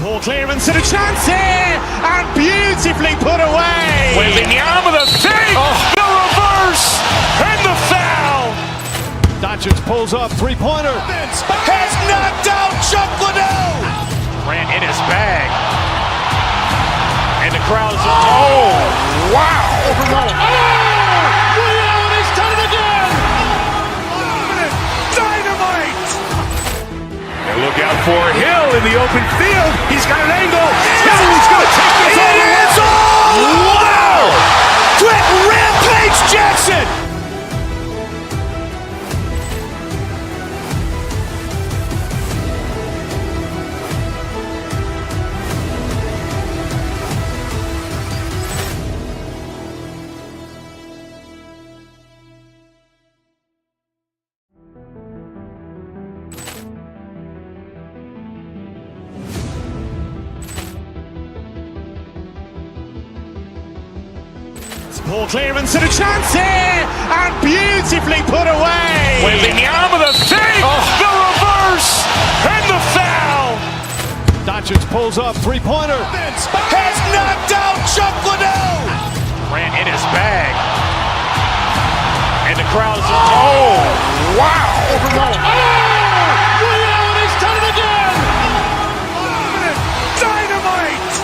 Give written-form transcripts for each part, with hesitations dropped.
Poor clearance and a chance here, and beautifully put away. Waving the arm of the feet, the reverse, and the foul. Doncic pulls up, three-pointer. Has knocked out Chuck Liddell. Ran in his bag. And the crowd is, oh, wow. He's done it again. Dynamite. And look out for Hill in the open field. He's got an angle. He's going to take this all the way. Wow! Quick Rampage Jackson. Poor clearance and a chance here, and beautifully put away. Waving the arm of the feet, the reverse, and the foul. Doncic pulls up, three-pointer. Has knocked out Chuck Liddell. Ran in his bag. And the crowd is, oh, wow. He's done it again. Dynamite.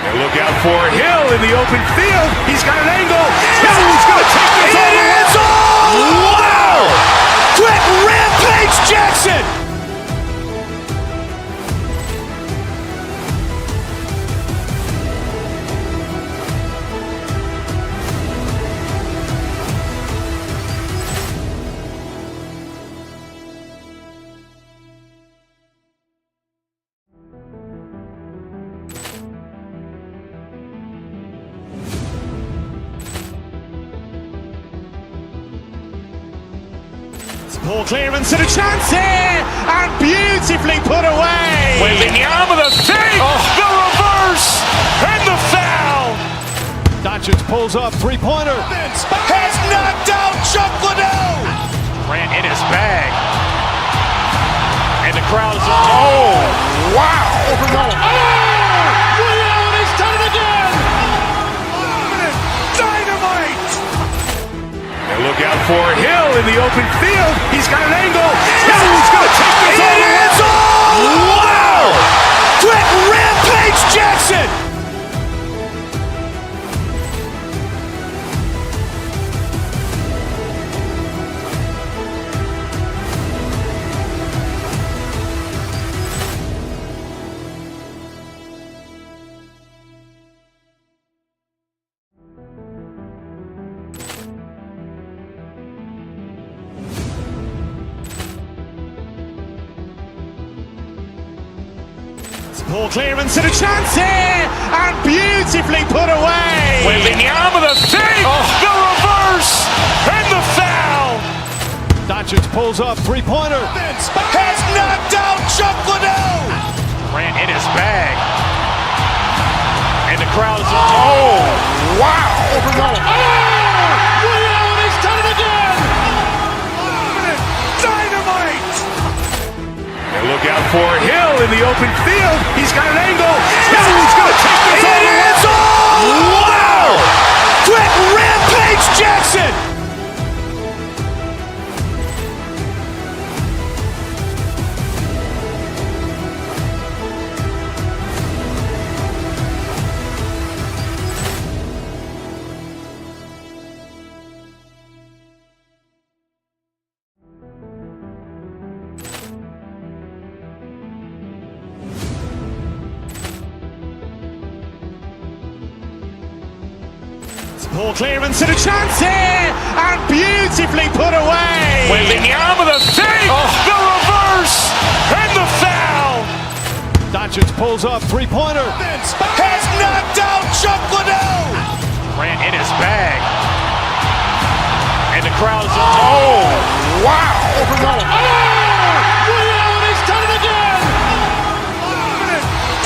And look out for Hill in the open field. He's got an angle. He's going to take this all the way. Wow! Quick Rampage Jackson. Poor clearance and a chance here, and beautifully put away. Waving the arm of the feet, the reverse, and the foul. Doncic pulls up, three-pointer. Has knocked out Chuck Liddell. Ran in his bag. And the crowd is, oh, wow. He's done it again. Dynamite. And look out for Hill in the open field. He's got an angle. He's going to take this all the way. Wow! Quick Rampage Jackson. Poor clearance and a chance here, and beautifully put away. Waving the arm of the feet, the reverse, and the foul. Doncic pulls up, three-pointer. Has knocked out Chuck Liddell. Ran in his bag. And the crowd is, oh, wow. He's done it again. Dynamite. And look out for Hill in the open field. He's got an angle. He's going to take this all the way. Wow! Quick Rampage Jackson. Poor clearance and a chance here, and beautifully put away. Waving the arm of the feet, the reverse, and the foul. Doncic pulls up, three-pointer. Has knocked out Chuck Liddell. Ran in his bag. And the crowd is, oh, wow. He's done it again.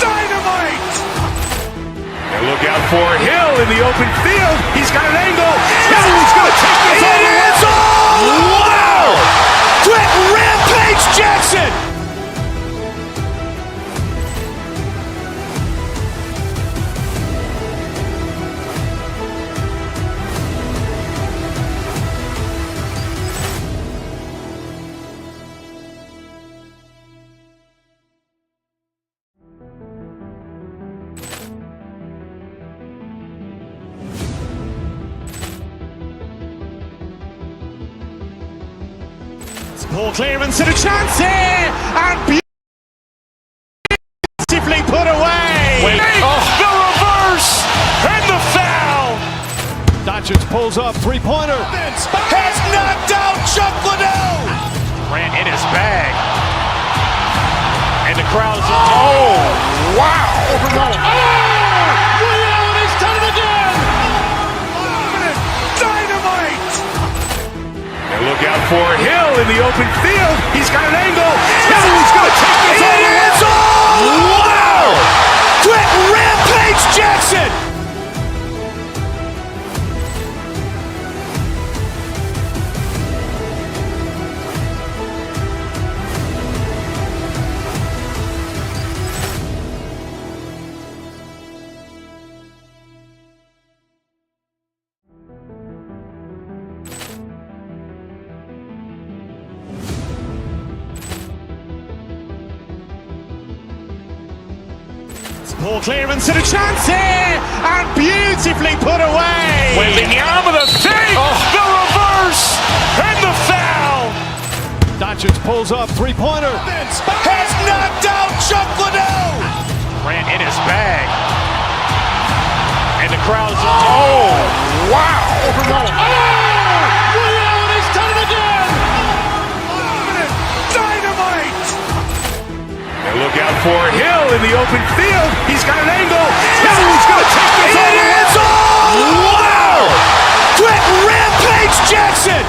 Dynamite. And look out for Hill in the open field. He's got an angle. He's going to take this all the way. Wow! Quick Rampage Jackson. Ball clearance and a chance here, and beautifully put away. The reverse and the foul. Doncic pulls up, three-pointer. Has knocked out Chuck Liddell. Ran in his bag. And the crowd is... Oh, wow. He's done it again. Dynamite. And look out for Hill in the open field. He's got an angle. Hill's going to take this all the way. Wow. Quick Rampage Jackson. Ball clearance and a chance here, and beautifully put away. Waving the arm of the fake. The reverse and the foul. Doncic pulls up, three-pointer. Has knocked out Chuck Liddell. Ran in his bag. And the crowd is... Oh, wow. He's done it again. Dynamite. And look out for Hill in the open field. He's got an angle. Hill's going to take this all the way. Wow. Quick Rampage Jackson.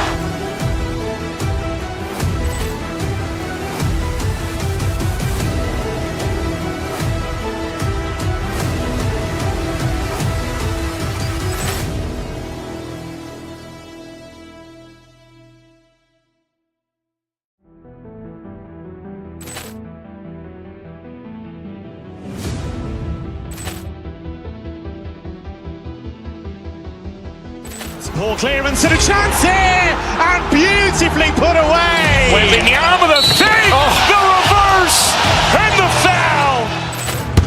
Ball clearance and a chance here, and beautifully put away. Waving the arm of the fake. The reverse and the foul.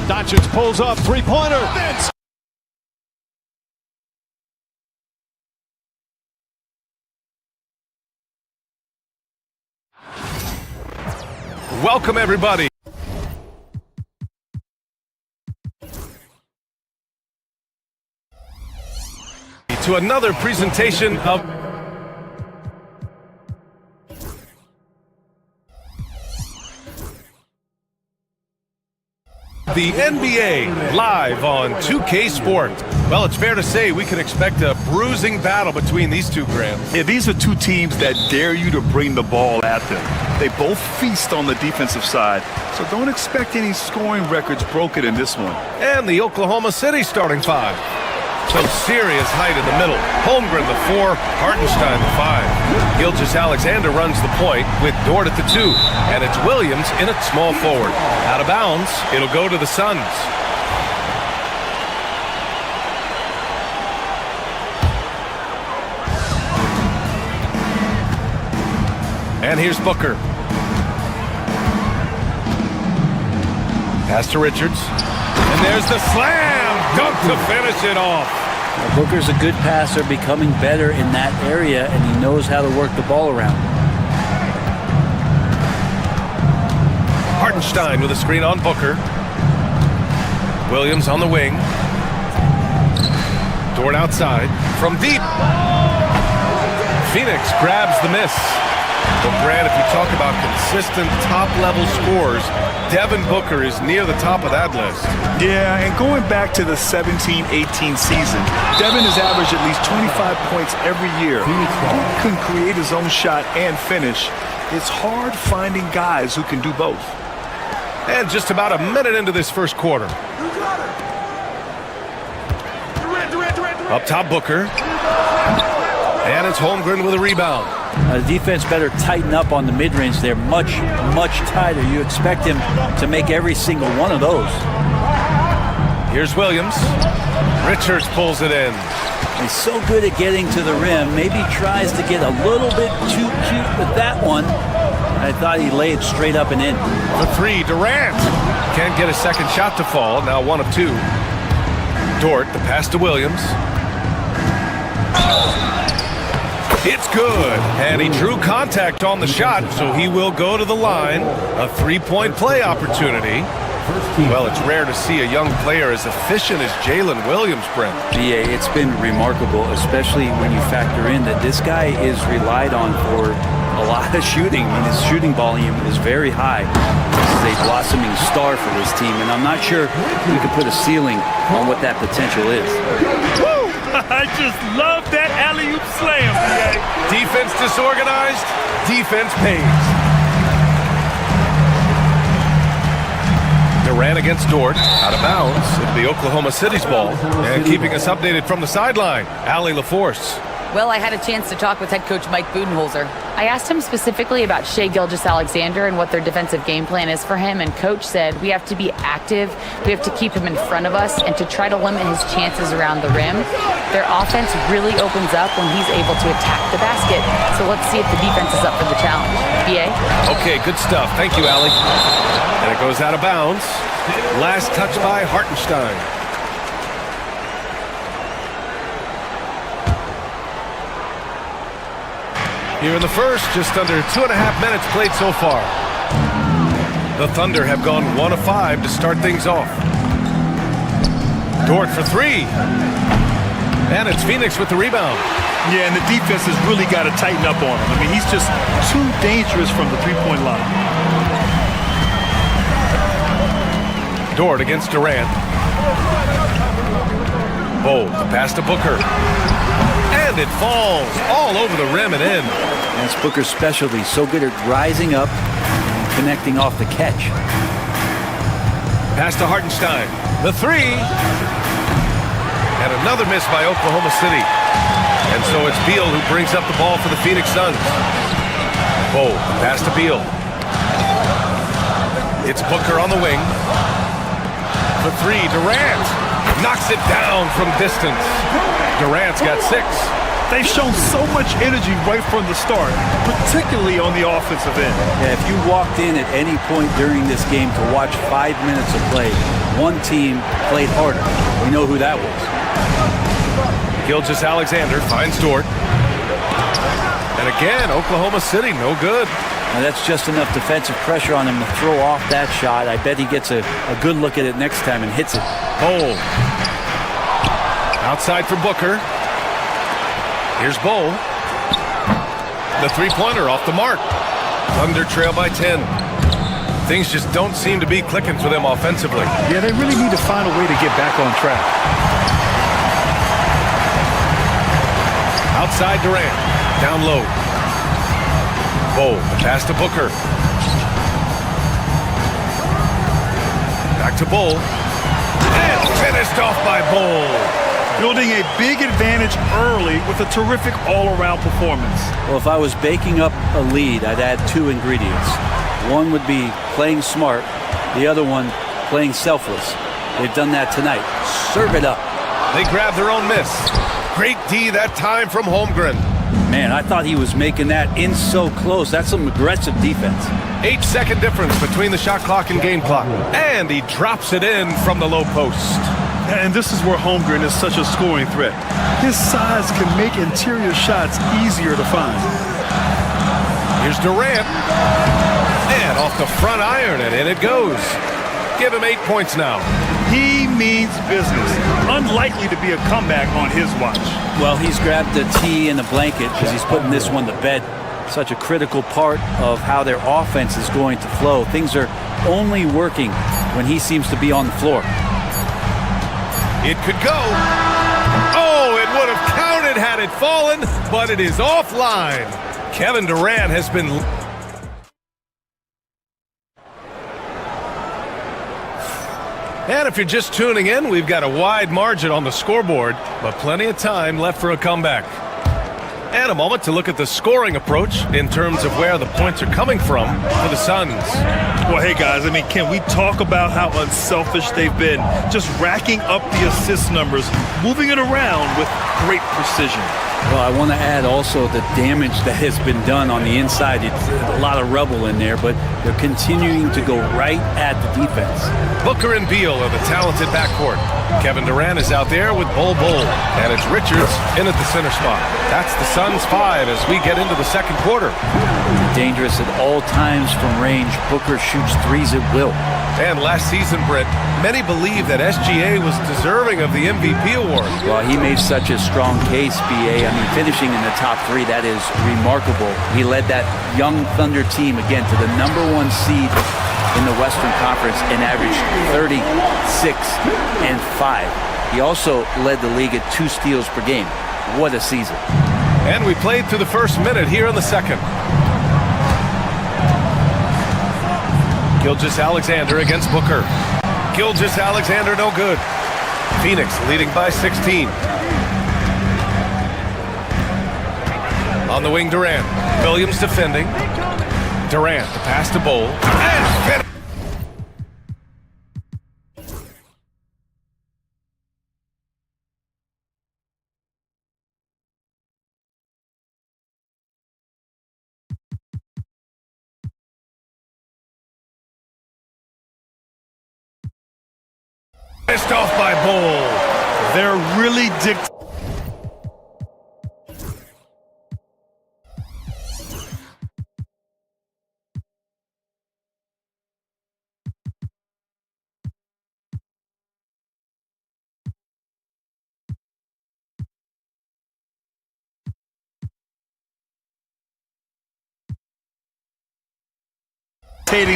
Doncic pulls up, three-pointer. Welcome, everybody, to another presentation of the NBA live on 2K Sport. Well, it's fair to say we can expect a bruising battle between these two Grams. Yeah, these are two teams that dare you to bring the ball at them. They both feast on the defensive side, so don't expect any scoring records broken in this one. And the Oklahoma City starting five. Some serious height in the middle. Holmgren the 4, Hartenstein the 5. Gilgeous-Alexander runs the point with Dort at the 2. And it's Williams in at small forward. Out of bounds, it'll go to the Suns. And here's Booker. Pass to Richards. And there's the slam! Dunk to finish it off. Now, Booker's a good passer, becoming better in that area, and he knows how to work the ball around. Hartenstein with a screen on Booker. Williams on the wing. Dort outside. From deep. Phoenix grabs the miss. Well, Grant, if you talk about consistent top-level scores, Devin Booker is near the top of that list. Yeah, and going back to the 17-18 season, Devin has averaged at least 25 points every year. He can create his own shot and finish. It's hard finding guys who can do both. And just about a minute into this first quarter. Up top, Booker. And it's Holmgren with a rebound. The defense better tighten up on the mid-range. They're much, much tighter. You expect him to make every single one of those. Here's Williams. Richards pulls it in. He's so good at getting to the rim. Maybe tries to get a little bit too cute with that one. I thought he laid straight up and in. The 3, Durant. Can't get a second shot to fall. Now 1 of 2. Dort, the pass to Williams. It's good. And he drew contact on the shot, so he will go to the line. A three-point play opportunity. Well, it's rare to see a young player as efficient as Jalen Williams, Brent. BA, it's been remarkable, especially when you factor in that this guy is relied on for a lot of shooting. I mean, his shooting volume is very high. This is a blossoming star for this team, and I'm not sure we could put a ceiling on what that potential is. Woo! I just love that alley-oop slam, BA. Defense disorganized, defense pays. Durant against Dort, out of bounds. It'll be Oklahoma City's ball. And keeping us updated from the sideline, Allie LaForce. Well, I had a chance to talk with head coach Mike Budenholzer. I asked him specifically about Shai Gilgeous-Alexander and what their defensive game plan is for him, and coach said we have to be active, we have to keep him in front of us, and to try to limit his chances around the rim. Their offense really opens up when he's able to attack the basket, so let's see if the defense is up for the challenge. BA? Okay, good stuff. Thank you, Allie. And it goes out of bounds. Last touch by Hartenstein. Here in the first, just under 2.5 minutes played so far. The Thunder have gone 1 of 5 to start things off. Dort for three. And it's Phoenix with the rebound. Yeah, and the defense has really got to tighten up on him. I mean, he's just too dangerous from the three-point line. Dort against Durant. Bold, the pass to Booker. And it falls all over the rim and in. That's Booker's specialty, so good at rising up and connecting off the catch. Pass to Hartenstein. The three. And another miss by Oklahoma City. And so it's Beal who brings up the ball for the Phoenix Suns. Bold, pass to Beal. It's Booker on the wing. The three, Durant knocks it down from distance. Durant's got 6. They've shown so much energy right from the start, particularly on the offensive end. Yeah, if you walked in at any point during this game to watch 5 minutes of play, one team played harder. We know who that was. Gilgeous-Alexander finds Dort. And again, Oklahoma City, no good. Now that's just enough defensive pressure on him to throw off that shot. I bet he gets a good look at it next time and hits it. Bowl. Outside for Booker. Here's Bowl. The three-pointer off the mark. Thunder trail by 10. Things just don't seem to be clicking for them offensively. Yeah, they really need to find a way to get back on track. Outside Durant. Down low. Bowl. Pass to Booker. Back to Bowl. And finished off by Bowl. Building a big advantage early with a terrific all-around performance. Well, if I was baking up a lead, I'd add 2 ingredients. One would be playing smart. The other one, playing selfless. They've done that tonight. Serve it up. They grab their own miss. Great D that time from Holmgren. Man, I thought he was making that in so close. That's some aggressive defense. 8-second difference between the shot clock and game clock. And he drops it in from the low post. And this is where Holmgren is such a scoring threat. His size can make interior shots easier to find. Here's Durant. And off the front iron, and in it goes. Give him 8 points now. He means business. Unlikely to be a comeback on his watch. Well, he's grabbed the tee and the blanket because he's putting this one to bed. Such a critical part of how their offense is going to flow. Things are only working when he seems to be on the floor. It could go. Oh, it would have counted had it fallen, but it is offline. Kevin Durant has been... And if you're just tuning in, we've got a wide margin on the scoreboard, but plenty of time left for a comeback. And a moment to look at the scoring approach in terms of where the points are coming from for the Suns. Well, hey, guys, I mean, can we talk about how unselfish they've been? Just racking up the assist numbers, moving it around with great precision. Well, I want to add also the damage that has been done on the inside. It's a lot of rubble in there, but they're continuing to go right at the defense. Booker and Beal are the talented backcourt. Kevin Durant is out there with Bol, and it's Richards in at the center spot. That's the Suns 5 as we get into the second quarter. Dangerous at all times from range. Booker shoots threes at will. And last season, Britt, many believe that SGA was deserving of the MVP award. Well, he made such a strong case, BA. I mean, finishing in the top 3, that is remarkable. He led that young Thunder team, again, to the #1 seed in the Western Conference and averaged 36 and 5. He also led the league at 2 steals per game. What a season. And we played through the first minute here in the second. Gilgeous-Alexander against Booker. Gilgeous-Alexander no good. Phoenix leading by 16. On the wing, Durant. Williams defending. Durant, the pass to Bol. And finish. Finished off by Bol. They're really dictating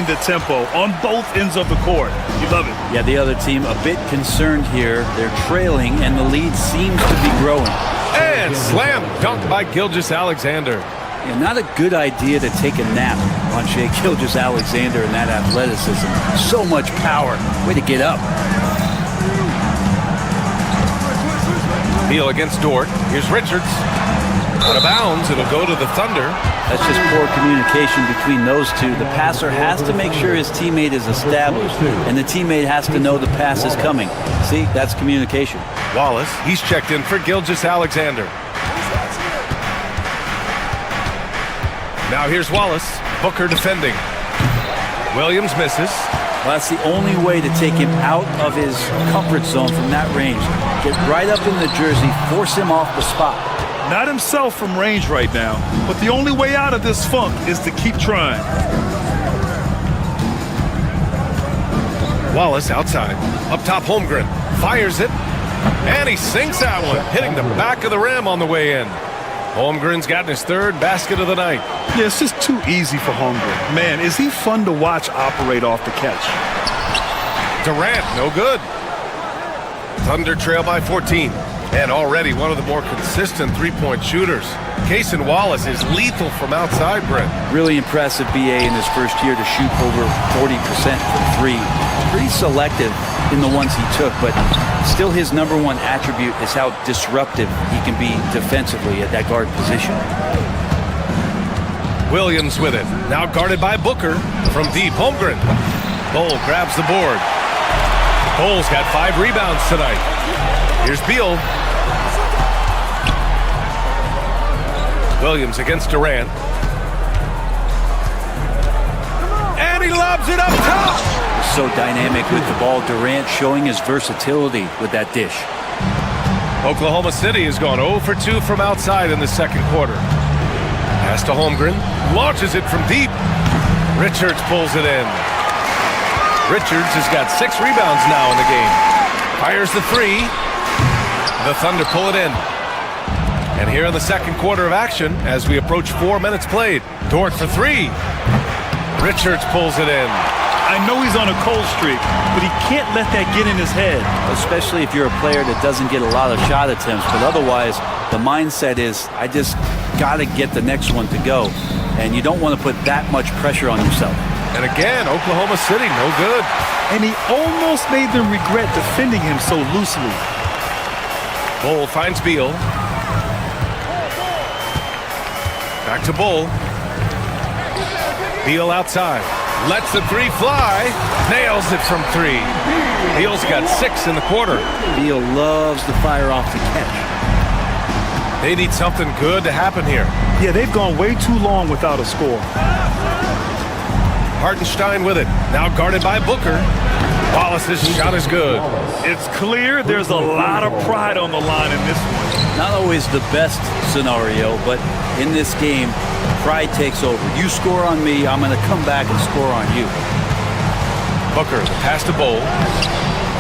the tempo on both ends of the court. You love it. Yeah, the other team a bit concerned here. They're trailing, and the lead seems to be growing. And slam dunk by Gilgeous-Alexander. Yeah, not a good idea to take a nap on Shai Gilgeous-Alexander and that athleticism. So much power. Way to get up. Beal against Dort. Here's Richards. Out of bounds. It'll go to the Thunder. That's just poor communication between those two. The passer has to make sure his teammate is established, and the teammate has to know the pass is coming. See, that's communication. Wallace, he's checked in for Gilgeous-Alexander. Now here's Wallace. Booker defending. Williams misses. Well, that's the only way to take him out of his comfort zone from that range. Get right up in the jersey, force him off the spot. Not himself from range right now, but the only way out of this funk is to keep trying. Wallace outside. Up top, Holmgren. Fires it. And he sinks that one, hitting the back of the rim on the way in. Holmgren's gotten his 3rd basket of the night. Yeah, it's just too easy for Holmgren. Man, is he fun to watch operate off the catch. Durant, no good. Thunder trail by 14. And already one of the more consistent three-point shooters. Cason Wallace is lethal from outside, Brent. Really impressive BA in his first year to shoot over 40% from 3. Pretty selective in the ones he took, but still his #1 attribute is how disruptive he can be defensively at that guard position. Williams with it. Now guarded by Booker from deep. Holmgren. Bol grabs the board. Bol's got 5 rebounds tonight. Here's Beal. Williams against Durant. And he lobs it up top. So dynamic with the ball. Durant showing his versatility with that dish. Oklahoma City has gone 0 for 2 from outside in the second quarter. Pass to Holmgren. Launches it from deep. Richards pulls it in. Richards has got 6 rebounds now in the game. Fires the 3. The Thunder pull it in. And here in the second quarter of action, as we approach 4 minutes played, Dort for 3. Richards pulls it in. I know he's on a cold streak, but he can't let that get in his head. Especially if you're a player that doesn't get a lot of shot attempts, but otherwise the mindset is, I just got to get the next one to go. And you don't want to put that much pressure on yourself. And again, Oklahoma City, no good. And he almost made them regret defending him so loosely. Bol finds Beal. Back to Bol. Beal outside. Lets the 3 fly. Nails it from 3. Beal's got 6 in the quarter. Beal loves to fire off the catch. They need something good to happen here. Yeah, they've gone way too long without a score. Hartenstein with it. Now guarded by Booker. Wallace's shot is good. It's clear there's a lot of pride on the line in this one. Not always the best scenario, but in this game, pride takes over. You score on me, I'm going to come back and score on you. Booker, the pass to Bowl.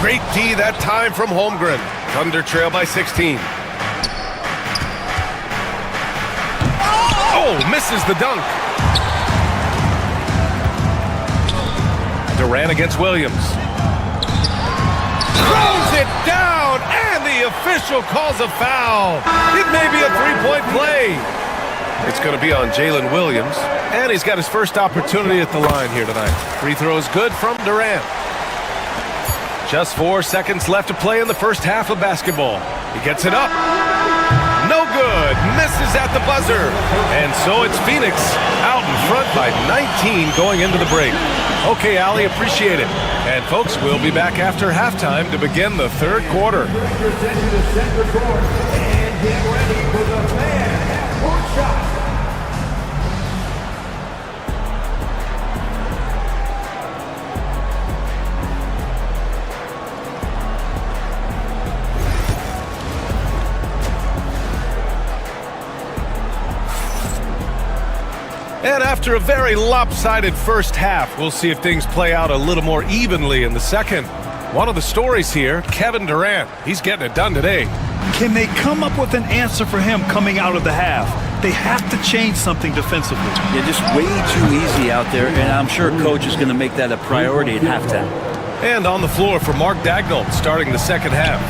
Great D that time from Holmgren. Thunder trail by 16. Oh, misses the dunk. Durant against Williams. Throws it down, and the official calls a foul. It may be a three-point play. It's going to be on Jalen Williams, and he's got his first opportunity at the line here tonight. Free throw is good from Durant. Just 4 seconds left to play in the first half of basketball. He gets it up. No good. Misses at the buzzer. And so it's Phoenix out in front by 19 going into the break. Okay, Allie, appreciate it. And folks, we'll be back after halftime to begin the third quarter. And after a very lopsided first half, we'll see if things play out a little more evenly in the second. One of the stories here, Kevin Durant. He's getting it done today. Can they come up with an answer for him coming out of the half? They have to change something defensively. They're just way too easy out there, and I'm sure Coach is going to make that a priority at halftime. And on the floor for Mark Daigneault starting the second half.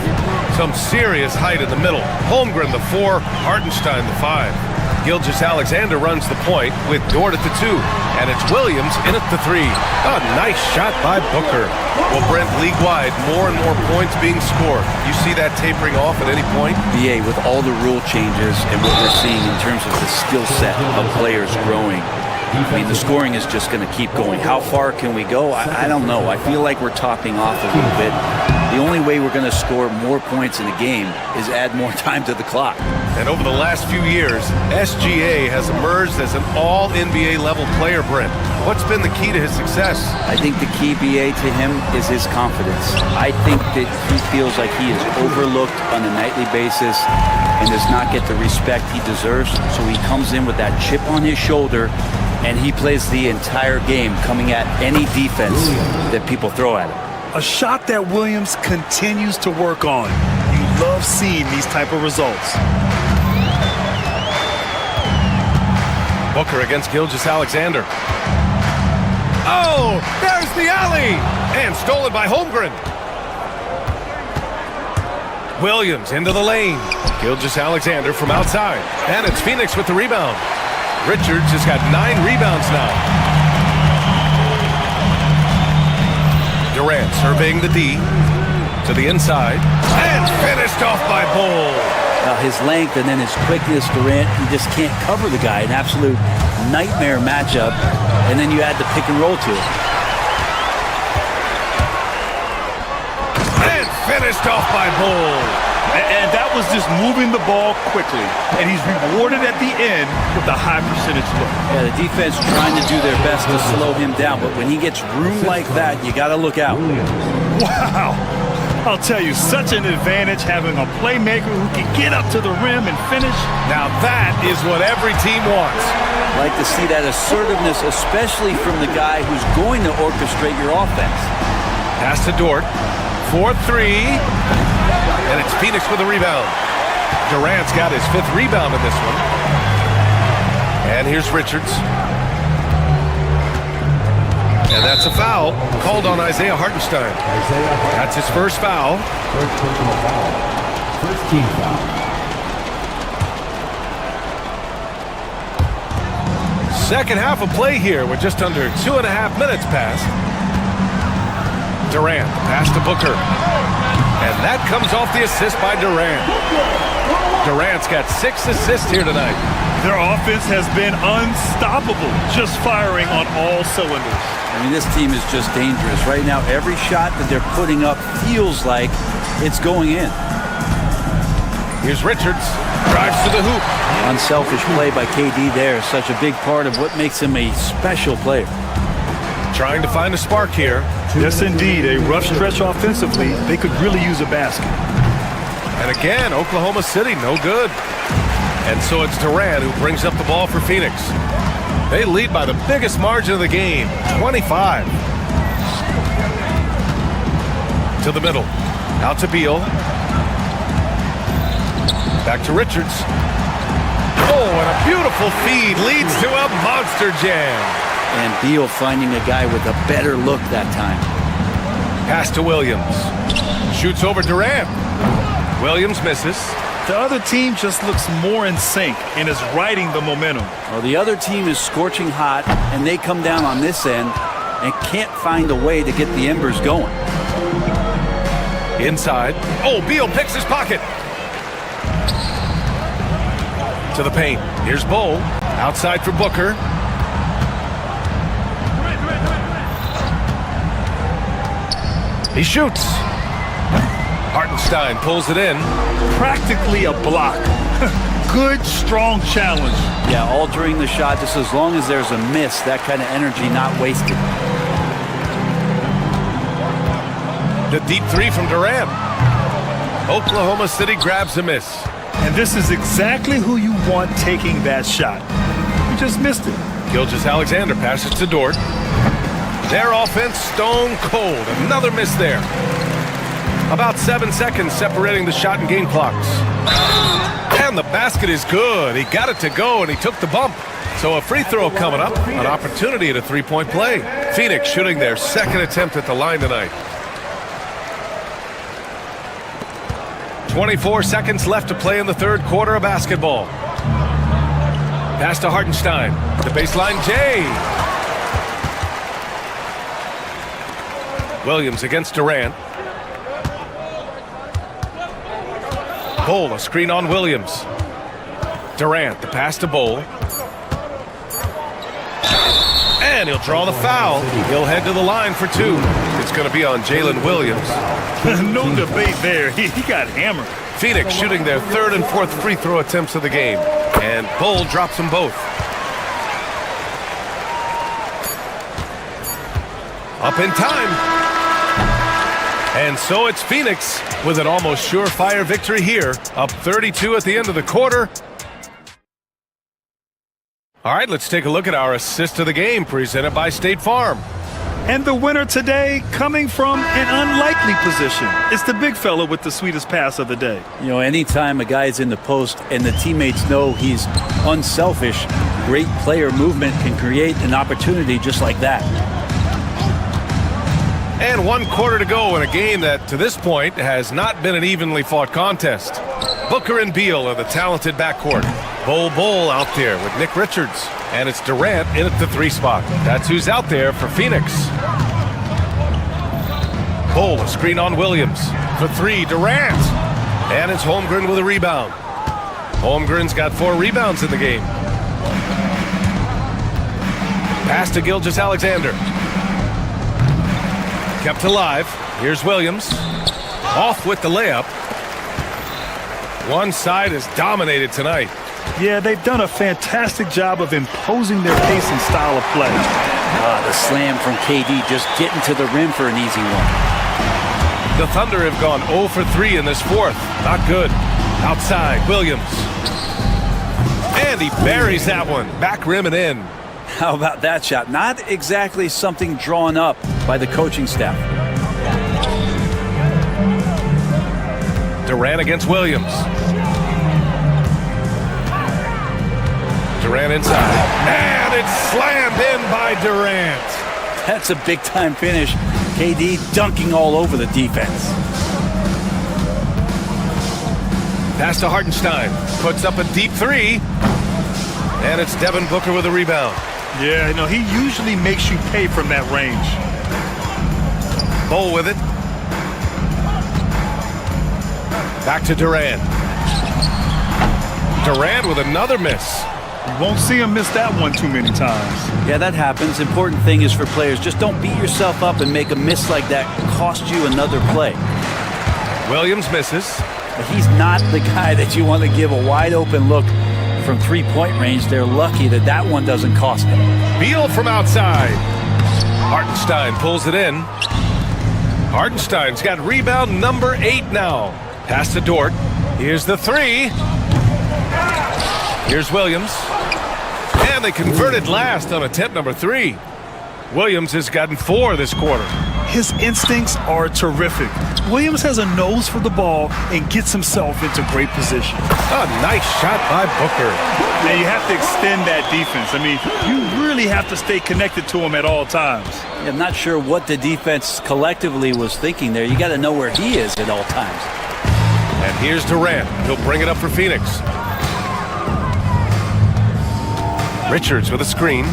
Some serious height in the middle. Holmgren the 4, Hartenstein the 5. Gilgeous-Alexander runs the point with Dort at the 2, and it's Williams in at the 3. A nice shot by Booker. Well, Brent, league-wide, more and more points being scored. You see that tapering off at any point? BA, with all the rule changes and what we're seeing in terms of the skill set of players growing, I mean, the scoring is just going to keep going. How far can we go? I don't know. I feel like we're topping off a little bit. The only way we're going to score more points in a game is add more time to the clock. And over the last few years, SGA has emerged as an all-NBA level player, Brent. What's been the key to his success? I think the key, BA, to him is his confidence. I think that he feels like he is overlooked on a nightly basis and does not get the respect he deserves. So he comes in with that chip on his shoulder, and he plays the entire game coming at any defense that people throw at him. A shot that Williams continues to work on. You love seeing these type of results. Booker against Gilgeous-Alexander. Oh, there's the alley! And stolen by Holmgren. Williams into the lane. Gilgeous-Alexander from outside. And it's Phoenix with the rebound. Richards has got 9 rebounds now. Durant surveying the D to the inside and finished off by Bull. His length and then his quickness, Durant, you just can't cover the guy. An absolute nightmare matchup. And then you add the pick and roll to it. And finished off by Bull. And that was just moving the ball quickly. And he's rewarded at the end with a high percentage look. Yeah, the defense trying to do their best to slow him down. But when he gets room like that, you got to look out. Wow. I'll tell you, such an advantage having a playmaker who can get up to the rim and finish. Now that is what every team wants. I like to see that assertiveness, especially from the guy who's going to orchestrate your offense. Pass to Dort. 4-3. And it's Phoenix with a rebound. Durant's got his 5th rebound in this one. And here's Richards. And that's a foul called on Isaiah Hartenstein. That's his first foul. First team foul. Second half of play here with just under 2.5 minutes passed. Durant, pass to Booker. And that comes off the assist by Durant. Durant's got 6 assists here tonight. Their offense has been unstoppable, just firing on all cylinders. I mean, this team is just dangerous. Right now, every shot that they're putting up feels like it's going in. Here's Richards. Drives to the hoop. Unselfish play by KD there is such a big part of what makes him a special player. Trying to find a spark here. Yes, indeed. A rough stretch offensively. They could really use a basket. And again, Oklahoma City, no good. And so it's Durant who brings up the ball for Phoenix. They lead by the biggest margin of the game, 25. To the middle. Out to Beal. Back to Richards. Oh, and a beautiful feed leads to a monster jam. And Beal finding a guy with a better look that time. Pass to Williams. Shoots over Durant. Williams misses. The other team just looks more in sync and is riding the momentum. Well, the other team is scorching hot, and they come down on this end and can't find a way to get the embers going. Inside. Oh, Beal picks his pocket. To the paint. Here's Bull. Outside for Booker. He shoots. Hartenstein pulls it in. Practically a block. Good, strong challenge. Yeah, altering the shot just as long as there's a miss, that kind of energy not wasted. The deep three from Durant. Oklahoma City grabs a miss. And this is exactly who you want taking that shot. You just missed it. Gilgeous-Alexander passes to Dort. Their offense stone cold. Another miss there. About 7 seconds separating the shot and game clocks. And the basket is good. He got it to go, and he took the bump. So a free throw coming up. An opportunity at a three-point play. Phoenix shooting their second attempt at the line tonight. 24 seconds left to play in the third quarter of basketball. Pass to Hartenstein. The baseline J. Williams against Durant. Bull, a screen on Williams. Durant, the pass to Bull. And he'll draw the foul. He'll head to the line for two. It's going to be on Jalen Williams. No debate there. He got hammered. Phoenix shooting their third and fourth free throw attempts of the game. And Bull drops them both. Up in time. And so it's Phoenix with an almost surefire victory here. Up 32 at the end of the quarter. All right, let's take a look at our assist of the game presented by State Farm. And the winner today coming from an unlikely position. It's the big fella with the sweetest pass of the day. You know, anytime a guy's in the post and the teammates know he's unselfish, great player movement can create an opportunity just like that. And 1 quarter to go in a game that, to this point, has not been an evenly fought contest. Booker and Beal are the talented backcourt. Bull out there with Nick Richards. And it's Durant in at the 3 spot. That's who's out there for Phoenix. Bull, a screen on Williams. For 3, Durant. And it's Holmgren with a rebound. Holmgren's got 4 rebounds in the game. Pass to Gilgeous-Alexander. Kept alive. Here's Williams. Off with the layup. One side is dominated tonight. Yeah, they've done a fantastic job of imposing their pace and style of play. The slam from KD just getting to the rim for an easy one. The Thunder have gone 0 for 3 in this fourth. Not good. Outside, Williams. And he buries that one. Back rim and in. How about that shot? Not exactly something drawn up by the coaching staff. Durant against Williams. Durant inside. And it's slammed in by Durant. That's a big-time finish. KD dunking all over the defense. Pass to Hartenstein. Puts up a deep 3. And it's Devin Booker with a rebound. Yeah, no, he usually makes you pay from that range. Bull with it. Back to Durant. Durant with another miss. You won't see him miss that one too many times. Yeah, that happens. Important thing is for players, just don't beat yourself up and make a miss like that cost you another play. Williams misses. But he's not the guy that you want to give a wide open look from three-point range. They're lucky that that one doesn't cost them. Beal from outside. Hartenstein pulls it in. Hartenstein's got rebound number 8 now. Pass to Dort. Here's the three. Here's Williams. And they converted last on attempt number 3. Williams has gotten 4 this quarter. His instincts are terrific. Williams has a nose for the ball and gets himself into great position. A nice shot by Booker. Now you have to extend that defense. I mean, you really have to stay connected to him at all times. I'm not sure what the defense collectively was thinking there. You got to know where he is at all times. And here's Durant. He'll bring it up for Phoenix. Richards with a screen.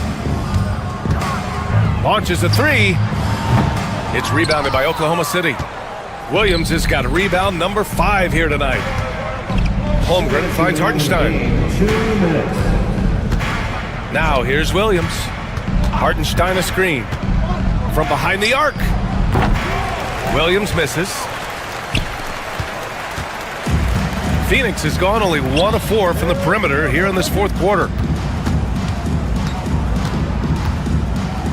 Launches a three. It's rebounded by Oklahoma City. Williams has got rebound number 5 here tonight. Holmgren finds Hartenstein. 2 minutes. Now here's Williams. Hartenstein a screen. From behind the arc. Williams misses. Phoenix has gone only 1 of 4 from the perimeter here in this fourth quarter.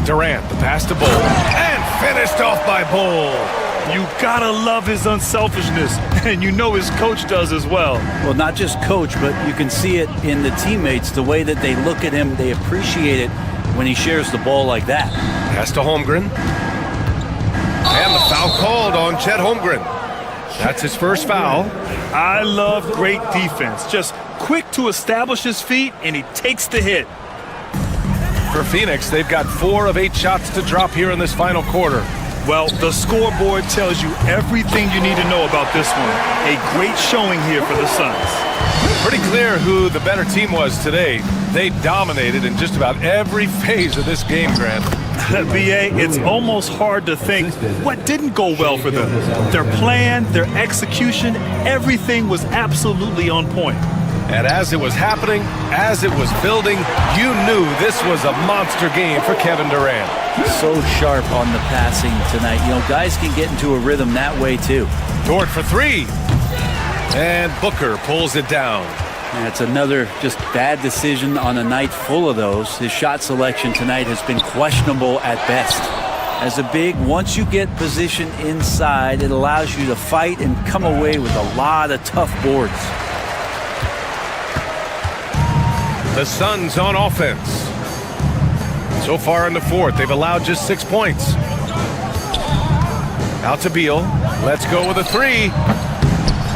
Durant, the pass to Bull. And finished off by Bull. You gotta love his unselfishness, and you know his coach does as well. Well, not just coach, but you can see it in the teammates, the way that they look at him. They appreciate it when he shares the ball like that. Pass to Holmgren. And the foul called on Chet Holmgren. That's his first foul. I love great defense. Just quick to establish his feet, and he takes the hit. For Phoenix, they've got 4 of 8 shots to drop here in this final quarter. Well, the scoreboard tells you everything you need to know about this one. A great showing here for the Suns. Pretty clear who the better team was today. They dominated in just about every phase of this game, Grant. BA, it's almost hard to think what didn't go well for them. Their plan, their execution, everything was absolutely on point. And as it was happening, as it was building, you knew this was a monster game for Kevin Durant. So sharp on the passing tonight. You know, guys can get into a rhythm that way too. Dort for 3. And Booker pulls it down. And it's another just bad decision on a night full of those. His shot selection tonight has been questionable at best. As a big, once you get position inside, it allows you to fight and come away with a lot of tough boards. The Suns on offense. So far in the fourth, they've allowed just 6 points. Out to Beal. Let's go with a 3.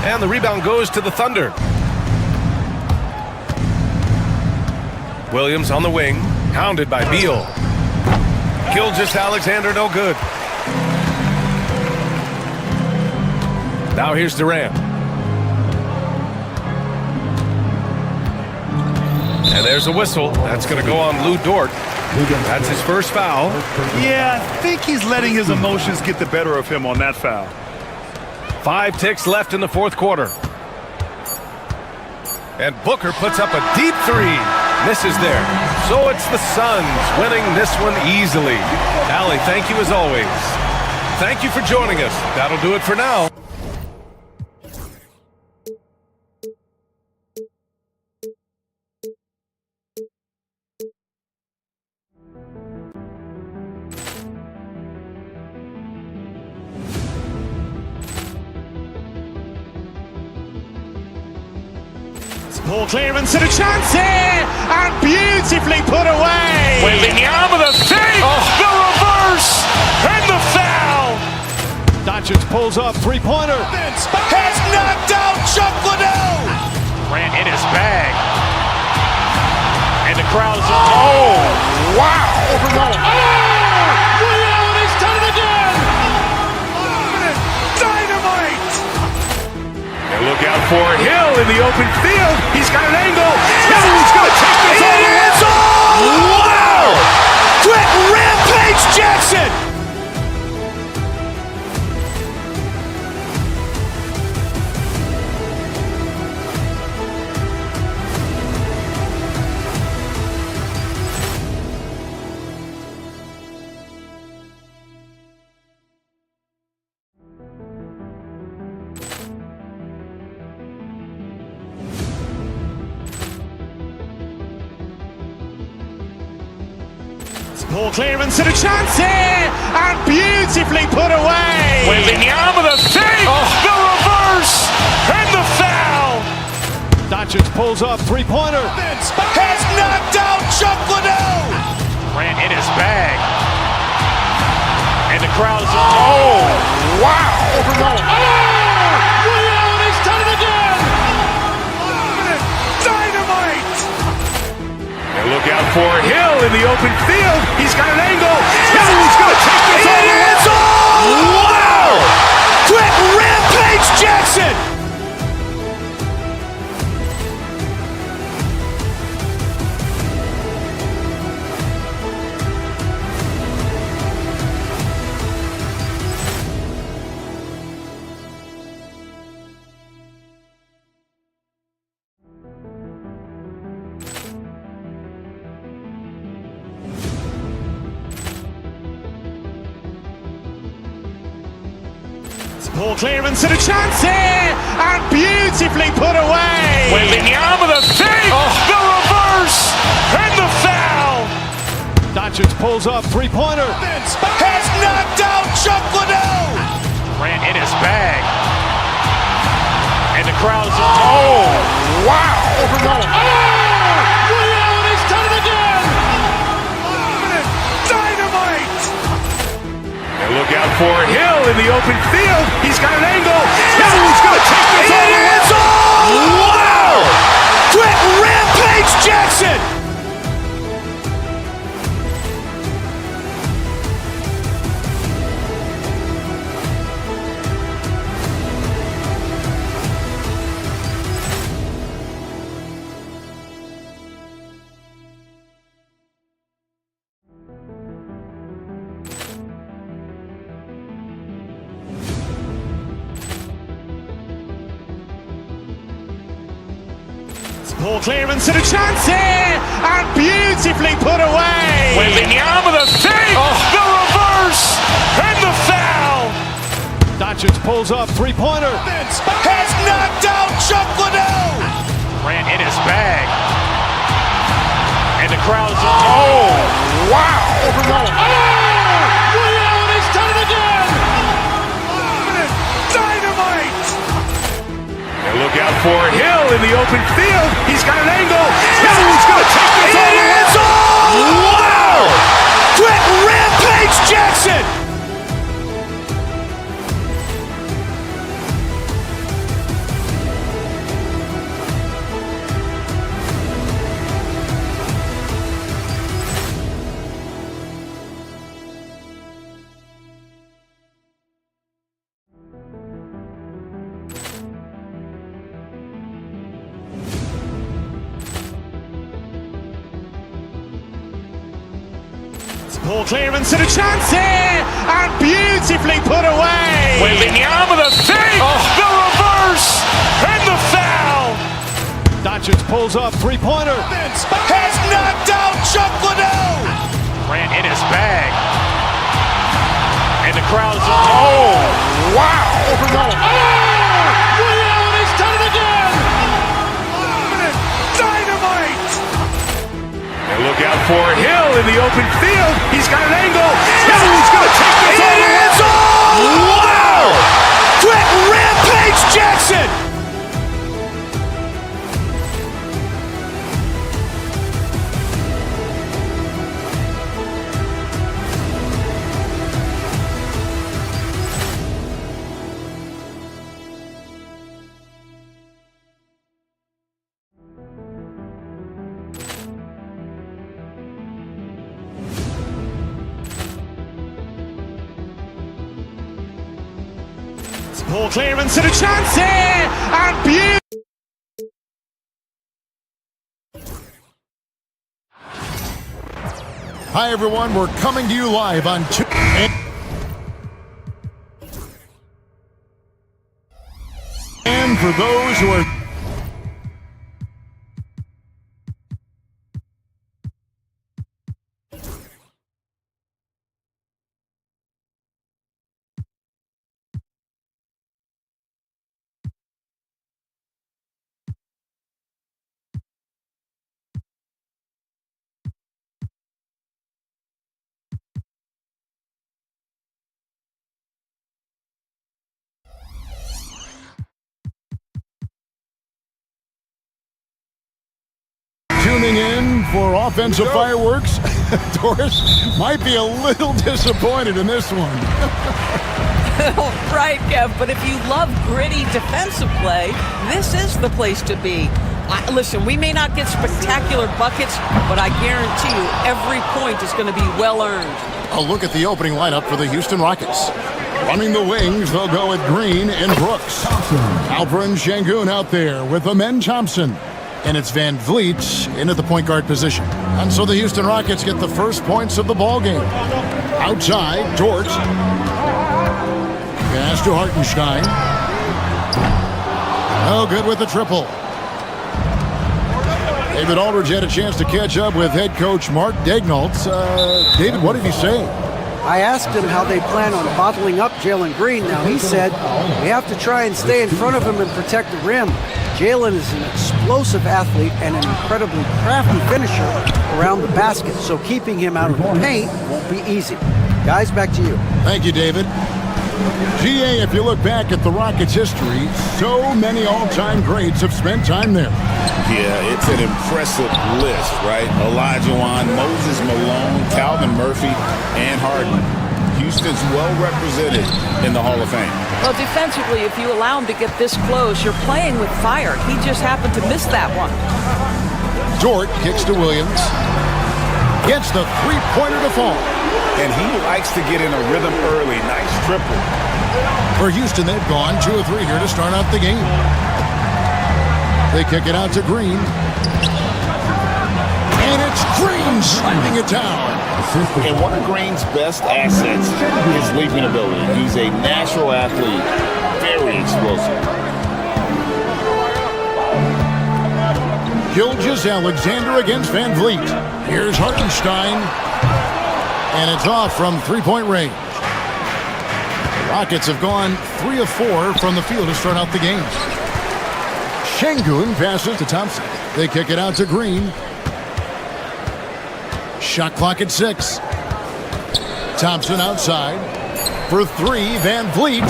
And the rebound goes to the Thunder. Williams on the wing, hounded by Beal. Gilgeous-Alexander, no good. Now here's Durant. And there's a whistle. That's going to go on Lou Dort. That's his first foul. Yeah, I think he's letting his emotions get the better of him on that foul. 5 ticks left in the fourth quarter. And Booker puts up a deep 3. Misses there. So it's the Suns winning this one easily. Allie, thank you as always. Thank you for joining us. That'll do it for now. Ball clearance and a chance here, and beautifully put away. Wembanyama the fake, the reverse, and the foul. Doncic pulls up, three-pointer. Has knocked out Chuck Liddell. Ran in his bag. And the crowd is, oh, wow. Ray Allen has done it again. Dynamite. And look out for Hill in the open field. He's got an angle. Hill's going to take this all the way. Wow. Quick rampage Jackson. Ball clearance and a chance here, and beautifully put away. Wembanyama the save, the reverse, and the foul. Doncic pulls up, three-pointer. Has knocked out Chuck Liddell. Grant in his bag. And the crowd is, wow. Ray Allen has done it again. Dynamite. And look out for Hill in the open field. He's got an angle. Hill's going to take this all the way. Wow. Quick rampage Jackson. Ball clearance and a chance here, and beautifully put away. Wembanyama the save, the reverse, and the foul. Doncic pulls up, three-pointer. Has knocked out Chuck Liddell. Grant in his bag. And the crowd is, wow. Ray Allen has done it again. Dynamite. And look out for Hill in the open field. He's got an angle. Hill's going to take this all the way. Wow. Quick rampage Jackson. Ball clearance and a chance here, and beautifully put away. Wembanyama the save, the reverse, and the foul. Doncic pulls up, three-pointer. Has knocked out Chuck Liddell. Grant in his bag. And the crowd is, wow. Ray Allen has done it again. Dynamite. And look out for Hill in the open field. He's got an angle. Hill's going to take this all the way. Wow. Quick rampage Jackson. Ball clearance and a chance here, and beautifully put away. Wembanyama the save, the reverse, and the foul. Doncic pulls up, three-pointer. Has knocked out Chuck Liddell. Grant in his bag. And the crowd is, wow. Ray Allen has done it again. Dynamite. And look out for Hill in the open field. He's got an angle. Hill's going to take this all the way. Wow. Quick rampage Jackson. Ball clearance and a chance here, and beautifully. Hi, everyone. We're coming to you live on and for those who are for offensive fireworks. Doris might be a little disappointed in this one. Right, Kev, but if you love gritty defensive play, this is the place to be. Listen, we may not get spectacular buckets, but I guarantee you every point is going to be well earned. A look at the opening lineup for the Houston Rockets. Running the wings, they'll go with Green and Brooks. Alperen Şengün out there with Amen Thompson. And it's Van Vliet in at the point guard position. And so the Houston Rockets get the first points of the ball game. Outside, Dort. Pass to Hartenstein. Oh, good with the triple. David Aldridge had a chance to catch up with head coach Mark Daignault. David, what did he say? I asked him how they plan on bottling up Jalen Green. Now, he said, we have to try and stay in front of him and protect the rim. Jalen is an explosive athlete and an incredibly crafty finisher around the basket, so keeping him out of the paint won't be easy. Guys, back to you. Thank you, David. GA, if you look back at the Rockets' history, so many all-time greats have spent time there. Yeah, it's an impressive list, right? Olajuwon, Moses Malone, Calvin Murphy, and Harden. Houston's well represented in the Hall of Fame. Well, defensively, if you allow him to get this close, you're playing with fire. He just happened to miss that one. Dort kicks to Williams. Gets the three-pointer to fall. And he likes to get in a rhythm early. Nice triple. For Houston, they've gone 2 of 3 here to start out the game. They kick it out to Green. And it's Green slamming it down. And one of Green's best assets is leaping ability. He's a natural athlete, very explosive. Gilgeous-Alexander against Van Vliet. Here's Hartenstein. And it's off from three-point range. The Rockets have gone 3 of 4 from the field to start out the game. Şengün passes to Thompson. They kick it out to Green. Shot clock at 6. Thompson outside. For 3, Van Vliet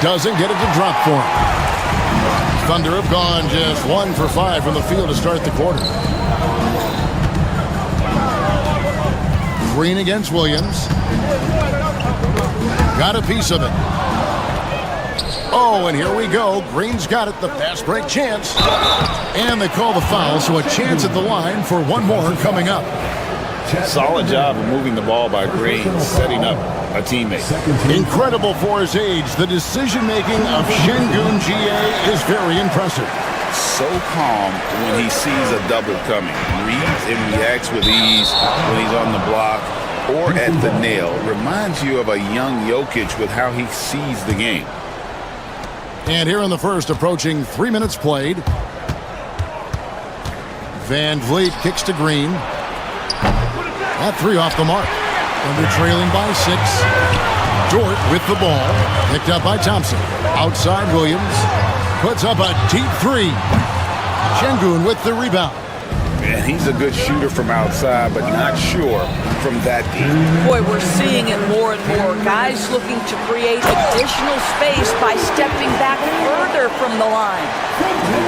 doesn't get it to drop for him. Thunder have gone just 1 for 5 from the field to start the quarter. Green against Williams. Got a piece of it. Oh, and here we go. Green's got it, the fast break chance. And they call the foul, so a chance at the line for one more coming up. Solid job of moving the ball by Green, setting up a teammate. Incredible for his age. The decision-making of Şengün GA is very impressive. So calm when he sees a double coming. Reads and reacts with ease when he's on the block or at the nail. Reminds you of a young Jokic with how he sees the game. And here in the first, approaching 3 minutes played. Van Vliet kicks to Green. That 3 off the mark. And they're trailing by 6. Dort with the ball. Picked up by Thompson. Outside Williams. Puts up a deep 3. Şengün with the rebound. And he's a good shooter from outside, but not sure from that deep. Boy, we're seeing it more and more. Guys looking to create additional space by stepping back further from the line.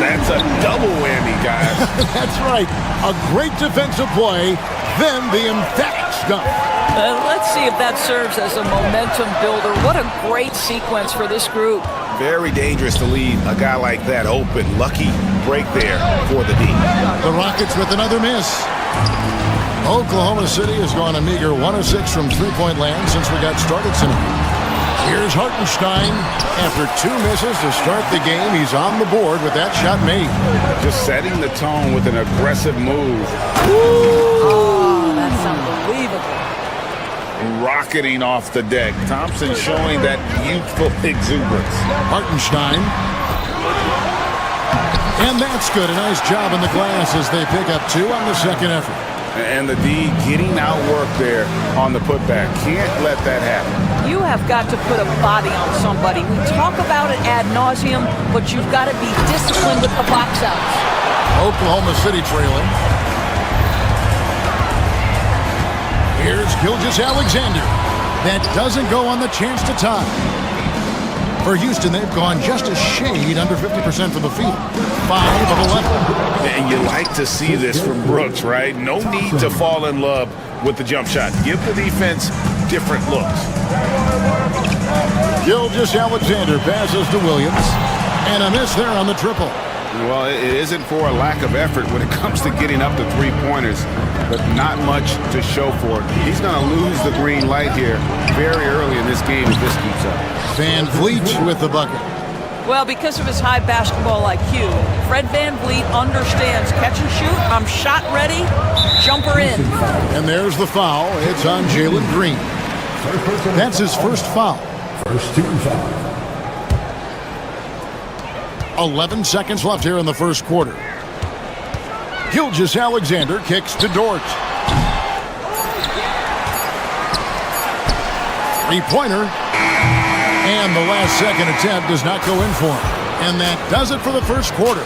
That's a double whammy, guys. That's right. A great defensive play, then the emphatic stuff. Let's see if that serves as a momentum builder. What a great sequence for this group. Very dangerous to leave a guy like that open. Lucky break there for the D. The Rockets with another miss. Oklahoma City has gone a meager 1 of 6 from three-point land since we got started tonight. Here's Hartenstein. After 2 misses to start the game, he's on the board with that shot made. Just setting the tone with an aggressive move. Oh, that's unbelievable. Rocketing off the deck. Thompson showing that youthful exuberance. Hartenstein. And that's good. A nice job in the glass as they pick up 2 on the second effort. And the D getting outworked there on the putback. Can't let that happen. You have got to put a body on somebody. We talk about it ad nauseum, but you've got to be disciplined with the box outs. Oklahoma City trailing. Here's Gilgeous-Alexander. That doesn't go on the chance to tie. For Houston, they've gone just a shade under 50% from the field. 5 of 11. And you like to see this from Brooks, right? No need to fall in love with the jump shot. Give the defense different looks. Gilgeous-Alexander passes to Williams. And a miss there on the triple. Well, it isn't for a lack of effort when it comes to getting up to three-pointers, but not much to show for it. He's going to lose the green light here very early in this game if this keeps up. Van Vliet with the bucket. Well, because of his high basketball IQ, Fred Van Vliet understands catch and shoot. I'm shot ready, jumper in. And there's the foul. It's on Jalen Green. That's his first foul. First team foul. 11 seconds left here in the first quarter. Gilgeous-Alexander kicks to Dort. Three-pointer. And the last second attempt does not go in for him. And that does it for the first quarter.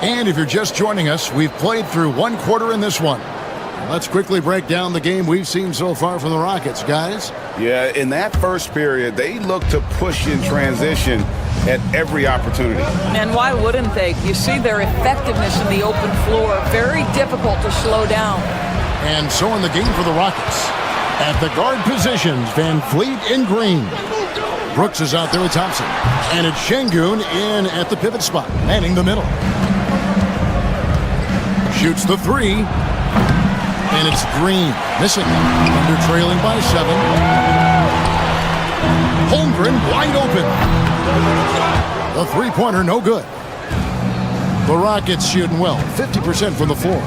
And if you're just joining us, we've played through one quarter in this one. Let's quickly break down the game we've seen so far from the Rockets, guys. Yeah, in that first period, they looked to push in transition at every opportunity. And why wouldn't they? You see their effectiveness in the open floor. Very difficult to slow down. And so in the game for the Rockets. At the guard positions, Van Vliet and Green. Brooks is out there with Thompson. And it's Şengün in at the pivot spot, manning the middle. Shoots the three. And it's Green missing. Under trailing by 7. Holmgren wide open. The three-pointer no good. The Rockets shooting well, 50% from the floor.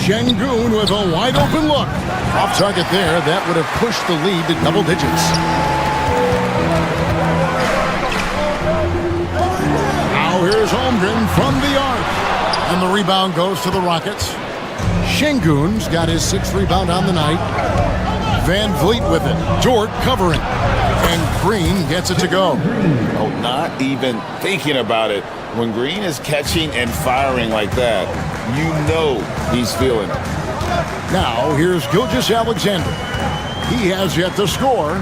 Şengün with a wide open look. Off target there. That would have pushed the lead to double digits. Now here's Holmgren from the arc. And the rebound goes to the Rockets. Şengün's got his 6th rebound on the night. Van Vliet with it. Dort covering. And Green gets it to go. Oh, not even thinking about it. When Green is catching and firing like that, you know he's feeling it. Now here's Gilgeous-Alexander. He has yet to score.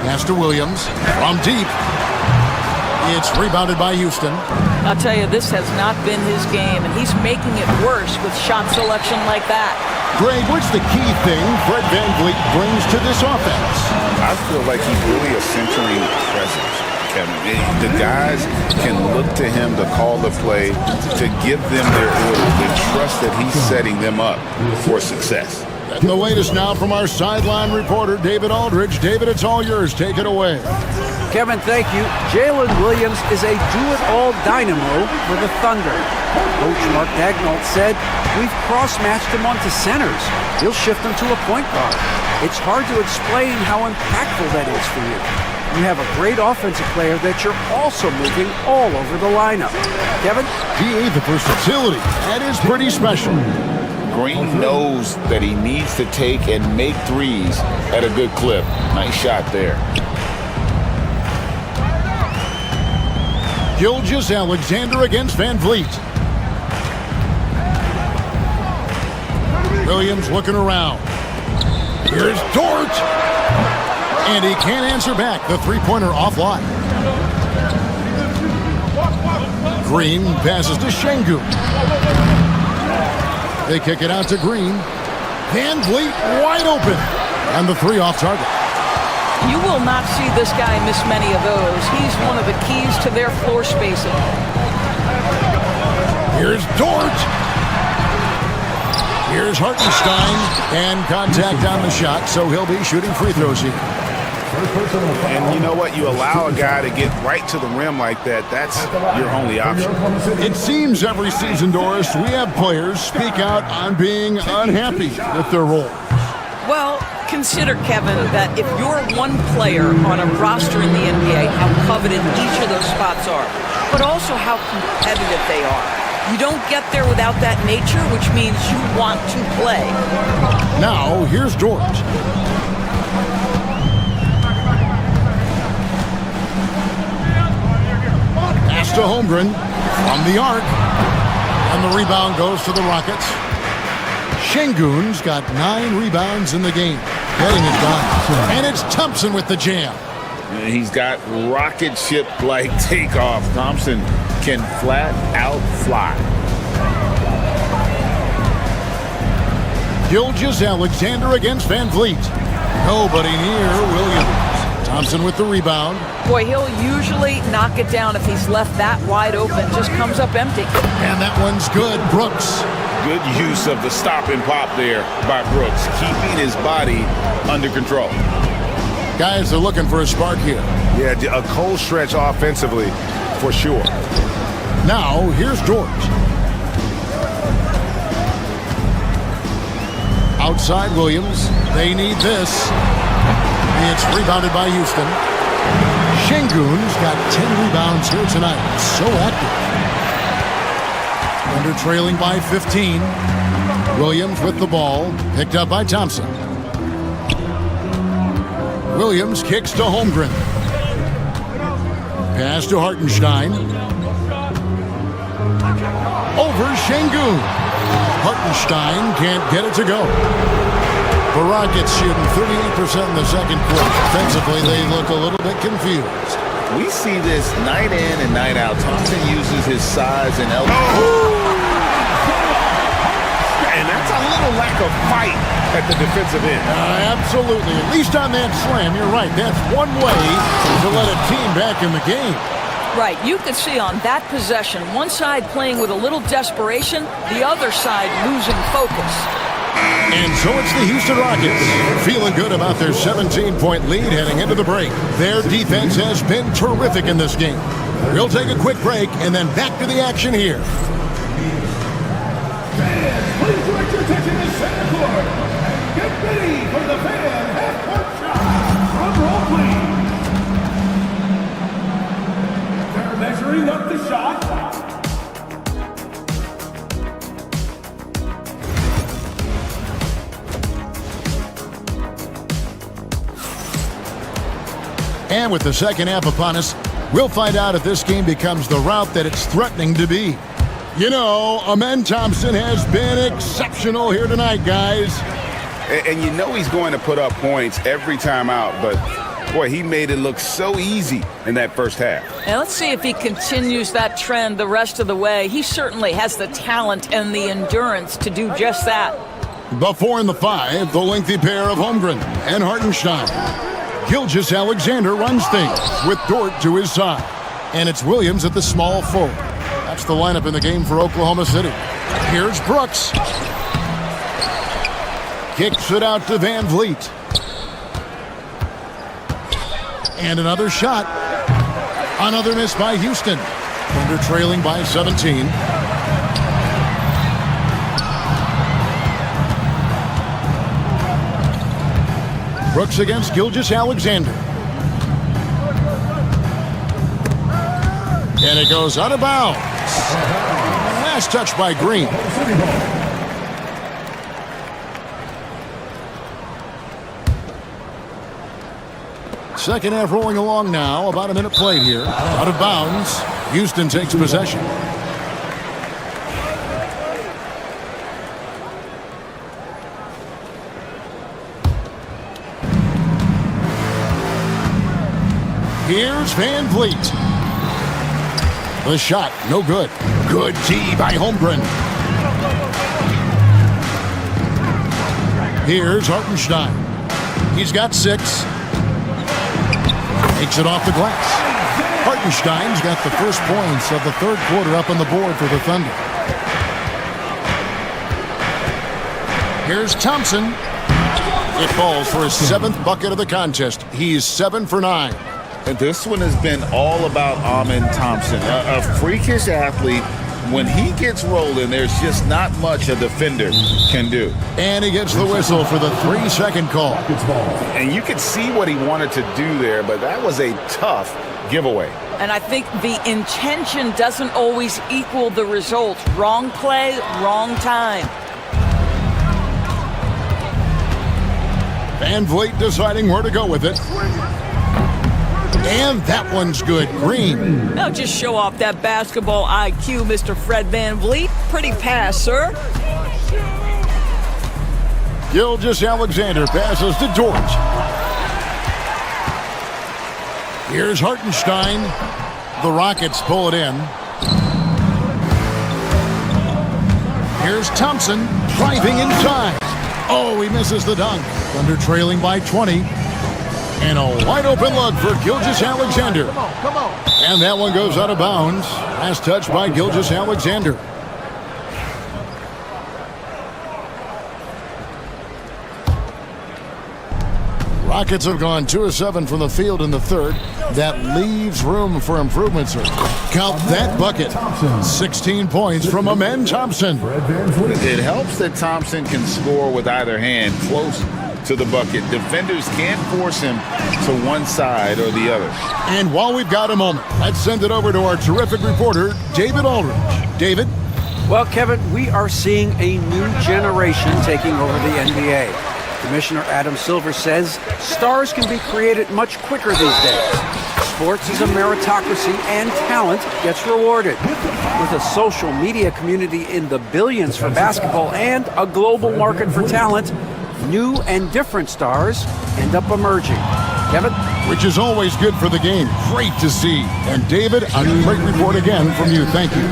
Pass to Williams. From deep. It's rebounded by Houston. I'll tell you, this has not been his game, and he's making it worse with shot selection like that. Greg, what's the key thing Fred Van Vliet brings to this offense? I feel like he's really a centering presence, Kevin. The guys can look to him to call the play, to give them their orders. They trust that he's setting them up for success. And the latest now from our sideline reporter, David Aldridge. David, it's all yours. Take it away. Kevin, thank you. Jalen Williams is a do-it-all dynamo for the Thunder. Coach Mark Daigneault said, we've cross-matched him onto centers. He'll shift him to a point guard. It's hard to explain how impactful that is for you. You have a great offensive player that you're also moving all over the lineup. Kevin? PA, the versatility. That is pretty special. Green knows that he needs to take and make threes at a good clip. Nice shot there. Gilgeous-Alexander against Van Vliet. Williams looking around. Here's Dort. And he can't answer back. The three-pointer offline. Green passes to Şengün. They kick it out to Green. Van Vliet wide open. And the three off target. You will not see this guy miss many of those. He's one of the keys to their floor spacing. Here's Dort. Here's Hartenstein. And contact on the shot, so he'll be shooting free throws here. And you know what? You allow a guy to get right to the rim like that. That's your only option. It seems every season, Doris, we have players speak out on being unhappy with their role. Well, consider, Kevin, that if you're one player on a roster in the NBA, how coveted each of those spots are, but also how competitive they are. You don't get there without that nature, which means you want to play. Now, here's Dort. Pass to Holmgren from the arc. And the rebound goes to the Rockets. Şengün's got 9 rebounds in the game. Getting it done. And it's Thompson with the jam. He's got rocket ship-like takeoff. Thompson can flat out fly. Gilgeous-Alexander against Van Vliet. Nobody near Williams. Thompson with the rebound. Boy, he'll usually knock it down if he's left that wide open. Just comes up empty. And that one's good. Brooks. Good use of the stop and pop there by Brooks, keeping his body under control. Guys are looking for a spark here. Yeah, a cold stretch offensively, for sure. Now, here's George. Outside Williams. They need this. It's rebounded by Houston. Şengün's got 10 rebounds here tonight. So active. Under trailing by 15. Williams with the ball. Picked up by Thompson. Williams kicks to Holmgren. Pass to Hartenstein. Over Şengün. Hartenstein can't get it to go. The Rockets shooting 38% in the second quarter. Defensively, they look a little bit confused. We see this night in and night out. Thompson uses his size and elbow. And that's a little lack of fight at the defensive end. Absolutely. At least on that slam, you're right. That's one way to let a team back in the game. Right, you could see on that possession, one side playing with a little desperation, the other side losing focus. And so it's the Houston Rockets feeling good about their 17-point lead heading into the break. Their defense has been terrific in this game. We'll take a quick break and then back to the action here. Please direct your attention to center court. Get ready for the fan half-court shot. Drum roll, please. They're measuring up the shot. And with the second half upon us, we'll find out if this game becomes the route that it's threatening to be. You know, Amen Thompson has been exceptional here tonight, guys. And you know he's going to put up points every time out, but boy, he made it look so easy in that first half. And let's see if he continues that trend the rest of the way. He certainly has the talent and the endurance to do just that. The 4 and the 5, the lengthy pair of Holmgren and Hartenstein. Gilgeous-Alexander runs things with Dort to his side. And it's Williams at the small forward. That's the lineup in the game for Oklahoma City. Here's Brooks. Kicks it out to Van Vliet. And another shot. Another miss by Houston. Under trailing by 17. Brooks against Gilgeous-Alexander. And it goes out of bounds. Last touch by Green. Second half rolling along now. About a minute played here. Out of bounds. Houston takes possession. Here's Van Vliet. The shot, no good. Good D by Holmgren. Here's Hartenstein. He's got 6. Takes it off the glass. Hartenstein's got the first points of the third quarter up on the board for the Thunder. Here's Thompson. It falls for his 7th bucket of the contest. He's 7 for 9. And this one has been all about Amen Thompson, a freakish athlete. When he gets rolling, there's just not much a defender can do. And he gets the whistle for the 3-second call. And you could see what he wanted to do there, but that was a tough giveaway. And I think the intention doesn't always equal the result. Wrong play, wrong time. Van Vliet deciding where to go with it. And that one's good. Green. Now just show off that basketball IQ, Mr. Fred Van Vliet. Pretty pass, sir. Gilgeous-Alexander passes to George. Here's Hartenstein. The Rockets pull it in. Here's Thompson driving in time. Oh, he misses the dunk. Thunder trailing by 20. And a wide open look for Gilgeous-Alexander. And that one goes out of bounds. Last touch by Gilgeous-Alexander. Rockets have gone 2 of 7 from the field in the third. That leaves room for improvement, sir. Count that bucket. 16 points from Amen Thompson. It helps that Thompson can score with either hand close to the bucket. Defenders can't force him to one side or the other. And while we've got a moment, let's send it over to our terrific reporter, David Aldridge. David? Well, Kevin, we are seeing a new generation taking over the NBA. Commissioner Adam Silver says stars can be created much quicker these days. Sports is a meritocracy and talent gets rewarded. With a social media community in the billions for basketball and a global market for talent, new and different stars end up emerging. Kevin? Which is always good for the game. Great to see. And David, a great report again from you. Thank you.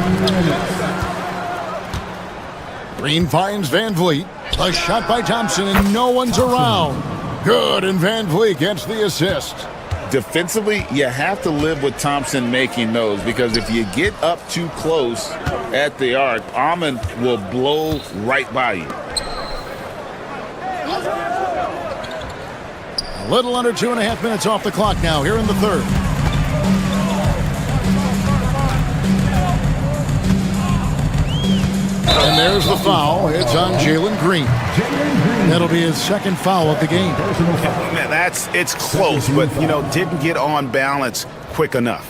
Green finds Van Vliet. A shot by Thompson, and no one's around. Good, and Van Vliet gets the assist. Defensively, you have to live with Thompson making those, because if you get up too close at the arc, Ahmed will blow right by you. A little under 2.5 minutes off the clock now here in the third. And there's the foul. It's on Jalen Green. That'll be his second foul of the game. Man, it's close, but, didn't get on balance quick enough.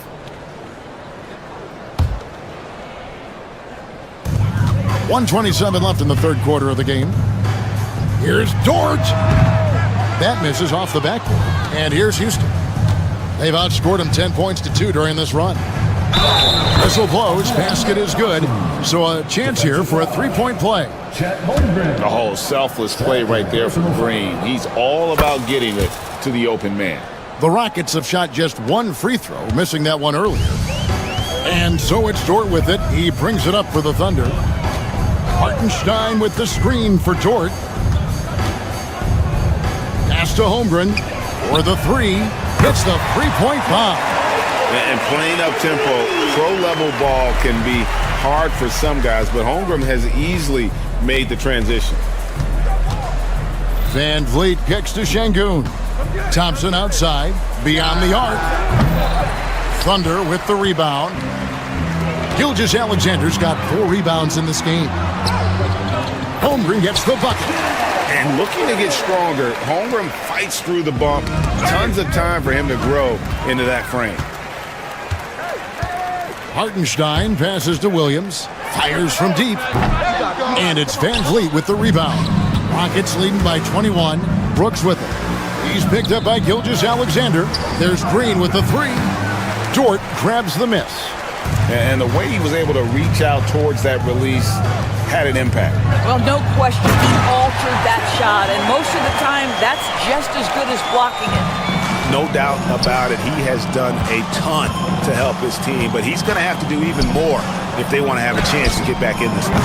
.127 left in the third quarter of the game. Here's Dort. That misses off the backboard. And here's Houston. They've outscored him 10 points to 2 during this run. Whistle blows, basket is good. So a chance here for a three-point play. The whole selfless play right there from Green. He's all about getting it to the open man. The Rockets have shot just one free throw, missing that one earlier. And so it's Dort with it. He brings it up for the Thunder. Hartenstein with the screen for Dort. Pass to Holmgren for the three. Hits the three-point bomb. And playing up-tempo, pro-level ball can be hard for some guys, but Holmgren has easily made the transition. Van Vliet kicks to Şengün. Thompson outside, beyond the arc. Thunder with the rebound. Gilgeous-Alexander's got 4 rebounds in this game. Holmgren gets the bucket. And looking to get stronger, Holmgren fights through the bump. Tons of time for him to grow into that frame. Hartenstein passes to Williams. Fires from deep. And it's Van Vliet with the rebound. Rockets leading by 21. Brooks with it. He's picked up by Gilgeous-Alexander. There's Green with the three. Dort grabs the miss. And the way he was able to reach out towards that release had an impact. Well, no question, he altered that shot, and most of the time, that's just as good as blocking it. No doubt about it. He has done a ton to help his team, but he's going to have to do even more if they want to have a chance to get back in this one.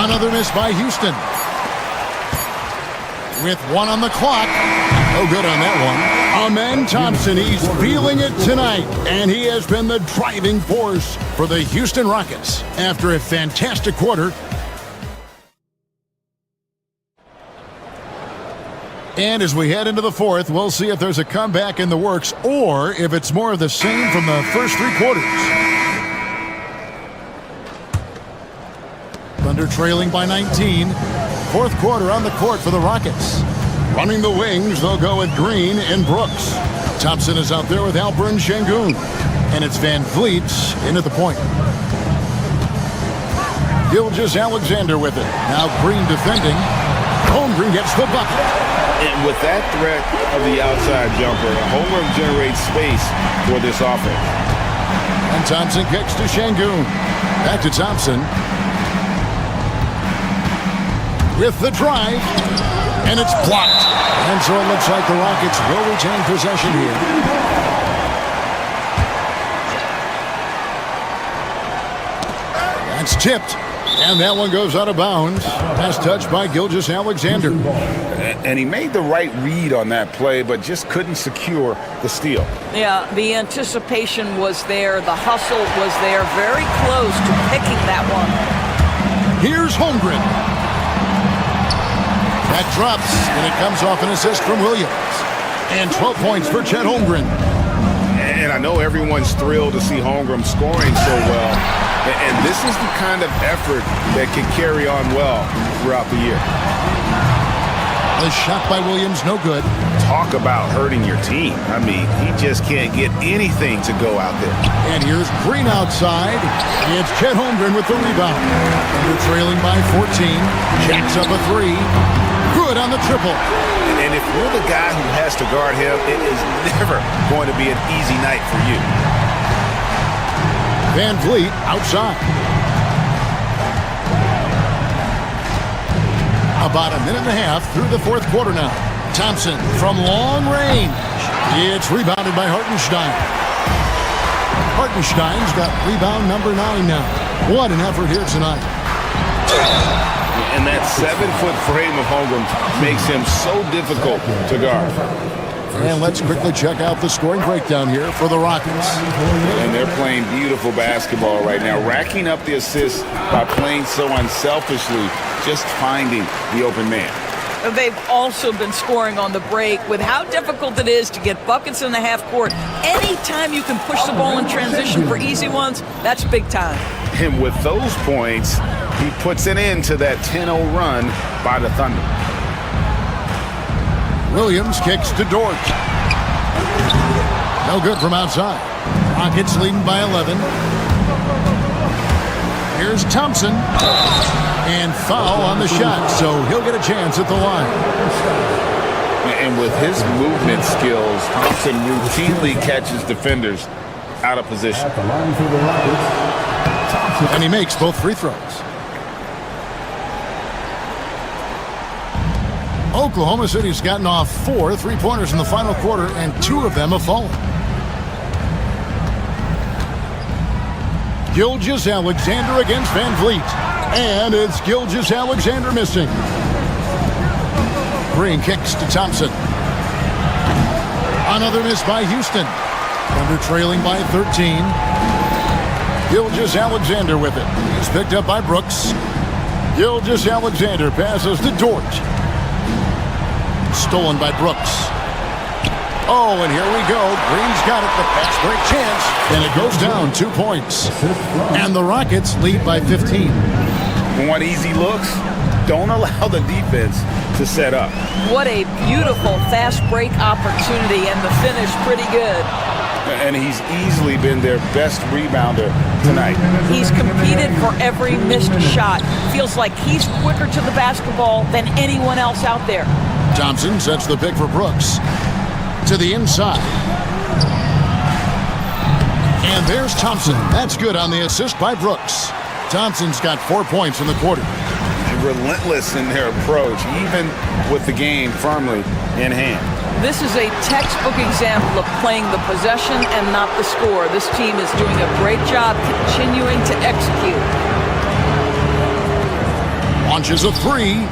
Another miss by Houston. With 1 on the clock. No good on that one. Amen Thompson, he's feeling it tonight, and he has been the driving force for the Houston Rockets after a fantastic quarter. And as we head into the fourth, we'll see if there's a comeback in the works or if it's more of the same from the first 3 quarters. Thunder trailing by 19. Fourth quarter on the court for the Rockets. Running the wings, they'll go with Green and Brooks. Thompson is out there with Alperen Şengün. And it's Van Vliet in at the point. Gilgeous-Alexander with it. Now Green defending. Holmgren gets the bucket. And with that threat of the outside jumper, Holmgren generates space for this offense. And Thompson kicks to Şengün. Back to Thompson. with the drive, and it's blocked. And so it looks like the Rockets will retain possession here. That's tipped, and that one goes out of bounds. Pass touched by Gilgeous-Alexander. And he made the right read on that play, but just couldn't secure the steal. Yeah, the anticipation was there. The hustle was there. Very close to picking that one. Here's Holmgren. That drops, and it comes off an assist from Williams. And 12 points for Chet Holmgren. And I know everyone's thrilled to see Holmgren scoring so well. And this is the kind of effort that can carry on well throughout the year. The shot by Williams, no good. Talk about hurting your team. I mean, he just can't get anything to go out there. And here's Green outside. It's Chet Holmgren with the rebound. They're trailing by 14. Jacks up a three. Good on the triple. And if you're the guy who has to guard him, it is never going to be an easy night for you. Van Vliet outside. About a minute and a half through the fourth quarter now. Thompson from long range. It's rebounded by Hartenstein. Hartenstein's got rebound number 9 now. What an effort here tonight. And that 7-foot frame of Holmgren makes him so difficult to guard. And let's quickly check out the scoring breakdown here for the Rockets. And they're playing beautiful basketball right now, racking up the assists by playing so unselfishly, just finding the open man. They've also been scoring on the break. With how difficult it is to get buckets in the half court, anytime you can push the ball in transition for easy ones, that's big time. And with those points, he puts an end to that 10-0 run by the Thunder. Williams kicks to Dort. No good from outside. Rockets leading by 11. Here's Thompson. And foul on the shot, so he'll get a chance at the line. And with his movement skills, Thompson routinely catches defenders out of position. And he makes both free throws. Oklahoma City's gotten off 4 3-pointers in the final quarter, and 2 of them have fallen. Gilgeous-Alexander against Van Vliet. And it's Gilgeous-Alexander missing. Green kicks to Thompson. Another miss by Houston. Thunder trailing by 13. Gilgeous-Alexander with it. He's picked up by Brooks. Gilgeous-Alexander passes to Dort. Stolen by Brooks. Oh, and here we go. Green's got it. The fast break chance. And it goes down 2 points. And the Rockets lead by 15. Want easy looks? Don't allow the defense to set up. What a beautiful fast break opportunity, and the finish pretty good. And he's easily been their best rebounder tonight. He's competed for every missed shot. Feels like he's quicker to the basketball than anyone else out there. Thompson sets the pick for Brooks. To the inside. And there's Thompson. That's good on the assist by Brooks. Thompson's got 4 points in the quarter. Relentless in their approach, even with the game firmly in hand. This is a textbook example of playing the possession and not the score. This team is doing a great job continuing to execute. Launches a three.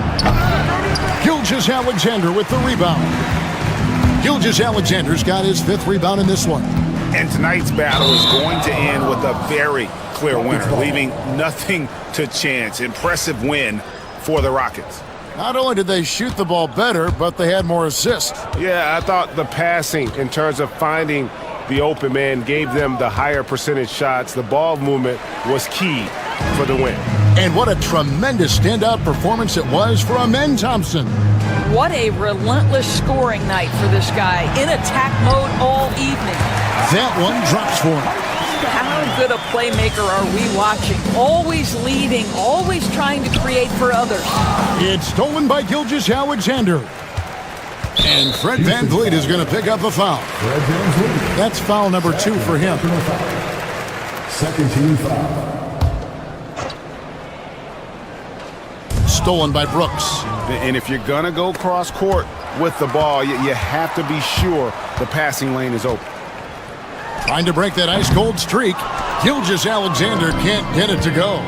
Gilgeous-Alexander with the rebound. Gilgeous-Alexander's got his 5th rebound in this one. And tonight's battle is going to end with a very clear winner, leaving nothing to chance. Impressive win for the Rockets. Not only did they shoot the ball better, but they had more assists. Yeah, I thought the passing in terms of finding the open man gave them the higher percentage shots. The ball movement was key for the win. And what a tremendous standout performance it was for Amen Thompson. What a relentless scoring night for this guy. In attack mode all evening. That one drops for him. How good a playmaker are we watching? Always leading, always trying to create for others. It's stolen by Gilgeous-Alexander. And Fred Van Vliet is going to pick up a foul. That's foul number 2 for him. Second team foul. stolen by Brooks. And if you're going to go cross court with the ball, you have to be sure the passing lane is open. Trying to break that ice-cold streak. Gilgeous-Alexander can't get it to go.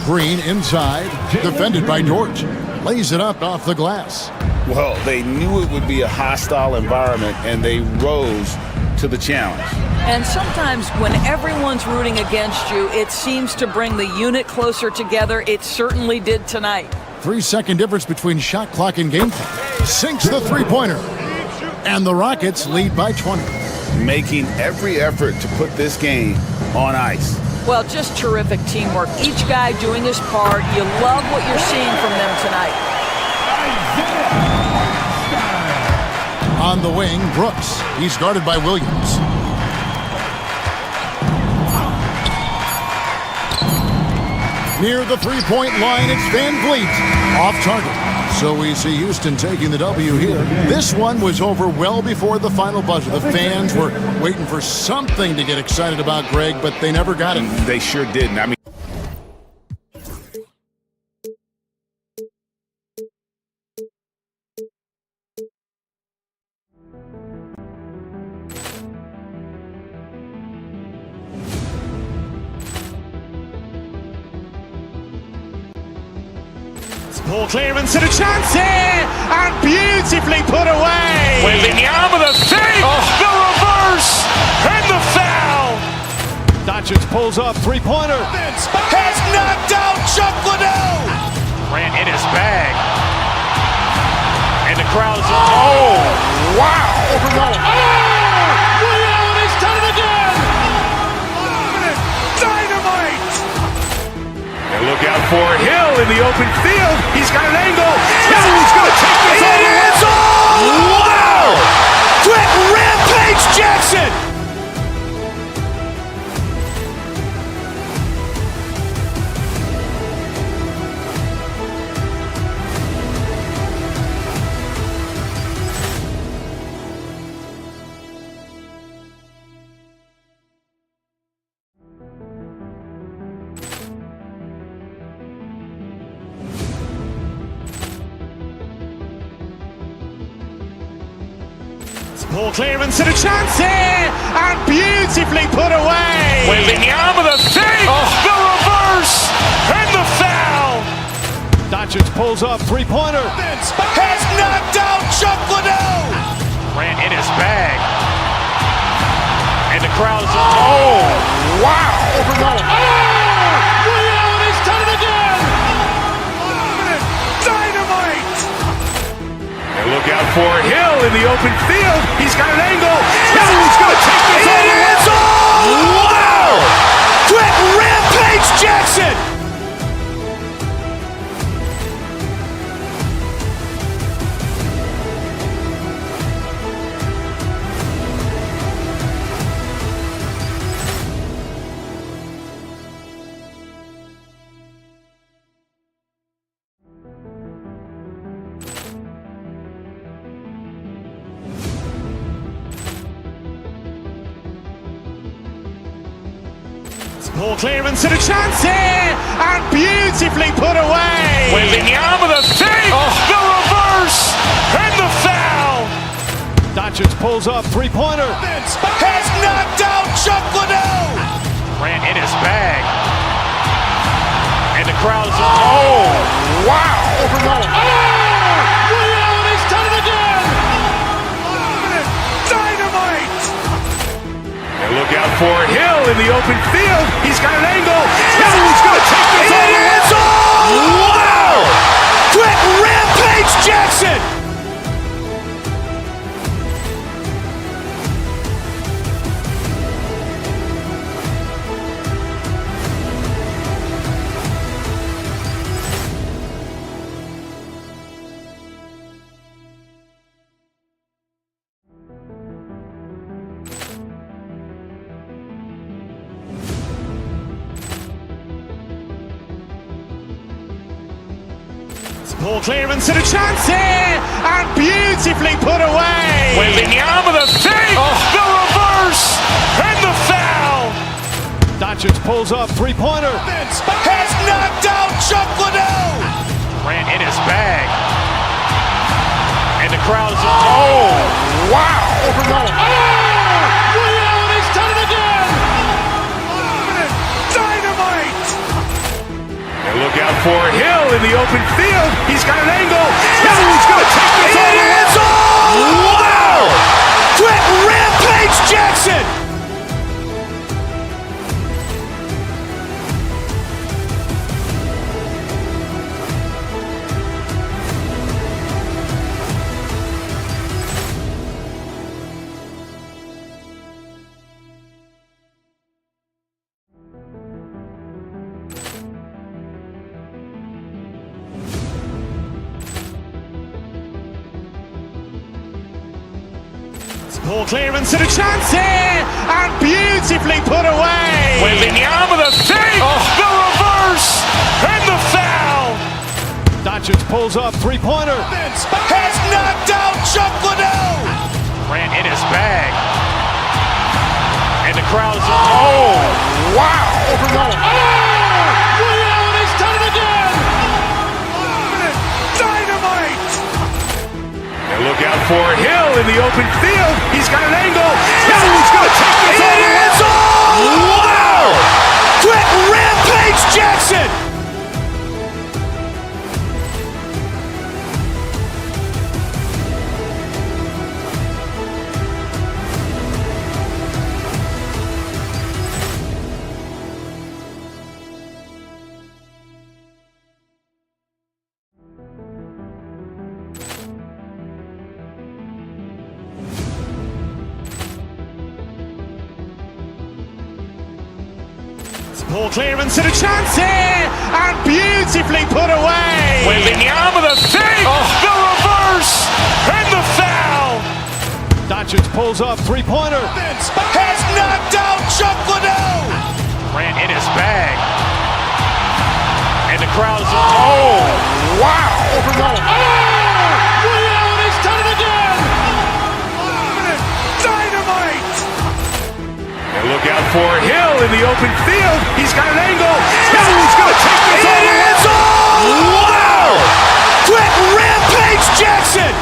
Green inside, defended by Dort. Lays it up off the glass. Well, they knew it would be a hostile environment, and they rose to the challenge. And sometimes when everyone's rooting against you, it seems to bring the unit closer together. It certainly did tonight. 3-second difference between shot clock and game time. Sinks the three-pointer. And the Rockets lead by 20. Making every effort to put this game on ice. Well, just terrific teamwork. Each guy doing his part. You love what you're seeing from them tonight. On the wing, Brooks. He's guarded by Williams. Near the three-point line, it's Van Vliet. Off target. So we see Houston taking the W here. This one was over well before the final buzzer. The fans were waiting for something to get excited about, Greg, but they never got it. They sure didn't. I mean, Ball clearance and a chance here, and beautifully put away. Wembanyama the save, the reverse, and the foul. Doncic pulls up, three-pointer. Has knocked out Chuck Liddell. Ran in his bag. And the crowd is, oh, wow. Willie Allen has done it again. Dynamite. And look out for Hill in the open field. He's got an angle. Hill's going to take this all the way. Wow! Quick Rampage Jackson. Ball clearance and a chance here, and beautifully put away. Wembanyama the save, the reverse, and the foul. Doncic pulls up, three-pointer. Has knocked out Chuck Liddell. Ran in his bag. And the crowd is, oh, wow. Willie Allen has done it again. Dynamite. And look out for Hill in the open field. He's got an angle. Hill's going to take this all the way. Wow! Quick Rampage Jackson. Ball clearance and a chance here, and beautifully put away. Wembanyama the save, the reverse, and the foul. Doncic pulls up, three-pointer. Has knocked out Chuck Liddell. Ran in his bag. And the crowd is, oh, wow. Willie Allen has done it again. Dynamite. And look out for Hill in the open field. He's got an angle. Hill's going to take this all the way. Wow! Quick Rampage Jackson. Ball clearance and a chance here, and beautifully put away. Wembanyama the save, the reverse, and the foul. Doncic Doncic pulls up, three-pointer. Has knocked out Chuck Liddell. Ran in his bag. And the crowd is... Oh, wow. Ray Allen has done it again. Dynamite. And look out for Hill in the open field. He's got an angle. He's going to take this all the way. Wow. Quick Rampage Jackson. Poor clearance and a chance here, and beautifully put away. Wembanyama the fake, the reverse, and the foul. Doncic pulls up, three-pointer. Has knocked out Chuck Liddell. Ran in his bag. And the crowd is... Oh, wow. Ray Allen has done it again. Dynamite. And look out for Hill in the open field. He's got an angle. He's going to take this all the way. Wow. Quick Rampage Jackson. Poor clearance and a chance here, and beautifully put away. Wembanyama the fake, the reverse, and the foul. Doncic pulls up, three-pointer. Has knocked out Chuck Liddell. Ran in his bag. And the crowd is... Oh, wow. Ray Allen has done it again. Dynamite. And look out for Hill in the open field. He's got an angle. He's going to take this all the way. Wow. Quick Rampage Jackson.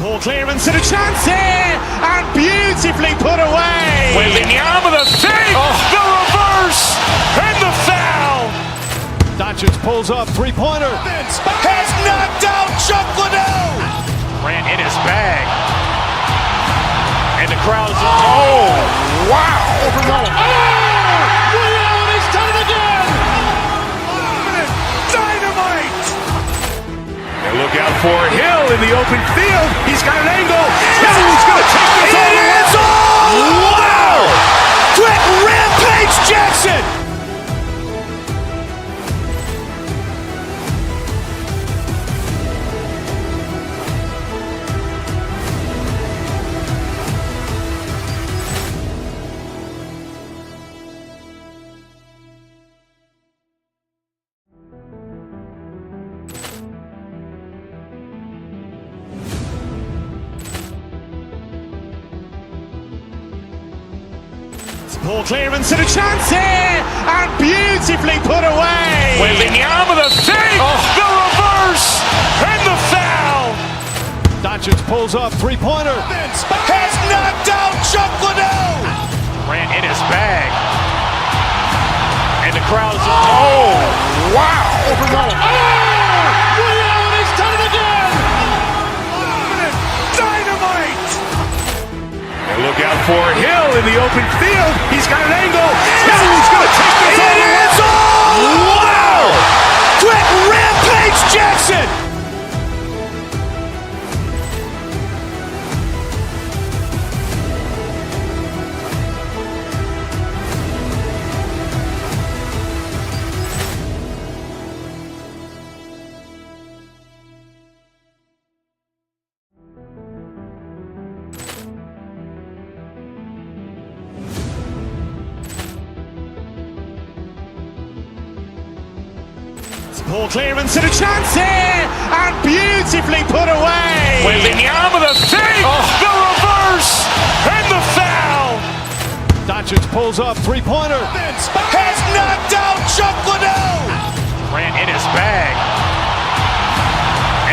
Poor clearance and a chance here, and beautifully put away. Wembanyama the fake, the reverse, and the foul. Doncic pulls up, three-pointer. Has knocked out Chuck Liddell. Ran in his bag. And the crowd is... Oh, wow. Ray Allen has done it again. Dynamite. And look out for Hill in the open field. He's got an angle. He's going to take this all the way. Wow. Quick Rampage Jackson. Poor clearance and a chance here, and beautifully put away. Wembanyama the fake, the reverse, and the foul. Doncic pulls up, three-pointer. Has knocked out Chuck Liddell. Ran in his bag. And the crowd is... Oh, wow. Ray Allen has done it again. Dynamite. And look out for Hill in the open field. He's got an angle. He's going to take this all the way. Wow. Quick Rampage Jackson. Poor clearance and a chance here, and beautifully put away. Wembanyama with a save, the reverse, and the foul. Doncic pulls up, three-pointer. Has knocked out Chuck Liddell. Grant in his bag.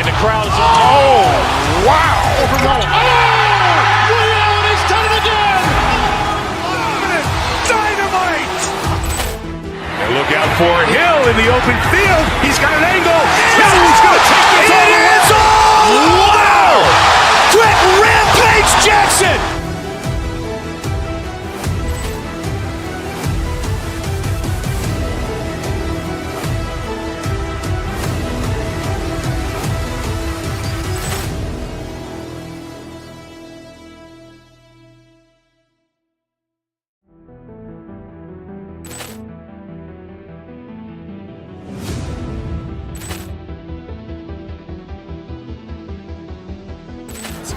And the crowd is, oh, wow. Ray Allen has done it again. Dynamite. And look out for Hill in the open field. He's got an angle. Hill's going to take this all the way. Wow. Quick Rampage Jackson.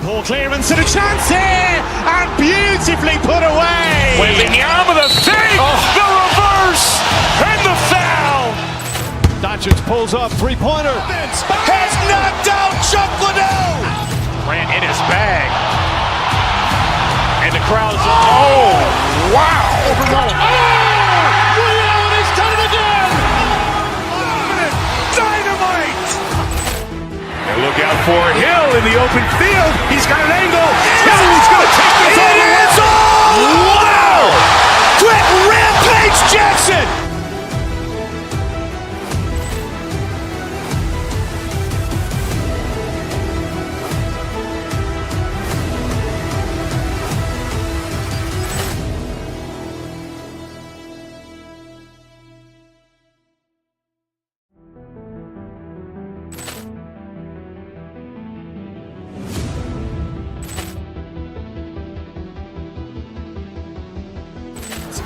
Poor clearance and a chance here, and beautifully put away. Wembanyama with a save, the reverse, and the foul. Doncic pulls up, three-pointer. Has knocked out Chuck Liddell. Grant in his bag. And the crowd is, oh, wow. Ray Allen has done it again. Dynamite. And look out for Hill in the open field. He's got an angle. Hill's going to take this all the way. Wow. Quick Rampage Jackson.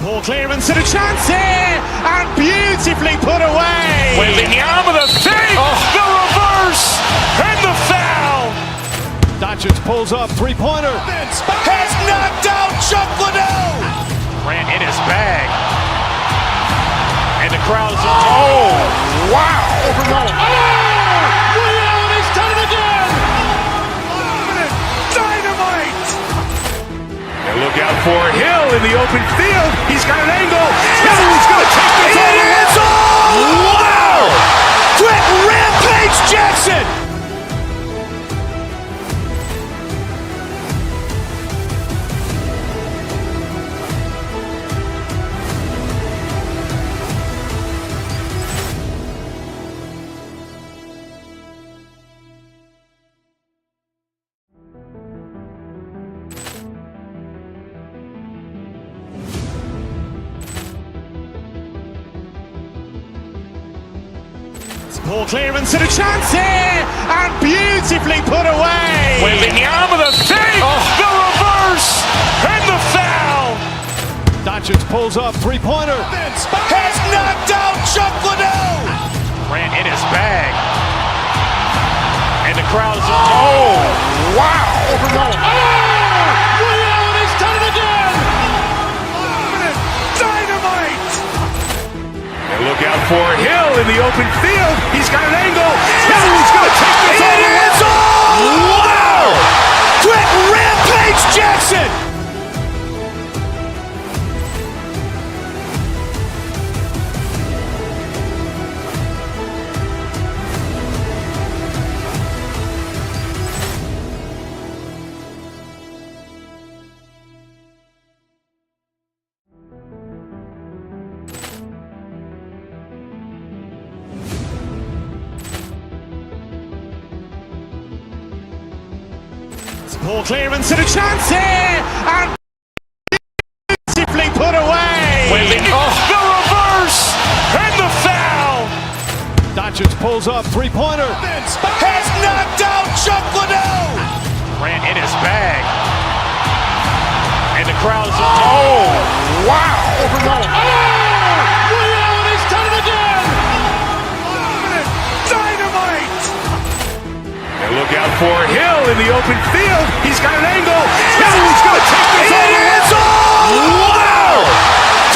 Poor clearance and a chance here, and beautifully put away. Wembanyama with a save, the reverse, and the foul. Doncic pulls up, three-pointer. Has knocked out Chuck Liddell. Grant in his bag. And the crowd is, oh, wow. Ray Allen has done it again. Dynamite. And look out for Hill in the open field. He's got an angle. Hill's going to take this all the way. Wow. Quick Rampage Jackson. Poor clearance and a chance here, and beautifully put away. Wembanyama with a save, the reverse, and the foul. Doncic pulls up, three-pointer. Has knocked out Chuck Liddell. Grant in his bag. And the crowd is, oh, wow. Ray Allen has done it again. Dynamite. And look out for Hill in the open field. He's got an angle. Hill's going to take this all the way. Wow. Quick Rampage Jackson. Poor clearance and a chance here, and beautifully put away. The reverse, and the foul. Doncic pulls up, three-pointer. Has knocked out Chuck Liddell. Grant in his bag. And the crowd is, oh, wow. Ray Allen has done it again. Dynamite. And look out for Hill in the open field. He's got an angle. Hill's going to take this all the way. Wow.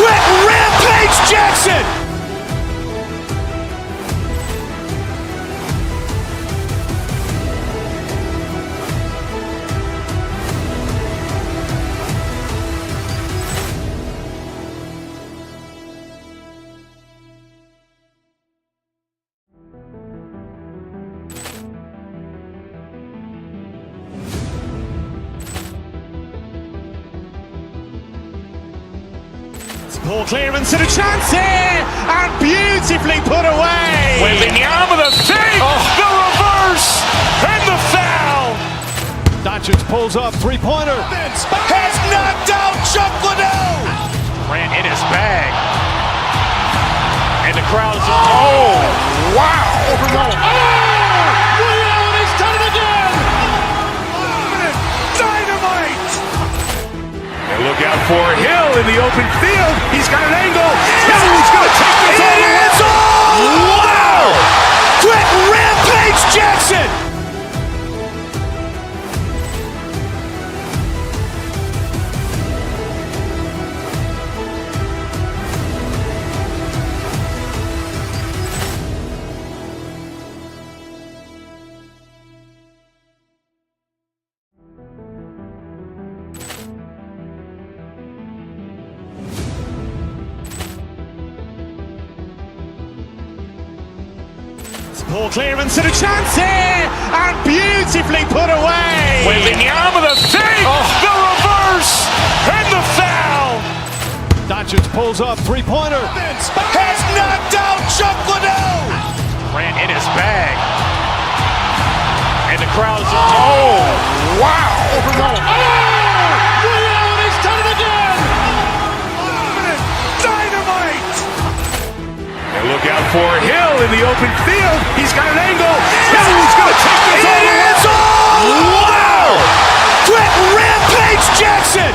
Quick Rampage Jackson. Ball clearance and a chance here, and beautifully put away. Wembanyama the save, the reverse, and the foul. Doncic pulls up, three-pointer. Has knocked out Chuck Liddell. Grant in his bag. And the crowd is, wow. Ray Allen has done it again. Dynamite. And look out for Hill in the open field. He's got an angle. Hill's going to take this all the way. Wow. Quick Rampage Jackson. Ball clearance and a chance here, and beautifully put away. Wembanyama the save, the reverse, and the foul. Doncic pulls up, three-pointer. Has knocked out Chuck Liddell. Grant in his bag. And the crowd is, wow. Ray Allen has done it again. Dynamite. And look out for Hill in the open field. He's got an angle. Hill's going to take this all the way. Wow. Quick Rampage Jackson.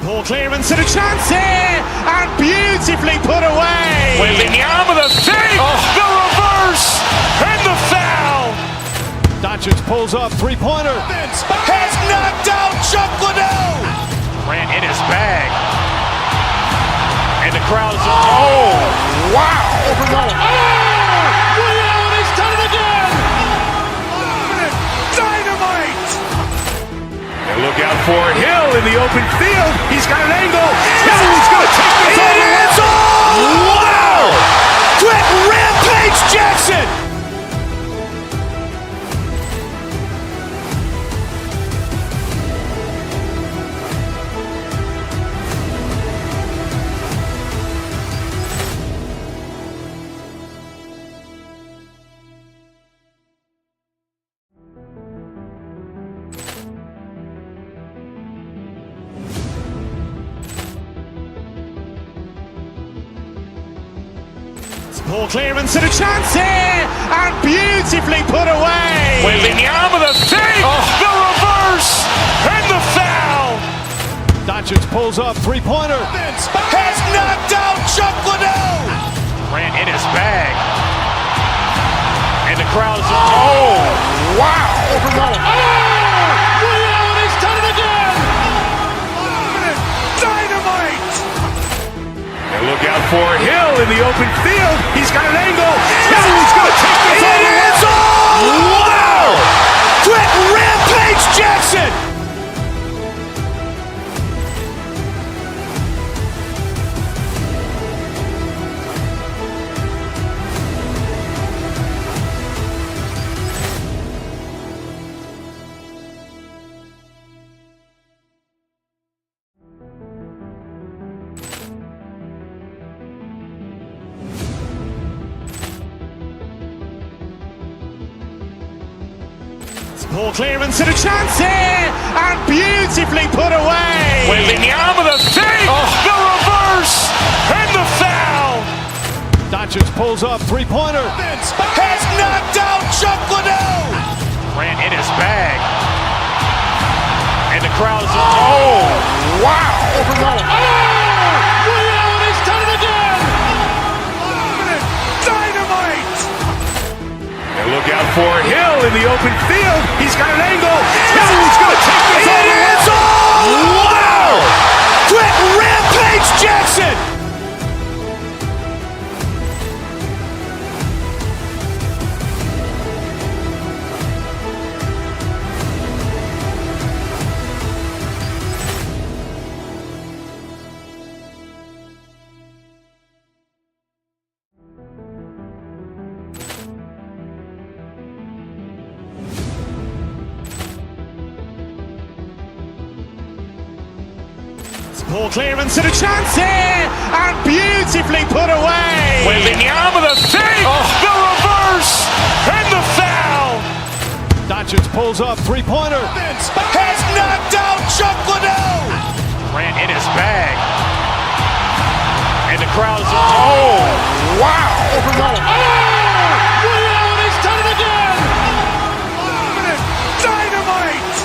Ball clearance and a chance here, and beautifully put away. Wembanyama the save, the reverse, and the foul. Doncic pulls up, three-pointer. Has knocked out Chuck Liddell. Grant in his bag. And the crowd is, wow. Ray Allen has done it again. Dynamite. And look out for Hill in the open field. He's got an angle. Hill's going to take this all the way. Wow. Quick Rampage Jackson. Ball clearance and a chance here, and beautifully put away. Wembanyama the save, the reverse, and the foul. Doncic pulls up, three-pointer. Has knocked out Chuck Liddell. Grant in his bag. And the crowd is, wow. Ray Allen has done it again. Dynamite. And look out for Hill in the open field. He's got an angle. Hill's going to take this all the way. Wow. Quick Rampage Jackson. Ball clearance and a chance here, and beautifully put away. Wembanyama the save, the reverse, and the foul. Doncic pulls up, three-pointer. Has knocked out Chuck Liddell. Grant in his bag. And the crowd is, wow. Ray Allen has done it again. Dynamite. And look out for Hill in the open field. He's got an angle. Hill's going to take this all the way. Wow. Quick Rampage Jackson. Ball clearance and a chance here, and beautifully put away. Wembanyama the save, the reverse, and the foul. Doncic pulls up, three-pointer. Has knocked out Chuck Liddell. Grant in his bag. And the crowd's wow. Ray Allen has done it again. Dynamite.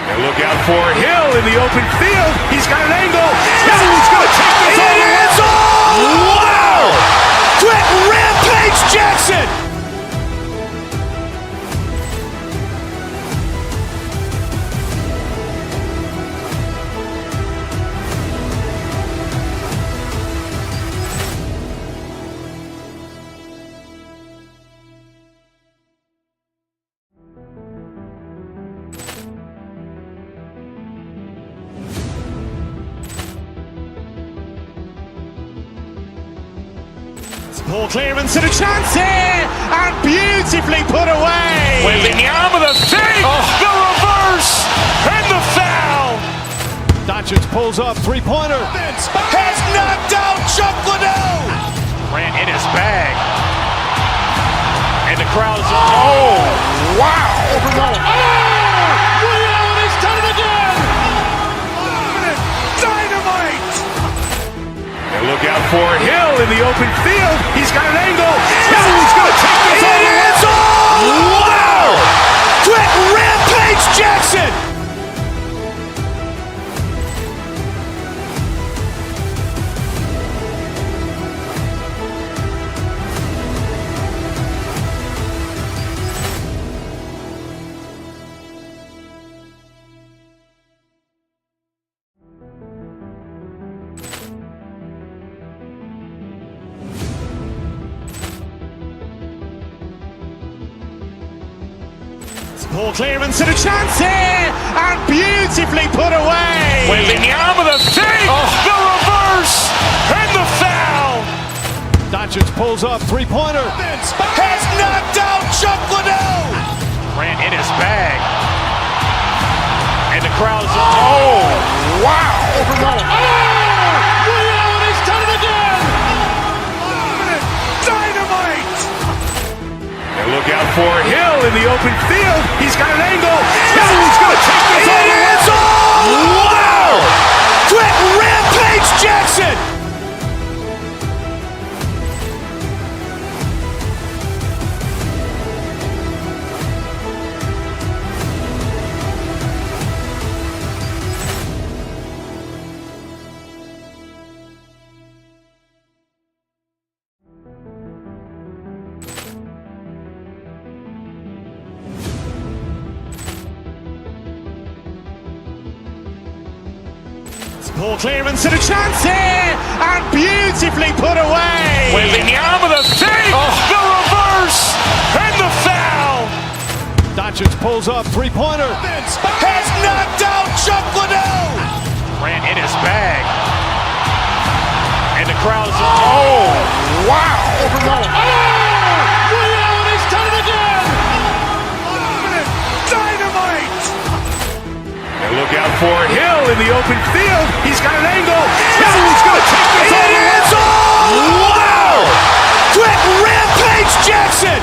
And look out for Hill in the open field. He's got an angle. He's going to take this all the way. Wow. Quick Rampage Jackson. Ball clearance and a chance here, and beautifully put away. Wembanyama the save, the reverse, and the foul. Doncic pulls up, three-pointer. Has knocked out Chuck Liddell. Grant in his bag. And the crowd's wow. Ray Allen has done it again. Dynamite. And look out for Hill in the open field. He's got an angle. He's going to take this all the way. Wow. Quick Rampage Jackson. Ball clearance and a chance here, and beautifully put away. Wembanyama the save, the reverse, and the foul. Doncic pulls up, three-pointer. Has knocked out Chuck Liddell. Grant in his bag. And the crowd's wow. Ray Allen has done it again. Dynamite. And look out for Hill in the open field. He's got an angle. He's going to take this all the way. Wow. Quick Rampage Jackson. Ball clearance and a chance here, and beautifully put away. Wembanyama the save, the reverse, and the foul. Doncic pulls up, three-pointer. Has knocked out Chuck Liddell. Grant in his bag. And the crowd's wow. Ray Allen has done it again. Dynamite. And look out for Hill in the open field. He's got an angle. He's going to take this all the way. Wow. Quick Rampage Jackson.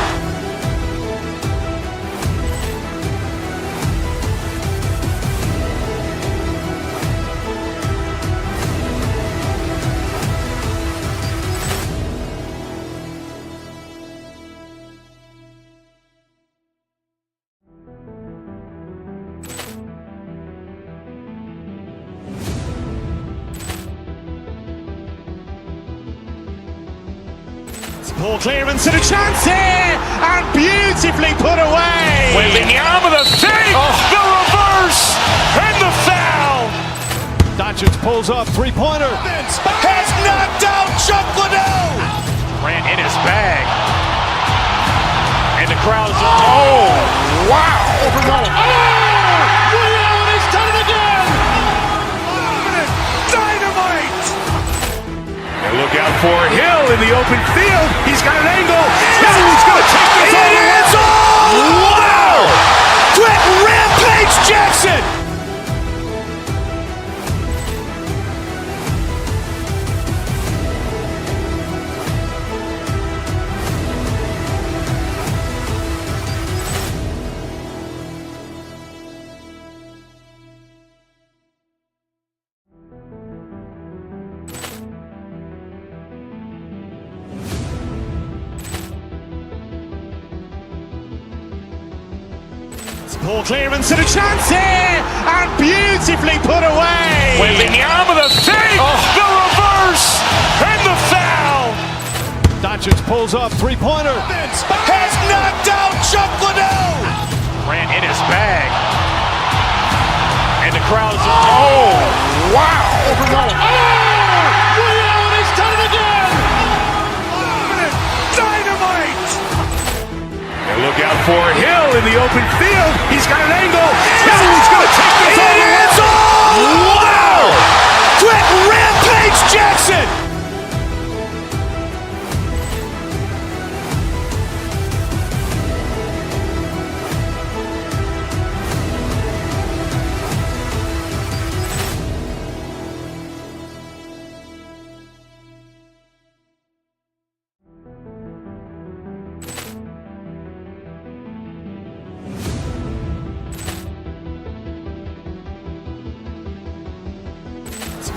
Ball clearance and a chance here, and beautifully put away. Wembanyama the save, the reverse, and the foul. Doncic pulls up, three-pointer. Has knocked out Chuck Liddell. Grant in his bag. And the crowd's wow. Ray Allen has done it again. Dynamite. And look out for Hill in the open field. He's got an angle. He's going to take this all the way. Wow. Quick Rampage Jackson. Ball clearance and a chance here, and beautifully put away. Wembanyama the save, the reverse, and the foul. Doncic pulls up, three-pointer. Has knocked out Chuck Liddell. Grant in his bag. And the crowd's, oh, wow. Ray Allen has done it again. Dynamite. And look out for Hill in the open field. He's got an angle. Hill's going to take this all the way. Wow. Quick rampage Jackson.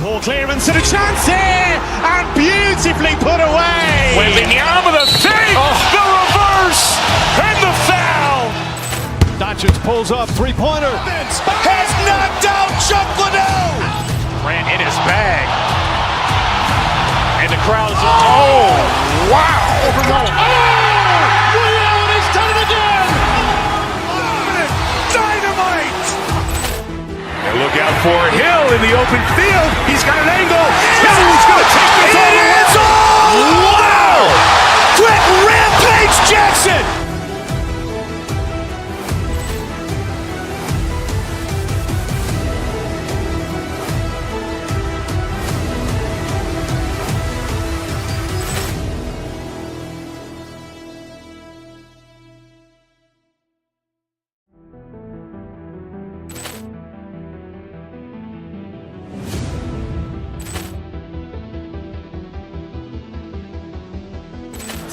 Ball clearance and a chance here, and beautifully put away. Wembanyama the save, the reverse, and the foul. Doncic pulls up, three-pointer. Has knocked out Chuck Liddell. Grant in his bag. And the crowd's, oh, wow. Ray Allen has done it again. Dynamite. And look out for Hill in the open field. He's got an angle. Hill's going to take this all the way. Wow. Quick rampage Jackson.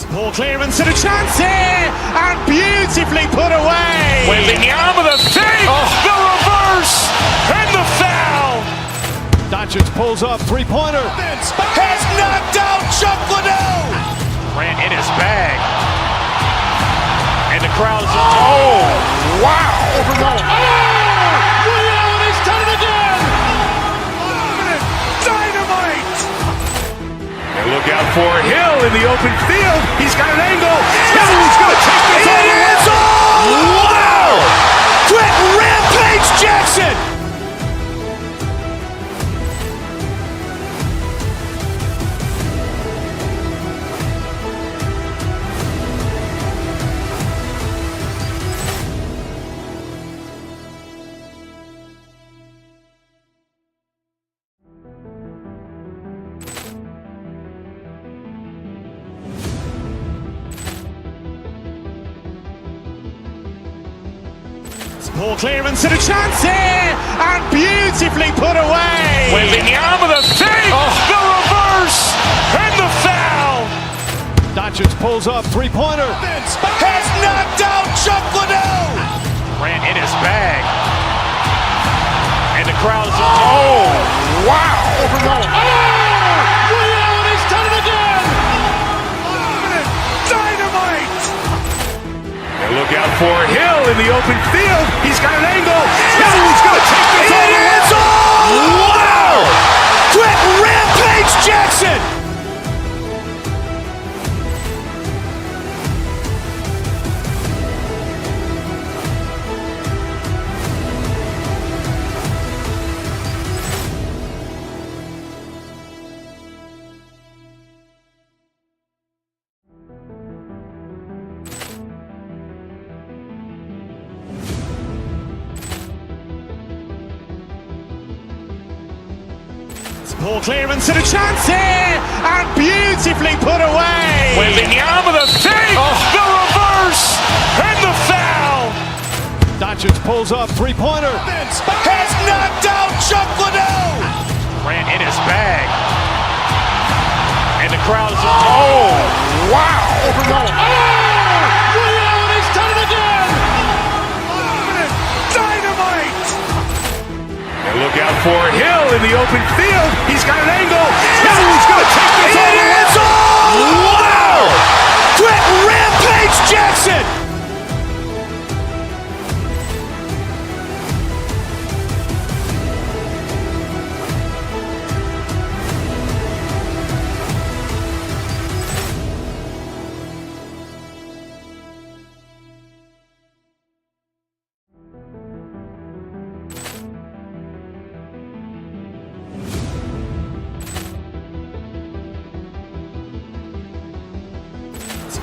Ball clearance and a chance here, and beautifully put away. Wembanyama the save, the reverse, and the foul. Doncic pulls up, three-pointer. Has knocked out Chuck Liddell. Grant in his bag. And the crowd's, oh, wow. Ray Allen has done it again. Dynamite. And look out for Hill in the open field. He's got an angle. Hill's going to take this all the way. Wow. Quick rampage Jackson. Ball clearance and a chance here, and beautifully put away. Wembanyama the save, the reverse, and the foul. Doncic pulls up, three-pointer. Has knocked out Chuck Liddell. Grant in his bag. And the crowd's, oh, wow. Ray Allen has done it again. Dynamite. And look out for Hill in the open field. He's got an angle. Hill's going to take this all the way. Wow. Quick rampage Jackson. Ball clearance and a chance here, and beautifully put away. Wembanyama the save, the reverse, and the foul. Doncic pulls up, three-pointer. Has knocked out Chuck Liddell. Grant in his bag. And the crowd's, oh, wow. Ray Allen has done it again. Dynamite. And look out for Hill in the open field. He's got an angle. Hill's going to take this all the way. Wow. Quick rampage Jackson.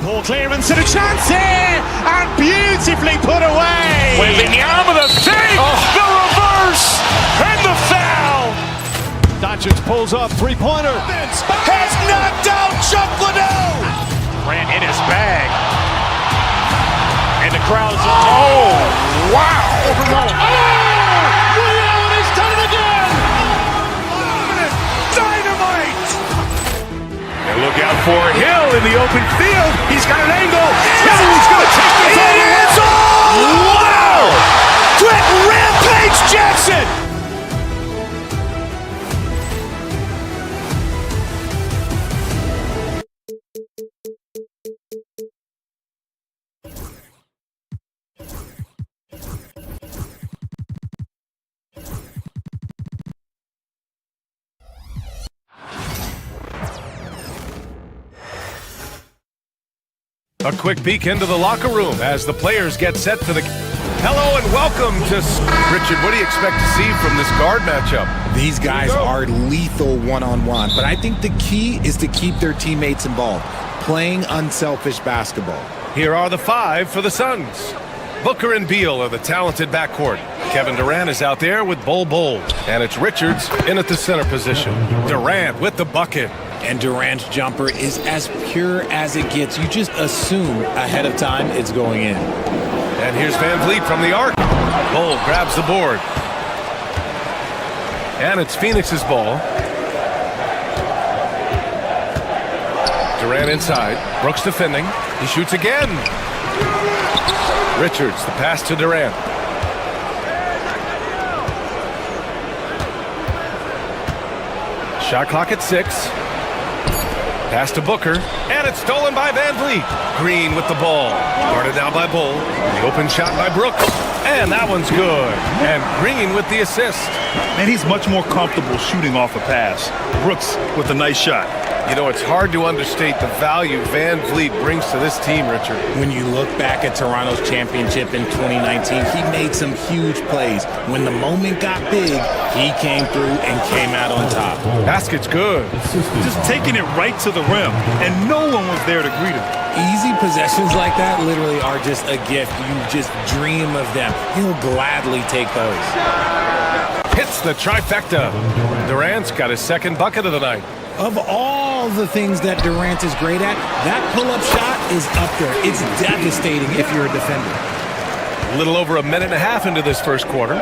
Poor clearance and a chance here, and beautifully put away. Wembanyama the save, the reverse, and the foul. Doncic pulls up, three-pointer. Has knocked out Chuck Liddell. Ran in his bag. And the crowd's oh, wow. Ray Allen has done it again. Dynamite. And look out for Hill in the open field. He's got an angle. Hill's going to take this all the way. Wow. Quick rampage Jackson. A quick peek into the locker room as the players get set for the... Hello and welcome to... Richard, what do you expect to see from this guard matchup? These guys are lethal one-on-one, but I think the key is to keep their teammates involved, playing unselfish basketball. Here are the five for the Suns. Booker and Beal are the talented backcourt. Kevin Durant is out there with Bol. And it's Richards in at the center position. Durant with the bucket. And Durant's jumper is as pure as it gets. You just assume ahead of time it's going in. And here's Van Vliet from the arc. Bol grabs the board. And it's Phoenix's ball. Durant inside. Brooks defending. He shoots again. Richards, the pass to Durant. Shot clock at 6. Pass to Booker, and it's stolen by Van Vliet. Green with the ball. Guarded down by Bol. The open shot by Brooks. And that one's good. And Green with the assist. Man, he's much more comfortable shooting off a pass. Brooks with a nice shot. You know, it's hard to understate the value Van Vliet brings to this team, Richard. When you look back at Toronto's championship in 2019, he made some huge plays. When the moment got big, he came through and came out on top. Basket's good. Just taking it right to the rim, and no one was there to greet him. Easy possessions like that literally are just a gift. You just dream of them. He'll gladly take those. Hits the trifecta. Durant's got his second bucket of the night. Of all the things that Durant is great at, that pull-up shot is up there. It's devastating if you're a defender. A little over a minute and a half into this first quarter.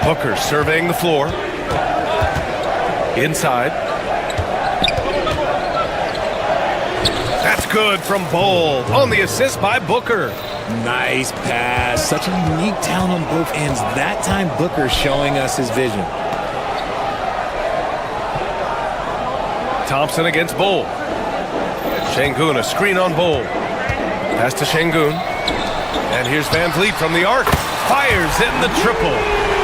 Booker surveying the floor. Inside. That's good from Bol on the assist by Booker. Nice pass. Such a unique talent on both ends. That time Booker showing us his vision. Thompson against Bol. Şengün, a screen on Bol. Pass to Şengün. And here's Van Vliet from the arc. Fires in the triple.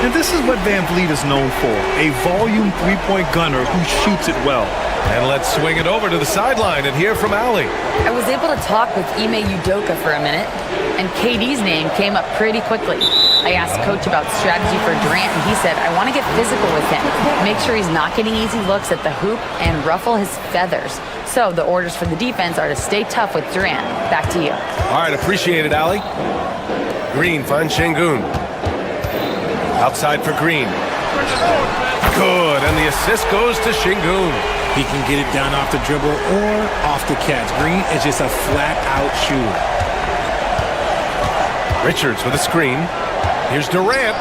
And this is what Van Vliet is known for, a volume three-point gunner who shoots it well. And let's swing it over to the sideline and hear from Allie. I was able to talk with Ime Udoka for a minute, and KD's name came up pretty quickly. I asked Coach about strategy for Durant, and he said, I want to get physical with him, make sure he's not getting easy looks at the hoop, and ruffle his feathers. So the orders for the defense are to stay tough with Durant. Back to you. All right, appreciate it, Allie. Green finds Şengün. Outside for Green. Good, and the assist goes to Şengün. He can get it down off the dribble or off the catch. Green is just a flat-out shooter. Richards with a screen. Here's Durant.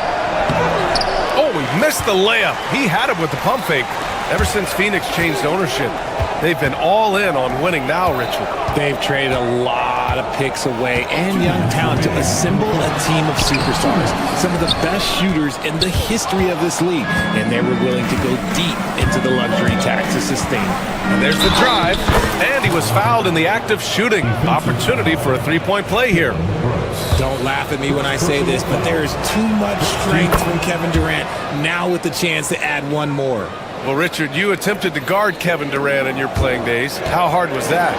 Oh, he missed the layup. He had it with the pump fake. Ever since Phoenix changed ownership, they've been all in on winning now, Richard. They've traded a lot of picks away and young talent to assemble a team of superstars. Some of the best shooters in the history of this league. And they were willing to go deep into the luxury tax to sustain. And there's the drive. And he was fouled in the act of shooting. Opportunity for a three-point play here. Don't laugh at me when I say this, but there is too much strength from Kevin Durant, now with the chance to add one more. Well, Richard, you attempted to guard Kevin Durant in your playing days. How hard was that?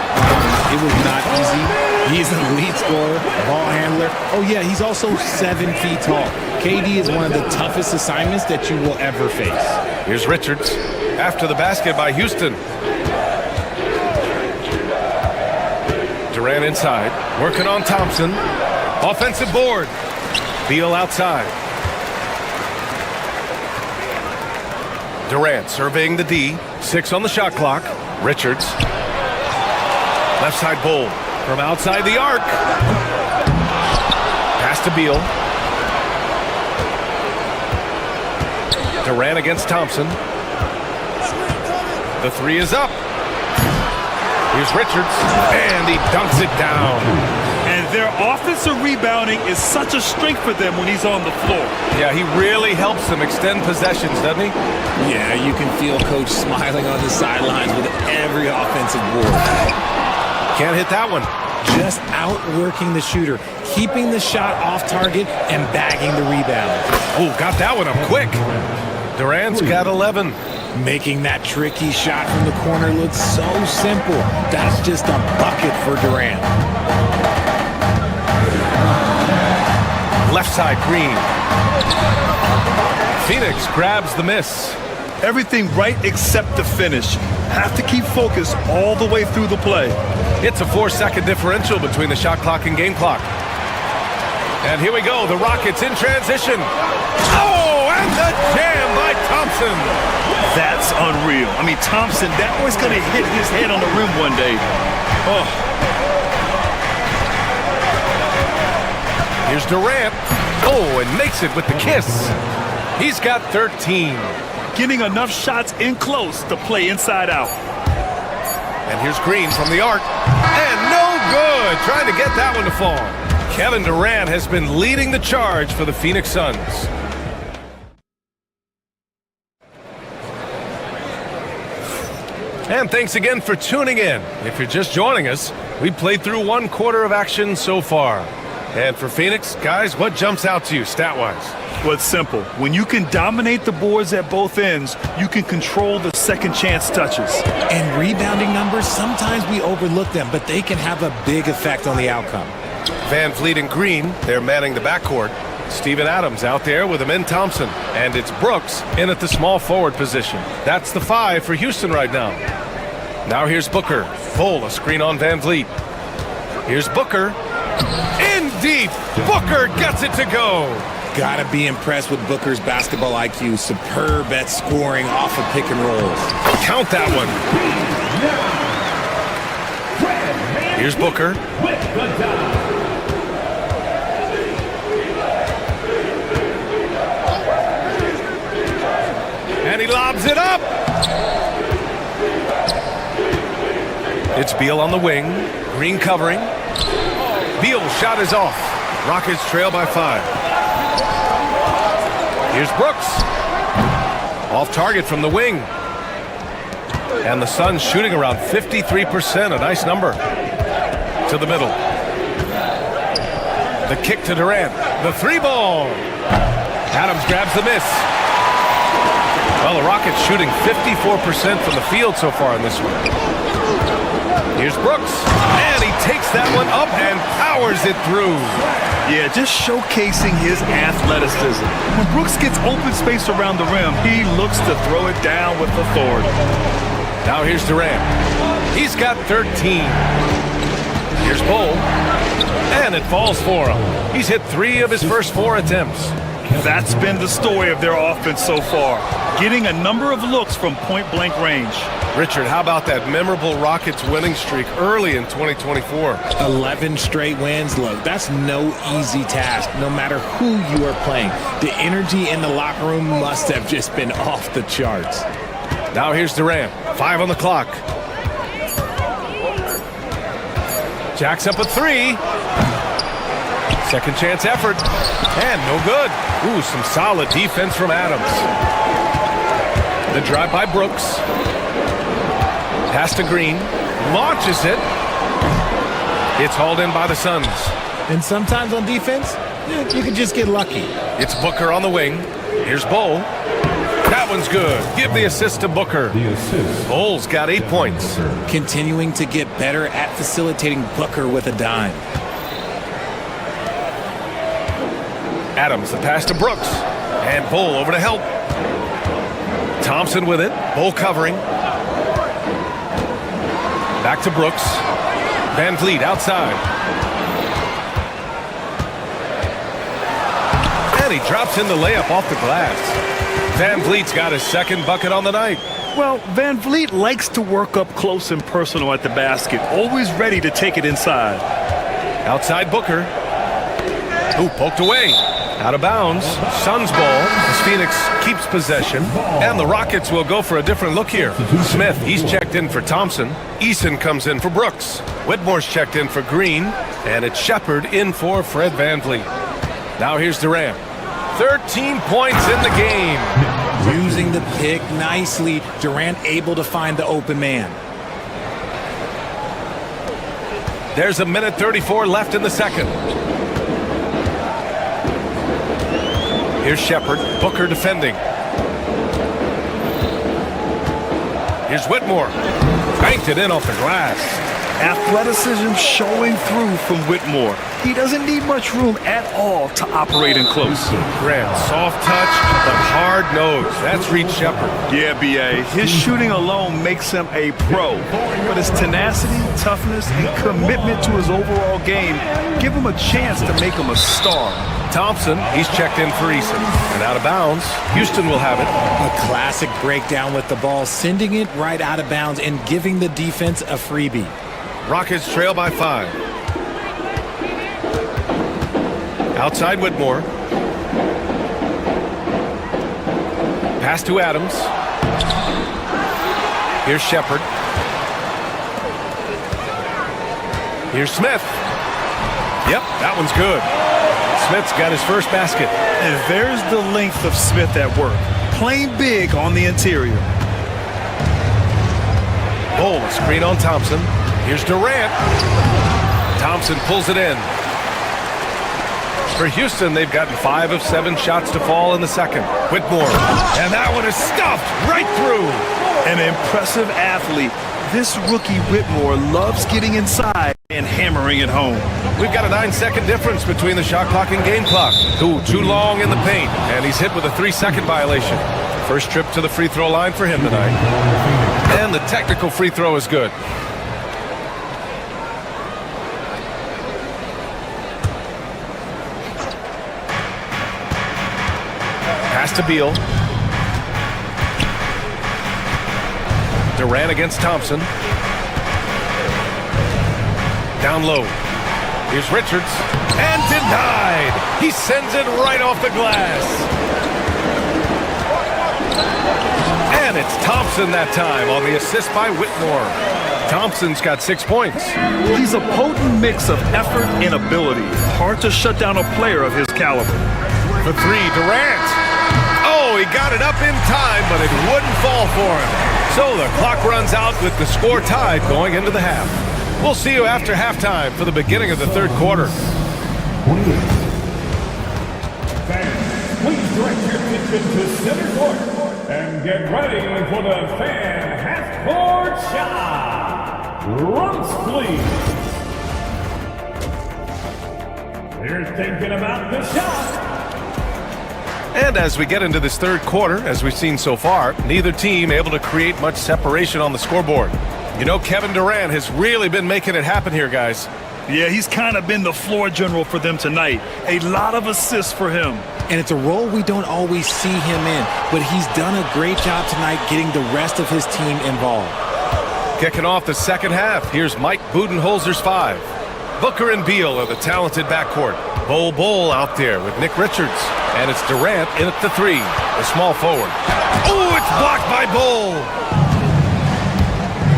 It was not easy. He's an elite scorer, ball handler. Oh, yeah, he's also 7 feet tall. KD is one of the toughest assignments that you will ever face. Here's Richards after the basket by Houston. Durant inside, working on Thompson. Offensive board. Beal outside. Durant surveying the D. 6 on the shot clock. Richards. Left side Bull. From outside the arc. Pass to Beal. Durant against Thompson. The 3 is up. Here's Richards. And he dunks it down. And their offensive rebounding is such a strength for them when he's on the floor. Yeah, he really helps them extend possessions, doesn't he? Yeah, you can feel Coach smiling on the sidelines with every offensive board. Can't hit that one. Just outworking the shooter, keeping the shot off target, and bagging the rebound. Oh, got that one up quick. Durant's got 11. Making that tricky shot from the corner look so simple. That's just a bucket for Durant. Left side Green. Phoenix grabs the miss. Everything right except the finish. Have to keep focused all the way through the play. It's a 4-second differential between the shot clock and game clock. And here we go, the Rockets in transition. Oh, and the jam by Thompson. That's unreal. I mean, Thompson, that boy's going to hit his head on the rim one day. Oh. Here's Durant. Oh, and makes it with the kiss. He's got 13. Getting enough shots in close to play inside out. And here's Green from the arc. And no good. Trying to get that one to fall. Kevin Durant has been leading the charge for the Phoenix Suns. And thanks again for tuning in. If you're just joining us, we played through 1 quarter of action so far. And for Phoenix, guys, what jumps out to you stat-wise? Well, it's simple. When you can dominate the boards at both ends, you can control the second chance touches. And rebounding numbers, sometimes we overlook them, but they can have a big effect on the outcome. Van Vliet and Green, they're manning the backcourt. Steven Adams out there with Amin Thompson. And it's Brooks in at the small forward position. That's the 5 for Houston right now. Now here's Booker. Bull, a screen on Van Vliet. Here's Booker. In deep. Booker gets it to go. Gotta be impressed with Booker's basketball IQ. Superb at scoring off of pick and rolls. Count that one. Here's Booker. And he lobs it up. It's Beal on the wing. Green covering. Beal's shot is off. Rockets trail by 5. Here's Brooks. Off target from the wing. And the Suns shooting around 53%, a nice number. To the middle. The kick to Durant. The 3-ball. Adams grabs the miss. Well, the Rockets shooting 54% from the field so far in this one. Here's Brooks. And he takes that one up and powers it through. Yeah, just showcasing his athleticism. When Brooks gets open space around the rim, he looks to throw it down with authority. Now here's Durant. He's got 13. Here's Bull. And it falls for him. He's hit 3 of his first 4 attempts. That's been the story of their offense so far. Getting a number of looks from point-blank range. Richard, how about that memorable Rockets winning streak early in 2024? 11 straight wins, look, that's no easy task, no matter who you are playing. The energy in the locker room must have just been off the charts. Now here's Durant, 5 on the clock. Jacks up a 3. Second chance effort, and no good. Ooh, some solid defense from Adams. The drive by Brooks. Pass to Green. Launches it. It's hauled in by the Suns. And sometimes on defense, you can just get lucky. It's Booker on the wing. Here's Bull. That one's good. Give the assist to Booker. Bull's got 8 points. Continuing to get better at facilitating Booker with a dime. Adams, the pass to Brooks. And Bull over to help. Thompson with it. Bull covering. Back to Brooks. Van Vliet outside. And he drops in the layup off the glass. Van Vliet's got his second bucket on the night. Well, Van Vliet likes to work up close and personal at the basket, always ready to take it inside. Outside Booker. Ooh, poked away. Out of bounds. Suns ball as Phoenix keeps possession. And the Rockets will go for a different look here. Smith, he's checked in for Thompson. Eason comes in for Brooks. Whitmore's checked in for Green. And it's Shepard in for Fred Van Vliet. Now here's Durant. 13 points in the game. Using the pick nicely. Durant able to find the open man. There's a minute 34 left in the second. Here's Shepard. Booker defending. Here's Whitmore. Banked it in off the glass. Athleticism showing through from Whitmore. He doesn't need much room at all to operate in close. Grant, soft touch, but hard nose. That's Reed Shepard. Yeah, B.A. His shooting alone makes him a pro. But his tenacity, toughness, and commitment to his overall game give him a chance to make him a star. Thompson, he's checked in for Eason. And out of bounds, Houston will have it. A classic breakdown with the ball, sending it right out of bounds and giving the defense a freebie. Rockets trail by 5. Outside Whitmore. Pass to Adams. Here's Shepard. Here's Smith. Yep, that one's good. Smith's got his first basket. And there's the length of Smith at work. Playing big on the interior. Ball, a screen on Thompson. Here's Durant. Thompson pulls it in. For Houston, they've gotten 5 of 7 shots to fall in the second. Whitmore. And that one is stuffed right through. An impressive athlete. This rookie Whitmore loves getting inside and hammering it home. We've got a 9-second difference between the shot clock and game clock. Too long in the paint, and he's hit with a 3-second violation. First trip to the free throw line for him tonight. And the technical free throw is good. Pass to Beal. Durant against Thompson. Down low. Here's Richards. And denied. He sends it right off the glass. And it's Thompson that time on the assist by Whitmore. Thompson's got 6 points. He's a potent mix of effort and ability. Hard to shut down a player of his caliber. For 3, Durant. Oh, he got it up in time, but it wouldn't fall for him. So the clock runs out with the score tied going into the half. We'll see you after halftime for the beginning of the third quarter. Fans, please direct your attention to center court and get ready for the fan half-court shot. Runs, please. You're thinking about the shot. And as we get into this third quarter, as we've seen so far, neither team able to create much separation on the scoreboard. You know, Kevin Durant has really been making it happen here, guys. Yeah, he's kind of been the floor general for them tonight. A lot of assists for him. And it's a role we don't always see him in, but he's done a great job tonight getting the rest of his team involved. Kicking off the second half, here's Mike Budenholzer's 5. Booker and Beal are the talented backcourt. Bol out there with Nick Richards. And it's Durant in at the 3, the small forward. Oh, it's blocked by Bol.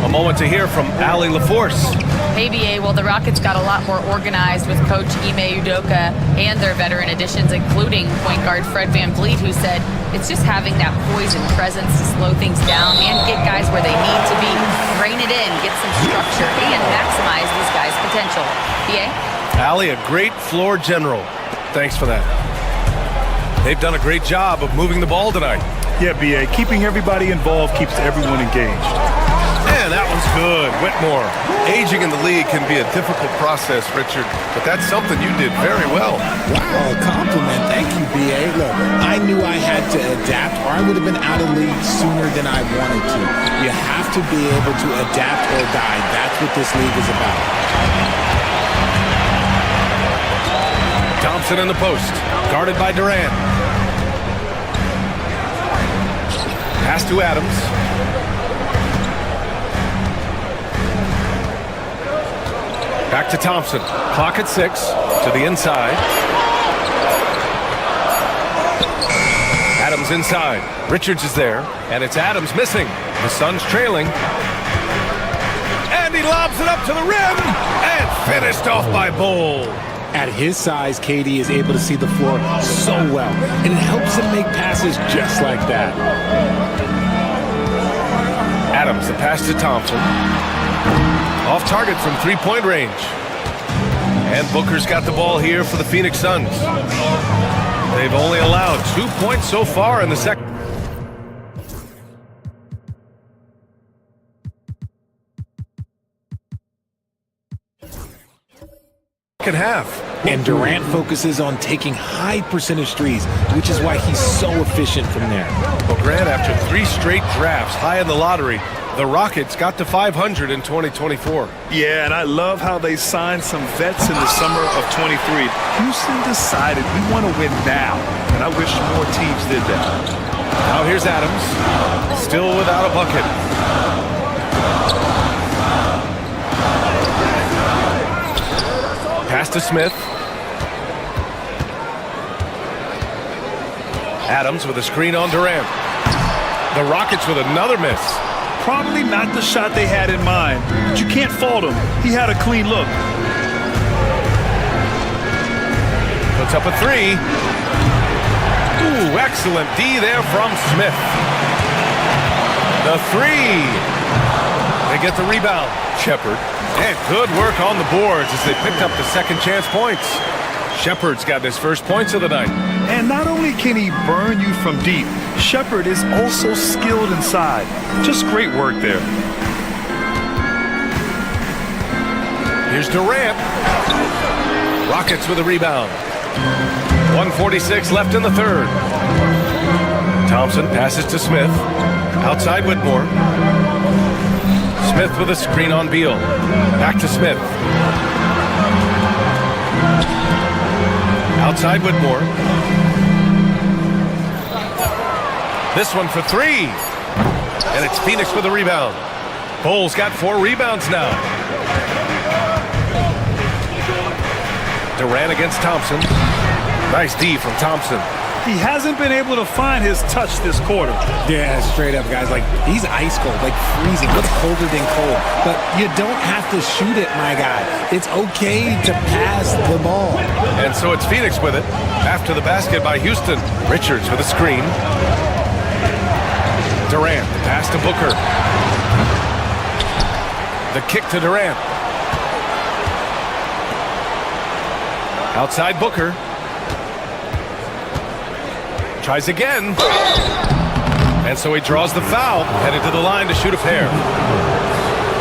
A moment to hear from Allie LaForce. Hey, BA, well, the Rockets got a lot more organized with Coach Ime Udoka and their veteran additions, including point guard Fred Van Vliet, who said it's just having that poise and presence to slow things down and get guys where they need to be, rein it in, get some structure, and maximize these guys' potential. BA? Allie, a great floor general. Thanks for that. They've done a great job of moving the ball tonight. Yeah, B.A., keeping everybody involved keeps everyone engaged. And that one's good. Whitmore. Aging in the league can be a difficult process, Richard, but that's something you did very well. Wow, compliment. Thank you, B.A. Look, I knew I had to adapt, or I would have been out of league sooner than I wanted to. You have to be able to adapt or die. That's what this league is about. Thompson in the post, guarded by Durant. Pass to Adams. Back to Thompson. Clock at 6. To the inside. Adams inside. Richards is there. And it's Adams missing. The Suns trailing. And he lobs it up to the rim. And finished off by Bol. At his size, KD is able to see the floor so well, and it helps him make passes just like that. Adams, the pass to Thompson. Off target from three-point range. And Booker's got the ball here for the Phoenix Suns. They've only allowed 2 points so far in the second half. And Durant focuses on taking high percentage threes, which is why he's so efficient from there. Well, Grant, after 3 straight drafts high in the lottery, the Rockets got to 500 in 2024. Yeah, and I love how they signed some vets in the summer of 23. Houston decided we want to win now, and I wish more teams did that. Now here's Adams, still without a bucket. Pass to Smith. Adams with a screen on Durant. The Rockets with another miss. Probably not the shot they had in mind, but you can't fault him. He had a clean look. Puts up a 3. Ooh, excellent D there from Smith. The 3. They get the rebound. Shepard. And good work on the boards as they picked up the second chance points. Shepard's got his first points of the night. And not only can he burn you from deep, Shepard is also skilled inside. Just great work there. Here's Durant. Rockets with a rebound. 1:46 left in the third. Thompson passes to Smith. Outside Whitmore. Smith with a screen on Beal. Back to Smith. Outside Whitmore. This one for 3. And it's Phoenix with a rebound. Bol's got 4 rebounds now. Durant against Thompson. Nice D from Thompson. He hasn't been able to find his touch this quarter. Yeah, straight up, guys. Like, he's ice cold, like freezing. What's colder than cold? But you don't have to shoot it, my guy. It's okay to pass the ball. And so it's Phoenix with it. After the basket by Houston. Richards with a screen. Durant, the pass to Booker. The kick to Durant. Outside Booker. Tries again. And so he draws the foul, headed to the line to shoot a pair.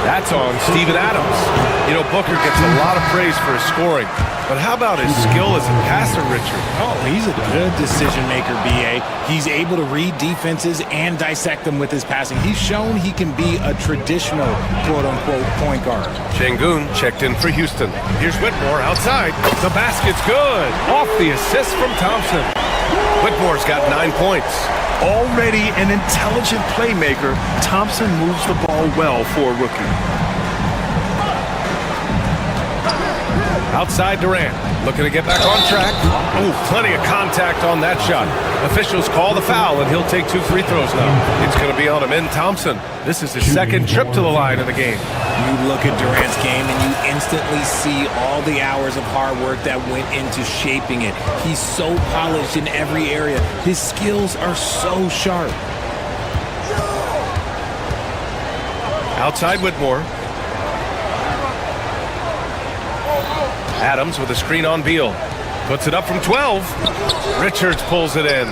That's on Steven Adams. You know, Booker gets a lot of praise for his scoring, but how about his skill as a passer, Richard? Oh, he's a good decision maker, B.A. He's able to read defenses and dissect them with his passing. He's shown he can be a traditional, quote-unquote, point guard. Şengün checked in for Houston. Here's Whitmore outside. The basket's good. Off the assist from Thompson. Whitmore's got 9 points. Already an intelligent playmaker, Thompson moves the ball well for a rookie. Outside Durant, looking to get back on track. Oh, plenty of contact on that shot. Officials call the foul, and he'll take 2 free throws now. It's going to be on Amin Thompson. This is his second trip to the line in the game. You look at Durant's game, and you instantly see all the hours of hard work that went into shaping it. He's so polished in every area. His skills are so sharp. Outside Whitmore. Adams with a screen on Beal. Puts it up from 12. Richards pulls it in.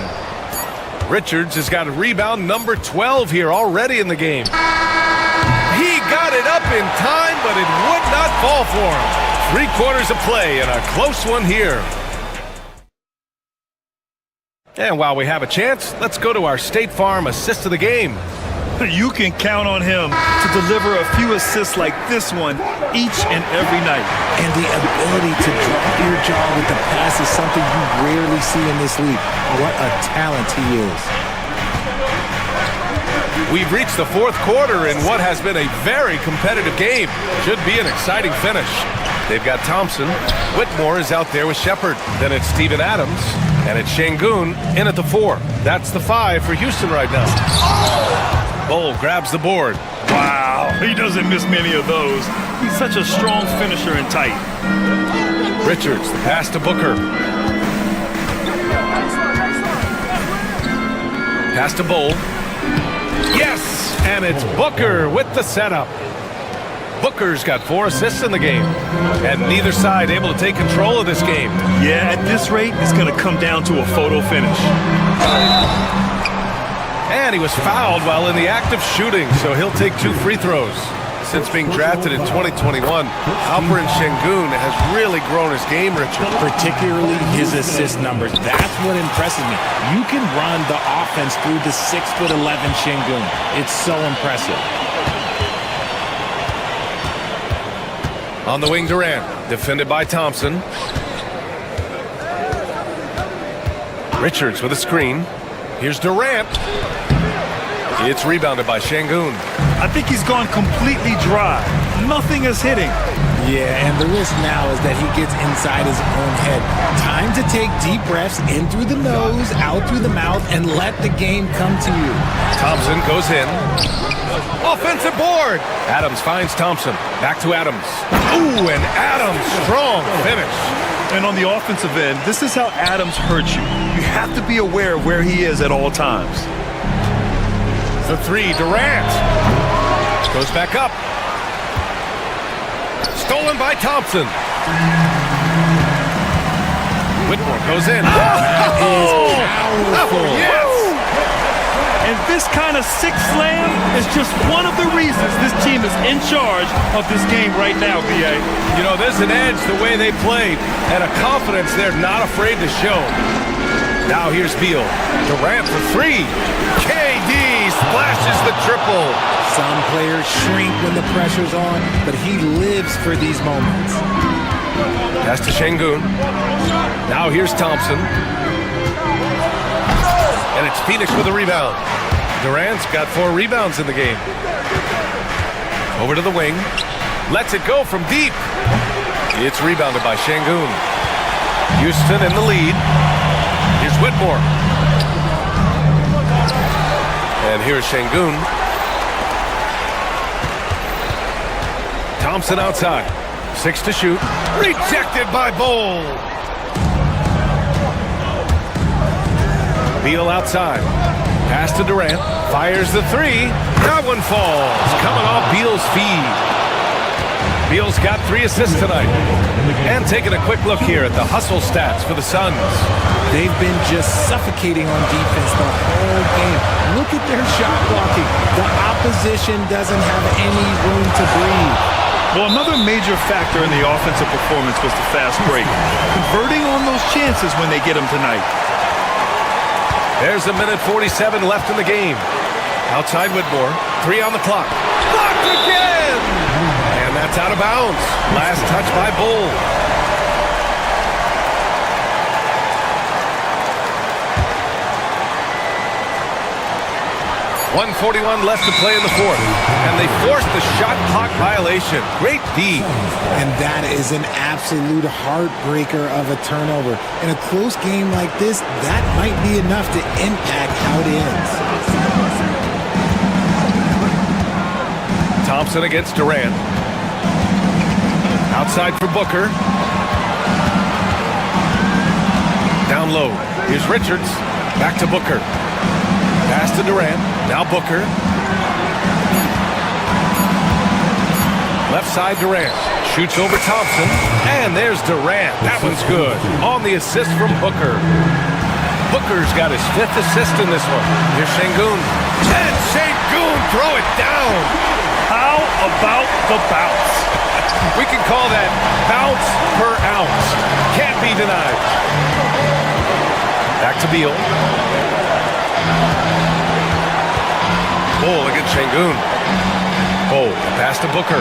Richards has got a rebound number 12 here already in the game. He got it up in time, but it would not fall for him. 3 quarters of play and a close one here. And while we have a chance, let's go to our State Farm assist of the game. You can count on him to deliver a few assists like this one each and every night. And the ability to drop your jaw with the pass is something you rarely see in this league. What a talent he is. We've reached the fourth quarter in what has been a very competitive game. Should be an exciting finish. They've got Thompson. Whitmore is out there with Shepard. Then it's Steven Adams. And it's Şengün in at the 4. That's the 5 for Houston right now. Bull grabs the board. Wow, he doesn't miss many of those. He's such a strong finisher and tight. Richards, the pass to Booker. Pass to Bull. Yes! And it's Booker with the setup. Booker's got 4 assists in the game. And neither side able to take control of this game. Yeah, at this rate, it's going to come down to a photo finish. And he was fouled while in the act of shooting, so he'll take 2 free throws. Since being drafted in 2021, Alperen Şengün has really grown his game, Richard. Particularly his assist numbers. That's what impresses me. You can run the offense through the 6'11" Şengün. It's so impressive. On the wing, Durant, defended by Thompson. Richards with a screen. Here's Durant. It's rebounded by Şengün. I think he's gone completely dry. Nothing is hitting. Yeah, and the risk now is that he gets inside his own head. Time to take deep breaths in through the nose, out through the mouth, and let the game come to you. Thompson goes in. Offensive board. Adams finds Thompson. Back to Adams. Ooh, and Adams, strong finish. And on the offensive end, this is how Adams hurts you. You have to be aware of where he is at all times. The 3, Durant. Goes back up. Stolen by Thompson. Whitmore goes in. Powerful. Yes! And this kind of sick slam is just one of the reasons this team is in charge of this game right now, B.A. You know, there's an edge the way they played and a confidence they're not afraid to show. Now here's Beal. Durant for 3. KD splashes the triple. Some players shrink when the pressure's on, but he lives for these moments. Pass to Şengün. Now here's Thompson. And it's Phoenix with a rebound. Durant's got 4 rebounds in the game. Over to the wing. Lets it go from deep. It's rebounded by Şengün. Houston in the lead. Here's Whitmore. And here's Şengün. Thompson outside. 6 to shoot. Rejected by Bull. Beal outside. Pass to Durant. Fires the 3. That one falls. Coming off Beal's feed. Beal's got 3 assists tonight. And taking a quick look here at the hustle stats for the Suns. They've been just suffocating on defense the whole game. Look at their shot blocking. The opposition doesn't have any room to breathe. Well, another major factor in the offensive performance was the fast break. Converting on those chances when they get them tonight. There's a minute 47 left in the game. Outside Whitmore. 3 on the clock. Blocked again! And that's out of bounds. Last touch by Bull. .141 left to play in the 4th. And they forced the shot clock violation. Great D. And that is an absolute heartbreaker of a turnover. In a close game like this, that might be enough to impact how it ends. Thompson against Durant. Outside for Booker. Down low. Here's Richards. Back to Booker. Pass to Durant. Now Booker. Left side Durant. Shoots over Thompson. And there's Durant. That one's good. On the assist from Booker. Booker's got his 5th assist in this one. Here's Şengün. And Şengün throw it down. How about the bounce? We can call that bounce per ounce. Can't be denied. Back to Beal. Bull against Şengün. Bull, pass to Booker.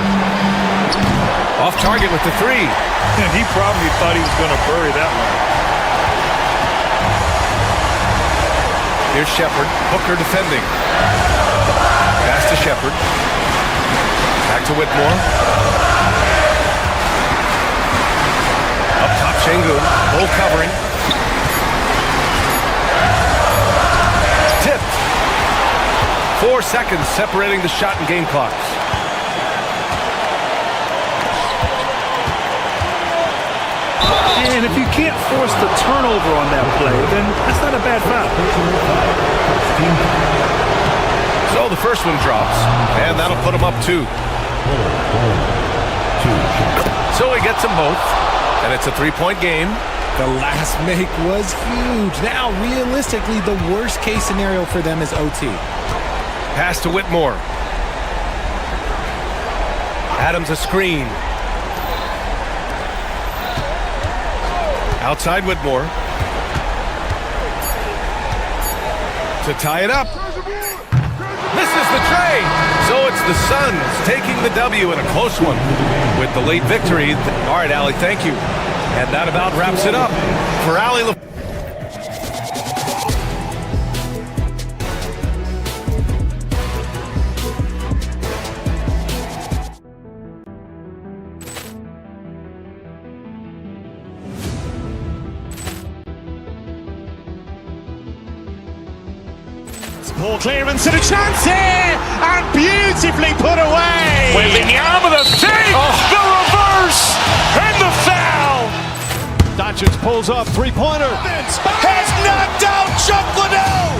Off target with the three. And he probably thought he was going to bury that one. Here's Shepherd. Booker defending. Pass to Shepherd. Back to Whitmore. Up top, Şengün. Bull covering. Tipped. 4 seconds separating the shot and game clocks. And if you can't force the turnover on that play, then that's not a bad foul. So the first one drops, and that'll put him up 2. So he gets them both, and it's a 3-point game. The last make was huge. Now, realistically, the worst case scenario for them is OT. Pass to Whitmore. Adams a screen. Outside Whitmore. To tie it up. Misses the tray. So it's the Suns taking the W in a close one with the late victory. All right, Allie, thank you. And that about wraps it up for Allie. Ball clearance and a chance here, and beautifully put away. Wembanyama the fake, the reverse, and the foul. Doncic pulls up, three-pointer. Has knocked out Chuck Liddell.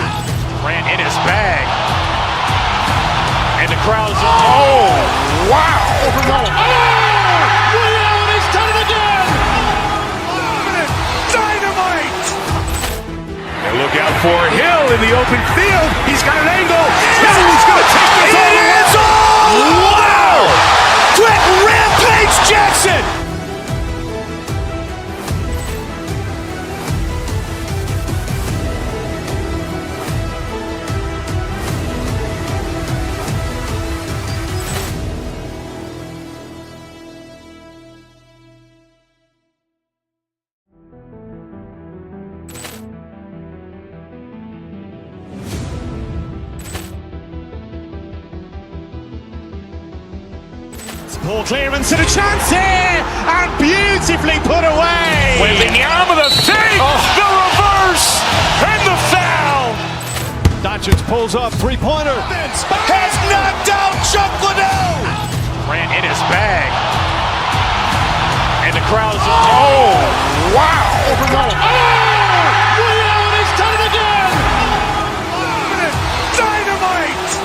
Ran in his bag. And the crowd is... Oh, wow. He's done it again. Dynamite. And look out for Hill in the open field. He's got an angle. He's going to take this all the way. Wow. Quick Rampage Jackson. Ball clearance and a chance here, and beautifully put away. Wembanyama the fake, the reverse, and the foul. Doncic pulls up, three-pointer. Has knocked out Chuck Liddell. Ran in his bag. And the crowd is... Oh, wow. He's done it again. Dynamite.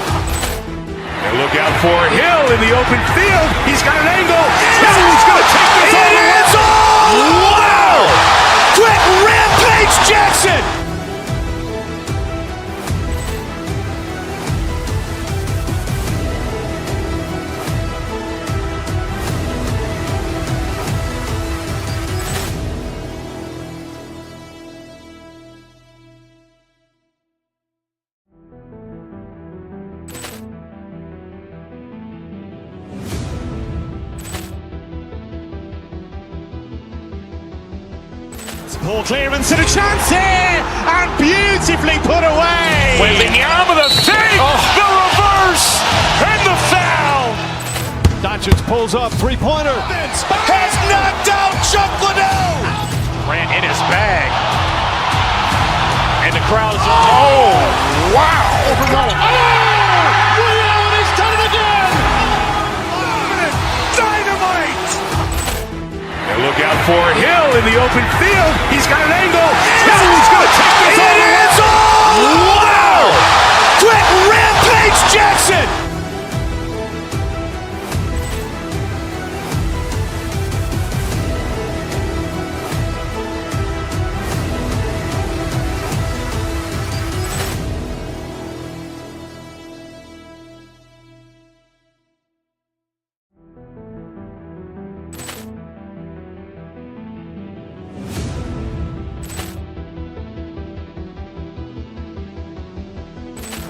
And look out for Hill in the open field. He's got an angle. He's going to take this all the way. Wow. Quick Rampage Jackson. Ball clearance and a chance here, and beautifully put away. Wembanyama the fake, the reverse, and the foul. Doncic pulls up, three-pointer. Has knocked out Chuck Liddell. Ran in his bag. And the crowd is... Oh, wow. He's done it again. Dynamite. And look out for Hill in the open field. He's got an angle. He's going to take this all the way. Wow. Quick Rampage Jackson.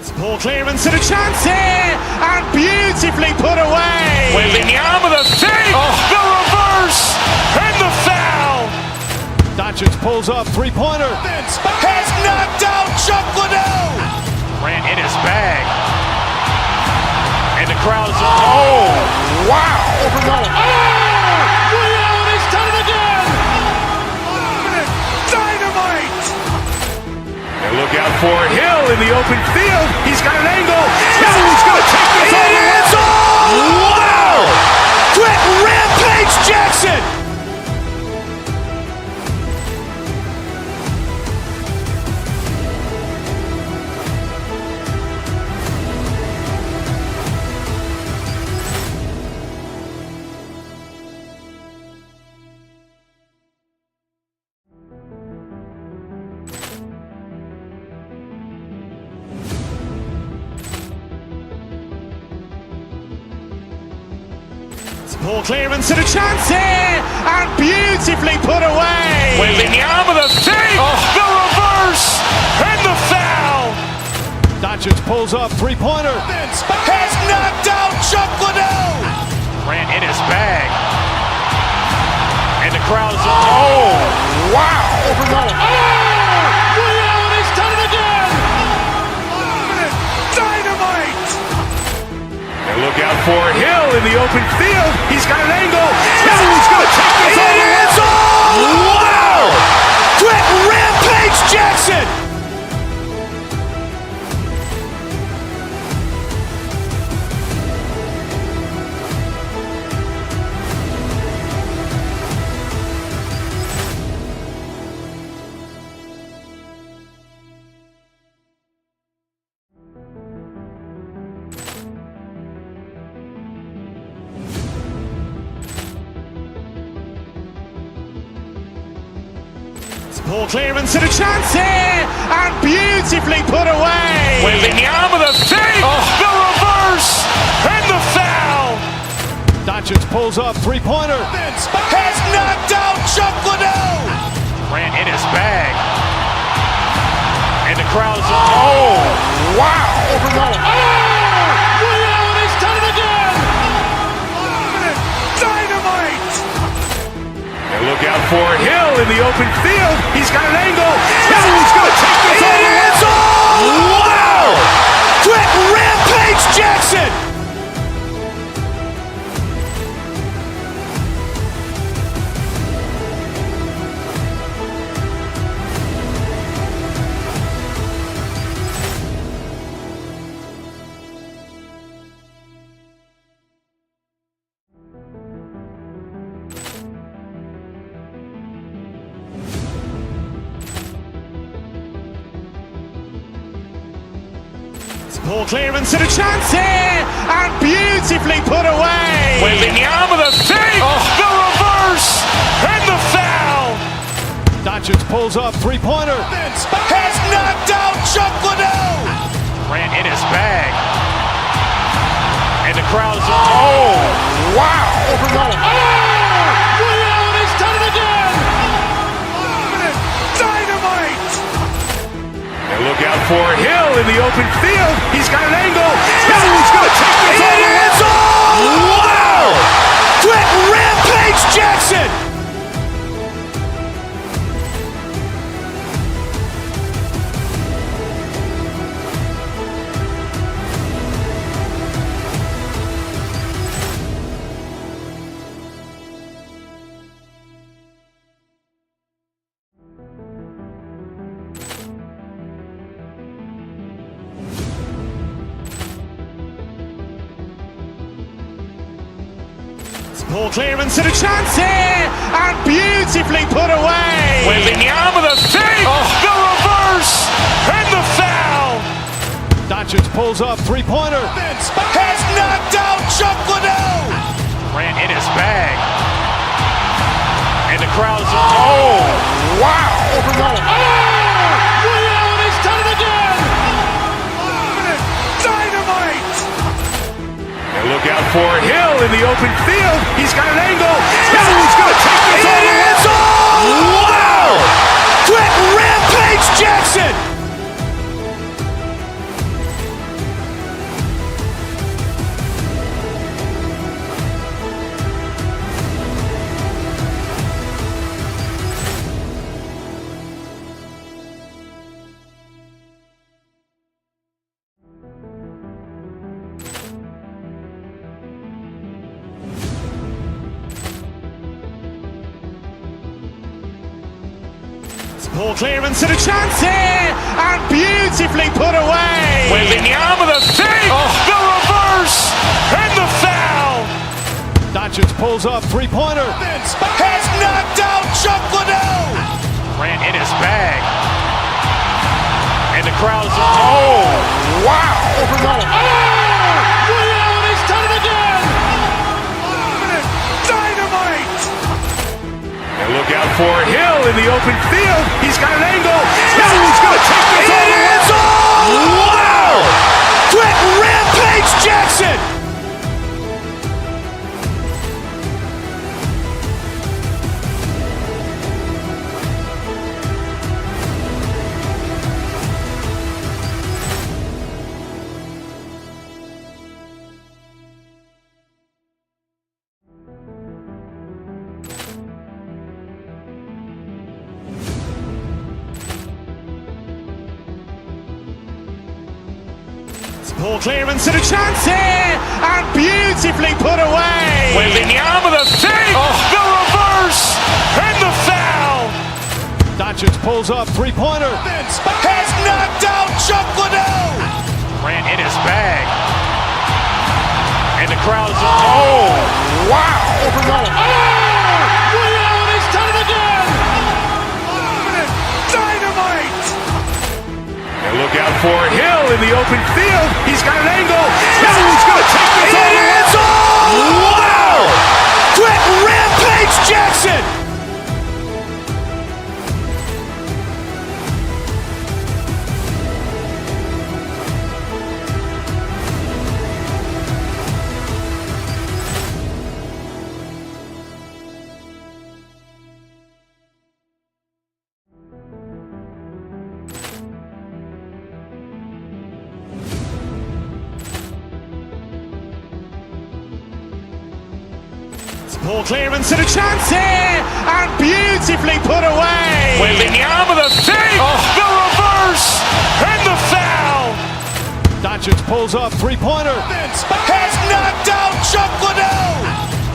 Poor clearance and a chance here, and beautifully put away. Wembanyama the save, the reverse, and the foul. Doncic pulls up, three-pointer. Has knocked out Chuck Liddell. Grant in his bag. And the crowd is, oh, wow. Ray Allen has done it again. Dynamite. And look out for Hill in the open field. He's got an angle. Hill's going to take this all the way. Wow. Quick Rampage Jackson. Poor clearance and a chance here, and beautifully put away. Wembanyama the save, the reverse, and the foul. Doncic pulls up, three-pointer. Has knocked out Chuck Liddell. Grant in his bag. And the crowd is, oh, wow. Ray Allen has done it again. Dynamite. And look out for Hill in the open field. He's got an angle. Hill's going to take this all the way. Wow. Quick Rampage Jackson. Poor clearance and a chance here, and beautifully put away. Wembanyama the save, the reverse, and the foul. Doncic pulls up, three-pointer. Has knocked out Chuck Liddell. Grant in his bag. And the crowd is, oh, wow. Ray Allen has done it again. Dynamite. And look out for Hill in the open field. He's got an angle. Hill's going to take this all the way. Wow. Quick Rampage Jackson. Poor clearance and a chance here, and beautifully put away. Wembanyama the save, the reverse, and the foul. Doncic pulls up, three-pointer. Has knocked out Chuck Liddell. Grant in his bag. And the crowd is, oh, wow. Ray Allen has done it again. Dynamite. And look out for Hill in the open field. He's got an angle. Hill's going to take this all the way. Wow. Quick Rampage Jackson. Poor clearance and a chance here, and beautifully put away. Wembanyama the save, the reverse, and the foul. Doncic pulls up, three-pointer. Has knocked out Chuck Liddell. Grant in his bag. And the crowd is, oh, wow. Ray Allen has done it again. Dynamite. And look out for Hill in the open field. He's got an angle. Hill's going to take this all the way. Wow. Quick Rampage Jackson. Ball clearance and a chance here, and beautifully put away. Wembanyama the fake, the reverse, and the foul. Doncic pulls up, three-pointer. Has knocked out Chuck Liddell. Grant in his bag. And the crowd is, oh, wow. He's done it again. Dynamite. And look out for Hill in the open field. He's got an angle. He's going to take this all the way. Wow. Quick Rampage Jackson. Ball clearance and a chance here, and beautifully put away. Wembanyama the fake, the reverse, and the foul. Doncic pulls up, three-pointer. Has knocked out Chuck Liddell. Grant in his bag. And the crowd is, oh, wow. He's done it again. Dynamite. And look out for Hill in the open field. He's got an angle. He's going to take this all the way. Wow. Quick Rampage Jackson. Ball clearance and a chance here, and beautifully put away. Wembanyama the fake, the reverse, and the foul. Doncic pulls up, three-pointer. Has knocked out Chuck Liddell.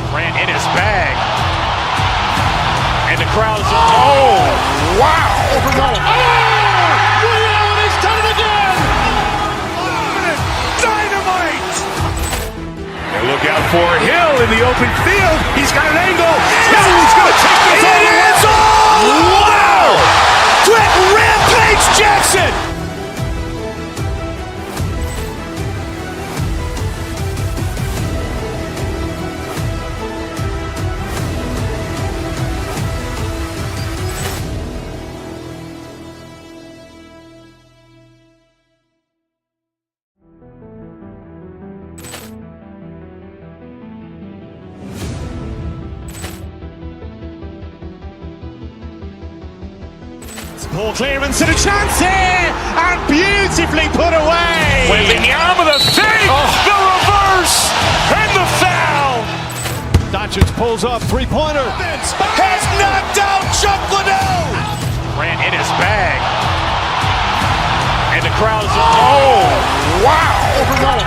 Grant in his bag. And the crowd is, oh, wow. He's done it again. Dynamite. And look out for Hill in the open field. He's got an angle. He's going to take this all the way. Wow. Quick Rampage Jackson. Ball clearance and a chance here, and beautifully put away. Wembanyama the fake, the reverse, and the foul. Doncic pulls up, three-pointer. Has knocked out Chuck Liddell. Grant in his bag. And the crowd is, oh, wow. He's done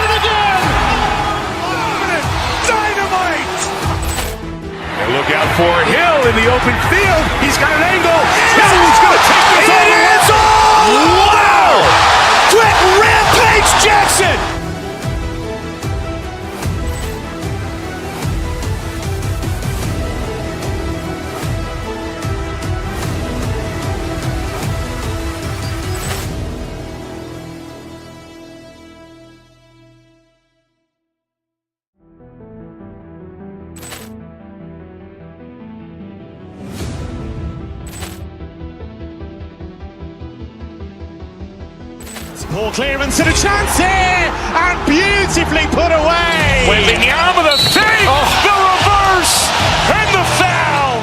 it again. Dynamite. And look out for Hill in the open field. He's got an angle. He's going to take this all the way. Wow. Quick Rampage Jackson. Ball clearance and a chance here, and beautifully put away. Wembanyama the fake, the reverse, and the foul.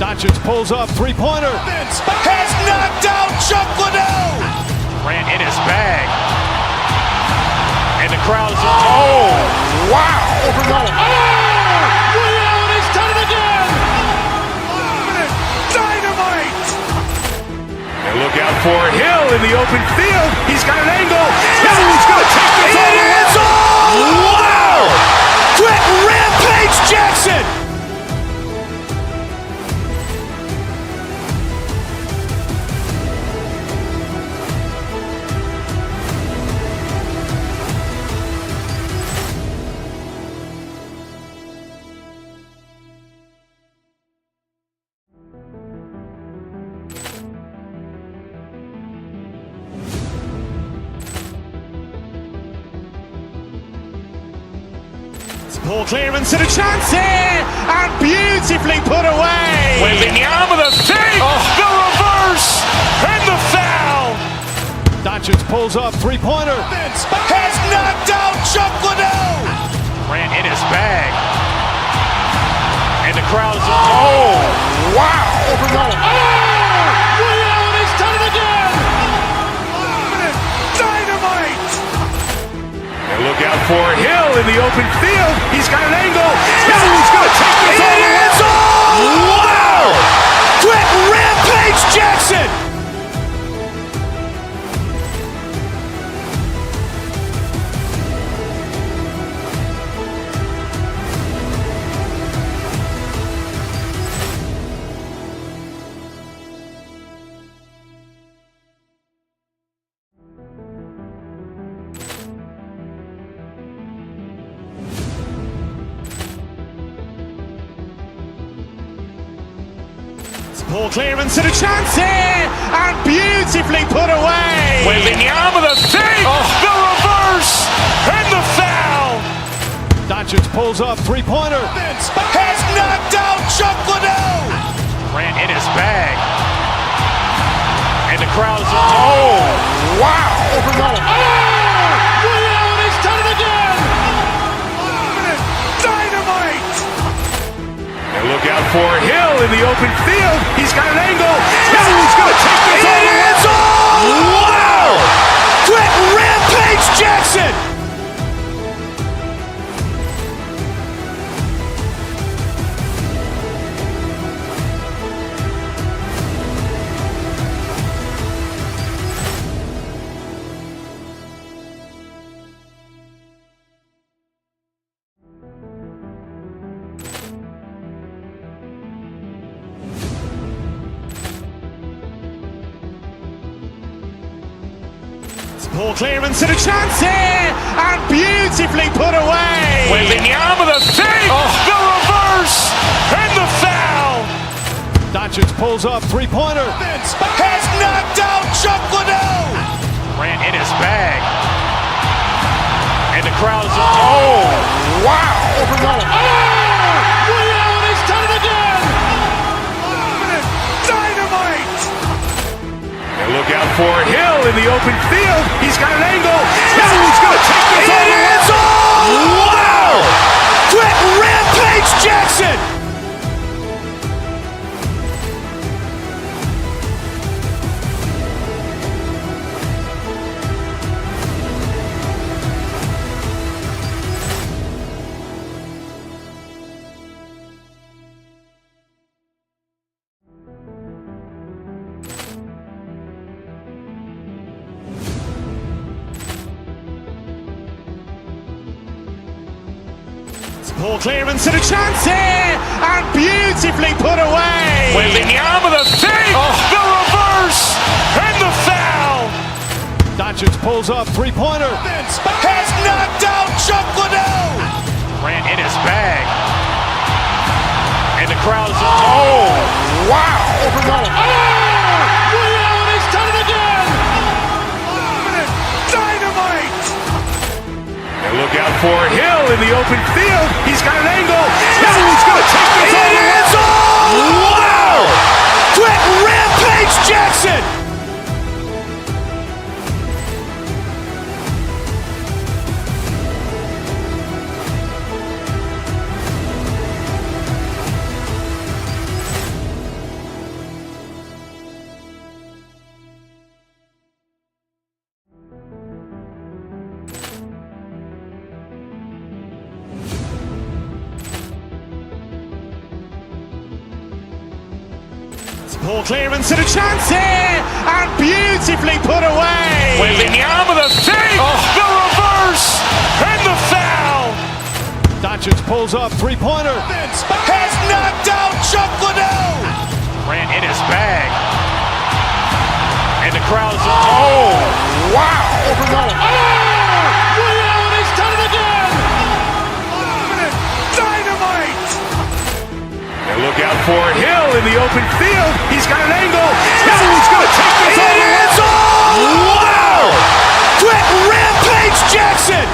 Doncic pulls up, three-pointer. Has knocked out Chuck Liddell. Grant in his bag. And the crowd is, oh, wow. He's done it again. Dynamite. And look out for Hill in the open field. He's got an angle. He's going to take this all the way. Wow. Quick Rampage Jackson. Poor clearance and a chance here, and beautifully put away. Wembanyama the save, the reverse, and the foul. Doncic pulls up, three-pointer. Has knocked out Chuck Liddell. Grant in his bag. And the crowd is, wow. Ray Allen has done it again. Dynamite. And look out for Hill in the open field. He's got an angle. Hill's going to take this all the way. Wow. Quick Rampage Jackson. Poor clearance and a chance here, and beautifully put away. Wembanyama the save, the reverse, and the foul. Doncic pulls up, three-pointer. Has knocked out Chuck Liddell. Grant in his bag. And the crowd is, wow. Ray Allen has done it again. Dynamite. And look out for Hill in the open field. He's got an angle. Hill's going to take this all the way. Wow. Quick Rampage Jackson. Poor clearance and a chance here, and beautifully put away. Wembanyama the save, the reverse, and the foul. Doncic pulls up, three-pointer. Has knocked out Chuck Liddell. Grant in his bag. And the crowd is, wow. Ray Allen has done it again. Dynamite. And look out for Hill in the open field. He's got an angle. Hill's going to take this all the way. Wow. Quick Rampage Jackson. Poor clearance and a chance here, and beautifully put away. Wembanyama the save, the reverse, and the foul. Doncic pulls up, three-pointer. Has knocked out Chuck Liddell. Grant in his bag. And the crowd is, wow. Ray Allen has done it again. Dynamite. And look out for Hill in the open field. He's got an angle. Hill's going to take this all the way. Wow. Quick Rampage Jackson. Poor clearance and a chance here, and beautifully put away. Wembanyama the save, the reverse, and the foul. Doncic pulls up, three-pointer. Has knocked out Chuck Liddell. Grant in his bag. And the crowd is, wow. Ray Allen has done it again. Dynamite. And look out for Hill in the open field. He's got an angle. Hill's going to take this all the way. Wow. Quick Rampage Jackson.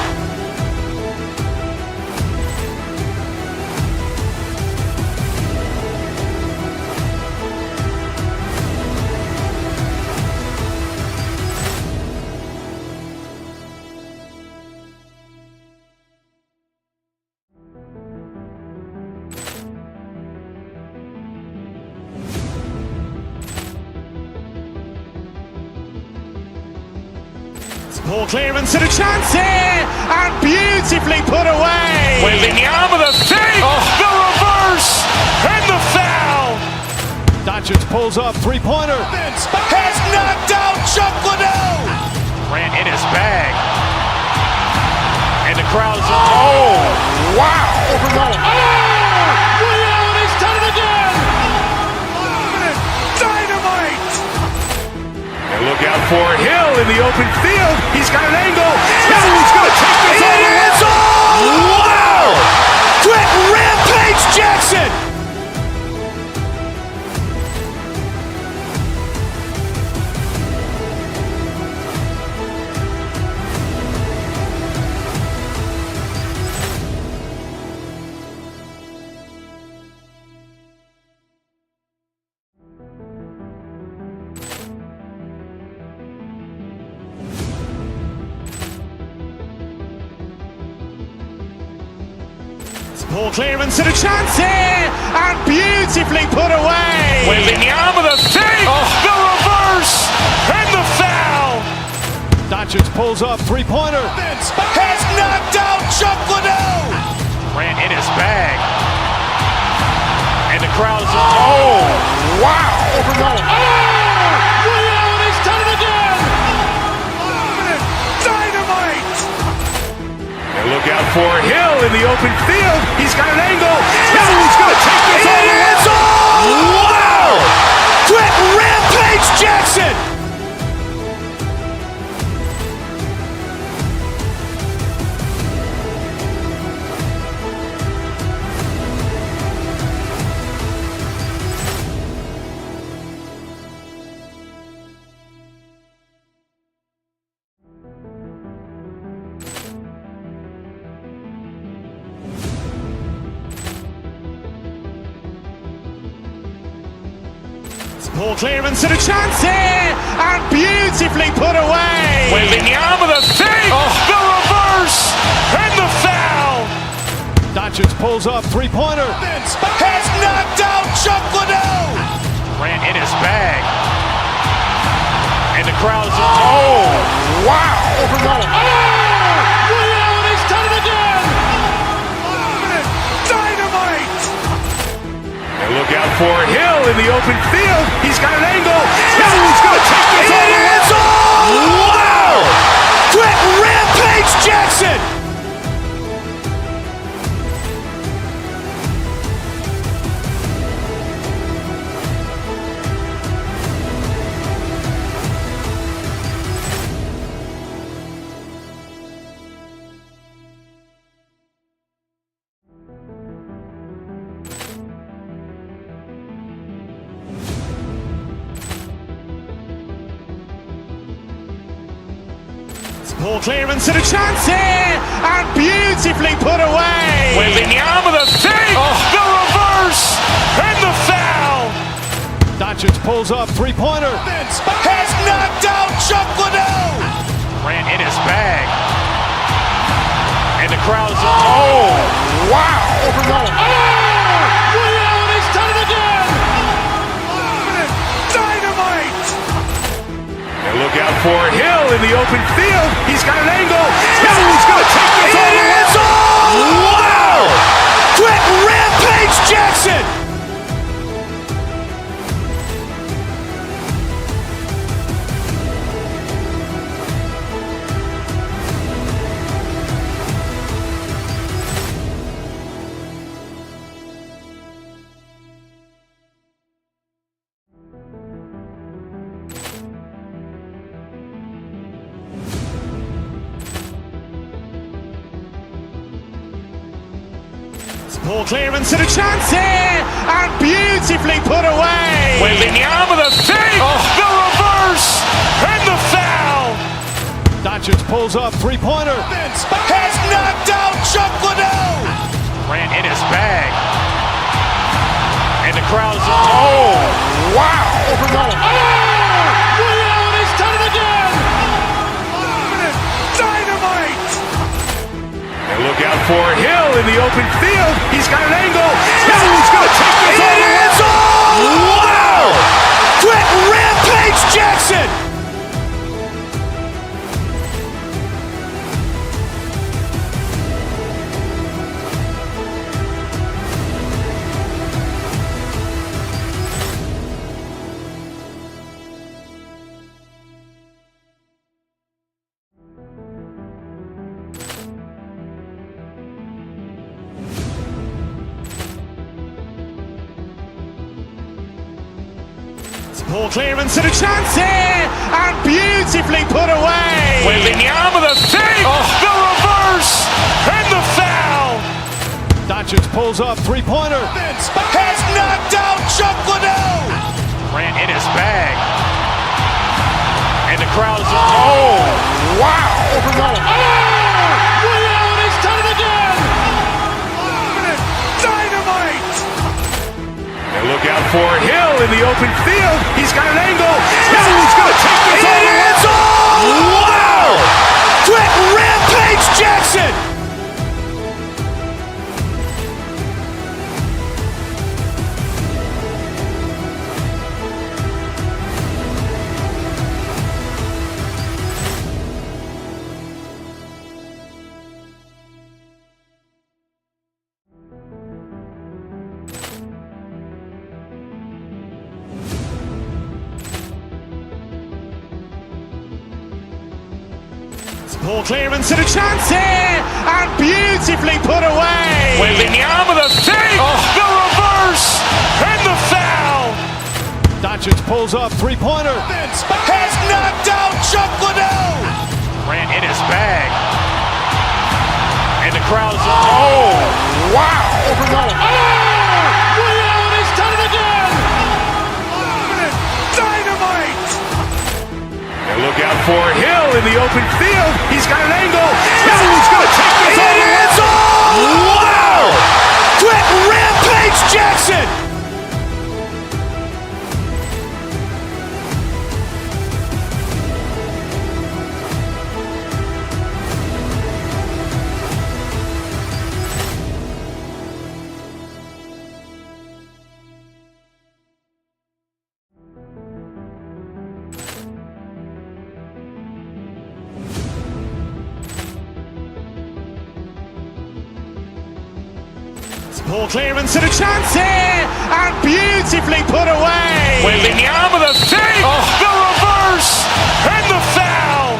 Ball clearance and a chance here, and beautifully put away. Wembanyama the fake, the reverse, and the foul. Doncic pulls up, three-pointer. Has knocked out Chuck Liddell. Grant in his bag. And the crowd's wow. Ray Allen has done it again. Dynamite. And look out for Hill in the open field. He's got an angle. He's going to take this all the way. Wow. Quick Rampage Jackson. Ball clearance and a chance here, and beautifully put away. Wembanyama the fake, the reverse, and the foul. Doncic pulls up, three-pointer. Has knocked out Chuck Liddell. Grant in his bag. And the crowd's wow. Ray Allen has done it again. Dynamite. And look out for Hill in the open field. He's got an angle. He's going to take this all the way. Wow. Quick Rampage Jackson. Ball clearance and a chance here, and beautifully put away. Wembanyama the fake, the reverse, and the foul. Doncic pulls up, three-pointer. Has knocked out Chuck Liddell. Grant in his bag. And the crowd's wow. Ray Allen has done it again. Dynamite. And look out for Hill in the open field. He's got an angle. He's going to take this all the way. Wow. Quick Rampage Jackson. Ball clearance and a chance here, and beautifully put away. Wembanyama the fake, the reverse, and the foul. Doncic pulls up, three-pointer. Has knocked out Chuck Liddell. Grant in his bag. And the crowd's wow. Ray Allen has done it again. Dynamite. And look out for Hill in the open field. He's got an angle. He's going to take this all the way. Wow. Quick Rampage Jackson. Ball clearance and a chance here, and beautifully put away. Wembanyama the fake, the reverse, and the foul. Doncic pulls up, three-pointer. Has knocked out Chuck Liddell. Grant in his bag. And the crowd's wow. Ray Allen has done it again. Dynamite. And look out for Hill in the open field. He's got an angle. He's going to take this all the way. Wow. Quick Rampage Jackson. Poor clearance and a chance here, and beautifully put away. Wembanyama the save, the reverse, and the foul. Doncic pulls up, three-pointer. Has knocked out Chuck Liddell. Grant in his bag. And the crowd is, oh, wow. Ray Allen has done it again. Dynamite. And look out for Hill in the open field. He's got an angle. Hill's going to take this all the way. Wow. Quick Rampage Jackson. Poor clearance and a chance here, and beautifully put away. Wembanyama the save, the reverse, and the foul. Doncic pulls up, three-pointer. Has knocked out Chuck Liddell. Grant in his bag. And the crowd is, oh, wow. Ray Allen has done it again. Dynamite. And look out for Hill in the open field. He's got an angle. Hill's going to take this all the way. Wow. Quick Rampage Jackson. Poor clearance and a chance here, and beautifully put away. Wembanyama the save, the reverse, and the foul.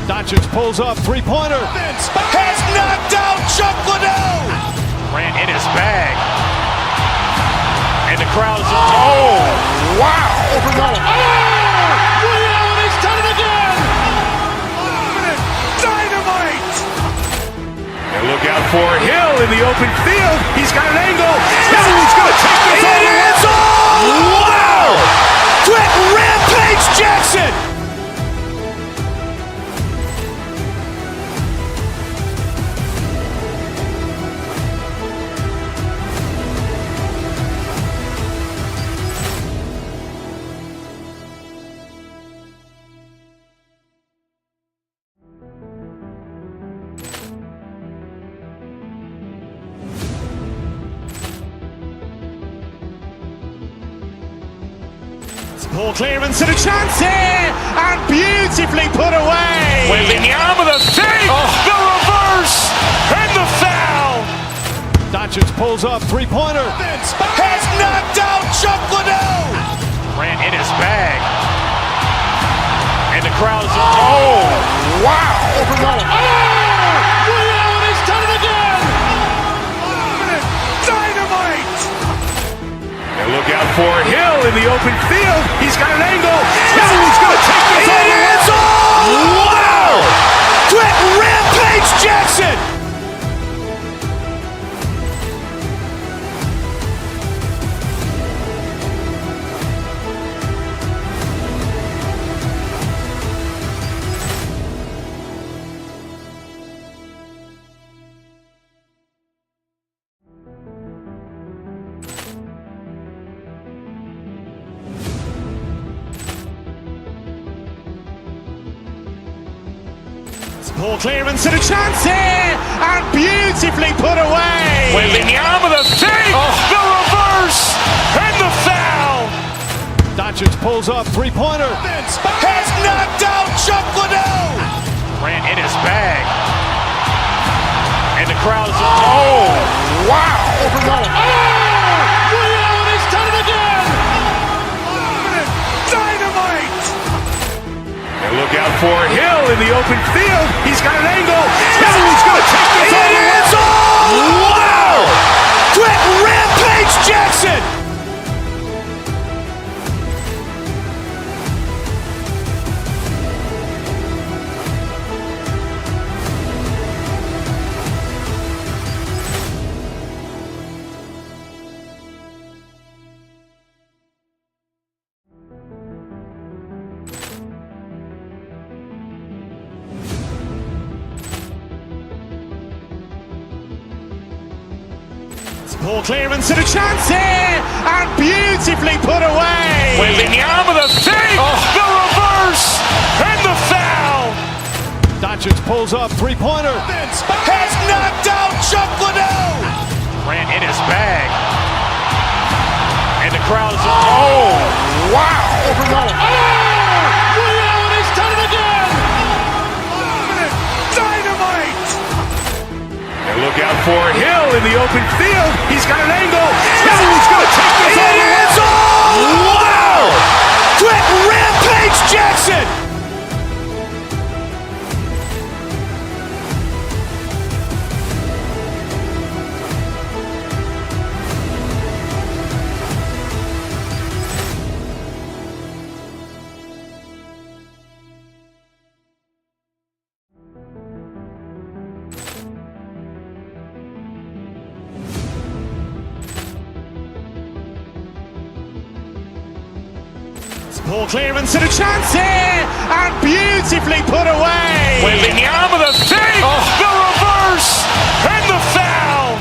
Doncic pulls up, three-pointer. Has knocked out Chuck Liddell. Grant in his bag. And the crowd is, oh, wow. Ray Allen has done it again. Dynamite. And look out for Hill in the open field. He's got an angle. Hill's going to take this all the way. Wow. Quick Rampage Jackson. Poor clearance and a chance here, and beautifully put away. Wembanyama the save, the reverse, and the foul. Doncic pulls up, three-pointer. Has knocked out Chuck Liddell. Grant in his bag. And the crowd is, oh, wow. Ray Allen has done it again. Dynamite. And look out for Hill in the open field. He's got an angle. Hill's going to take this all the way. Wow. Quick Rampage Jackson. Poor clearance and a chance here, and beautifully put away. Wembanyama the save, the reverse, and the foul. Doncic pulls up, three-pointer. Has knocked out Chuck Liddell. Grant in his bag. And the crowd is, oh, wow. Ray Allen has done it again. Dynamite. And look out for Hill in the open field. He's got an angle. Hill's going to take this all the way. Wow. Quick Rampage Jackson. Ball clearance and a chance here, and beautifully put away. Wembanyama the save, the reverse, and the foul. Doncic pulls up, three-pointer. Has knocked out Chuck Liddell. Grant in his bag. And the crowd is, oh, wow. Ray Allen has done it again. Dynamite. And look out for Hill in the open field. He's got an angle. Hill's going to take this all the way. Wow. Quick rampage Jackson. Ball clearance and a chance here, and beautifully put away. Wembanyama the save, the reverse, and the foul.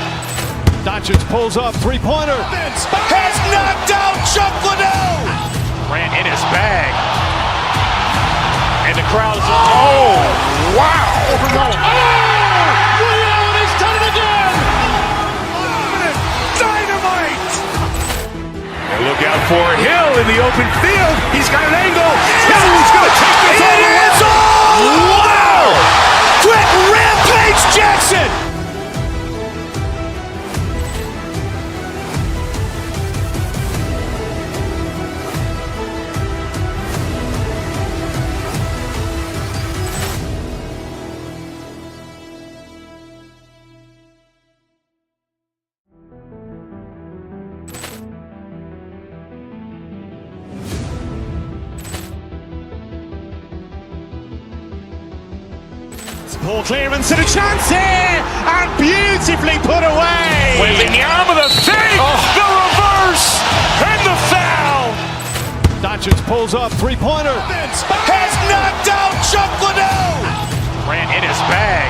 Doncic pulls up, three-pointer. Has knocked out Chuck Liddell. Grant in his bag. And the crowd is, oh, wow. Ray Allen has done it again. Dynamite. And look out for Hill in the open field. He's got an angle. Hill's going to take this all the way. Wow. Quick rampage Jackson. Ball clearance and a chance here, and beautifully put away. Wembanyama the save, the reverse, and the foul. Doncic pulls up, three-pointer. Has knocked out Chuck Liddell. Grant in his bag.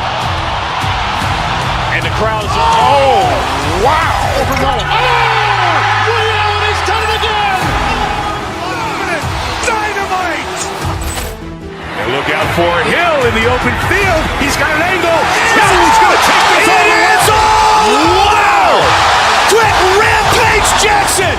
And the crowd is, oh, wow. Ray Allen has done it again. Dynamite. And look out for Hill in the open field. He's got an angle. Hill's going to take this all the way. Wow. Quick rampage Jackson.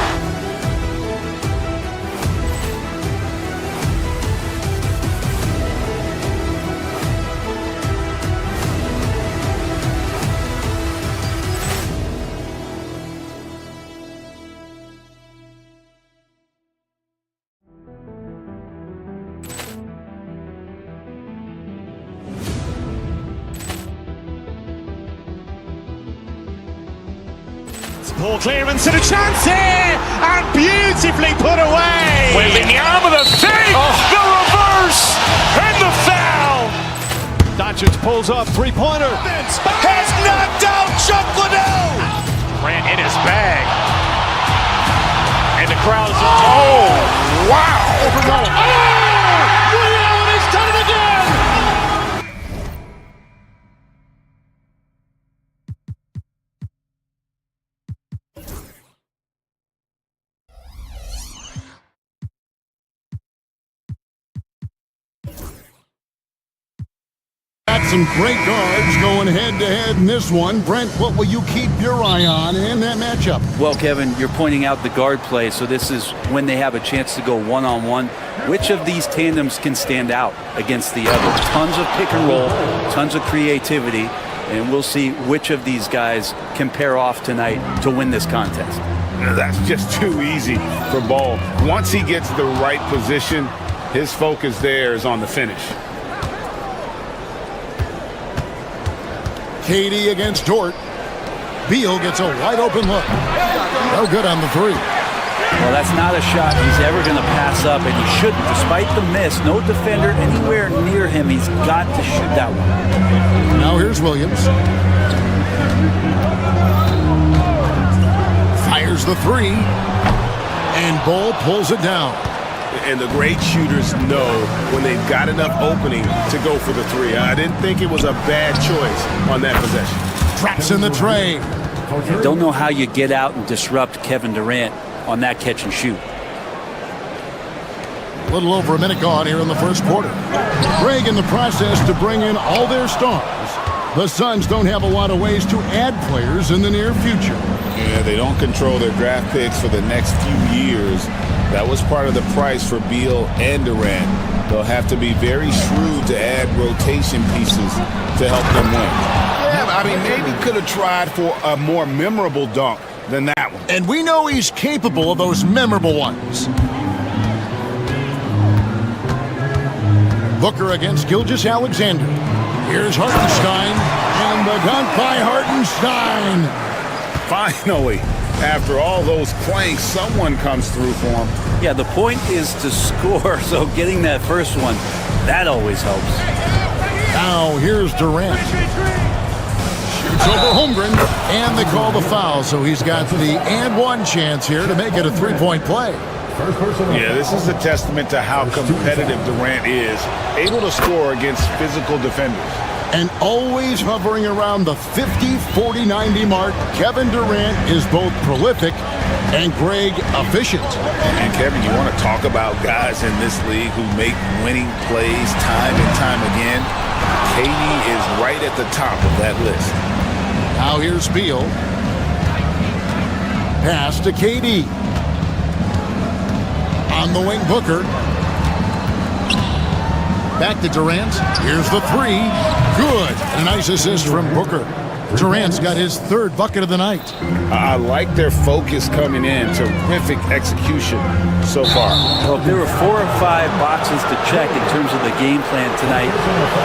Ball clearance and a chance here, and beautifully put away. Wembanyama the save, the reverse, and the foul. Doncic pulls up, three-pointer. Has knocked out Chuck Liddell. Grant in his bag. And the crowd is, oh, wow. Ray Allen has done it again. Got some great guards going head-to-head in this one. Brent, what will you keep your eye on in that matchup? Well, Kevin, you're pointing out the guard play, so this is when they have a chance to go one-on-one. Which of these tandems can stand out against the other? Tons of pick and roll, tons of creativity, and we'll see which of these guys can pair off tonight to win this contest. That's just too easy for Ball. Once he gets the right position, his focus there is on the finish. Katie against Dort. Beal gets a wide-open look. No good on the three. Well, that's not a shot he's ever going to pass up, and he shouldn't. Despite the miss, no defender anywhere near him. He's got to shoot that one. Now here's Williams. Fires the three. And Ball pulls it down. And the great shooters know when they've got enough opening to go for the three. I didn't think it was a bad choice on that possession. Traps in the tray. I don't know how you get out and disrupt Kevin Durant on that catch and shoot. A little over a minute gone here in the first quarter. Greg in the process to bring in all their stars. The Suns don't have a lot of ways to add players in the near future. Yeah, they don't control their draft picks for the next few years. That was part of the price for Beal and Durant. They'll have to be very shrewd to add rotation pieces to help them win. Yeah, I mean, maybe could have tried for a more memorable dunk than that one. And we know he's capable of those memorable ones. Booker against Gilgeous-Alexander. Here's Hartenstein, and the dunk by Hartenstein. Finally, after all those planks, someone comes through for him. Yeah, the point is to score, so getting that first one, that always helps. Now here's Durant. Shoots over Holmgren, and they call the foul, so he's got the and one chance here to make it a three-point play. Yeah, this is a testament to how competitive Durant is, able to score against physical defenders. And always hovering around the 50, 40, 90 mark, Kevin Durant is both prolific and Greg efficient. And Kevin, you want to talk about guys in this league who make winning plays time and time again? KD is right at the top of that list. Now here's Beal. Pass to KD. On the wing, Booker. Back to Durant. Here's the three. Good. And a nice assist from Booker. Durant's got his third bucket of the night. I like their focus coming in. Terrific execution so far. Well, if there were 4 or 5 boxes to check in terms of the game plan tonight,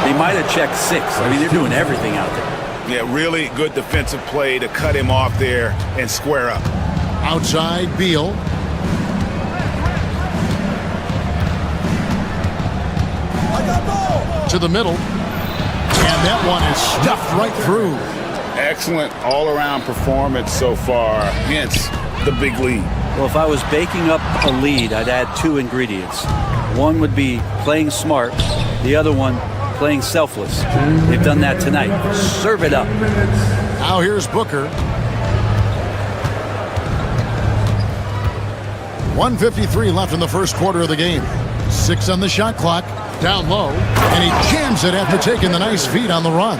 they might have checked 6. I mean, they're doing everything out there. Yeah, really good defensive play to cut him off there and square up. Outside, Beal. To the middle, and that one is stuffed right through. Excellent all-around performance so far, hence the big lead. Well, if I was baking up a lead, I'd add 2 ingredients. One would be playing smart, the other one playing selfless. They've done that tonight. Serve it up. Now here's Booker. 1:53 left in the first quarter of the game. 6 on the shot clock. Down low, and he jams it after taking the nice feed on the run.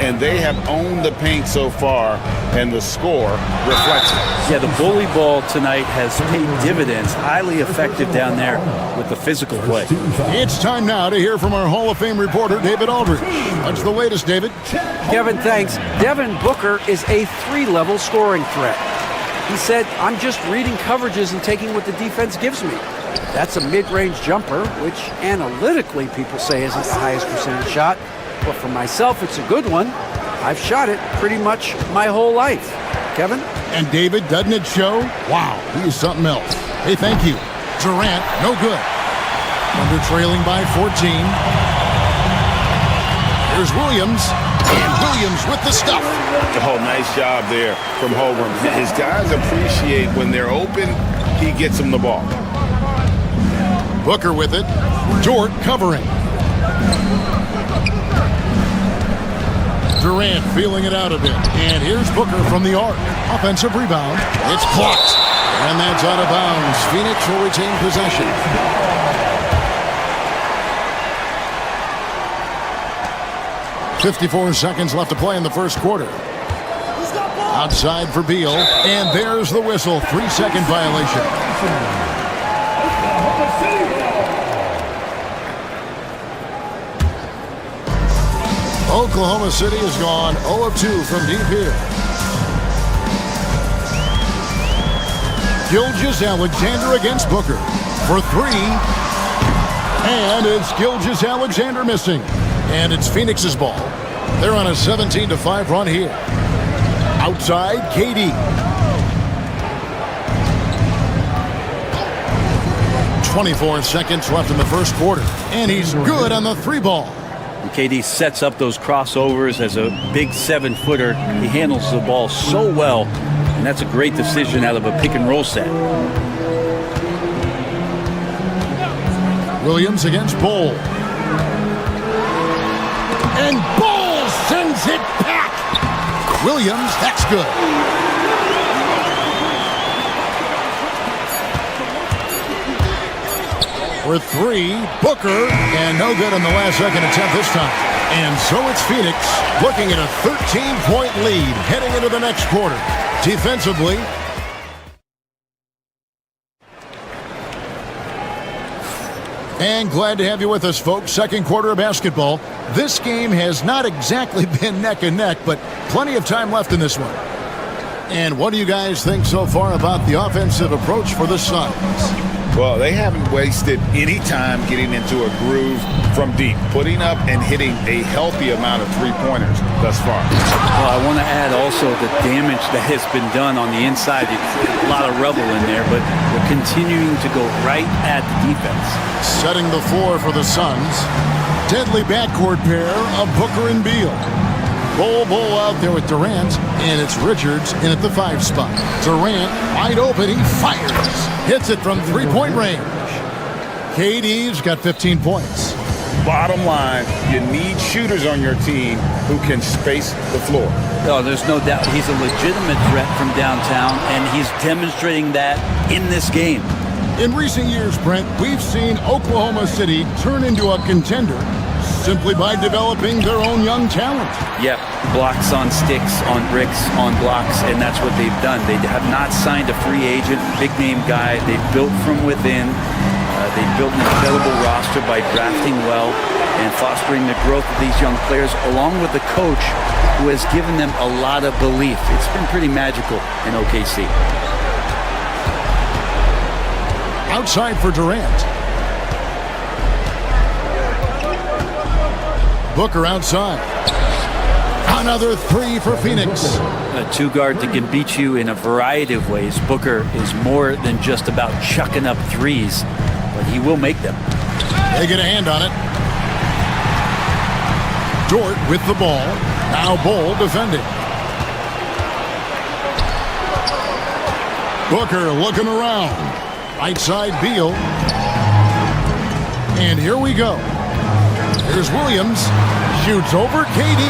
And they have owned the paint so far, and the score reflects it. Yeah, the bully ball tonight has paid dividends. Highly effective down there with the physical play. It's time now to hear from our Hall of Fame reporter, David Aldridge. What's the latest, David? Kevin, thanks. Devin Booker is a 3-level scoring threat. He said, I'm just reading coverages and taking what the defense gives me. That's a mid-range jumper, which analytically people say isn't the highest percentage shot. But for myself, it's a good one. I've shot it pretty much my whole life. Kevin? And David, doesn't it show? Wow, he is something else. Hey, thank you. Durant, no good. Under trailing by 14. Here's Williams. And Williams with the stuff. Oh, nice job there from Holmgren. His guys appreciate when they're open, he gets them the ball. Booker with it. Dort covering. Durant feeling it out a bit. And here's Booker from the arc. Offensive rebound. It's blocked. And that's out of bounds. Phoenix will retain possession. .54 seconds left to play in the first quarter. Outside for Beal. And there's the whistle. 3-second violation. Oklahoma City has gone 0 of 2 from deep here. Gilgeous-Alexander against Booker for 3. And it's Gilgeous-Alexander missing. And it's Phoenix's ball. They're on a 17-5 run here. Outside, KD. 24 seconds left in the first quarter. And he's good on the 3 ball. KD sets up those crossovers as a big 7-footer. He handles the ball so well, and that's a great decision out of a pick-and-roll set. Williams against Bol. And Bol sends it back. Williams, that's good. For three, Booker, and no good on the last second attempt this time. And so it's Phoenix looking at a 13-point lead heading into the next quarter. Defensively, and glad to have you with us, folks. Second quarter of basketball. This game has not exactly been neck and neck, but plenty of time left in this one. And what do you guys think so far about the offensive approach for the Suns? Well, they haven't wasted any time getting into a groove from deep, putting up and hitting a healthy amount of three-pointers thus far. Well, I want to add also the damage that has been done on the inside. A lot of rubble in there, but we're continuing to go right at the defense. Setting the floor for the Suns. Deadly backcourt pair of Booker and Beal. Bull out there with Durant, and it's Richards in at the 5 spot. Durant wide open, he fires. Hits it from three-point range. KD's got 15 points. Bottom line, you need shooters on your team who can space the floor. Oh, there's no doubt he's a legitimate threat from downtown, and he's demonstrating that in this game. In recent years, Brent, we've seen Oklahoma City turn into a contender simply by developing their own young talent. Yep, blocks on sticks, on bricks, on blocks, and that's what they've done. They have not signed a free agent, big-name guy. They've built from within. They've built an incredible roster by drafting well and fostering the growth of these young players, along with the coach who has given them a lot of belief. It's been pretty magical in OKC. Outside for Durant. Booker outside. Another three for Phoenix. A two-guard that can beat you in a variety of ways. Booker is more than just about chucking up threes, but he will make them. They get a hand on it. Dort with the ball. Now Bull defending. Booker looking around. Right side Beal. And here we go. Here's Williams. Shoots over KD.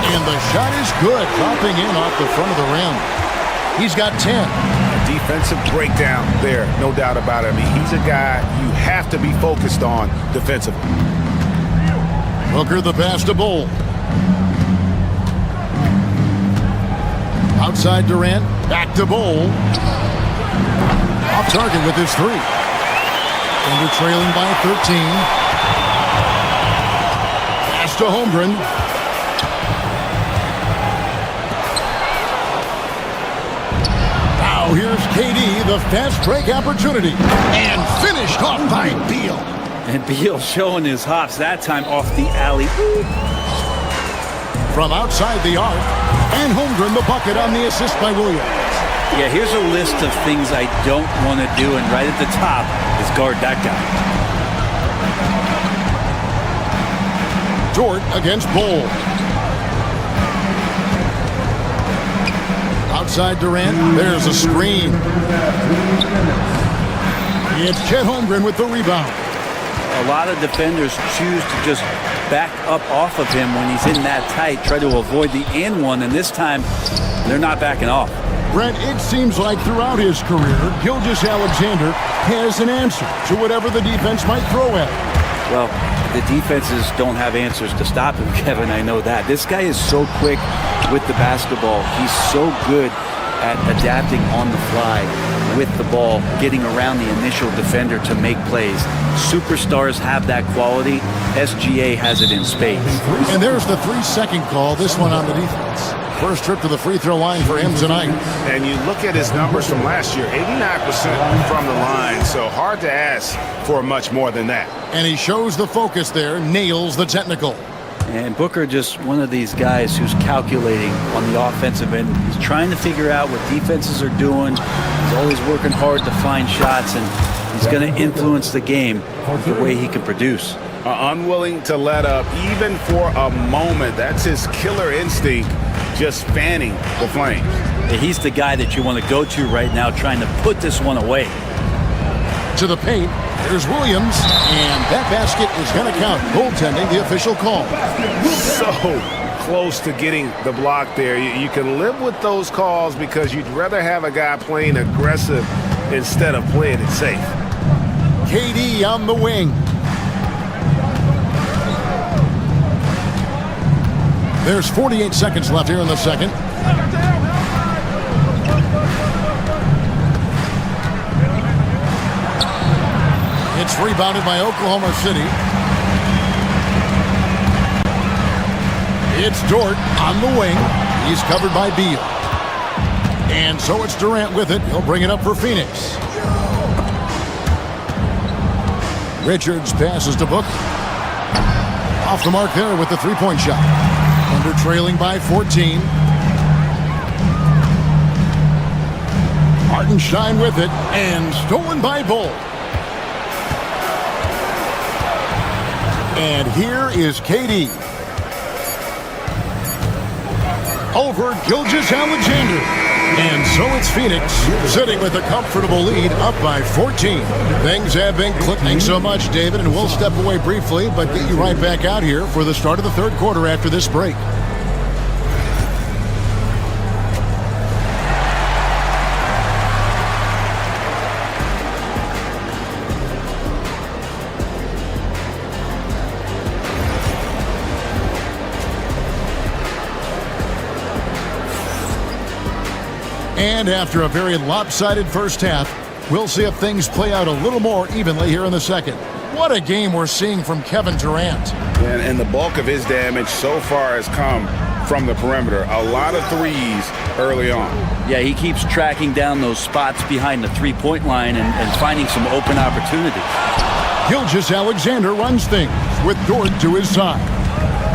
And the shot is good. Dropping in off the front of the rim. He's got 10. A defensive breakdown there, no doubt about it. I mean, he's a guy you have to be focused on defensively. Booker the pass to Bull. Outside Durant. Back to Bull. Off target with his three. Thunder trailing by 13. Pass to Holmgren. Now here's KD, the fast break opportunity. And finished off by Beal. And Beal showing his hops that time off the alley. From outside the arc. And Holmgren the bucket on the assist by Williams. Yeah, here's a list of things I don't want to do, and right at the top is guard that guy. Dort against Bull. Outside Durant, there's a screen. It's Chet Holmgren with the rebound. A lot of defenders choose to just back up off of him when he's in that tight, try to avoid the and one, and this time they're not backing off. Brent, it seems like throughout his career, Gilgeous-Alexander has an answer to whatever the defense might throw at him. Well, the defenses don't have answers to stop him, Kevin. I know that. This guy is so quick with the basketball. He's so good at adapting on the fly with the ball, getting around the initial defender to make plays. Superstars have that quality. SGA has it in spades. And there's the 3-second call, this one on the defense. First trip to the free throw line for him tonight. And you look at his numbers from last year, 89% from the line, so hard to ask for much more than that. And he shows the focus there, nails the technical. And Booker just one of these guys who's calculating on the offensive end. He's trying to figure out what defenses are doing. He's always working hard to find shots, and he's going to influence the game the way he can produce. Unwilling to let up even for a moment. That's his killer instinct, just fanning the flames. He's the guy that you want to go to right now, trying to put this one away. To the paint, there's Williams, and that basket is going to count. Goaltending, the official call. So close to getting the block there. You can live with those calls because you'd rather have a guy playing aggressive instead of playing it safe. KD on the wing. There's 48 seconds left here in the second. It's rebounded by Oklahoma City. It's Dort on the wing. He's covered by Beal. And so it's Durant with it. He'll bring it up for Phoenix. Richards passes to Book. Off the mark there with the three-point shot. Under trailing by 14. Hartenstein with it. And stolen by Bull. And here is KD. Over Gilgeous-Alexander. And so it's Phoenix sitting with a comfortable lead up by 14. Things have been clicking so much, David, and we'll step away briefly, but get you right back out here for the start of the third quarter after this break. And after a very lopsided first half, we'll see if things play out a little more evenly here in the second. What a game we're seeing from Kevin Durant. And the bulk of his damage so far has come from the perimeter. A lot of threes early on. Yeah, he keeps tracking down those spots behind the three-point line and finding some open opportunities. Gilgeous-Alexander runs things with Dort to his side.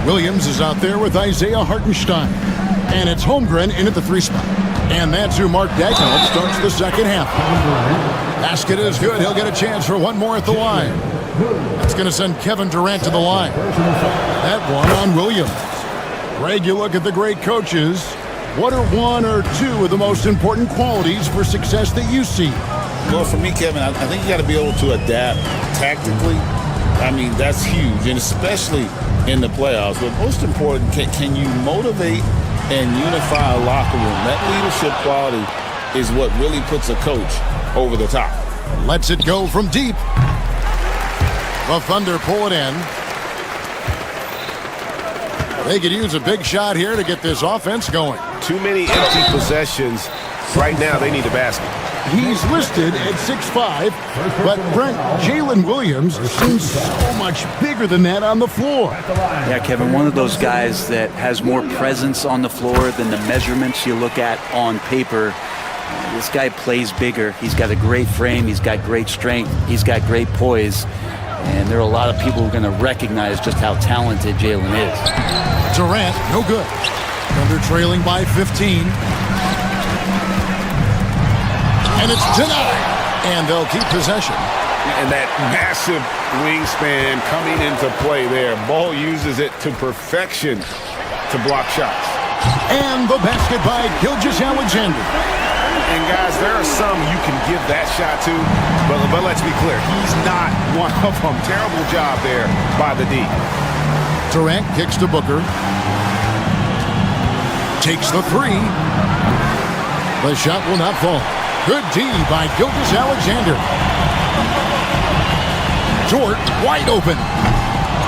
Williams is out there with Isaiah Hartenstein. And it's Holmgren in at the three spot. And that's who Mark Daigneault starts the second half. Basket is good. He'll get a chance for one more at the line. That's going to send Kevin Durant to the line. That one on Williams. Greg, you look at the great coaches. What are one or two of the most important qualities for success that you see? Well, for me, Kevin, I think you got to be able to adapt tactically. I mean, that's huge, and especially in the playoffs. But most important, can you motivate and unify a locker room? That leadership quality is what really puts a coach over the top. Lets it go from deep. The Thunder pull it in. They could use a big shot here to get this offense going. Too many empty possessions. Right now, they need a basket. He's listed at 6'5", but Brent, Jalen Williams seems so much bigger than that on the floor. Yeah, Kevin, one of those guys that has more presence on the floor than the measurements you look at on paper. This guy plays bigger. He's got a great frame. He's got great strength. He's got great poise. And there are a lot of people who are going to recognize just how talented Jalen is. Durant, no good. Thunder trailing by 15. And it's denied. And they'll keep possession. And that massive wingspan coming into play there. Ball uses it to perfection to block shots. And the basket by Gilgeous-Alexander. And guys, there are some you can give that shot to, but let's be clear, he's not one of them. Terrible job there by the D. Durant kicks to Booker. Takes the three. The shot will not fall. Good D by Gilgeous-Alexander. Dort wide open.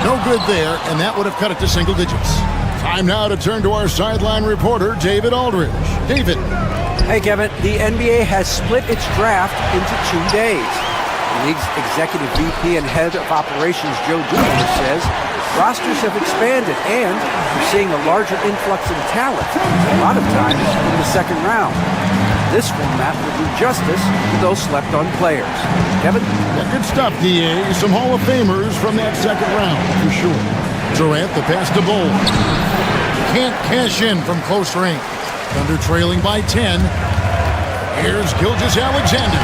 No good there, and that would have cut it to single digits. Time now to turn to our sideline reporter, David Aldridge. David. Hey, Kevin. The NBA has split its draft into 2 days. The league's executive VP and head of operations, Joe Dumars, says rosters have expanded and we're seeing a larger influx in talent, a lot of times in the second round. This format will do justice to those slept-on players. Kevin? Yeah, good stuff, D.A. Some Hall of Famers from that second round, for sure. Durant, the pass to Bull. Can't cash in from close range. Thunder trailing by 10. Here's Gilgeous-Alexander.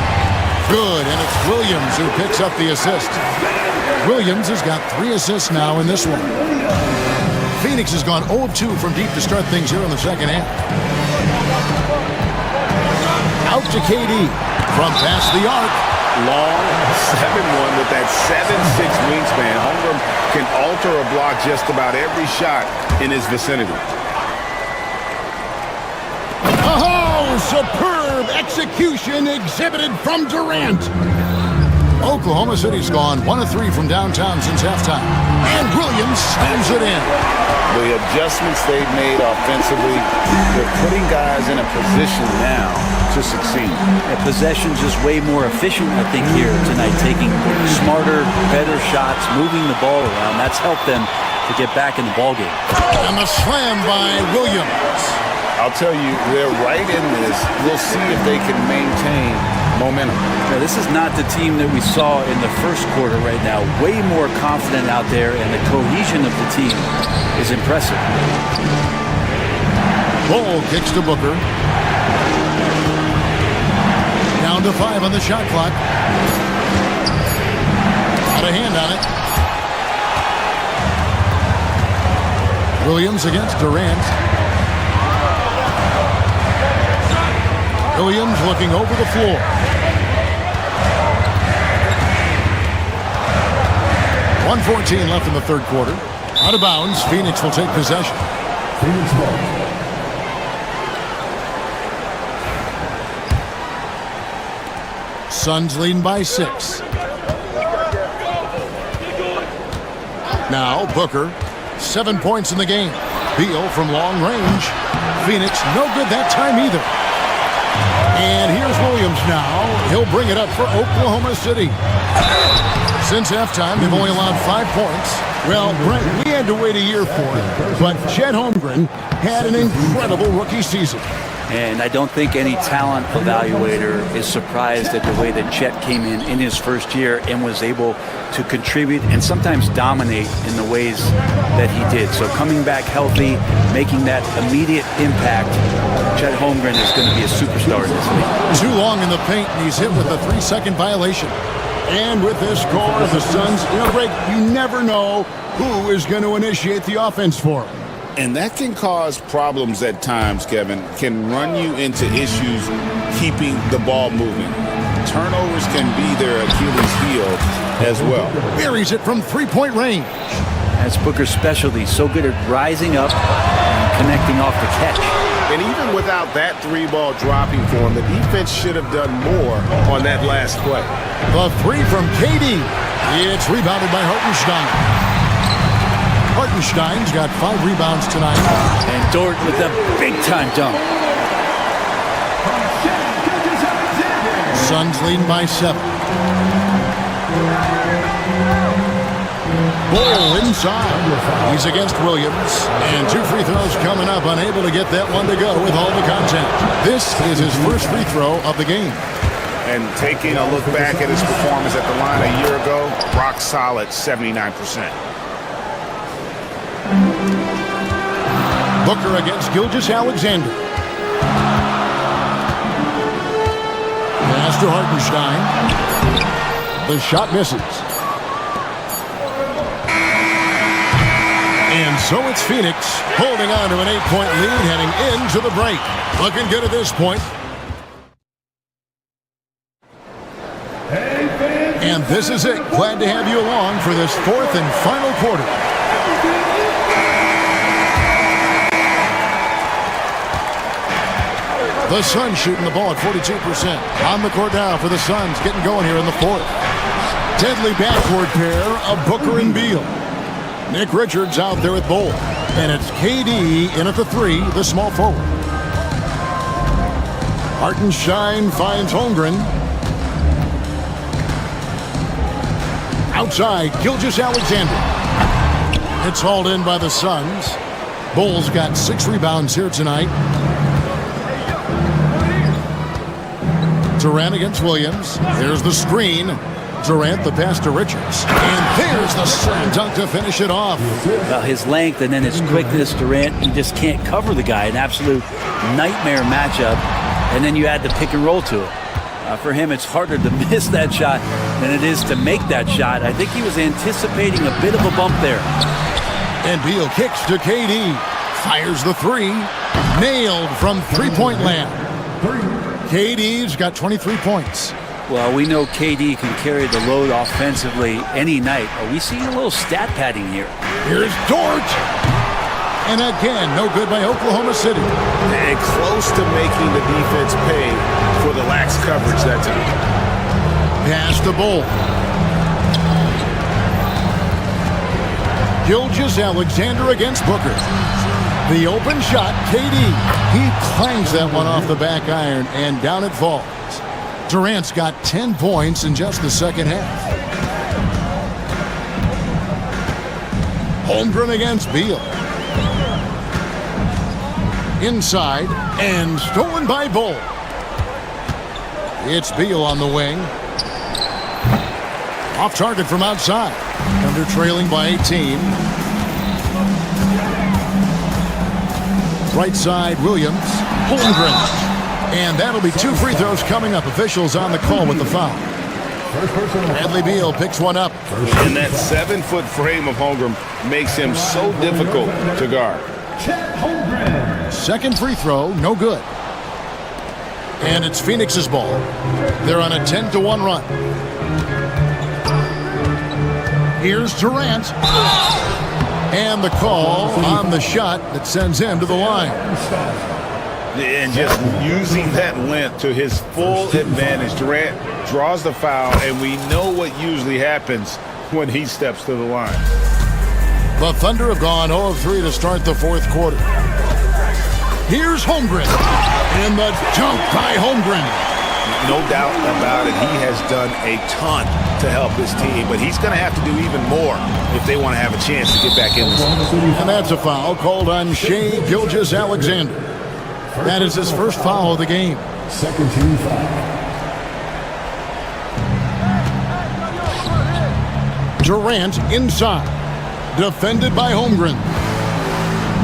Good, and it's Williams who picks up the assist. Williams has got 3 assists now in this one. Phoenix has gone 0 of 2 from deep to start things here in the second half. Out to KD from past the arc. Long 7-1 with that 7'6" wingspan. Holmgren can alter or block just about every shot in his vicinity. Oh, superb execution exhibited from Durant. Oklahoma City's gone 1 of 3 from downtown since halftime. And Williams slams it in. The adjustments they've made offensively, they're putting guys in a position now to succeed. Possession's just way more efficient, I think, here tonight, taking smarter, better shots, moving the ball around. That's helped them to get back in the ballgame. And the slam by Williams. I'll tell you, they're right in this. We'll see if they can maintain momentum. Now, this is not the team that we saw in the first quarter right now. Way more confident out there, and the cohesion of the team is impressive. Ball kicks to Booker. Down to 5 on the shot clock. Got a hand on it. Williams against Durant. Williams looking over the floor. .114 left in the third quarter. Out of bounds, Phoenix will take possession. Phoenix ball. Suns leading by 6. Now Booker, 7 points in the game. Beal from long range. Phoenix no good that time either. And here's Williams now. He'll bring it up for Oklahoma City. Since halftime, they've only allowed 5 points. Well, Brent, we had to wait a year for it, but Chet Holmgren had an incredible rookie season. And I don't think any talent evaluator is surprised at the way that Chet came in his first year and was able to contribute and sometimes dominate in the ways that he did. So coming back healthy, making that immediate impact, Chet Holmgren is going to be a superstar in this league. Too long in the paint, and he's hit with a 3-second violation. And with this score, the Suns, you never know who is going to initiate the offense for him. And that can cause problems at times, Kevin. Can run you into issues keeping the ball moving. Turnovers can be their Achilles heel as well. Buries it from 3-point range. That's Booker's specialty. So good at rising up and connecting off the catch. And even without that 3-ball dropping for him, the defense should have done more on that last play. The 3 from KD. It's rebounded by Hartenstein. Hartenstein's got 5 rebounds tonight. And Dort with a big-time dunk. Suns leading by 7. Bull inside. He's against Williams. And 2 free throws coming up. Unable to get that one to go with all the contact. This is his first free throw of the game. And taking a look back at his performance at the line a year ago, rock solid, 79%. Booker against Gilgeous-Alexander. Pass to Hartenstein. The shot misses. And so it's Phoenix holding on to an 8-point lead heading into the break. Looking good at this point. And this is it. Glad to have you along for this 4th and final quarter. The Suns shooting the ball at 42%. On the court now for the Suns, getting going here in the 4th. Deadly backcourt pair of Booker and Beal. Nick Richards out there with Bull. And it's KD in at the 3, the small forward. Hartenstein finds Holmgren. Outside, Gilgeous-Alexander. It's hauled in by the Suns. Bull's got 6 rebounds here tonight. Durant against Williams. There's the screen. Durant, the pass to Richards. And there's the slam dunk to finish it off. Well, his length and then his quickness, Durant, you just can't cover the guy. An absolute nightmare matchup. And then you add the pick and roll to it. For him, it's harder to miss that shot than it is to make that shot. I think he was anticipating a bit of a bump there. And Beal kicks to KD. Fires the 3. Nailed from 3-point land. KD's got 23 points. Well, we know KD can carry the load offensively any night. Are we seeing a little stat padding here? Here's Dort. And again, no good by Oklahoma City. And close to making the defense pay for the lax coverage that time. Pass to Bull. Gilgeous-Alexander against Booker. The open shot, KD. He clangs that one off the back iron, and down it falls. Durant's got 10 points in just the second half. Holmgren against Beal. Inside, and stolen by Bull. It's Beal on the wing. Off target from outside. Thunder trailing by 18. Right side, Williams. Holmgren. And that'll be 2 free throws coming up. Officials on the call with the foul. Bradley Beal picks one up. And that 7-foot frame of Holmgren makes him so difficult to guard. Second free throw, no good. And it's Phoenix's ball. They're on a 10-1 run. Here's Durant. And the call on the shot that sends him to the line. And just using that length to his full advantage. Durant draws the foul, and we know what usually happens when he steps to the line. The Thunder have gone 0 of 3 to start the fourth quarter. Here's Holmgren. And the dunk by Holmgren. No doubt about it, he has done a ton to help his team, but he's going to have to do even more if they want to have a chance to get back in this. And that's a foul called on Shai Gilgeous-Alexander. That is his first foul of the game. Second team foul. Durant inside. Defended by Holmgren.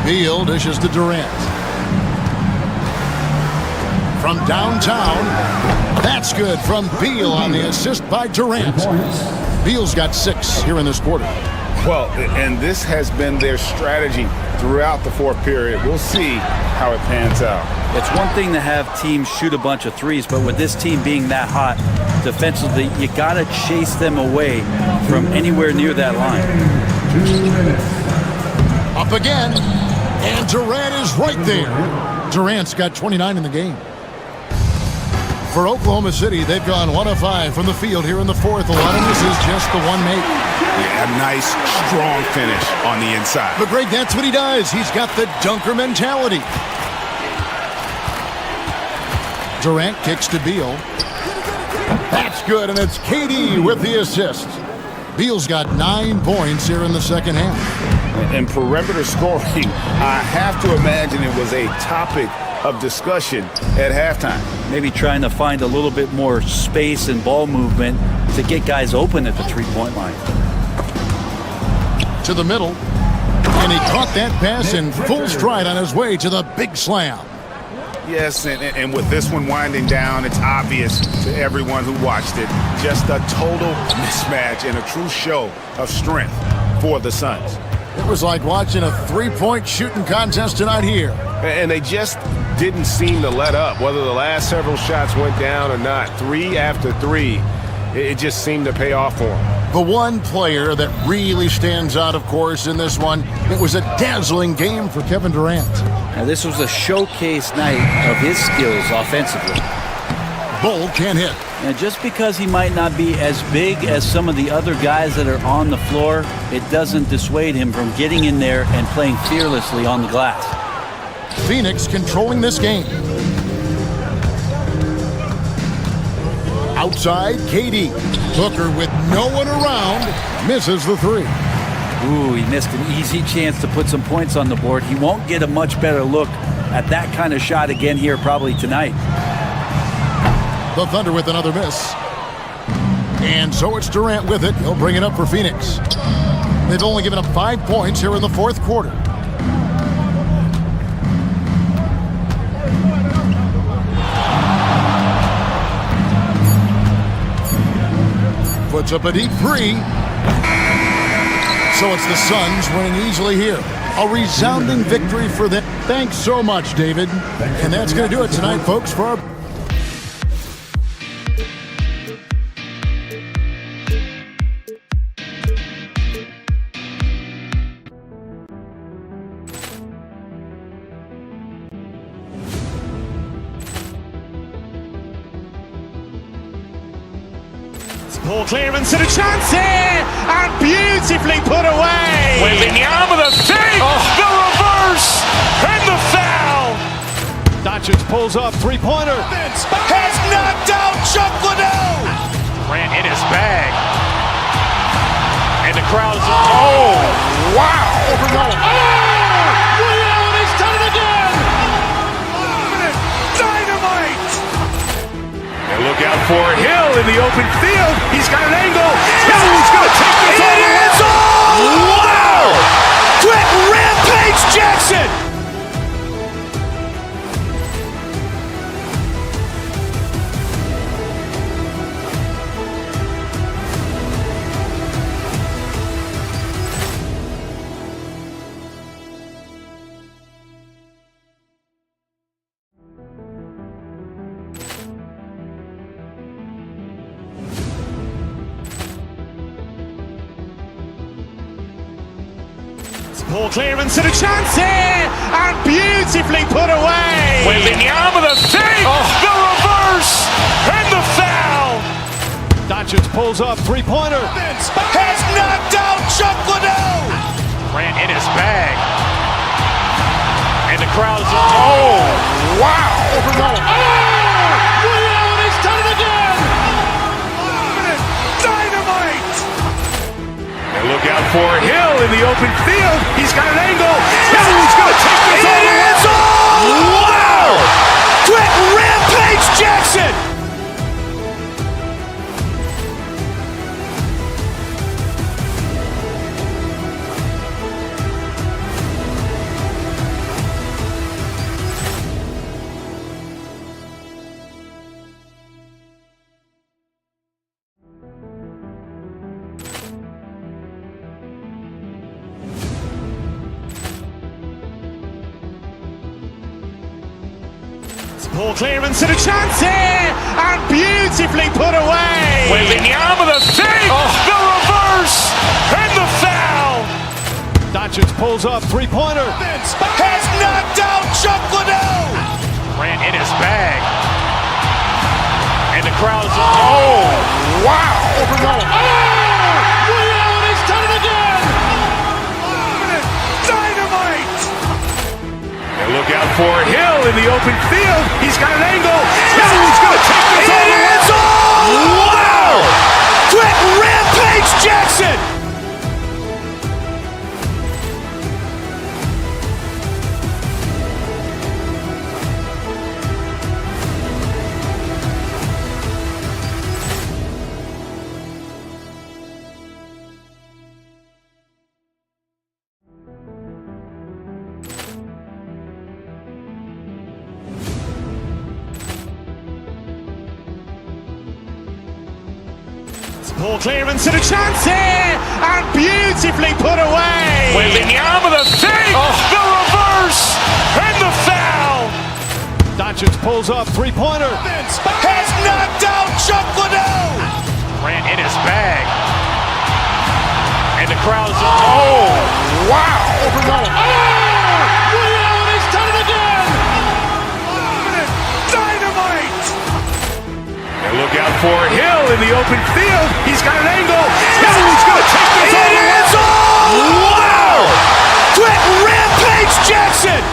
Beal dishes to Durant. From downtown. That's good from Beal on the assist by Durant. Beal's got 6 here in this quarter. Well, and this has been their strategy throughout the fourth period. We'll see how it pans out. It's one thing to have teams shoot a bunch of threes, but with this team being that hot defensively, you got to chase them away from anywhere near that line. 2 minutes. Up again, and Durant is right there. Durant's got 29 in the game. For Oklahoma City, they've gone 1 of 5 from the field here in the fourth. A lot of this is just the one make. Yeah, a nice, strong finish on the inside. But Greg, that's what he does. He's got the dunker mentality. Durant kicks to Beal. That's good, and it's KD with the assist. Beal's got 9 points here in the second half. And perimeter scoring, I have to imagine it was a topic of discussion at halftime. Maybe trying to find a little bit more space and ball movement to get guys open at the three-point line. To the middle, and he caught that pass in full stride on his way to the big slam. Yes, and with this one winding down, it's obvious to everyone who watched it. Just a total mismatch and a true show of strength for the Suns. It was like watching a three-point shooting contest tonight here. And they just didn't seem to let up, whether the last several shots went down or not. 3 after 3, it just seemed to pay off for them. The one player that really stands out, of course, in this one, it was a dazzling game for Kevin Durant. Now, this was a showcase night of his skills offensively. Bull can't hit. And just because he might not be as big as some of the other guys that are on the floor, it doesn't dissuade him from getting in there and playing fearlessly on the glass. Phoenix controlling this game. Outside, KD. Booker with no one around, misses the 3. Ooh, he missed an easy chance to put some points on the board. He won't get a much better look at that kind of shot again here probably tonight. The Thunder with another miss. And so it's Durant with it. He'll bring it up for Phoenix. They've only given up 5 points here in the fourth quarter. Puts up a deep 3. So it's the Suns winning easily here. A resounding victory for them. Thanks so much, David. And that's going to do it tonight, folks, for our Poor clearance and a chance here, and beautifully put away. Wembanyama with a save, the reverse, and the foul. Doncic pulls up, three-pointer. Has knocked out Chuck Liddell. Grant in his bag. And the crowd is, wow. Ray Allen has done it again. Dynamite. And look out for Hill in the open field. He's got an angle. Hill's going to take this all the way. Wow. Quick Rampage Jackson. Poor clearance and a chance here, and beautifully put away. Wembanyama with a save, the reverse, and the foul. Doncic pulls up, three-pointer. Has knocked out Chuck Liddell. Grant in his bag. And the crowd is, wow. Ray Allen has done it again. Dynamite. And look out for Hill in the open field. He's got an angle. Hill's going to take this all the way. Wow. Quick Rampage Jackson. Poor clearance and a chance here, and beautifully put away. Wembanyama with a save, the reverse, and the foul. Doncic pulls up, three-pointer. Has knocked out Chuck Liddell. Grant in his bag. And the crowd is, wow. Ray Allen has done it again. Dynamite. And look out for Hill in the open field. He's got an angle. Hill's going to take this all the way. Wow. Quick Rampage Jackson. Poor clearance and a chance here, and beautifully put away. Wembanyama with a save, the reverse, and the foul. Doncic pulls up, three-pointer. Has knocked out Chuck Liddell. Grant in his bag. And the crowd is, wow. Ray Allen has done it again. Dynamite. And look out for Hill in the open field. He's got an angle. Hill's going to take this all the way. Wow. Quick Rampage Jackson.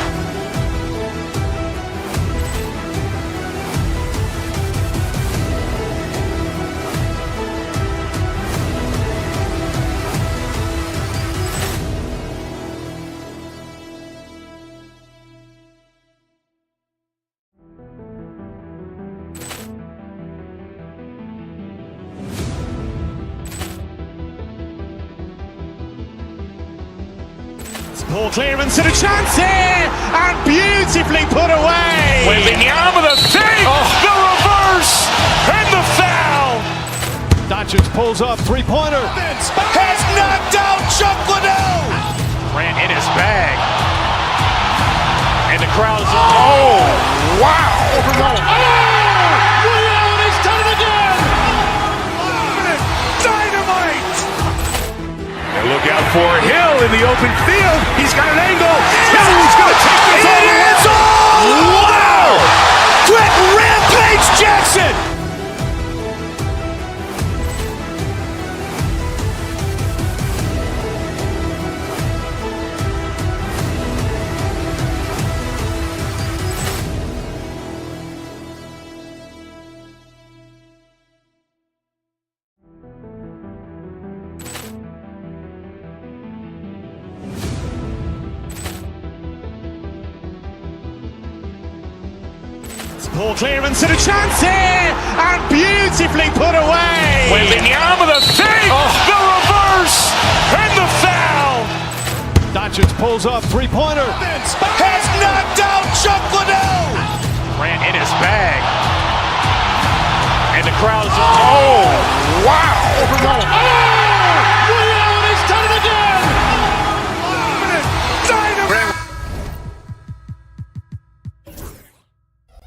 Poor clearance and a chance here, and beautifully put away. Wembanyama with a save, the reverse, and the foul. Doncic pulls up, three-pointer. Has knocked out Chuck Liddell. Grant in his bag. And the crowd is, wow. Ray Allen has done it again. Dynamite. And look out for Hill in the open field. He's got an angle. Hill's going to take this all the way. Wow. Quick Rampage Jackson. Poor clearance and a chance here, and beautifully put away. With the arm of the fake, the reverse, and the foul. Doncic pulls up, three-pointer. Has knocked out Chuck Liddell. Ran in his bag. And the crowd is... Oh, wow. He's done it again.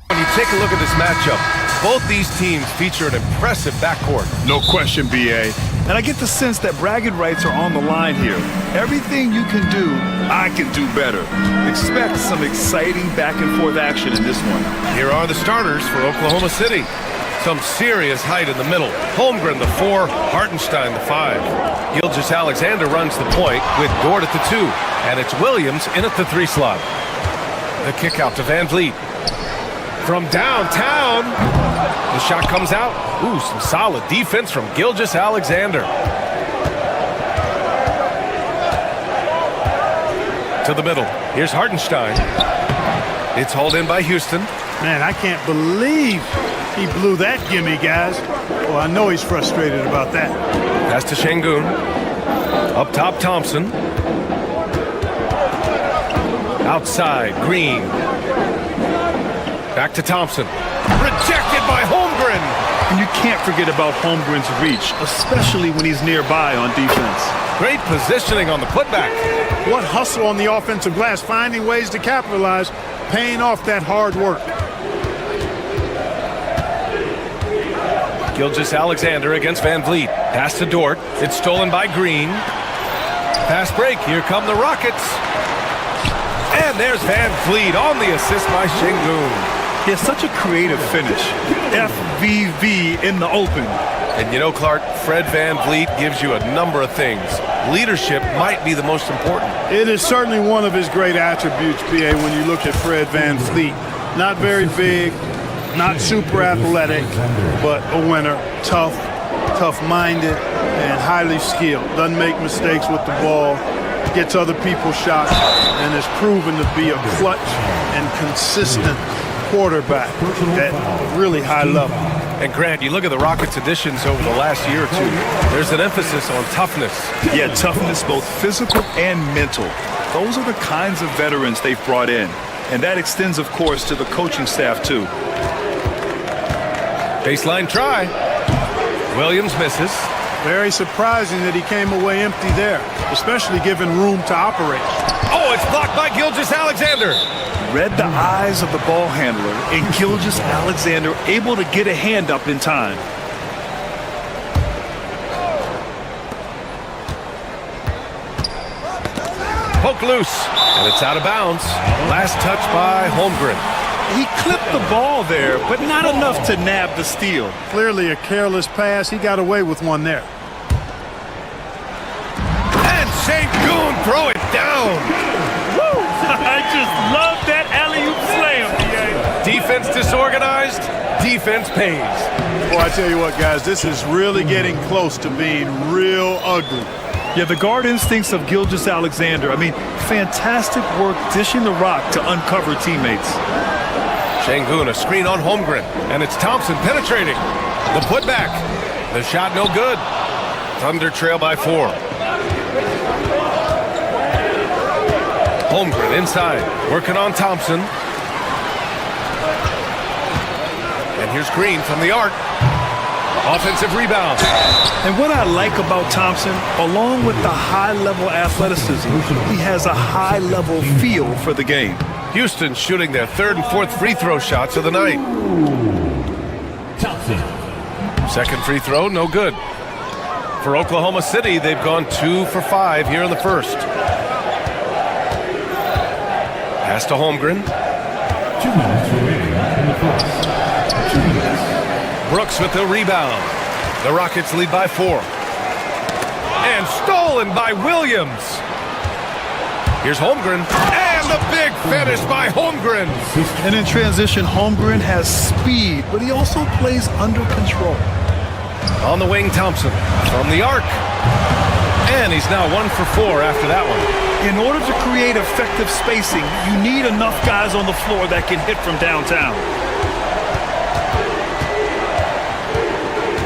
When you take a look at this matchup, both these teams feature an impressive backcourt. No question, BA. And I get the sense that bragging rights are on the line here. Everything you can do, I can do better. Expect some exciting back-and-forth action in this one. Here are the starters for Oklahoma City. Some serious height in the middle. Holmgren, the 4, Hartenstein, the 5. Gilgeous-Alexander runs the point with Dort at the 2. And it's Williams in at the 3 slot. The kick out to Van Vliet. From downtown, the shot comes out. Ooh, some solid defense from Gilgeous-Alexander. To the middle. Here's Hartenstein. It's hauled in by Houston. Man, I can't believe he blew that gimme, guys. Well, I know he's frustrated about that. Pass to Şengün. Up top, Thompson. Outside, Green. Back to Thompson. Rejected by Holmgren. And you can't forget about Holmgren's reach, especially when he's nearby on defense. Great positioning on the putback. What hustle on the offensive glass, finding ways to capitalize, paying off that hard work. Gilgeous-Alexander against Van Vliet. Pass to Dort. It's stolen by Green. Fast break. Here come the Rockets. And there's Van Vliet on the assist by Şengün. He has such a creative finish. FVV in the open. And you know, Clark, Fred Van Vliet gives you a number of things. Leadership might be the most important. It is certainly one of his great attributes, BA, when you look at Fred Van Vliet. Not very big, not super athletic, but a winner, tough-minded, and highly skilled. Doesn't make mistakes with the ball, gets other people's shots, and is proven to be a clutch and consistent quarterback at really high level. And Grant, you look at the Rockets' additions over the last year or two, there's an emphasis on toughness. Yeah, toughness, both physical and mental. Those are the kinds of veterans they've brought in. And that extends, of course, to the coaching staff, too. Baseline try. Williams misses. Very surprising that he came away empty there, especially given room to operate. Oh, it's blocked by Gilgeous-Alexander. Read the eyes of the ball handler, and Gilgeous-Alexander able to get a hand up in time. Poke loose, and it's out of bounds. Last touch by Holmgren. He clipped the ball there, but not enough to nab the steal. Clearly a careless pass. He got away with one there. And Şengün throw it down. Woo! I just love that alley-oop slam, DA. Defense disorganized, defense pays. Boy, I tell you what, guys, this is really getting close to being real ugly. Yeah, the guard instincts of Gilgeous-Alexander. I mean, fantastic work dishing the rock to uncover teammates. Şengün, a screen on Holmgren, and it's Thompson penetrating. The putback. The shot no good. Thunder trail by 4. Holmgren inside, working on Thompson. And here's Green from the arc. Offensive rebound. And what I like about Thompson, along with the high-level athleticism, he has a high-level feel for the game. Houston shooting their 3rd and 4th free throw shots of the night. Second free throw, no good. For Oklahoma City, they've gone 2 for 5 here in the first. Pass to Holmgren. 2 minutes remaining in the first. 2 minutes. Brooks with the rebound. The Rockets lead by 4. And stolen by Williams. Here's Holmgren. And the big finish by Holmgren. And in transition, Holmgren has speed, but he also plays under control. On the wing, Thompson from the arc. And he's now 1 for 4 after that one. In order to create effective spacing, you need enough guys on the floor that can hit from downtown.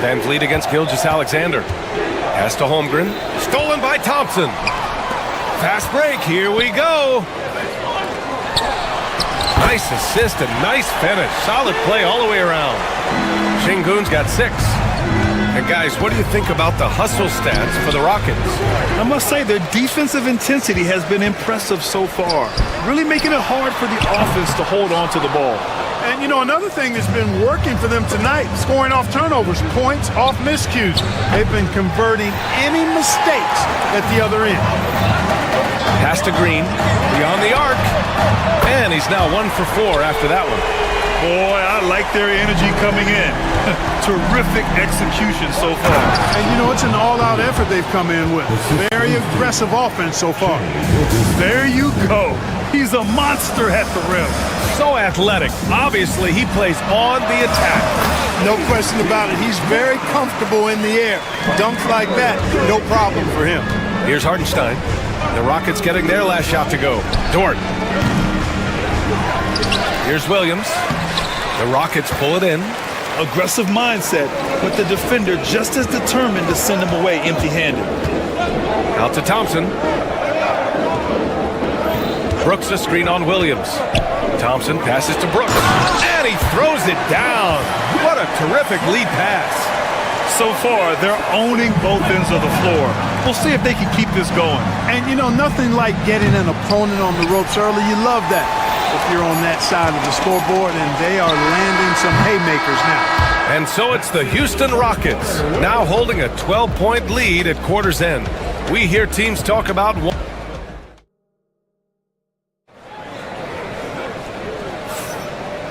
Van Vliet against Gilgeous-Alexander. Pass to Holmgren. Stolen by Thompson. Fast break. Here we go. Nice assist and nice finish. Solid play all the way around. Şengün's got 6. And guys, what do you think about the hustle stats for the Rockets? I must say their defensive intensity has been impressive so far, really making it hard for the offense to hold on to the ball. And, you know, another thing that's been working for them tonight, scoring off turnovers, points off miscues. They've been converting any mistakes at the other end. Pass to Green, beyond the arc. And he's now 1 for 4 after that one. Boy, I like their energy coming in. Terrific execution so far. And, you know, it's an all-out effort they've come in with. Very aggressive offense so far. There you go. He's a monster at the rim. So athletic. Obviously, he plays on the attack. No question about it. He's very comfortable in the air. Dunks like that, no problem for him. Here's Hartenstein. The Rockets getting their last shot to go. Dort. Here's Williams. The Rockets pull it in. Aggressive mindset, but the defender just as determined to send him away empty-handed. Out to Thompson. Brooks a screen on Williams. Thompson passes to Brooks. And he throws it down. What a terrific lead pass. So far, they're owning both ends of the floor. We'll see if they can keep this going. And, you know, nothing like getting an opponent on the ropes early. You love that if you're on that side of the scoreboard, and they are landing some haymakers now. And so it's the Houston Rockets, now holding a 12-point lead at quarter's end. We hear teams talk about one.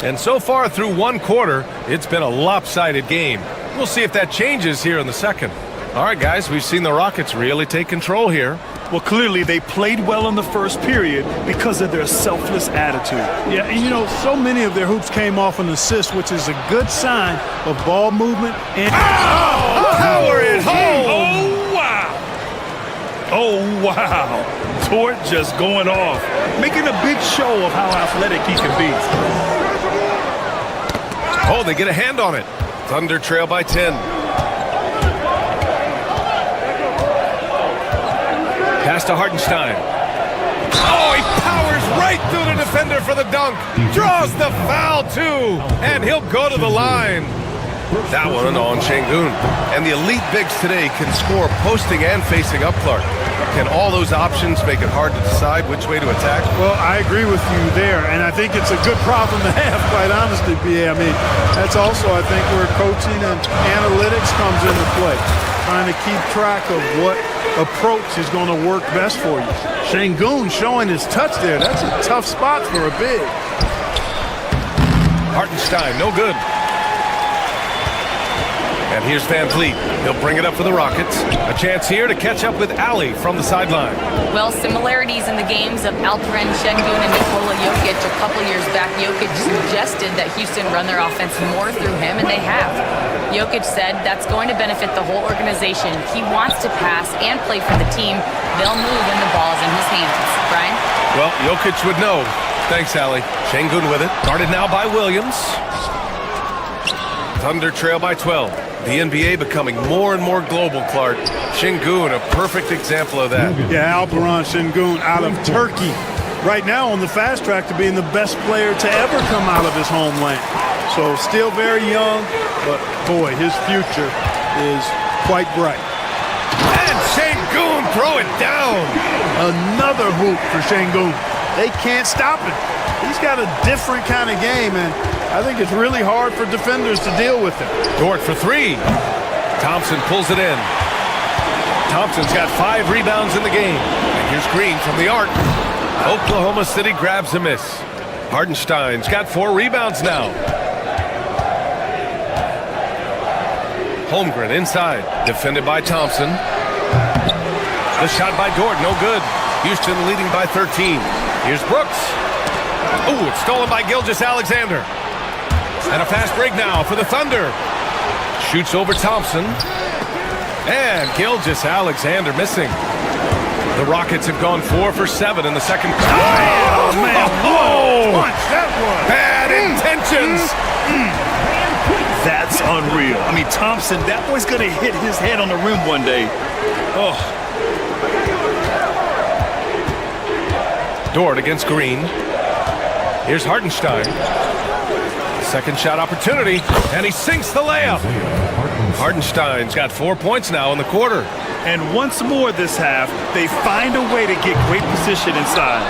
And so far through one quarter, it's been a lopsided game. We'll see if that changes here in the second. All right, guys, we've seen the Rockets really take control here. Well, clearly they played well in the first period because of their selfless attitude. Yeah, and you know, so many of their hoops came off an assist, which is a good sign of ball movement. And power it home! Oh, wow! Oh, wow! Dort just going off, making a big show of how athletic he can be. Oh, they get a hand on it. Thunder trail by 10. Pass to Hartenstein. Oh, he powers right through the defender for the dunk. Draws the foul, too. And he'll go to the line. That one on Şengün. And the elite bigs today can score posting and facing up, Clark. Can all those options make it hard to decide which way to attack? Well, I agree with you there, and I think it's a good problem to have, quite honestly, BA. I mean, that's also, I think, where coaching and analytics comes into play. Trying to keep track of what approach is going to work best for you. Şengün showing his touch there. That's a tough spot for a big. Hartenstein, no good. And here's Van Vliet. He'll bring it up for the Rockets. A chance here to catch up with Ali from the sideline. Well, similarities in the games of Alperen Şengün and Nikola Jokic. A couple years back, Jokic suggested that Houston run their offense more through him, and they have. Jokic said that's going to benefit the whole organization. He wants to pass and play for the team. They'll move when the ball's in his hands. Brian? Well, Jokic would know. Thanks, Ali. Şengün with it. Guarded now by Williams. Thunder trail by 12. The NBA becoming more and more global, Clark. Şengün, a perfect example of that. Yeah, Alperen Şengün out of Turkey. Right now on the fast track to being the best player to ever come out of his homeland. So still very young, but boy, his future is quite bright. And Şengün throw it down. Another hoop for Şengün. They can't stop him. He's got a different kind of game, and I think it's really hard for defenders to deal with him. Dort for 3. Thompson pulls it in. Thompson's got 5 rebounds in the game. And here's Green from the arc. Oklahoma City grabs a miss. Hartenstein's got 4 rebounds now. Holmgren inside, defended by Thompson. The shot by Dort, no good. Houston leading by 13. Here's Brooks. Oh, it's stolen by Gilgeous-Alexander. And a fast break now for the Thunder. Shoots over Thompson. And Gilgeous-Alexander missing. The Rockets have gone 4 for 7 in the second. Oh, man. Oh, punch that was. bad intentions. That's unreal. I mean, Thompson, that boy's going to hit his head on the rim one day. Oh. Dort against Green. Here's Hartenstein. Second shot opportunity, and he sinks the layup. Hartenstein's got 4 points now in the quarter. And once more this half, they find a way to get great position inside.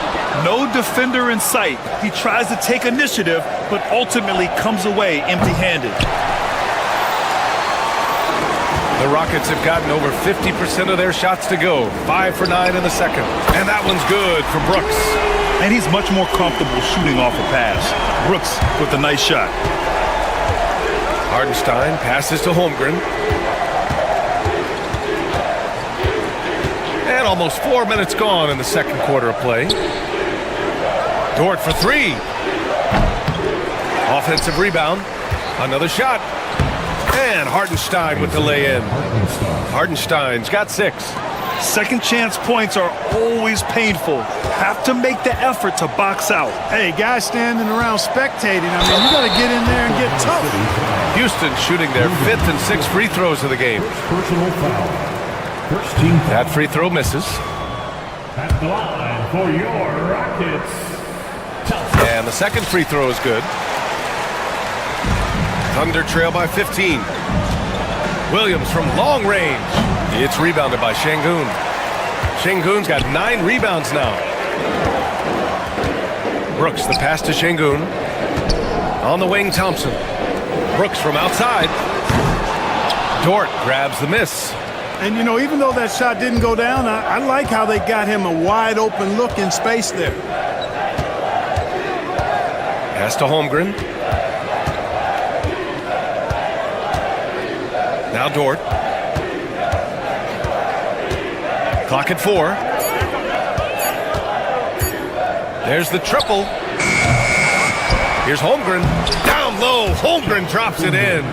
No defender in sight. He tries to take initiative, but ultimately comes away empty-handed. The Rockets have gotten over 50% of their shots to go. 5 for 9 in the second. And that one's good for Brooks. And he's much more comfortable shooting off a pass. Brooks with a nice shot. Hartenstein passes to Holmgren. And almost 4 minutes gone in the second quarter of play. Dort for 3. Offensive rebound. Another shot. And Hartenstein with the lay-in. Hartenstein's got 6. Second chance points are always painful. Have to make the effort to box out. Hey, guys standing around spectating. I mean, you got to get in there and get tough. Houston shooting their 5th and 6th free throws of the game. Personal foul. First team foul. That free throw misses. At the line for your Rockets. And the second free throw is good. Thunder trail by 15. Williams from long range. It's rebounded by Şengün. Şengün's got 9 rebounds now. Brooks, the pass to Şengün. On the wing, Thompson. Brooks from outside. Dort grabs the miss. And, you know, even though that shot didn't go down, I like how they got him a wide open look in space there. Pass to Holmgren. Now Dort. Clock at 4. There's the triple. Here's Holmgren. Down low. Holmgren drops it in.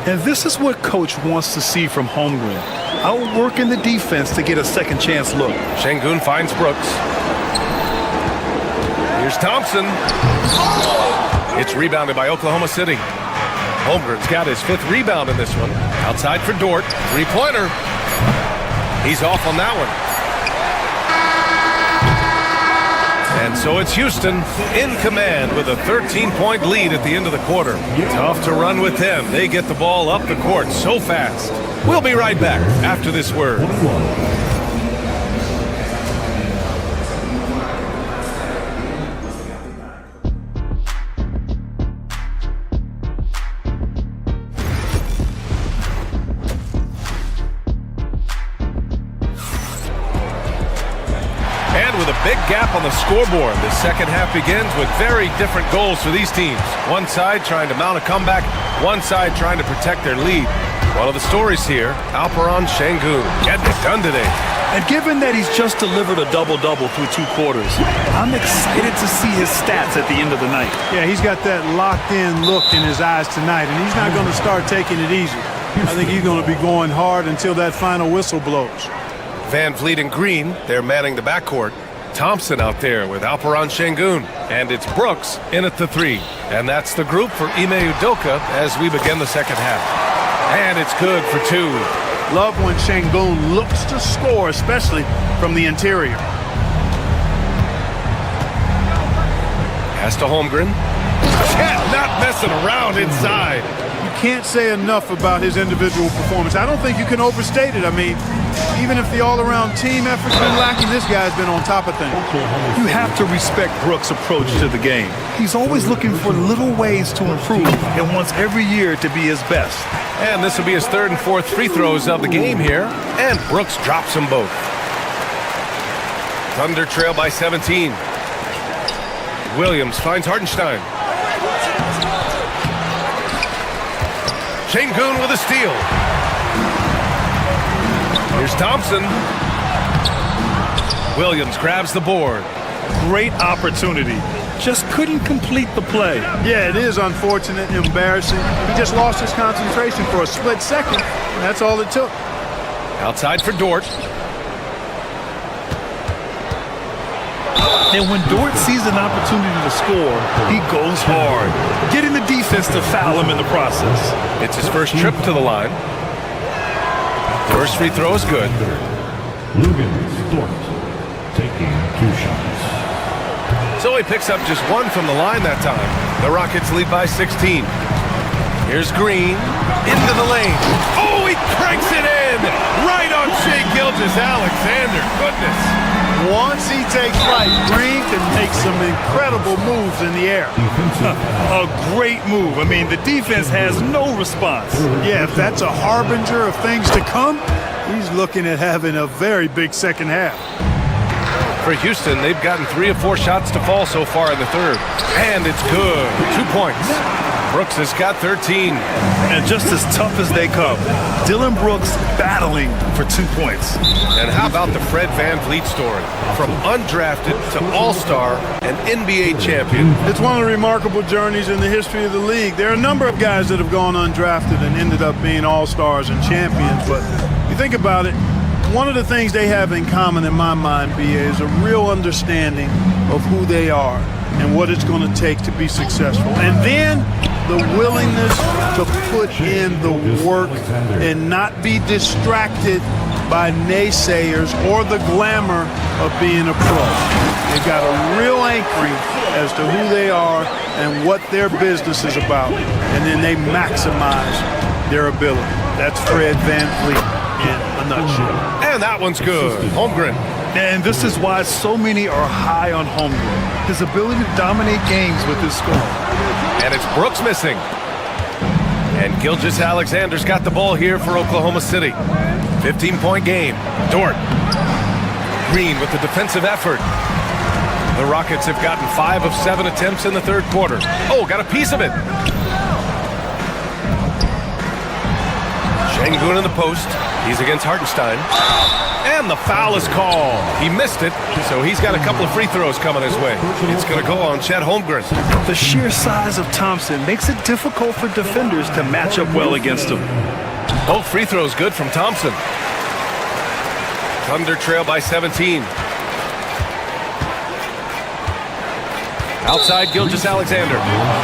And this is what Coach wants to see from Holmgren. Outworking the defense to get a second chance look. Şengün finds Brooks. Here's Thompson. It's rebounded by Oklahoma City. Holmgren's got his 5th rebound in this one. Outside for Dort. 3-pointer. He's off on that one. And so it's Houston in command with a 13-point lead at the end of the quarter. Tough to run with them. They get the ball up the court so fast. We'll be right back after this word. Big gap on the scoreboard. The second half begins with very different goals for these teams. One side trying to mount a comeback, one side trying to protect their lead. One of the stories here, Alperen Şengün getting it done today. And given that he's just delivered a double-double through 2 quarters, I'm excited to see his stats at the end of the night. Yeah, he's got that locked-in look in his eyes tonight, and he's not going to start taking it easy. I think he's going to be going hard until that final whistle blows. Van Vliet and Green, they're manning the backcourt. Thompson out there with Alperen Şengün. And it's Brooks in at the 3. And that's the group for Ime Udoka as we begin the second half. And it's good for 2. Love when Şengün looks to score, especially from the interior. Pass to Holmgren. Yeah, not messing around inside. You can't say enough about his individual performance. I don't think you can overstate it. I mean, even if the all-around team effort's been lacking, this guy's been on top of things. You have to respect Brooks' approach to the game. He's always looking for little ways to improve and wants every year to be his best. And this will be his 3rd and 4th free throws of the game here. And Brooks drops them both. Thunder trail by 17. Williams finds Hartenstein. Şengün with a steal. Here's Thompson. Williams grabs the board. Great opportunity. Just couldn't complete the play. Yeah, it is unfortunate, embarrassing. He just lost his concentration for a split second, and that's all it took. Outside for Dort. And when Dort sees an opportunity to score, he goes hard, getting the defense to foul him in the process. It's his first trip to the line. First free throw is good. Dort taking 2 shots. So he picks up just 1 from the line that time. The Rockets lead by 16. Here's Green into the lane. Oh, he cranks it in! Right on Shai Gilgeous-Alexander. Goodness. Once he takes flight, Green can make some incredible moves in the air. A great move. I mean, the defense has no response. Yeah, if that's a harbinger of things to come, he's looking at having a very big second half. For Houston, they've gotten 3 of 4 shots to fall so far in the third. And it's good. 2 points. Brooks has got 13. And just as tough as they come, Dylan Brooks battling for 2 points. And how about the Fred VanVleet story? From undrafted to all-star and NBA champion. It's one of the remarkable journeys in the history of the league. There are a number of guys that have gone undrafted and ended up being all-stars and champions, but you think about it, one of the things they have in common in my mind, BA, is a real understanding of who they are and what it's going to take to be successful. And then the willingness to put in the work and not be distracted by naysayers or the glamour of being a pro. They've got a real anchoring as to who they are and what their business is about, and then they maximize their ability. That's Fred VanVleet in a nutshell. And that one's good. Holmgren. And this is why so many are high on Holmgren. His ability to dominate games with his scoring. And it's Brooks missing. And Gilgeous-Alexander's got the ball here for Oklahoma City. 15-point game. Dort. Green with the defensive effort. The Rockets have gotten 5 of 7 attempts in the third quarter. Oh, got a piece of it. Şengün in the post. He's against Hartenstein. And the foul is called. He missed it, so he's got a couple of free throws coming his way. It's going to go on Chet Holmgren. The sheer size of Thompson makes it difficult for defenders to match up well against him. Both free throws good from Thompson. Thunder trail by 17. Outside Gilgeous-Alexander.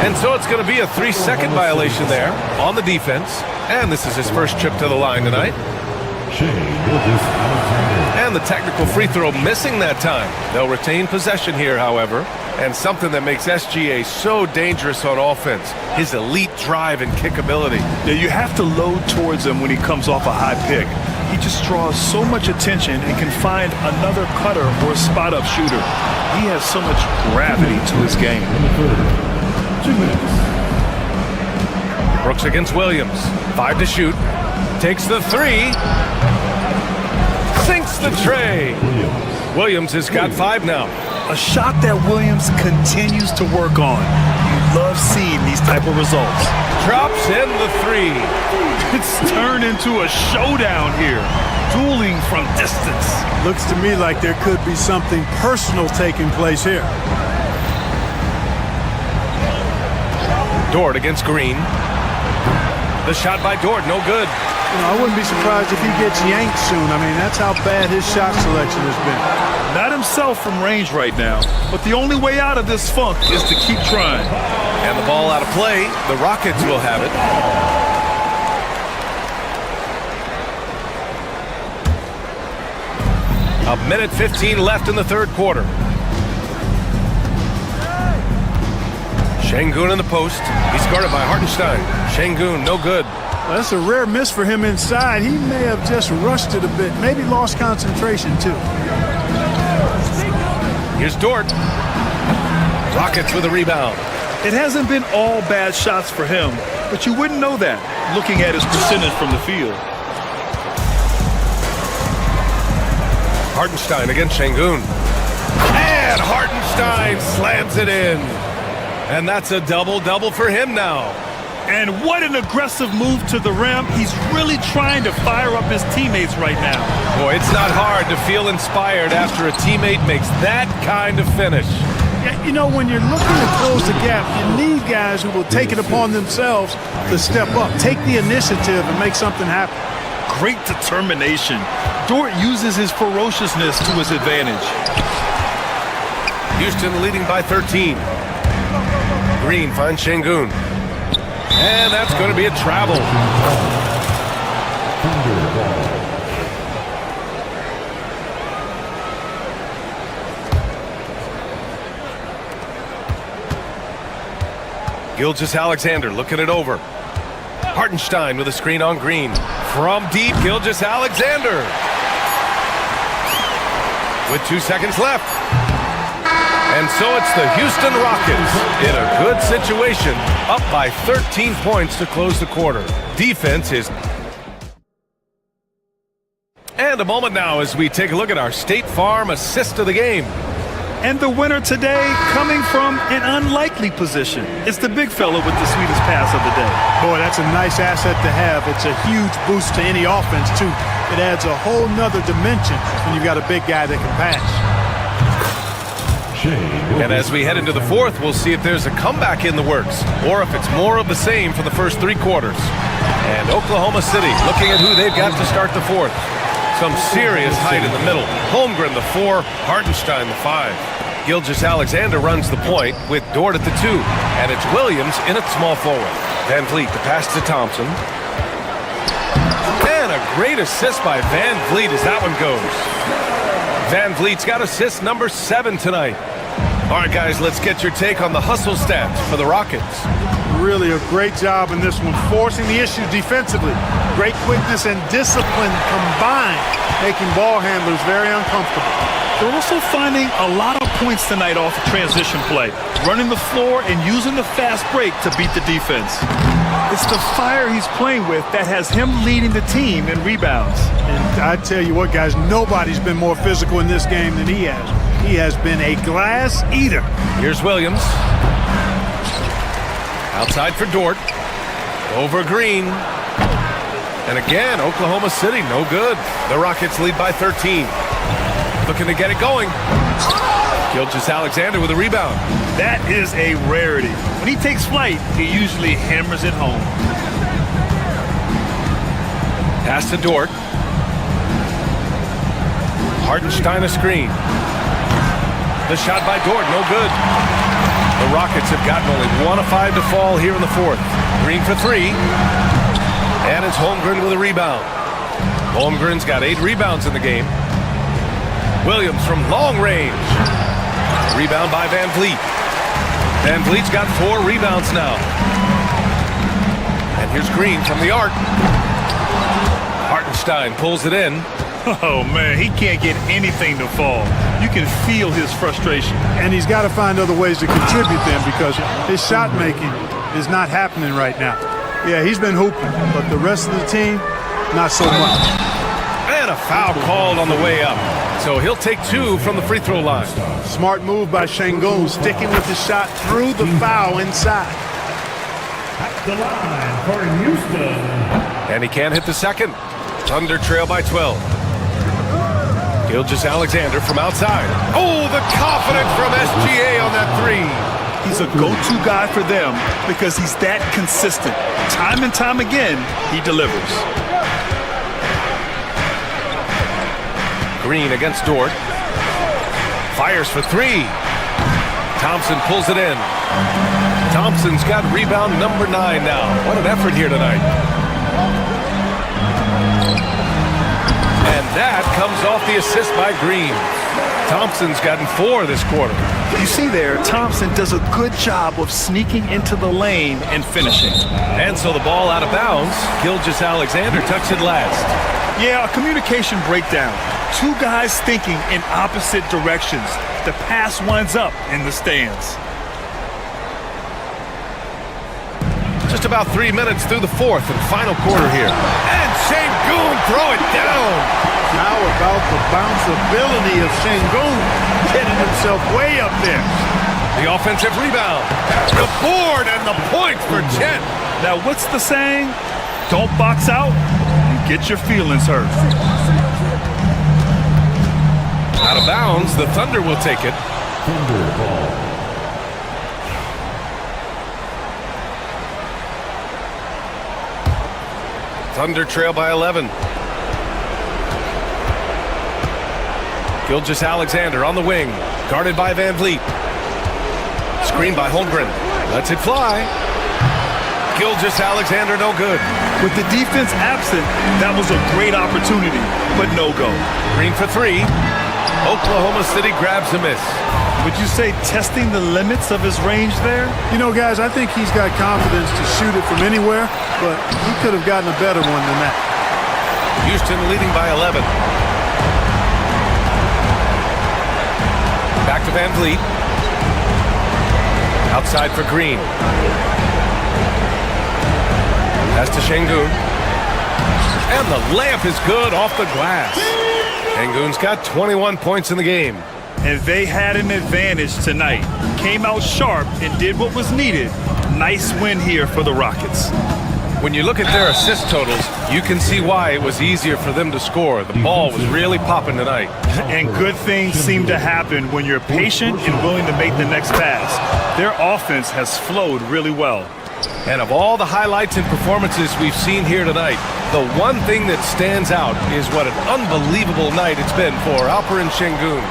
And so it's going to be a 3-second violation there on the defense. And this is his first trip to the line tonight. And the technical free throw missing that time. They'll retain possession here, however. And something that makes SGA so dangerous on offense, his elite drive and kickability. Yeah, you have to load towards him when he comes off a high pick. He just draws so much attention and can find another cutter or spot-up shooter. He has so much gravity to his game. 2 minutes. Brooks against Williams. 5 to shoot. Takes the 3. Sinks the tray. Williams has got 5 now. A shot that Williams continues to work on. You love seeing these type of results. Drops in the 3. It's turned into a showdown here. Dueling from distance. Looks to me like there could be something personal taking place here. Dort against Green. The shot by Dort, no good. You know, I wouldn't be surprised if he gets yanked soon. I mean, that's how bad his shot selection has been. Not himself from range right now, but the only way out of this funk is to keep trying. And the ball out of play. The Rockets will have it. A minute 15 left in the third quarter. Şengün in the post. He's guarded by Hartenstein. Şengün, no good. Well, that's a rare miss for him inside. He may have just rushed it a bit, maybe lost concentration too. Here's Dort. Rockets with a rebound. It hasn't been all bad shots for him, but you wouldn't know that looking at his percentage from the field. Hartenstein against Şengün. And Hartenstein slams it in. And that's a double-double for him now. And what an aggressive move to the rim. He's really trying to fire up his teammates right now. Boy, it's not hard to feel inspired after a teammate makes that kind of finish. Yeah, you know, when you're looking to close the gap, you need guys who will take it upon themselves to step up, take the initiative and make something happen. Great determination. Dort uses his ferociousness to his advantage. Houston leading by 13. Green finds Şengün. And that's going to be a travel. Gilgeous-Alexander looking it over. Hartenstein with a screen on Green. From deep, Gilgeous-Alexander. With 2 seconds left. And so it's the Houston Rockets in a good situation, up by 13 points to close the quarter. Defense is... And a moment now as we take a look at our State Farm assist of the game. And the winner today coming from an unlikely position. It's the big fella with the sweetest pass of the day. Boy, that's a nice asset to have. It's a huge boost to any offense, too. It adds a whole nother dimension when you've got a big guy that can pass. And as we head into the fourth, we'll see if there's a comeback in the works or if it's more of the same for the first 3 quarters. And Oklahoma City looking at who they've got to start the fourth. Some serious height in the middle. Holmgren, the 4, Hartenstein, the 5. Gilgeous-Alexander runs the point with Dort at the 2. And it's Williams in at small forward. Van Vliet, the pass to Thompson. And a great assist by Van Vliet as that one goes. Van Vliet's got assist number 7 tonight. All right, guys, let's get your take on the hustle stats for the Rockets. Really a great job in this one, forcing the issue defensively. Great quickness and discipline combined, making ball handlers very uncomfortable. They're also finding a lot of points tonight off of transition play, running the floor and using the fast break to beat the defense. It's the fire he's playing with that has him leading the team in rebounds. And I tell you what, guys, nobody's been more physical in this game than he has. He has been a glass eater. Here's Williams. Outside for Dort. Over Green. And again, Oklahoma City, no good. The Rockets lead by 13. Looking to get it going. Gilgeous-Alexander with a rebound. That is a rarity. When he takes flight, he usually hammers it home. Pass to Dort. Hartenstein a screen. The shot by Dort, no good. The Rockets have gotten only 1 of 5 to fall here in the fourth. Green for 3. And it's Holmgren with a rebound. Holmgren's got 8 rebounds in the game. Williams from long range. Rebound by Van Vliet. Van Vliet's got 4 rebounds now. And here's Green from the arc. Hartenstein pulls it in. Oh, man, he can't get anything to fall. You can feel his frustration. And he's got to find other ways to contribute then because his shot making is not happening right now. Yeah, he's been hooping, but the rest of the team, not so much. And a foul called on the way up. So he'll take 2 from the free throw line. Smart move by Şengün, sticking with the shot through the foul inside. At the line for Houston. And he can't hit the second. Thunder trail by 12. Gilgeous-Alexander from outside. Oh, the confidence from SGA on that 3. He's a go-to guy for them because he's that consistent. Time and time again, he delivers. Green against Dort. Fires for 3. Thompson pulls it in. Thompson's got rebound number 9 now. What an effort here tonight. And that comes off the assist by Green. Thompson's gotten 4 this quarter. You see there, Thompson does a good job of sneaking into the lane and finishing. And so the ball out of bounds. Gilgeous-Alexander tucks it last. Yeah, a communication breakdown. 2 guys thinking in opposite directions. The pass winds up in the stands. Just about 3 minutes through the fourth and final quarter here. And Şengün throw it down. How about the bounceability of Şengün getting himself way up there? The offensive rebound. The board and the point for Chet. Now, what's the saying? Don't box out and get your feelings hurt. Out of bounds, the Thunder will take it. Thunder ball. Thunder trail by 11. Gilgeous-Alexander on the wing. Guarded by Van Vliet. Screened by Holmgren. Lets it fly. Gilgeous-Alexander, no good. With the defense absent, that was a great opportunity, but no go. Green for three. Oklahoma City grabs a miss. Would you say testing the limits of his range there? You know, guys, I think he's got confidence to shoot it from anywhere, but he could have gotten a better one than that. Houston leading by 11. Back to Van Vliet. Outside for Green. Pass to Şengün. And the layup is good off the glass. Şengün's got 21 points in the game. And they had an advantage tonight. Came out sharp and did what was needed. Nice win here for the Rockets. When you look at their assist totals, you can see why it was easier for them to score. The ball was really popping tonight. And good things seem to happen when you're patient and willing to make the next pass. Their offense has flowed really well. And of all the highlights and performances we've seen here tonight, the one thing that stands out is what an unbelievable night it's been for Alperen Şengün.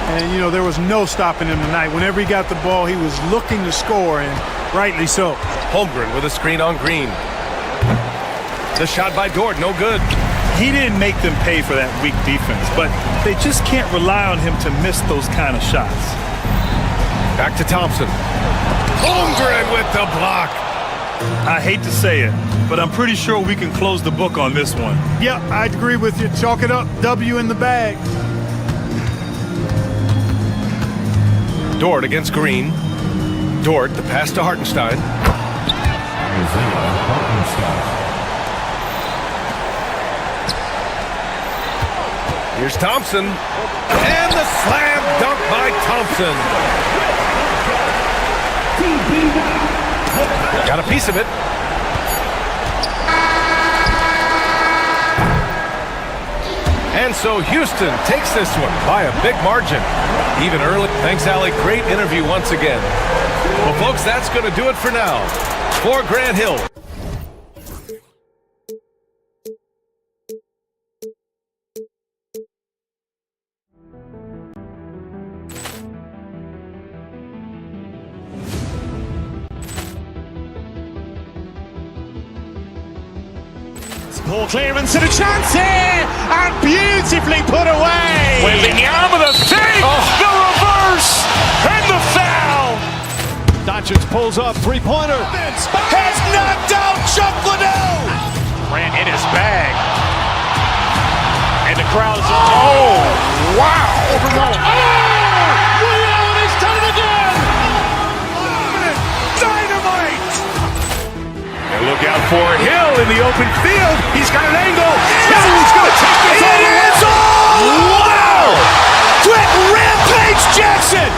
And, you know, there was no stopping him tonight. Whenever he got the ball, he was looking to score, and rightly so. Holmgren with a screen on Green. The shot by Dort, no good. He didn't make them pay for that weak defense, but they just can't rely on him to miss those kind of shots. Back to Thompson. Holmgren with the block. I hate to say it, but I'm pretty sure we can close the book on this one. Yep, I'd agree with you. Chalk it up. W in the bag. Dort against Green. Dort, the pass to Hartenstein. Here's Thompson. And the slam dunk by Thompson. Got a piece of it. And so Houston takes this one by a big margin. Even early. Thanks, Allie. Great interview once again. Well, folks, that's going to do it for now. For Grant Hill. Poor clearance and a chance here, and beautifully put away. Wembanyama with a save, the reverse, and the foul. Doncic pulls up, three-pointer. Has knocked out Chuck Liddell. Ran in his bag. And the crowd is... Oh, wow. He's done it again. Dynamite. And look out for Hill in the open field. He's got an angle. He's going to take this all the way. It is all! Wow! Quick Rampage Jackson!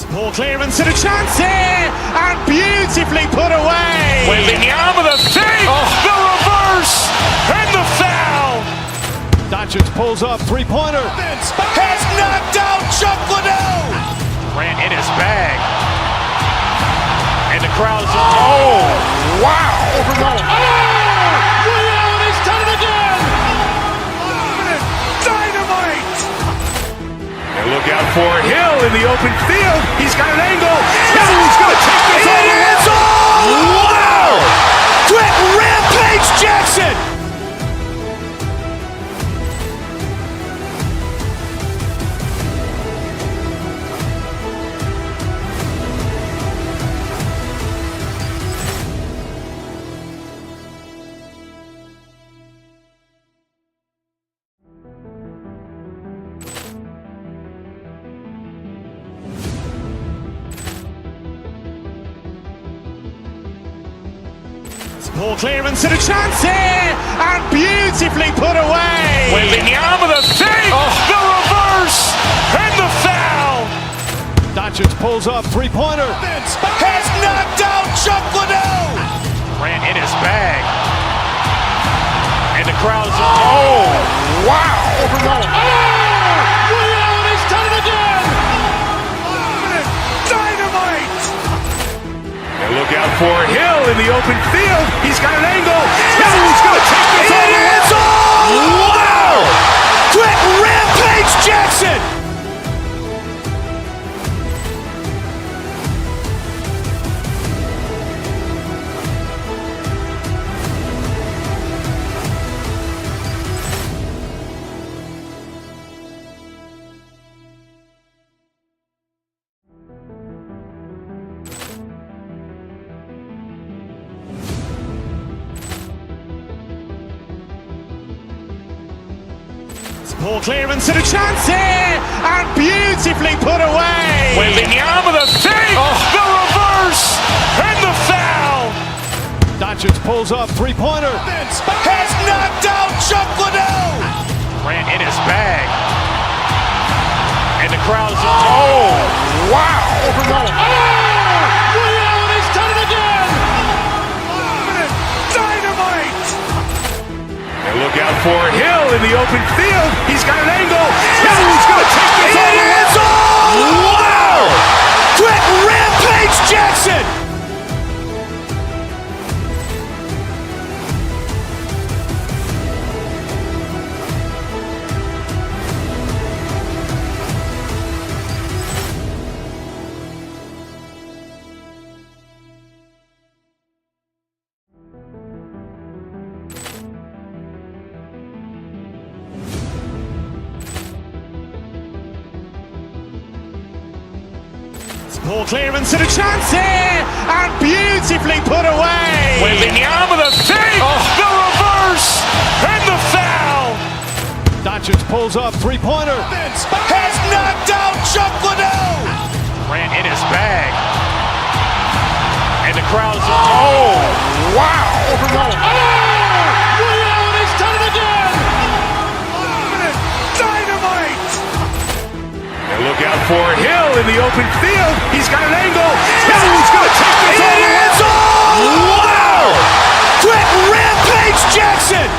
Poor clearance and a chance here, and beautifully put away. Wembanyama with a save, the reverse, and the foul. Doncic pulls up, three-pointer. Has knocked out Chuck Liddell. Ran in his bag. And the crowd is... Oh, wow. He's done it again. Dynamite. And look out for Hill in the open field. He's got an angle. He's going to take this all the way. It is all! Wow! Quick Rampage Jackson! Poor clearance and a chance here, and beautifully put away. Wembanyama with a save, the reverse, and the foul. Doncic pulls up, three-pointer. Has knocked out Chuck Liddell. Grant in his bag. And the crowd's oh, wow. He's done it again. Dynamite. And look out for Hill in the open field. He's got an angle. Hill's going to take this all the way. Wow. Quick Rampage Jackson. Ball clearance and a chance here, and beautifully put away. Wembanyama the fake, the reverse, and the foul. Doncic pulls up, three-pointer. Has knocked out Chuck Liddell. Grant in his bag. And the crowd's oh, wow. He's done it again. Dynamite. And look out for Hill in the open field. He's got an angle. Hill's going to take this all the way. Wow. Quick Rampage Jackson. Ball clearance and a chance here, and beautifully put away. Wembanyama the fake, the reverse, and the foul. Doncic pulls up, three-pointer. Has knocked out Chuck Liddell. Grant in his bag. And the crowd's oh, wow. He's done it again. Dynamite. And look out for Hill in the open field. He's got an angle. Hill's going to take this all the way. Wow. Quick Rampage Jackson.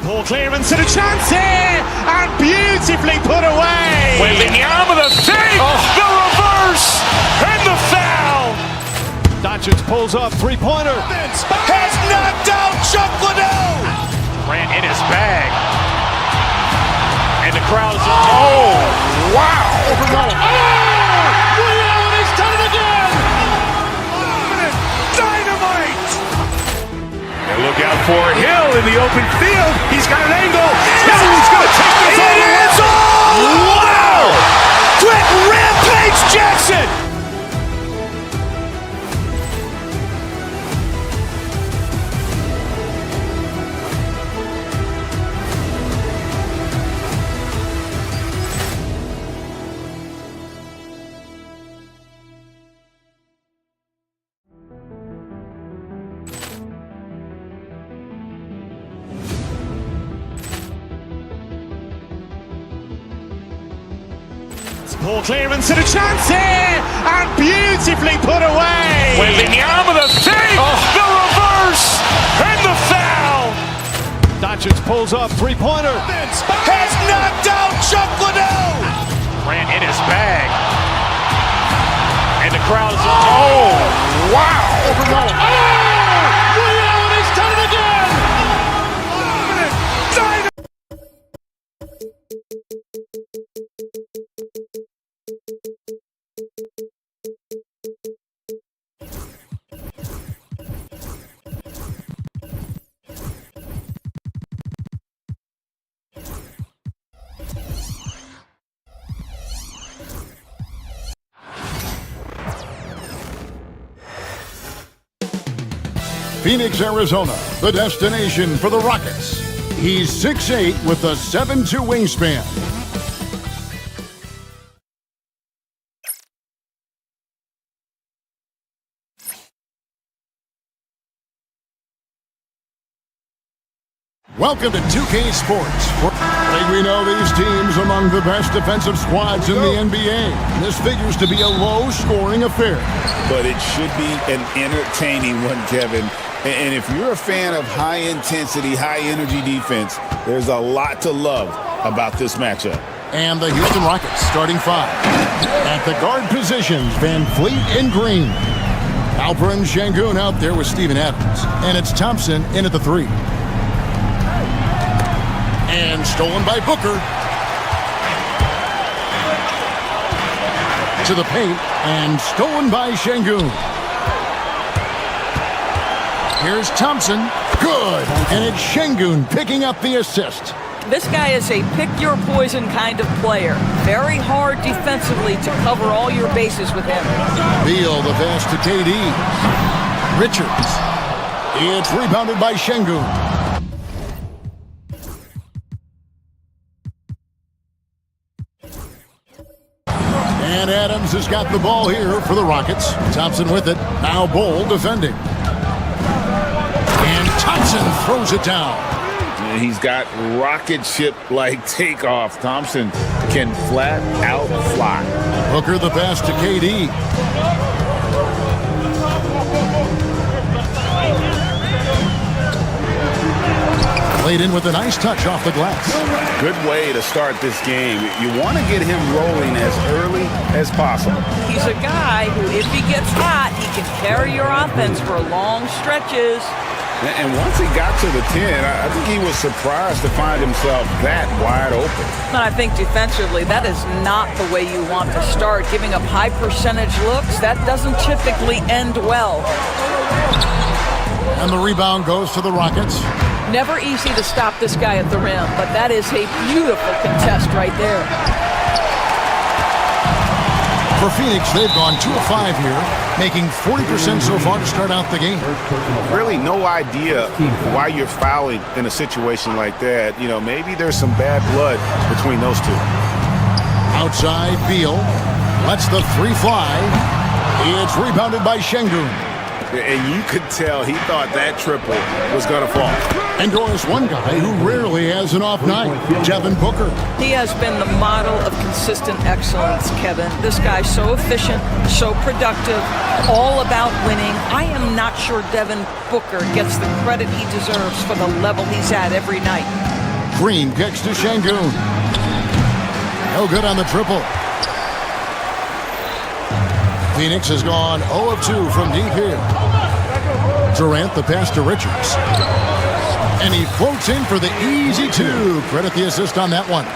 Ball clearance and a chance here, and beautifully put away. Wembanyama the fake, the reverse, and the foul. Doncic pulls up, three-pointer. Has knocked out Chuck Liddell. Grant in his bag. And the crowd's oh, wow. He's done it again. Dynamite. And look out for Hill in the open field. He's got an angle. Hill's going to take this all the way. Wow. Quick Rampage Jackson. Ball clearance and a chance here, and beautifully put away. Wembanyama the fake, the reverse, and the foul. Doncic pulls up, three-pointer. Has knocked out Chuck Liddell. Grant in his bag. And the crowd's oh, wow. He's done it again. Phoenix, Arizona, the destination for the Rockets. He's 6'8" with a 7'2" wingspan. Welcome to 2K Sports. We know these teams among the best defensive squads in the NBA. This figures to be a low-scoring affair. But it should be an entertaining one, Kevin. And if you're a fan of high-intensity, high-energy defense, there's a lot to love about this matchup. And the Houston Rockets starting five. At the guard positions, Van Fleet and Green. Alperen Sengun out there with Steven Adams. And it's Thompson in at the three. And stolen by Booker. To the paint, and stolen by Sengun. Here's Thompson. Good. And it's Sengun picking up the assist. This guy is a pick-your-poison kind of player. Very hard defensively to cover all your bases with him. Beal, the pass to KD. Richards. It's rebounded by Sengun. And Adams has got the ball here for the Rockets. Thompson with it. Now Bol defending. And Thompson throws it down. And he's got rocket ship-like takeoff. Thompson can flat out fly. Booker the pass to KD. Played in with a nice touch off the glass. Good way to start this game. You want to get him rolling as early as possible. He's a guy who, if he gets hot, he can carry your offense for long stretches. And once he got to the 10, I think he was surprised to find himself that wide open. And I think defensively, that is not the way you want to start. Giving up high percentage looks, that doesn't typically end well. And the rebound goes to the Rockets. Never easy to stop this guy at the rim, but that is a beautiful contest right there. For Phoenix, they've gone 2 of 5 here, making 40% so far to start out the game. Really no idea why you're fouling in a situation like that. You know, maybe there's some bad blood between those two. Outside, Beal lets the three fly. It's rebounded by Sengun. And you could tell he thought that triple was going to fall. And Doris, one guy who rarely has an off night, Devin Booker. He has been the model of consistent excellence, Kevin. This guy's so efficient, so productive, all about winning. I am not sure Devin Booker gets the credit he deserves for the level he's at every night. Green kicks to Sengun. No good on the triple. Phoenix has gone 0 of 2 from deep here. Durant the pass to Richards. And he floats in for the easy two. Credit the assist on that one.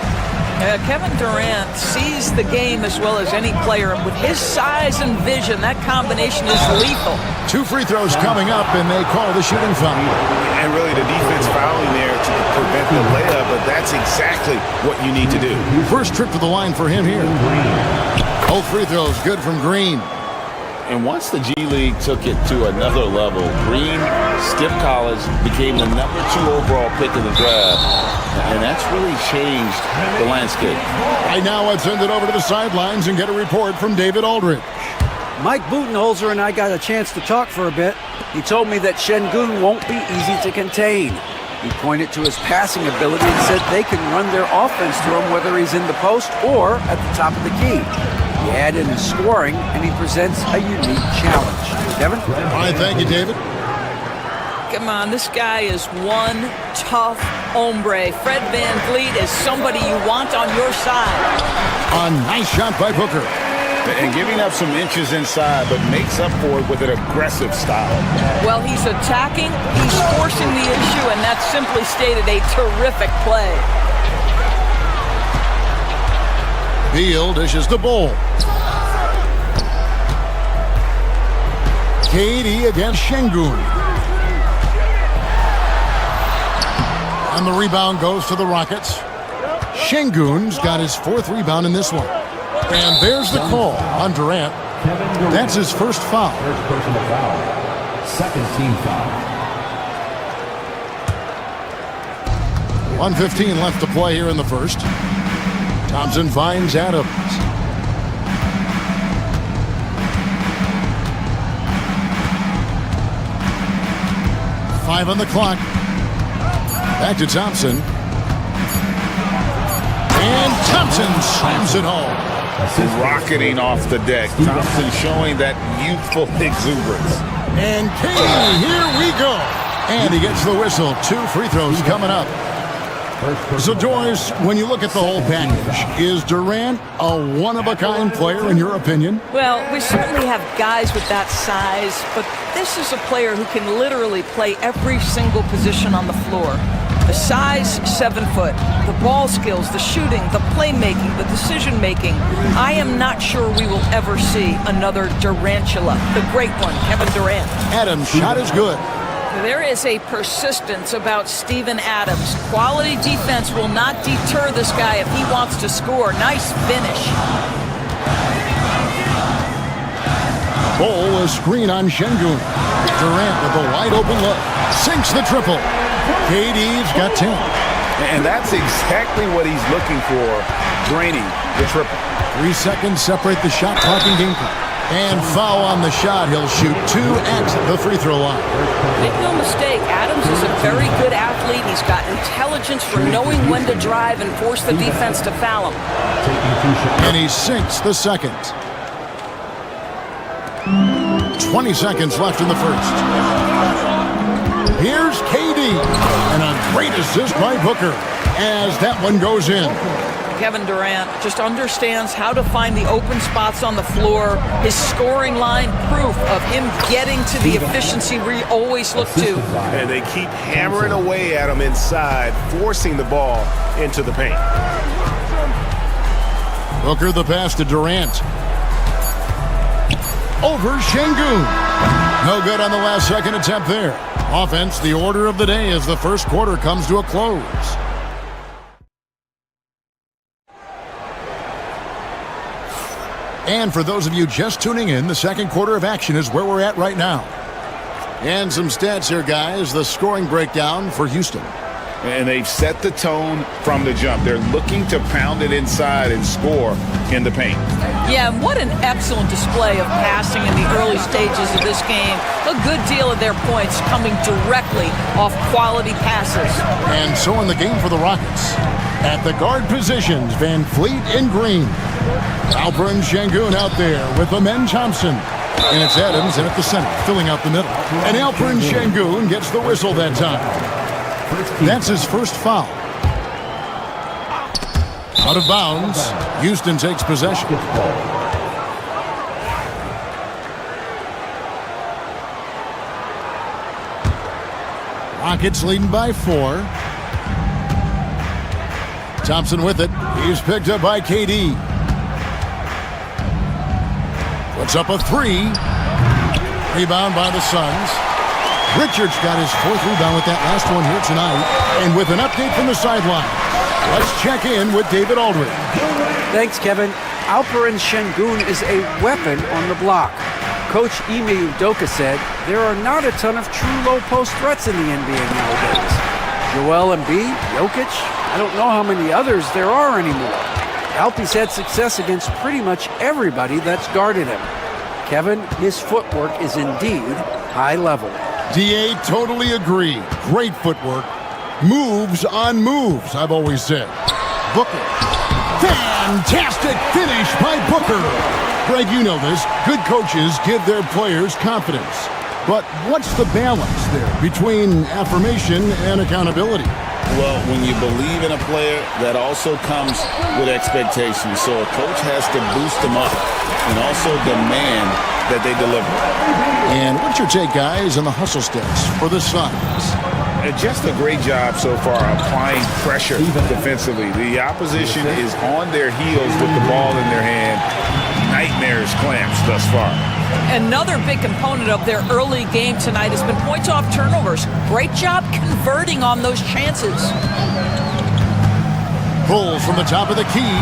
Kevin Durant sees the game as well as any player, and with his size and vision, that combination is lethal. 2 free throws coming up, and they call the shooting foul. And really the defense fouling there to prevent the layup, but that's exactly what you need to do. First trip to the line for him here. Both free throws good from Green. And once the G League took it to another level, Green skipped college, became the #2 overall pick in the draft, and that's really changed the landscape. Right now, let's send it over to the sidelines and get a report from David Aldridge. Mike Budenholzer and I got a chance to talk for a bit. He told me that Sengun won't be easy to contain. He pointed to his passing ability and said they can run their offense through him whether he's in the post or at the top of the key. He added in scoring, and he presents a unique challenge. Devin? All right, thank you, David. Come on, this guy is one tough hombre. Fred VanVleet is somebody you want on your side. A nice shot by Booker. And giving up some inches inside, but makes up for it with an aggressive style. Well, he's attacking, he's forcing the issue, and that's simply stated a terrific play. Beal dishes the Bol. KD against Sengun. And the rebound goes to the Rockets. Sengun's got his 4th rebound in this one. And there's the call on Durant. That's his first foul. First personal foul. Second team foul. 1:15 left to play here in the first. Thompson finds Adams. Five on the clock. Back to Thompson. And Thompson slams it home. Rocketing off the deck. Thompson showing that youthful exuberance. And Katie, here we go. And he gets the whistle. 2 free throws coming up. So, Joyce, when you look at the whole package, is Durant a one-of-a-kind player in your opinion? Well, we certainly have guys with that size, but this is a player who can literally play every single position on the floor. The size, 7 foot. The ball skills, the shooting, the playmaking, the decision-making. I am not sure we will ever see another Durantula, the great one, Kevin Durant. Adams' shot is good. There is a persistence about Steven Adams. Quality defense will not deter this guy if he wants to score. Nice finish. Ball, a screen on Şengün. Durant with a wide-open look. Sinks the triple. KD's got 10. And that's exactly what he's looking for, draining the triple. 3 seconds separate the shot clock and game clock. And foul on the shot. He'll shoot 2 at the free throw line. Make no mistake, Adams is a very good athlete. He's got intelligence for knowing when to drive and force the defense to foul him. And he sinks the second. 20 seconds left in the first. Here's KD. And a great assist by Booker as that one goes in. Kevin Durant just understands how to find the open spots on the floor. His scoring line, proof of him getting to the efficiency we always look to. And they keep hammering away at him inside, forcing the ball into the paint. Booker the pass to Durant. Over Şengün. No good on the last second attempt there. Offense, the order of the day as the first quarter comes to a close. And for those of you just tuning in, the second quarter of action is where we're at right now. And some stats here, guys. The scoring breakdown for Houston. And they've set the tone from the jump. They're looking to pound it inside and score in the paint. Yeah, and what an excellent display of passing in the early stages of this game. A good deal of their points coming directly off quality passes. And so in the game for the Rockets. At the guard positions, Van Fleet and Green. Alperen Şengün out there with Amen Thompson. And it's Adams in at the center, filling out the middle. And Alperen Şengün gets the whistle that time. That's his first foul. Out of bounds. Houston takes possession. Rockets leading by 4. Thompson with it. He's picked up by KD. Puts up a 3. Rebound by the Suns. Richards got his 4th rebound with that last one here tonight. And with an update from the sideline, let's check in with David Aldridge. Thanks, Kevin. Alperen Şengün is a weapon on the block. Coach Ime Udoka said there are not a ton of true low-post threats in the NBA nowadays. Joel Embiid, Jokic, I don't know how many others there are anymore. Alpie's had success against pretty much everybody that's guarded him. Kevin, his footwork is indeed high level. DA, totally agree. Great footwork. Moves on moves, I've always said. Booker. Fantastic finish by Booker. Greg, you know this. Good coaches give their players confidence. But what's the balance there between affirmation and accountability? Well, when you believe in a player, that also comes with expectations. So a coach has to boost them up and also demand that they deliver. And what's your take, guys, on the hustle stats for the Suns? Just a great job so far applying pressure defensively. The opposition is on their heels with the ball in their hand. Nightmares clamps thus far. Another big component of their early game tonight has been points off turnovers. Great job converting on those chances. Pull from the top of the key.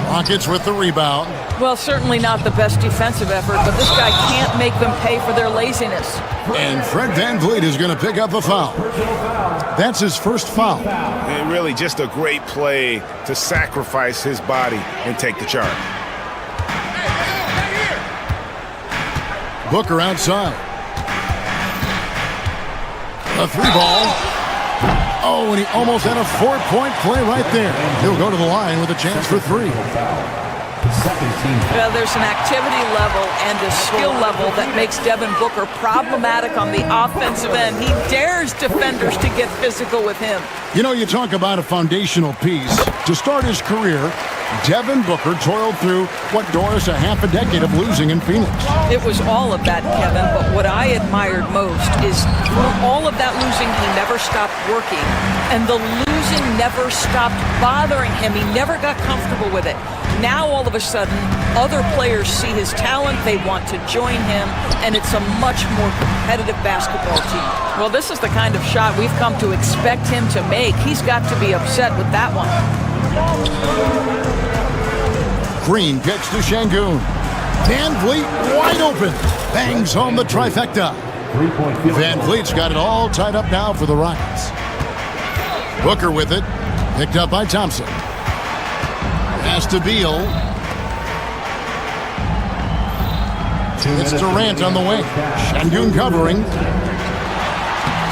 Rockets with the rebound. Well, certainly not the best defensive effort, but this guy can't make them pay for their laziness. And Fred VanVleet is going to pick up a foul. That's his first foul. And really just a great play to sacrifice his body and take the charge. Booker outside. A 3-ball. Oh, and he almost had a 4-point play right there. He'll go to the line with a chance for 3. Well, there's an activity level and a skill level that makes Devin Booker problematic on the offensive end. He dares defenders to get physical with him. You know, you talk about a foundational piece. To start his career, Devin Booker toiled through what, Doris, a half a decade of losing in Phoenix. It was all of that, Kevin, but what I admired most is through all of that losing, he never stopped working, and the losing never stopped bothering him. He never got comfortable with it. Now, all of a sudden, other players see his talent, they want to join him, and it's a much more competitive basketball team. Well, this is the kind of shot we've come to expect him to make. He's got to be upset with that one. Green kicks to Şengün. VanVleet wide open. Bangs home the trifecta. VanVleet's got it all tied up now for the Rockets. Booker with it. Picked up by Thompson. Pass to Beal. It's Durant on the wing. Şengün covering.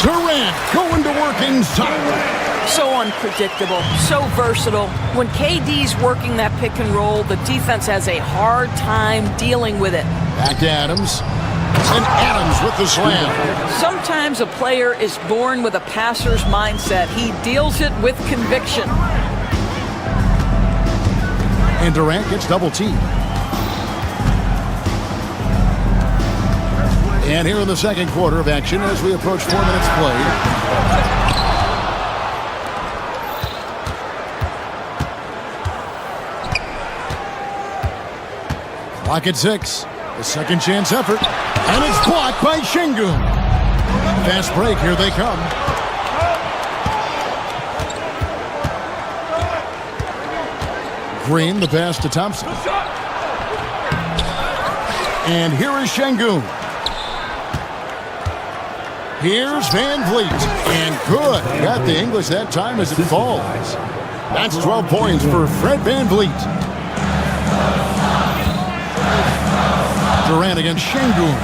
Durant going to work inside. So unpredictable, so versatile. When KD's working that pick and roll, the defense has a hard time dealing with it. Back to Adams. And Adams with the slam. Sometimes a player is born with a passer's mindset. He deals it with conviction. And Durant gets double teamed. And here in the second quarter of action as we approach 4 minutes played. Clock at 6. The second chance effort. And it's blocked by Şengün. Fast break. Here they come. Green, the pass to Thompson. And here is Şengün. Here's VanVleet. And good. Got the English that time as it falls. That's 12 points for Fred VanVleet. Durant against Şengün.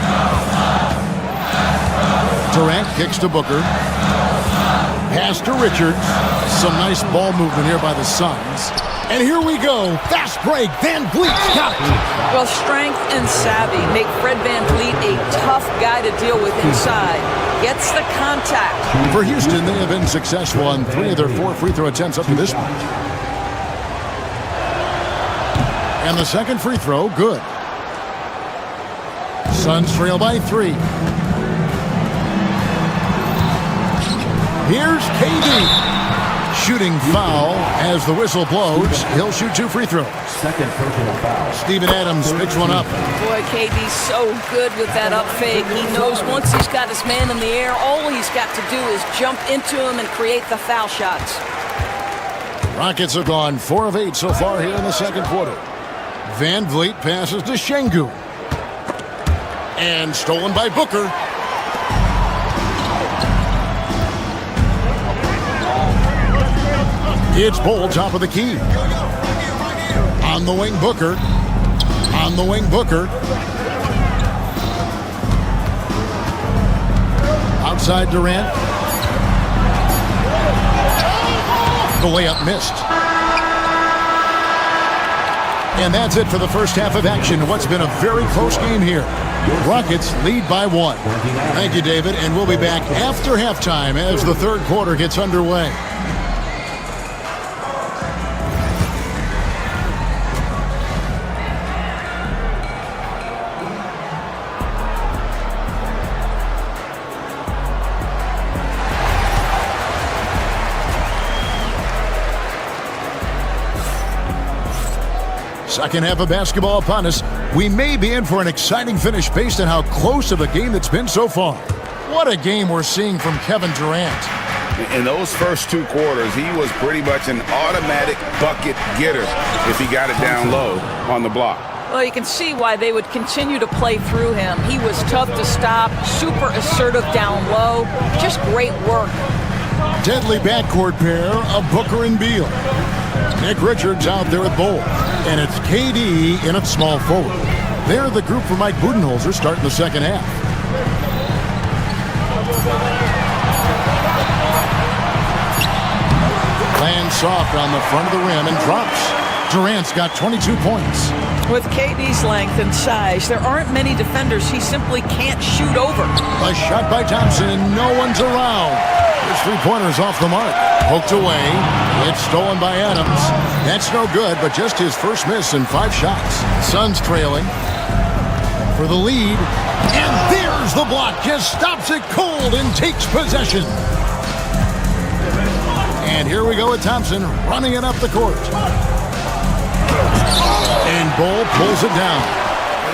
Durant kicks to Booker. Pass to Richards. Some nice ball movement here by the Suns. And here we go. Fast break. VanVleet's got it. Well, strength and savvy make Fred VanVleet a tough guy to deal with inside. Gets the contact. For Houston, they have been successful on 3 of their 4 free throw attempts up to this point. And the second free throw, good. Suns trail by 3. Here's KD. Shooting foul as the whistle blows. He'll shoot 2 free throws. Second personal foul. Steven Adams picks one up. Boy, KD's so good with that up fake. He knows once he's got his man in the air, all he's got to do is jump into him and create the foul shots. Rockets have gone 4 of 8 so far here in the second quarter. VanVleet passes to Şengün. And stolen by Booker. It's Bull, top of the key. On the wing, Booker. On the wing, Booker. Outside Durant. The layup missed. And that's it for the first half of action. What's been a very close game here. Rockets lead by 1. Thank you, David, and we'll be back after halftime as the third quarter gets underway. Second half of basketball upon us. We may be in for an exciting finish based on how close of a game it's been so far. What a game we're seeing from Kevin Durant. In those first 2 quarters, he was pretty much an automatic bucket getter if he got it down low on the block. Well, you can see why they would continue to play through him. He was tough to stop, super assertive down low. Just great work. Deadly backcourt pair of Booker and Beal. Nick Richards out there at Bull. And it's KD in at small forward. They're the group for Mike Budenholzer starting the second half. Lands soft on the front of the rim and drops. Durant's got 22 points. With KD's length and size, there aren't many defenders he simply can't shoot over. A shot by Thompson and no one's around. His three-pointer's off the mark. Poked away. It's stolen by Adams. That's no good, but just his first miss in 5 shots. Suns trailing for the lead. And there's the block. Just stops it cold and takes possession. And here we go with Thompson running it up the court. And Bull pulls it down.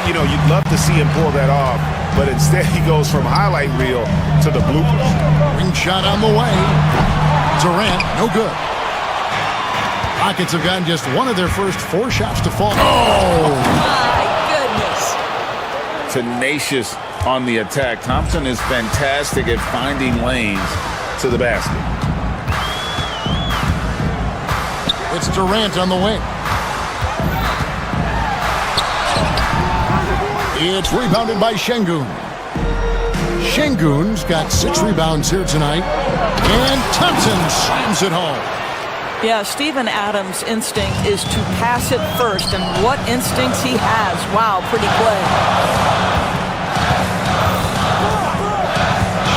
You know, you'd love to see him pull that off, but instead he goes from highlight reel to the bloopers. Ring shot on the way. Durant, no good. Rockets have gotten just one of their first 4 shots to fall. Oh! My goodness. Tenacious on the attack. Thompson is fantastic at finding lanes to the basket. It's Durant on the wing. It's rebounded by Şengün. Şengün's got 6 rebounds here tonight. And Thompson slams it home. Yeah, Steven Adams' instinct is to pass it first, and what instincts he has. Wow, pretty play.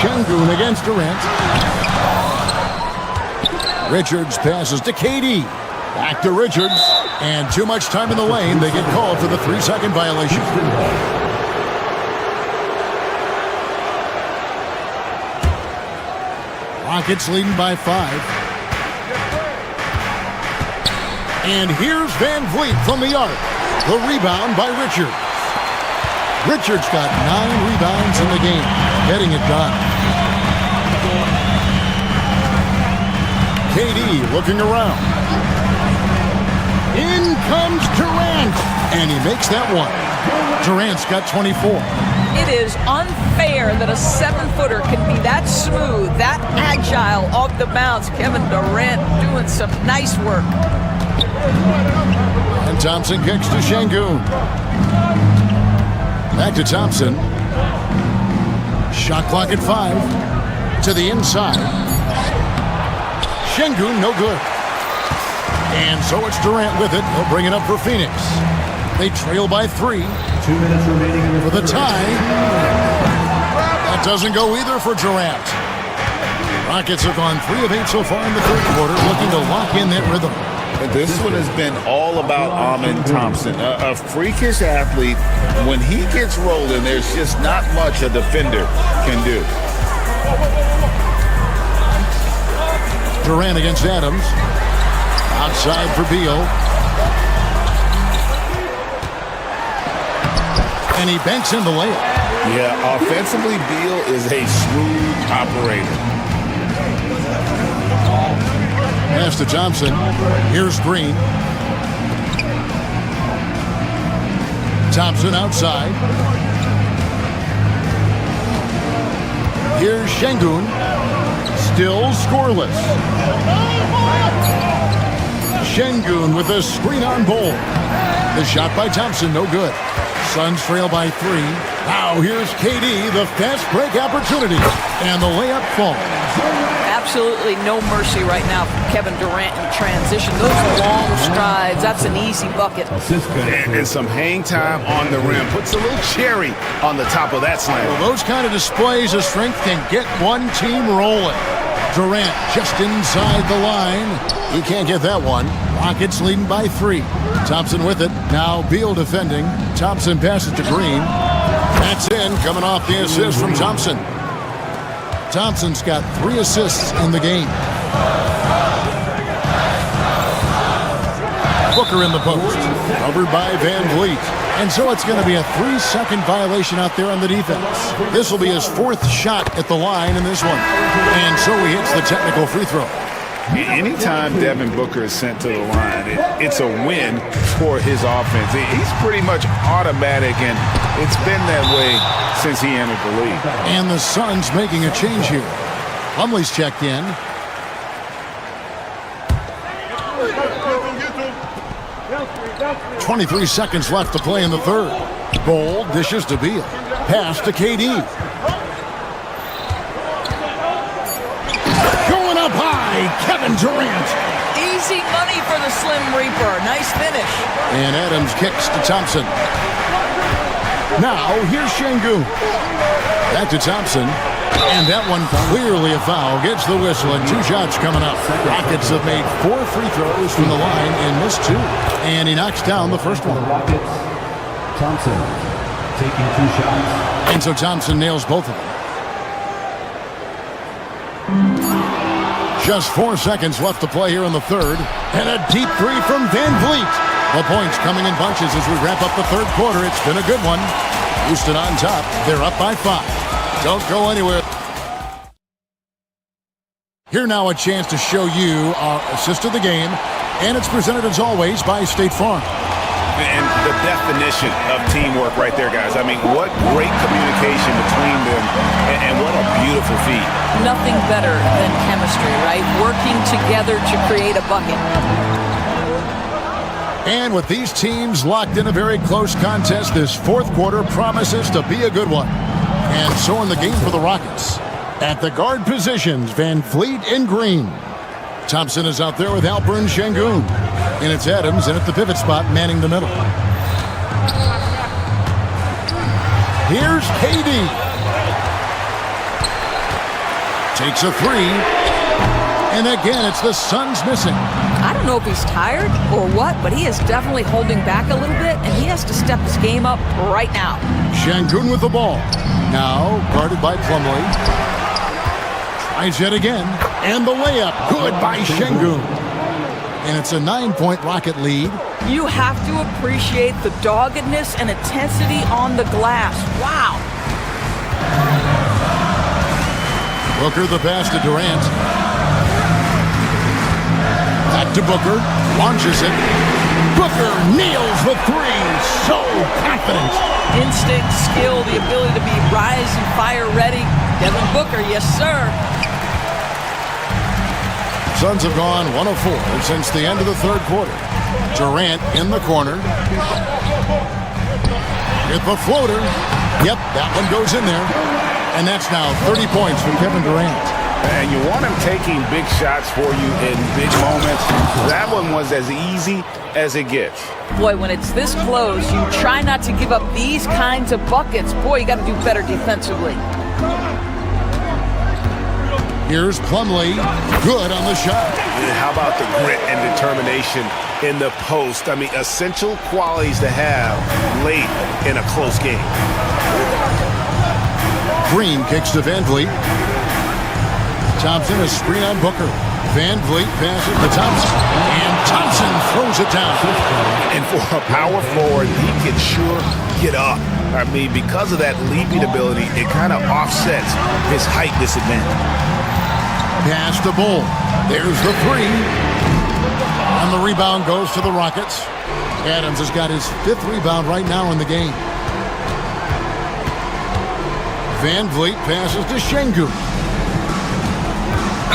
Şengün against Durant. Richards passes to KD. Back to Richards. And too much time in the lane. They get called for the 3-second violation. Rockets leading by 5. And here's Van Vliet from the arc. The rebound by Richards. Richards got 9 rebounds in the game, getting it done. KD looking around. In comes Durant, and he makes that one. Durant's got 24. It is unfair that a 7-footer can be that smooth, that agile off the bounce. Kevin Durant doing some nice work. And Thompson kicks to Şengün. Back to Thompson. Shot clock at 5. To the inside. Şengün, no good. And so it's Durant with it. He'll bring it up for Phoenix. They trail by 3. 2 minutes remaining in the For the tie. That doesn't go either for Durant. Rockets have gone 3 of 8 so far in the third quarter, looking to lock in that rhythm. This one has been all about Amen Thompson, a freakish athlete. When he gets rolling, there's just not much a defender can do. Durant against Adams. Outside for Beal. And he banks in the layup. Yeah, offensively, Beal is a shrewd operator. Pass to Thompson. Here's Green. Thompson outside. Here's Şengün. Still scoreless. Şengün with a screen on Bull. The shot by Thompson, no good. Suns trail by 3. Now here's KD, the fast break opportunity. And the layup falls. Absolutely no mercy right now from Kevin Durant in transition. Those long strides, that's an easy bucket. And some hang time on the rim. Puts a little cherry on the top of that slam. Well, those kind of displays of strength can get one team rolling. Durant just inside the line. He can't get that one. Rockets leading by 3. Thompson with it. Now Beal defending. Thompson passes to Green. That's in, coming off the assist from Thompson. Thompson's got 3 assists in the game. Booker in the post. Covered by Van Vliet. And so it's going to be a 3-second violation out there on the defense. This will be his 4th shot at the line in this one. And so he hits the technical free throw. Anytime Devin Booker is sent to the line, it's a win for his offense. He's pretty much automatic, and it's been that way since he entered the league. And the Suns making a change here. Plumlee's checked in. .23 seconds left to play in the third. Bol dishes to Beal. Pass to KD. Going up high, Kevin Durant. Easy money for the Slim Reaper. Nice finish. And Adams kicks to Thompson. Now, here's Şengün. Back to Thompson. And that one clearly a foul. Gets the whistle, and 2 shots coming up. Rockets have made 4 free throws from the line and missed 2. And he knocks down the first one. Thompson taking 2 shots. And so Thompson nails both of them. Just 4 seconds left to play here in the third. And a deep 3 from Van Vliet. The points coming in bunches as we wrap up the third quarter. It's been a good one. Houston on top. They're up by 5. Don't go anywhere. Here now a chance to show you our assist of the game. And it's presented as always by State Farm. And the definition of teamwork right there, guys. I mean, what great communication between them, and what a beautiful feat. Nothing better than chemistry, right? Working together to create a bucket. And with these teams locked in a very close contest, this fourth quarter promises to be a good one. And so in the game for the Rockets. At the guard positions, Van Vliet and Green. Thompson is out there with Alperen Şengün. And it's Adams in at the pivot spot, manning the middle. Here's KD. Takes a 3. And again, it's the Suns missing. I don't know if he's tired or what, but he is definitely holding back a little bit, and he has to step his game up right now. Şengün with the ball. Now guarded by Plumlee. Tries yet again. And the layup. Good by Şengün. And it's a 9-point Rocket lead. You have to appreciate the doggedness and intensity on the glass. Wow. Booker the pass to Durant. Back to Booker. Launches it. Booker nails the 3. So confident. Instinct, skill, the ability to be rise and fire ready. Devin Booker, yes sir. Suns have gone 1 of 4 since the end of the third quarter. Durant in the corner. With the floater. Yep, that one goes in there. And that's now 30 points from Kevin Durant. And you want him taking big shots for you in big moments. That one was as easy as it gets. Boy, when it's this close, you try not to give up these kinds of buckets. Boy, you got to do better defensively. Here's Plumlee. Good on the shot. How about the grit and determination in the post? I mean, essential qualities to have late in a close game. Green kicks to Van Vliet. Thompson, a screen on Booker. Van Vliet passes to Thompson. And Thompson throws it down. And for a power forward, he can sure get up. I mean, because of that leaping ability, it kind of offsets his height disadvantage. Pass to Bol. There's the 3. And the rebound goes to the Rockets. Adams has got his 5th rebound right now in the game. Van Vliet passes to Şengün.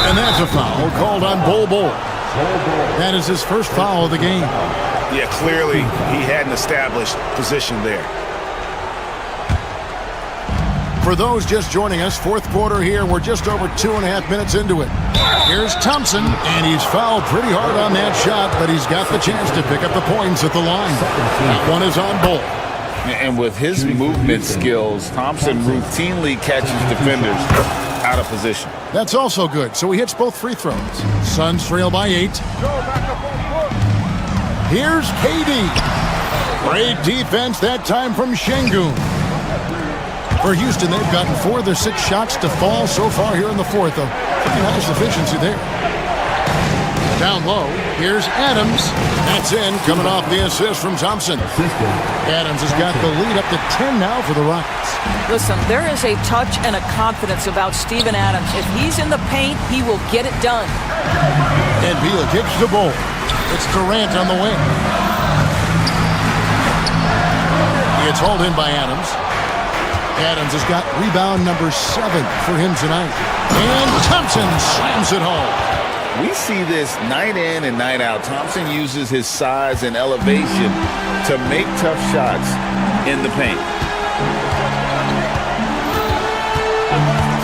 And that's a foul called on Bol. That is his first foul of the game. Yeah, clearly he had an established position there. For those just joining us, fourth quarter here, we're just over 2.5 minutes into it. Here's Thompson, and he's fouled pretty hard on that shot, but he's got the chance to pick up the points at the line. That one is on Bol. And with his movement skills, Thompson routinely catches defenders out of position. That's also good. So he hits both free throws. Suns trail by 8. Here's KD. Great defense that time from Şengün. For Houston, they've gotten 4 of their 6 shots to fall so far here in the fourth. A pretty nice efficiency there. Down low, here's Adams. That's in, coming off the assist from Thompson. Adams has got the lead up to 10 now for the Rockets. Listen, there is a touch and a confidence about Steven Adams. If he's in the paint, he will get it done. And Beal kicks the ball. It's Durant on the wing. It's hauled in by Adams. Adams has got rebound number 7 for him tonight. And Thompson slams it home. We see this night in and night out. Thompson uses his size and elevation to make tough shots in the paint.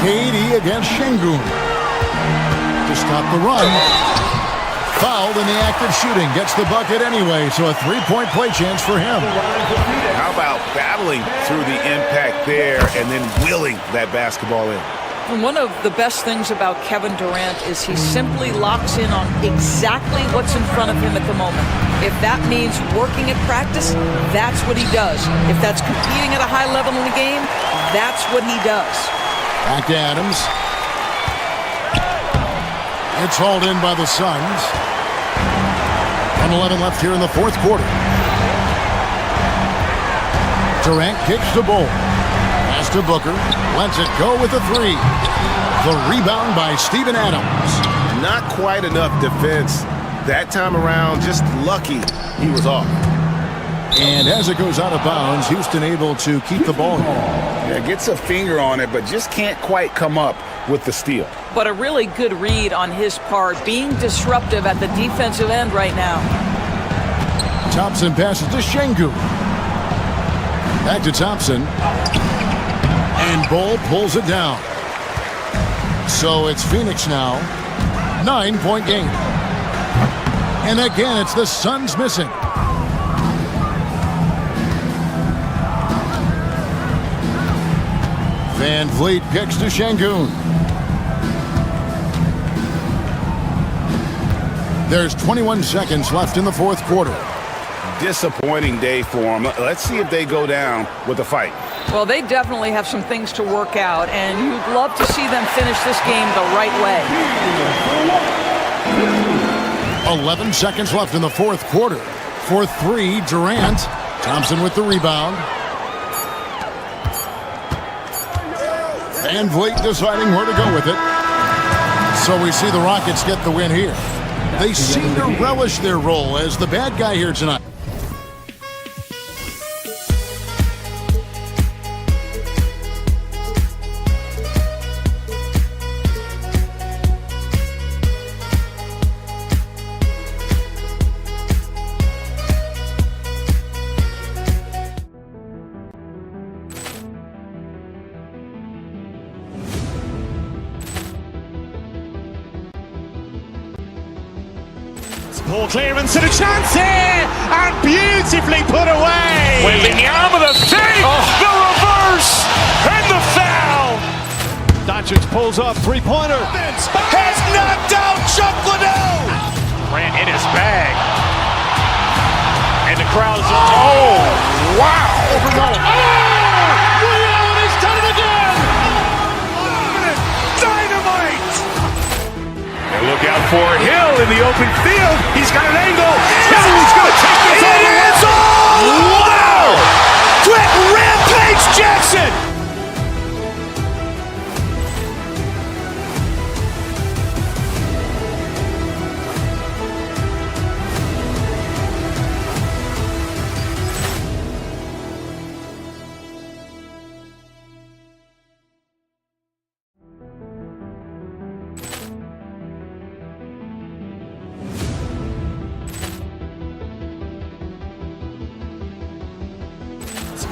KD against Şengün. To stop the run. Fouled in the act of shooting. Gets the bucket anyway, so a three-point play chance for him. How about battling through the impact there and then willing that basketball in? And one of the best things about Kevin Durant is he simply locks in on exactly what's in front of him at the moment. If that means working at practice, that's what he does. If that's competing at a high level in the game, that's what he does. Back to Adams. It's hauled in by the Suns. 1:11 left here in the fourth quarter. Durant kicks the ball. Pass to Booker. Lets it go with a 3. The rebound by Steven Adams. Not quite enough defense that time around. Just lucky he was off. And as it goes out of bounds, Houston able to keep the ball. Yeah, gets a finger on it, but just can't quite come up with the steal. But a really good read on his part, being disruptive at the defensive end right now. Thompson passes to Şengün. Back to Thompson. And Ball pulls it down. So it's Phoenix now. 9-point game. And again, it's the Suns missing. Van Vliet kicks to Şengün. There's 21 seconds left in the fourth quarter. Disappointing day for them. Let's see if they go down with a fight. Well, they definitely have some things to work out, and you'd love to see them finish this game the right way. 11 seconds left in the fourth quarter. For 3, Durant. Thompson with the rebound. Van Vliet deciding where to go with it. So we see the Rockets get the win here. They seem to relish their role as the bad guy here tonight. Ball clearance and a chance here, and beautifully put away. Wembanyama the fake, the reverse, and the foul. Doncic pulls up, three-pointer. Has knocked out Chuck Liddell. Ran in his bag. And the crowd is, oh, wow. He's done it again. Dynamite. And look out for Hill in the open field. He's got an angle. Hill's going to take this all the way. Wow. Quick rampage Jackson.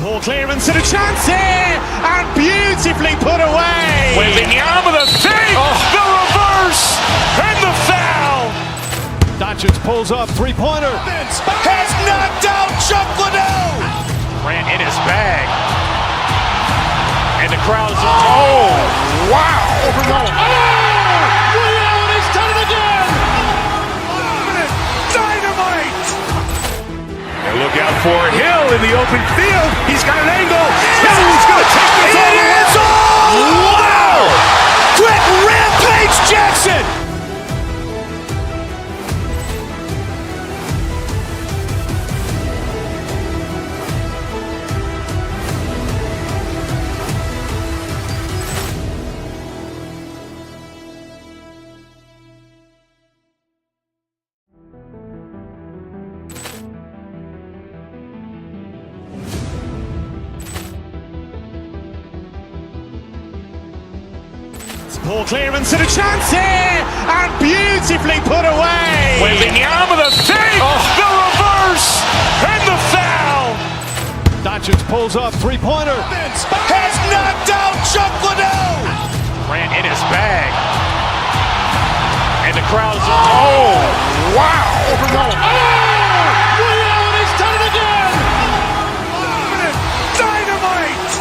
Ball clearance and a chance here, and beautifully put away. Wembanyama the fake, the reverse, and the foul. Doncic pulls up, three-pointer. Has knocked out Chuck Liddell. Ran in his bag. And the crowd is, oh, wow. He's done it again. Dynamite. And look out for Hill in the open field. He's got an angle. Hill's going to take this all the way. Wow. Quick rampage Jackson. Ball clearance and a chance here, and beautifully put away. Wembanyama the fake, the reverse, and the foul. Doncic pulls up, three-pointer. Has knocked out Chuck Liddell. Grant in his bag. And the crowd is, oh, wow. Ray Allen has done it again. Dynamite.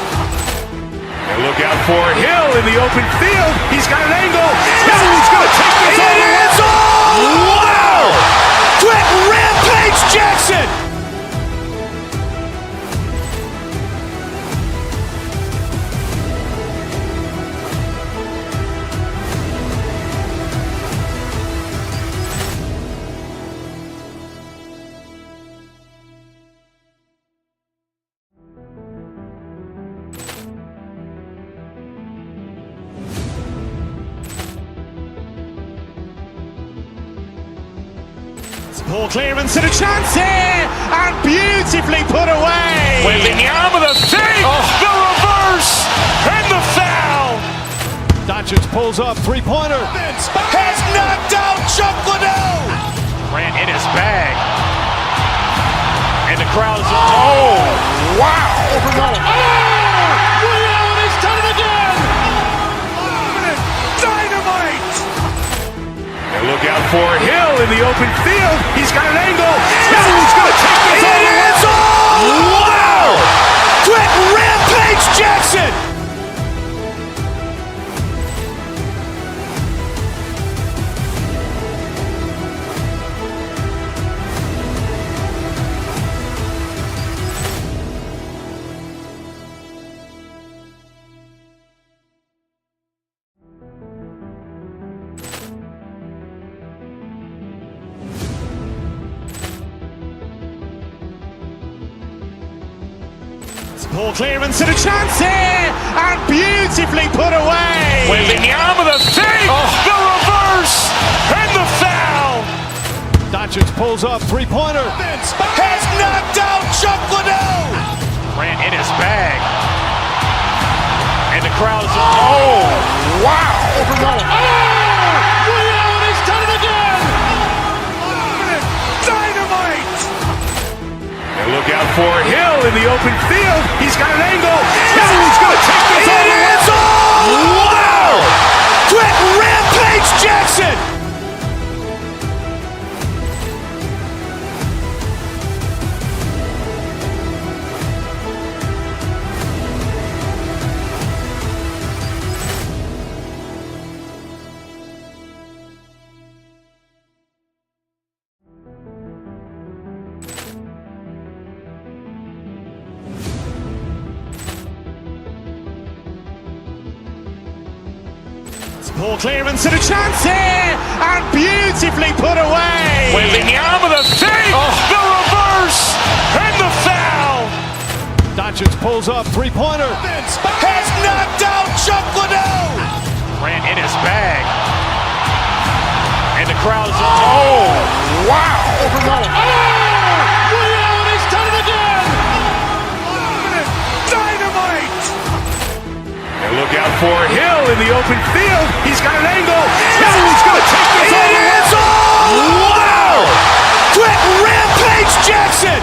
And look out for Hill in the open field. He's got an angle. Hill's going to take this all the way. Wow. Quick rampage Jackson. Ball clearance and a chance here, and beautifully put away. Wembanyama the fake, the reverse, and the foul. Doncic pulls up, three-pointer. Has knocked out Chuck Liddell. Grant in his bag. And the crowd is, oh, wow. Ray Allen has done it again. Dynamite. And look out for Hill in the open field. He's got an angle. Hill's going to take this all the way. Wow. Quick rampage Jackson. Ball clearance and a chance here, and beautifully put away. Wembanyama the fake, the reverse, and the foul. Doncic pulls up, three-pointer. Has knocked out Chuck Liddell. Grant in his bag. And the crowd is, oh, wow. Ray Allen has done it again. Dynamite. And look out for Hill in the open field. He's got an angle. Hill's going to take this all the way. Wow. Quick rampage Jackson. Ball clearance and a chance here, and beautifully put away. Wembanyama the fake, the reverse, and the foul. Doncic pulls up, three-pointer. Has knocked out Chuck Liddell. Grant in his bag. And the crowd is, oh, wow. Ray Allen has done it again. Dynamite. And look out for Hill in the open field. He's got an angle. Hill's going to take this all the way. Wow. Quick rampage Jackson.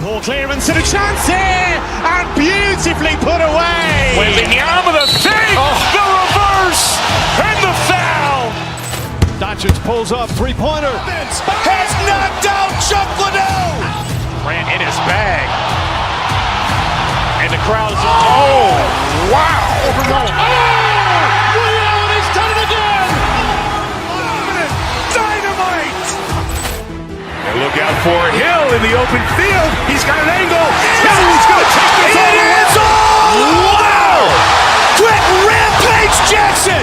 Ball clearance and a chance here, and beautifully put away. Wembanyama the fake, the reverse, and the foul. Doncic pulls up, three-pointer. Has knocked out Chuck Liddell. Grant in his bag. And the crowd is, oh, wow. Ray Allen has done it again. Dynamite. And look out for Hill in the open field. He's got an angle. Hill's going to take this all the way. Wow. Quick rampage Jackson.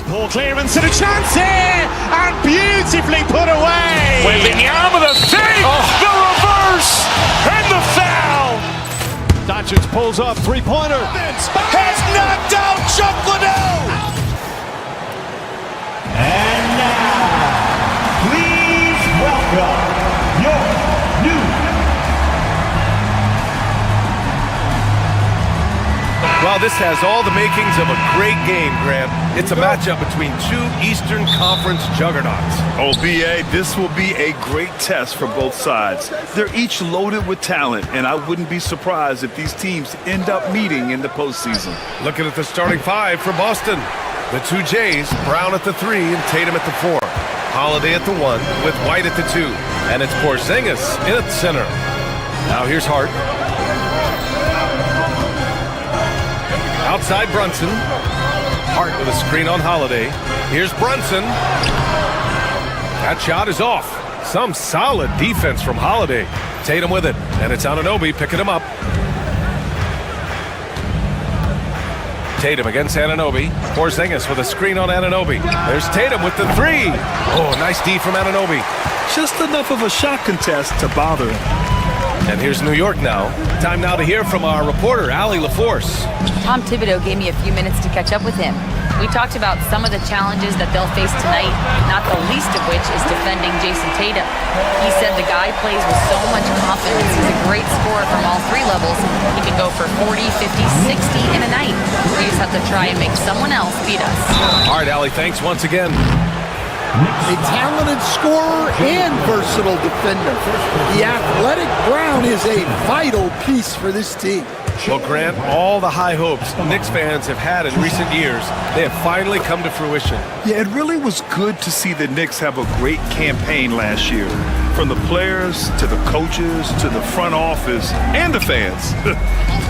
Poor clearance and a chance here, and beautifully put away. Wembanyama the fake, the reverse, and the foul. Doncic pulls up, three-pointer. Has knocked out Chuck Liddell. And now, please welcome your new. Well, this has all the makings of a great game, Graham. It's a matchup between two Eastern Conference juggernauts. Oh, B.A., this will be a great test for both sides. They're each loaded with talent, and I wouldn't be surprised if these teams end up meeting in the postseason. Looking at the starting five for Boston. The two Jays, Brown at the 3 and Tatum at the 4. Holiday at the 1 with White at the 2. And it's Porzingis in at center. Now here's Hart. Outside Brunson. Hart with a screen on Holiday. Here's Brunson. That shot is off. Some solid defense from Holiday. Tatum with it, and it's Anunoby picking him up. Tatum against Anunoby. Porzingis with a screen on Anunoby. There's Tatum with the 3. Oh, nice D from Anunoby. Just enough of a shot contest to bother him. And here's New York now. Time now to hear from our reporter, Allie LaForce. Tom Thibodeau gave me a few minutes to catch up with him. We talked about some of the challenges that they'll face tonight, not the least of which is defending Jason Tatum. He said the guy plays with so much confidence. He's a great scorer from all 3 levels. He can go for 40, 50, 60 in a night. We just have to try and make someone else beat us. All right, Allie, thanks once again. A talented scorer and versatile defender. The athletic Brown is a vital piece for this team. Well, Grant, all the high hopes Knicks fans have had in recent years, they have finally come to fruition. Yeah, it really was good to see the Knicks have a great campaign last year. From the players to the coaches to the front office and the fans.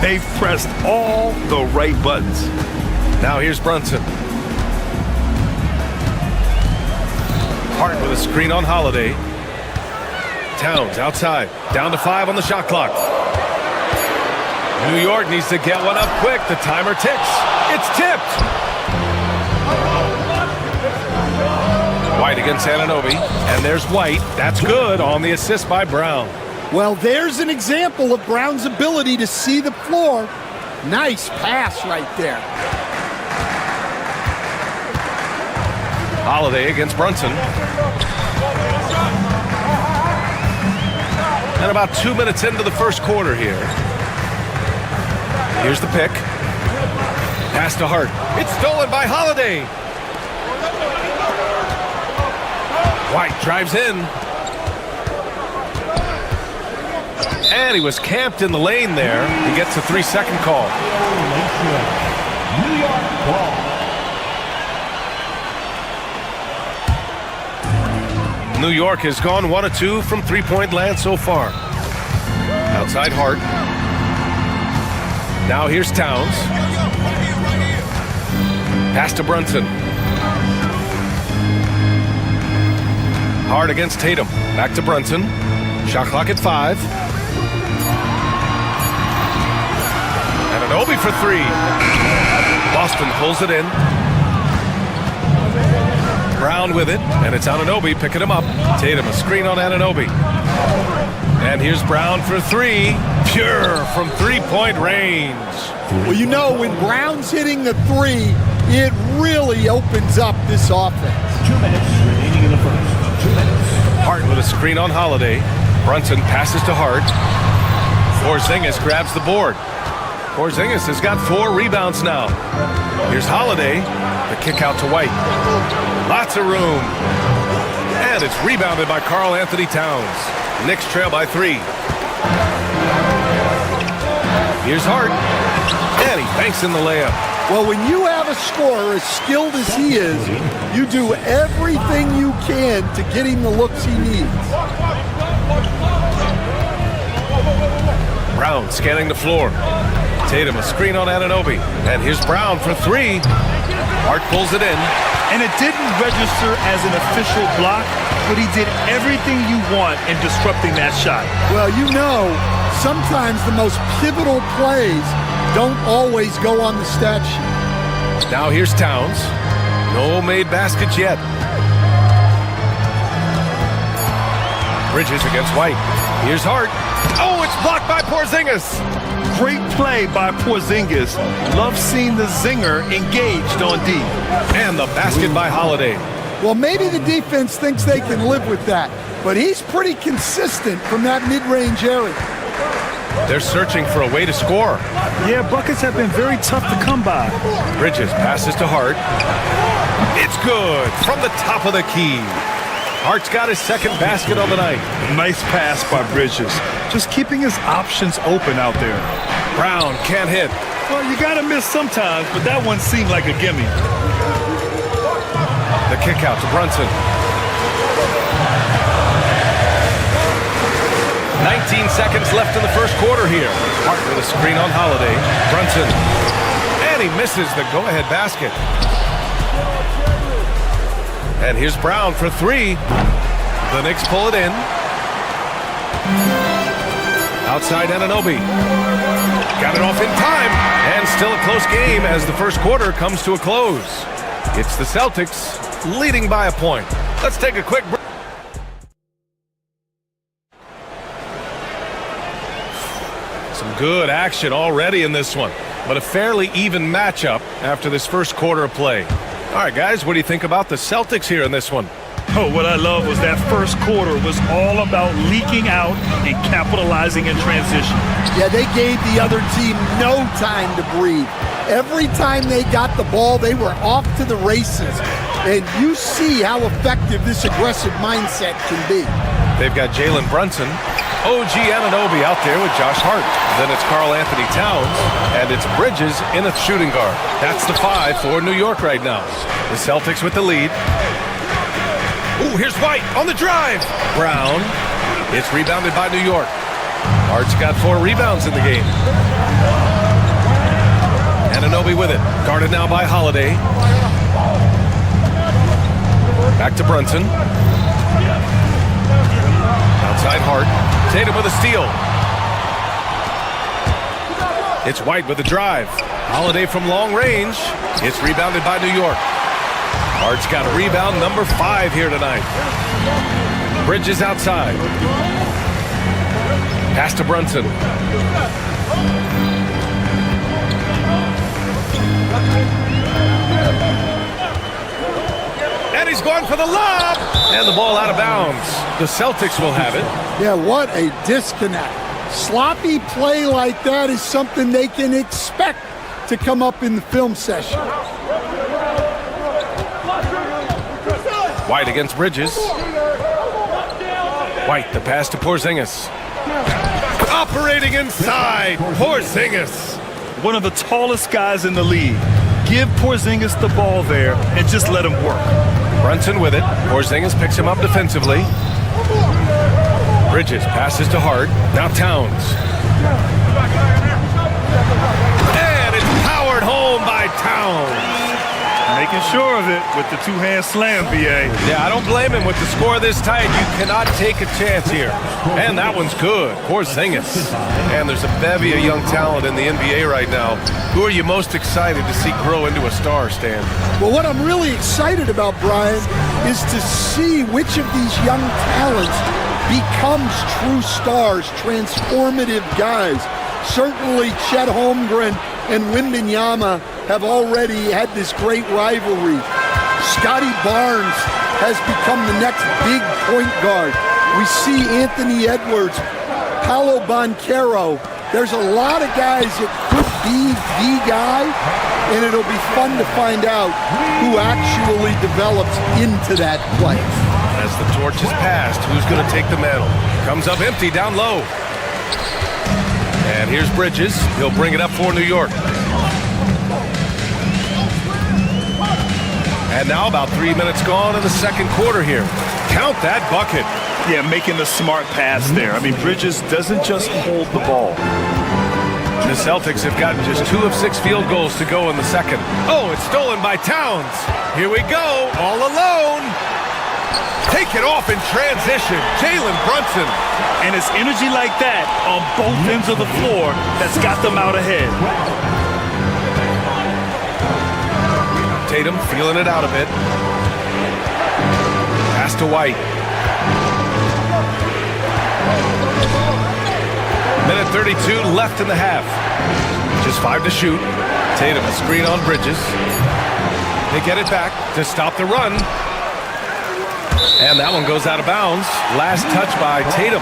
They've pressed all the right buttons. Now here's Brunson. Hart with a screen on Holiday. Towns outside. Down to 5 on the shot clock. New York needs to get one up quick. The timer ticks. It's tipped. White against Anunoby. And there's White. That's good on the assist by Brown. Well, there's an example of Brown's ability to see the floor. Nice pass right there. Holiday against Brunson. And about 2 minutes into the first quarter here. Here's the pick. Pass to Hart. It's stolen by Holiday. White drives in. And he was camped in the lane there. He gets a 3-second call. New York ball. New York has gone 1 of 2 from 3-point land so far. Outside Hart. Now here's Towns. Pass to Brunson. Hart against Tatum. Back to Brunson. Shot clock at 5. Anunoby for 3. Boston pulls it in. Brown with it, and it's Anunoby picking him up. Tatum, a screen on Anunoby. And here's Brown for 3. Pure from 3-point range. Well, you know, when Brown's hitting the 3, it really opens up this offense. 2 minutes remaining in the first. 2 minutes. Hart with a screen on Holiday. Brunson passes to Hart. Porzingis grabs the board. Porzingis has got 4 rebounds now. Here's Holiday. The kick out to White. Lots of room. And it's rebounded by Karl Anthony Towns. Knicks trail by 3. Here's Hart. And he banks in the layup. Well, when you have a scorer as skilled as he is, you do everything you can to get him the looks he needs. Brown scanning the floor. Tatum a screen on Anunoby. And here's Brown for 3. Hart pulls it in. And it didn't register as an official block, but he did everything you want in disrupting that shot. Well, you know, sometimes the most pivotal plays don't always go on the stat sheet. Now here's Towns. No made baskets yet. Bridges against White. Here's Hart. Oh, it's blocked by Porzingis. Great play by Porzingis. Love seeing the zinger engaged on D. And the basket by Holiday. Well, maybe the defense thinks they can live with that, but he's pretty consistent from that mid-range area. They're searching for a way to score. Yeah, buckets have been very tough to come by. Bridges passes to Hart. It's good from the top of the key. Hart's got his second basket on the night. Nice pass by Bridges. Just keeping his options open out there. Brown can't hit. Well, you got to miss sometimes, but that one seemed like a gimme. The kick out to Brunson. 19 seconds left in the first quarter here. Hart with a screen on Holiday. Brunson. And he misses the go-ahead basket. And here's Brown for three. The Knicks pull it in. Outside Anunoby. Got it off in time. And still a close game as the first quarter comes to a close. It's the Celtics leading by a point. Let's take a quick break. Some good action already in this one, but a fairly even matchup after this first quarter of play. All right, guys, what do you think about the Celtics here in this one? Oh, what I love was that first quarter was all about leaking out and capitalizing in transition. Yeah, they gave the other team no time to breathe. Every time they got the ball, they were off to the races. And you see how effective this aggressive mindset can be. They've got Jalen Brunson, OG Anunoby out there with Josh Hart. Then it's Karl Anthony Towns, and it's Bridges in a shooting guard. That's the 5 for New York right now. The Celtics with the lead. Ooh, here's White on the drive. Brown. It's rebounded by New York. Hart's got 4 rebounds in the game. Anunoby with it. Guarded now by Holiday. Back to Brunson. Outside Hart. Tatum with a steal. It's White with the drive. Holiday from long range. It's rebounded by New York. Hart's got rebound number 5 here tonight. Bridges outside. Pass to Brunson. And he's going for the lob. And the ball out of bounds. The Celtics will have it. Yeah, what a disconnect. Sloppy play like that is something they can expect to come up in the film session. White against Bridges. White, the pass to Porzingis. Operating inside, Porzingis. One of the tallest guys in the league. Give Porzingis the ball there and just let him work. Brunson with it. Porzingis picks him up defensively. Bridges passes to Hart. Now Towns. And it's powered home by Towns. Making sure of it with the two-hand slam, BA. Yeah, I don't blame him with the score this tight. You cannot take a chance here. And that one's good. Porzingis. And there's a bevy of young talent in the NBA right now. Who are you most excited to see grow into a star, Stan? Well, what I'm really excited about, Brian, is to see which of these young talents becomes true stars, transformative guys. Certainly Chet Holmgren and Wembanyama have already had this great rivalry. Scotty Barnes has become the next big point guard. We see Anthony Edwards, Paolo Banchero. There's a lot of guys that could be the guy, and it'll be fun to find out who actually develops into that play. As the torch is passed, who's going to take the mantle? Comes up empty down low. And here's Bridges. He'll bring it up for New York. And now about 3 minutes gone in the second quarter here. Count that bucket. Yeah, making the smart pass there. I mean, Bridges doesn't just hold the ball. The Celtics have gotten just 2 of 6 field goals to go in the second. Oh, it's stolen by Towns. Here we go, all alone. Take it off in transition, Jalen Brunson. And it's energy like that on both ends of the floor that's got them out ahead. Tatum feeling it out a bit. Pass to White. Minute 32 left in the half. Just 5 to shoot. Tatum a screen on Bridges. They get it back to stop the run. And that one goes out of bounds. Last touch by Tatum.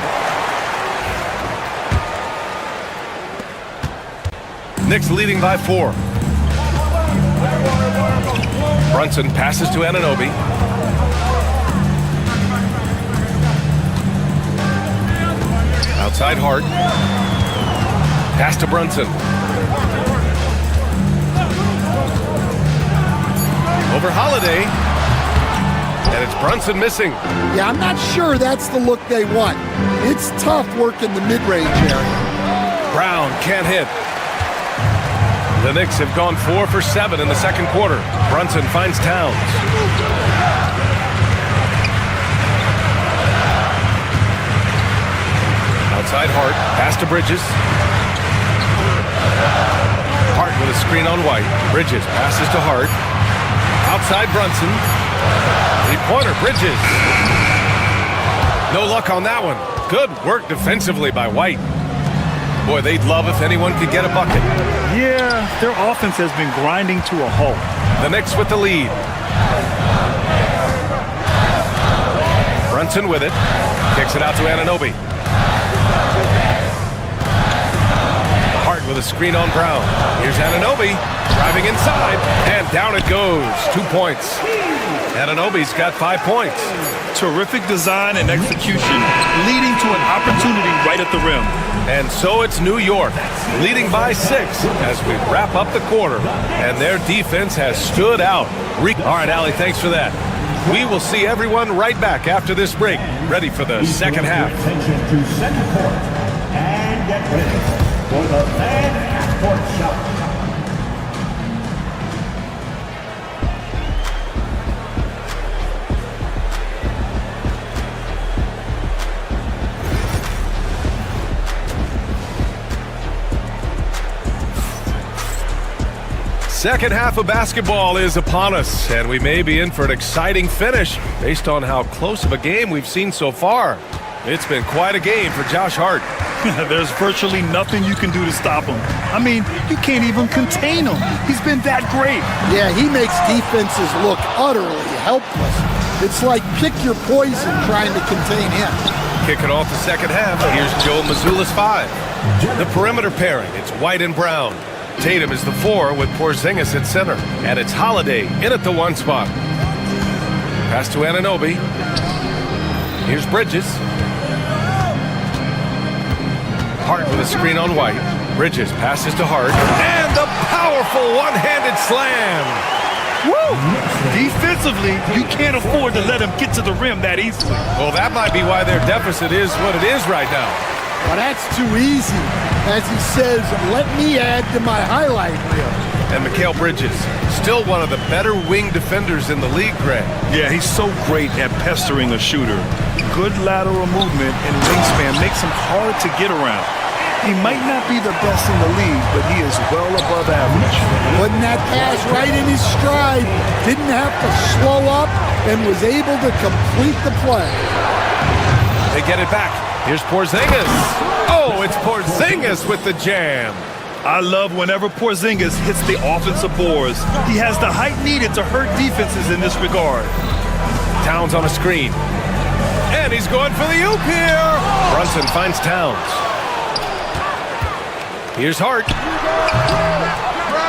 Knicks leading by 4. Brunson passes to Anunoby. Outside Hart. Pass to Brunson. Over Holiday. And it's Brunson missing. Yeah, I'm not sure that's the look they want. It's tough working the mid-range area. Brown can't hit. The Knicks have gone 4 for 7 in the second quarter. Brunson finds Towns. Outside Hart, pass to Bridges. Hart with a screen on White. Bridges passes to Hart. Outside Brunson. Three-pointer, Bridges. No luck on that one. Good work defensively by White. Boy, they'd love if anyone could get a bucket. Yeah, their offense has been grinding to a halt. The Knicks with the lead. Brunson with it. Kicks it out to Anunoby. Hart with a screen on Brown. Here's Anunoby driving inside, and down it goes. 2 points. Anunoby's got 5 points. Terrific design and execution, leading to an opportunity right at the rim. And so it's New York, leading by 6 as we wrap up the quarter. And their defense has stood out. All right, Allie, thanks for that. We will see everyone right back after this break, ready for the second half. Attention to center court and get ready for the fan half-court shot. Second half of basketball is upon us, and we may be in for an exciting finish based on how close of a game we've seen so far. It's been quite a game for Josh Hart. There's virtually nothing you can do to stop him. I mean, you can't even contain him. He's been that great. Yeah, he makes defenses look utterly helpless. It's like pick your poison trying to contain him. Kicking off the second half, here's Joe Mazzulla's 5. The perimeter pairing, it's White and Brown. Tatum is the 4 with Porzingis at center. And it's Holiday in at the 1 spot. Pass to Anunoby. Here's Bridges. Hart with a screen on White. Bridges passes to Hart. And the powerful one-handed slam. Woo! Defensively, you can't afford to let him get to the rim that easily. Well, that might be why their deficit is what it is right now. Well, that's too easy. As he says, let me add to my highlight reel. And Mikal Bridges, still one of the better wing defenders in the league, Greg. Yeah, he's so great at pestering a shooter. Good lateral movement and wingspan makes him hard to get around. He might not be the best in the league, but he is well above average. Putting that pass right in his stride, didn't have to slow up, and was able to complete the play. They get it back. Here's Porzingis. Oh, it's Porzingis with the jam. I love whenever Porzingis hits the offensive boards. He has the height needed to hurt defenses in this regard. Towns on a screen. And he's going for the oop here. Brunson finds Towns. Here's Hart.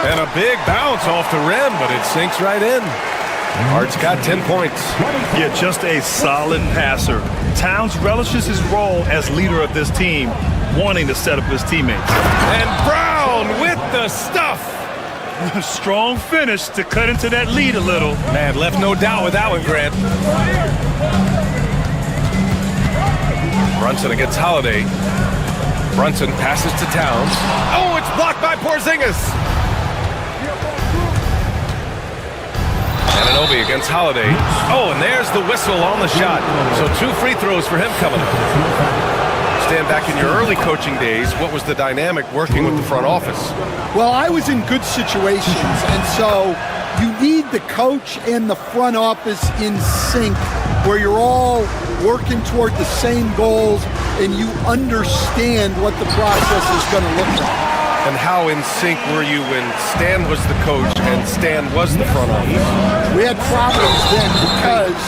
And a big bounce off the rim, but it sinks right in. Hart's got 10 points. Yeah, just a solid passer. Towns relishes his role as leader of this team, wanting to set up his teammates. And Brown with the stuff. Strong finish to cut into that lead a little. Man, left no doubt with that one, Grant. Brunson against Holiday. Brunson passes to Towns. Oh, it's blocked by Porzingis. Anunoby against Holiday. Oh, and there's the whistle on the shot. So 2 free throws for him coming up. Stan, back in your early coaching days, what was the dynamic working with the front office? Well, I was in good situations, and so You need the coach and the front office in sync, where you're all working toward the same goals and you understand what the process is going to look like. And how in sync were you when Stan was the coach and Stan was the front office? We had problems then because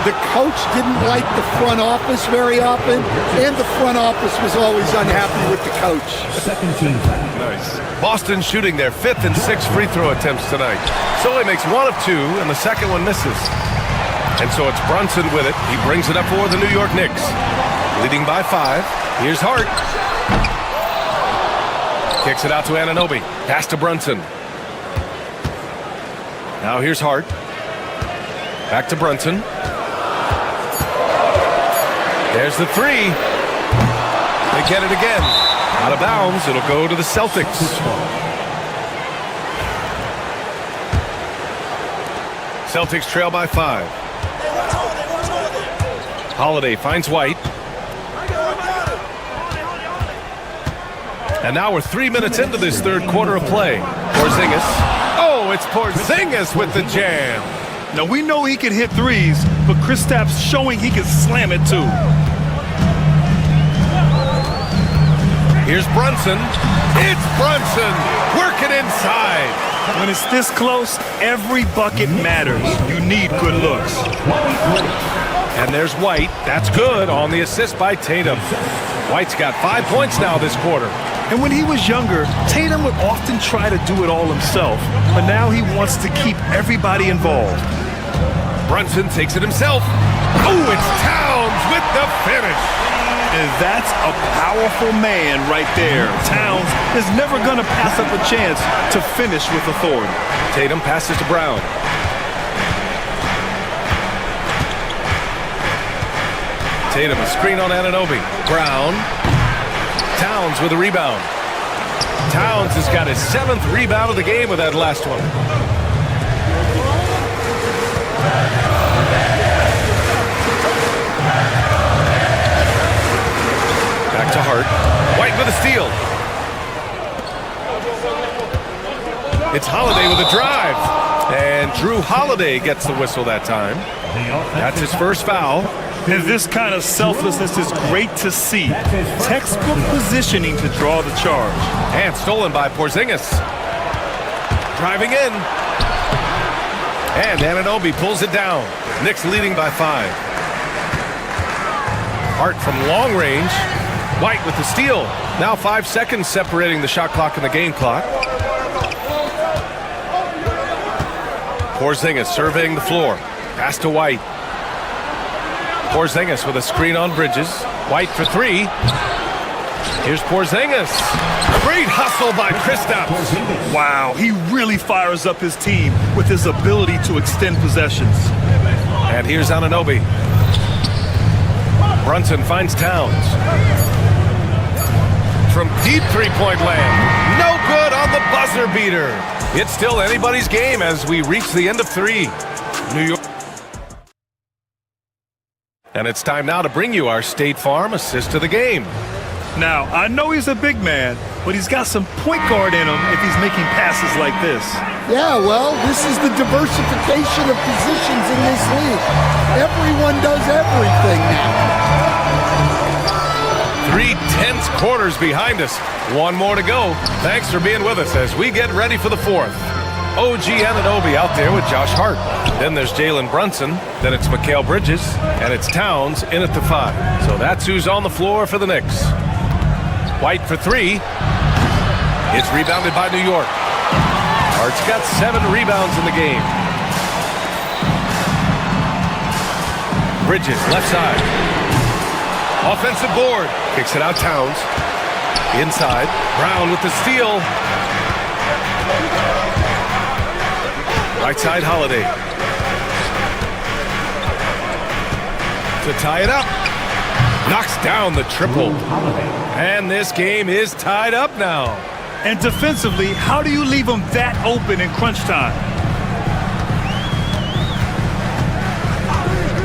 the coach didn't like the front office very often, and the front office was always unhappy with the coach. Second team foul. Nice. Boston shooting their 5th and 6th free throw attempts tonight. Sully makes 1 of 2, and the second one misses. And so it's Brunson with it. He brings it up for the New York Knicks. Leading by 5. Here's Hart. Kicks it out to Anunoby. Pass to Brunson. Now here's Hart. Back to Brunson. There's the 3. They get it again. Out of bounds. It'll go to the Celtics. Celtics trail by 5. Holiday finds White. And now we're 3 minutes into this third quarter of play. Porzingis. Oh, it's Porzingis with the jam. Now, we know he can hit threes, but Kristaps showing he can slam it too. Here's Brunson. It's Brunson working inside. When it's this close, every bucket matters. You need good looks. And there's White. That's good on the assist by Tatum. White's got 5 points now this quarter. And when he was younger, Tatum would often try to do it all himself, but now he wants to keep everybody involved. Brunson takes it himself. Oh, it's Towns with the finish. And that's a powerful man right there. Towns is never going to pass up a chance to finish with authority. Tatum passes to Brown. Tatum, a screen on Anunoby. Brown. Towns with a rebound. Towns has got his 7th rebound of the game with that last one. Back to Hart. White with a steal. It's Holiday with a drive. And Drew Holiday gets the whistle that time. That's his first foul. And this kind of selflessness is great to see. Textbook positioning to draw the charge. And stolen by Porzingis. Driving in. And Anunoby pulls it down. Knicks leading by 5. Hart from long range. White with the steal. Now 5 seconds separating the shot clock and the game clock. Porzingis surveying the floor. Pass to White. Porzingis with a screen on Bridges. White for 3. Here's Porzingis. Great hustle by Kristaps. Wow, he really fires up his team with his ability to extend possessions. And here's Anunoby. Brunson finds Towns. From deep three-point land. No good on the buzzer beater. It's still anybody's game as we reach the end of 3. New York. And it's time now to bring you our State Farm assist of the game. Now, I know he's a big man, but he's got some point guard in him if he's making passes like this. Yeah, well, this is the diversification of positions in this league. Everyone does everything now. 3 tense quarters behind us. 1 more to go. Thanks for being with us as we get ready for the 4th. OG Anunoby out there with Josh Hart. Then there's Jalen Brunson. Then it's Mikal Bridges. And it's Towns in at the 5. So that's who's on the floor for the Knicks. White for 3. It's rebounded by New York. Hart's got 7 rebounds in the game. Bridges, left side. Offensive board. Kicks it out Towns. Inside. Brown with the steal. Right side Holiday. To tie it up. Knocks down the triple. And this game is tied up now. And defensively, how do you leave them that open in crunch time?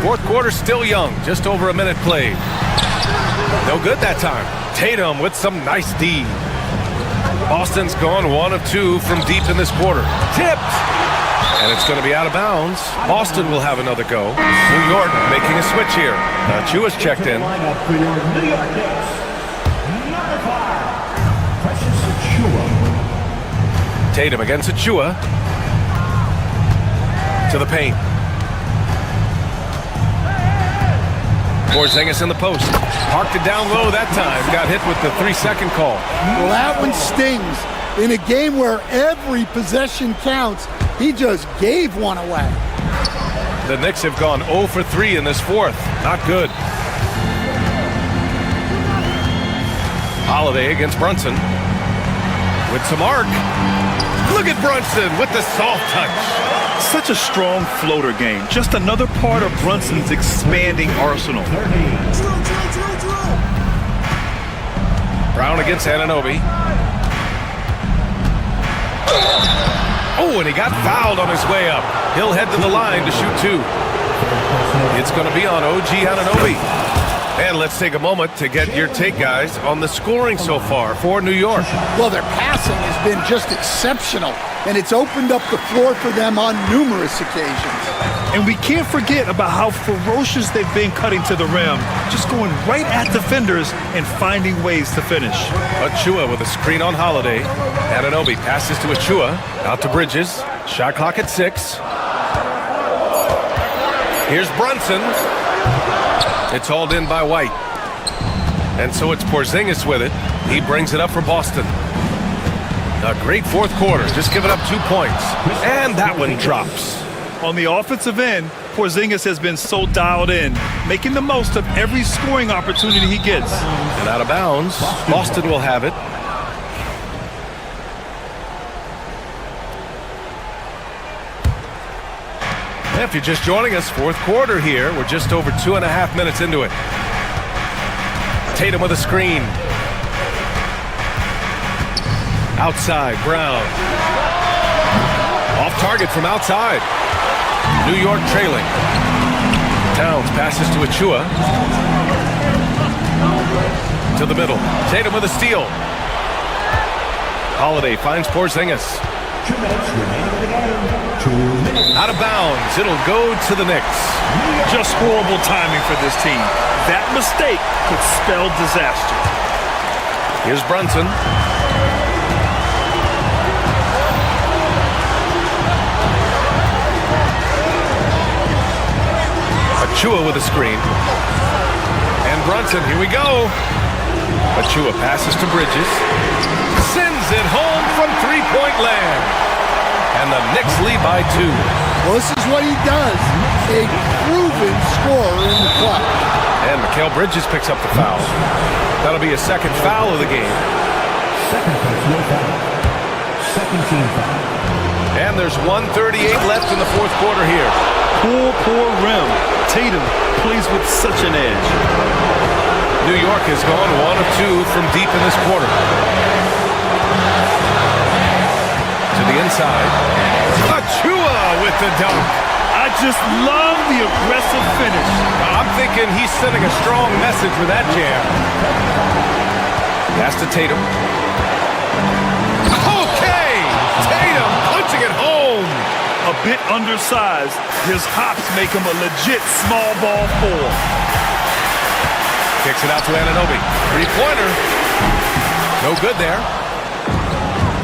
4th quarter still young. Just over a minute played. No good that time. Tatum with some nice D. Boston's gone 1 of 2 from deep in this quarter. Tipped. And it's going to be out of bounds. Boston will have another go. New York making a switch here. Chua's checked in. Lineup for your New York Knicks. Number 5, Precious Achua. Tatum against Achua. To the paint. Porzingis in the post. Parked it down low that time. Got hit with the 3-second call. Well, that one stings. In a game where every possession counts, he just gave one away. The Knicks have gone 0 for 3 in this fourth. Not good. Holiday against Brunson. With some arc. Look at Brunson with the soft touch. Such a strong floater game. Just another part of Brunson's expanding arsenal. Brown against Anunoby. Oh, and he got fouled on his way up. He'll head to the line to shoot 2. It's going to be on OG Anunoby. And let's take a moment to get your take, guys, on the scoring so far for New York. Well, their passing has been just exceptional, and it's opened up the floor for them on numerous occasions. And we can't forget about how ferocious they've been cutting to the rim, just going right at defenders and finding ways to finish. Achua with a screen on Holiday. Anunoby passes to Achua. Out to Bridges. Shot clock at 6. Here's Brunson. It's hauled in by White. And so it's Porzingis with it. He brings it up for Boston. A great fourth quarter. Just giving up 2 points. And that one drops. On the offensive end, Porzingis has been so dialed in, making the most of every scoring opportunity he gets. And out of bounds, Boston will have it. If you're just joining us, fourth quarter here. We're just over 2.5 minutes into it. Tatum with a screen. Outside, Brown. Off target from outside. New York trailing. Towns passes to Achua. To the middle. Tatum with a steal. Holiday finds Porzingis. 2 minutes remaining in the game. 2 minutes. Out of bounds. It'll go to the Knicks. Just horrible timing for this team. That mistake could spell disaster. Here's Brunson. Achua with a screen. And Brunson, here we go. Achua passes to Bridges. Sends it home from three-point land. And the Knicks lead by 2. Well, this is what he does. A proven scorer in the clutch. And Mikal Bridges picks up the foul. That'll be a second foul of the game. Second personal foul. Second team foul. And there's 1:38 left in the fourth quarter here. Poor rim. Tatum plays with such an edge. New York has gone 1 of 2 from deep in this quarter. To the inside. Achua with the dunk. I just love the aggressive finish. I'm thinking he's sending a strong message with that jam. Pass to Tatum. Okay! Tatum punching it home. A bit undersized, his hops make him a legit small ball 4. Kicks it out to Anunoby. Three-pointer. No good there.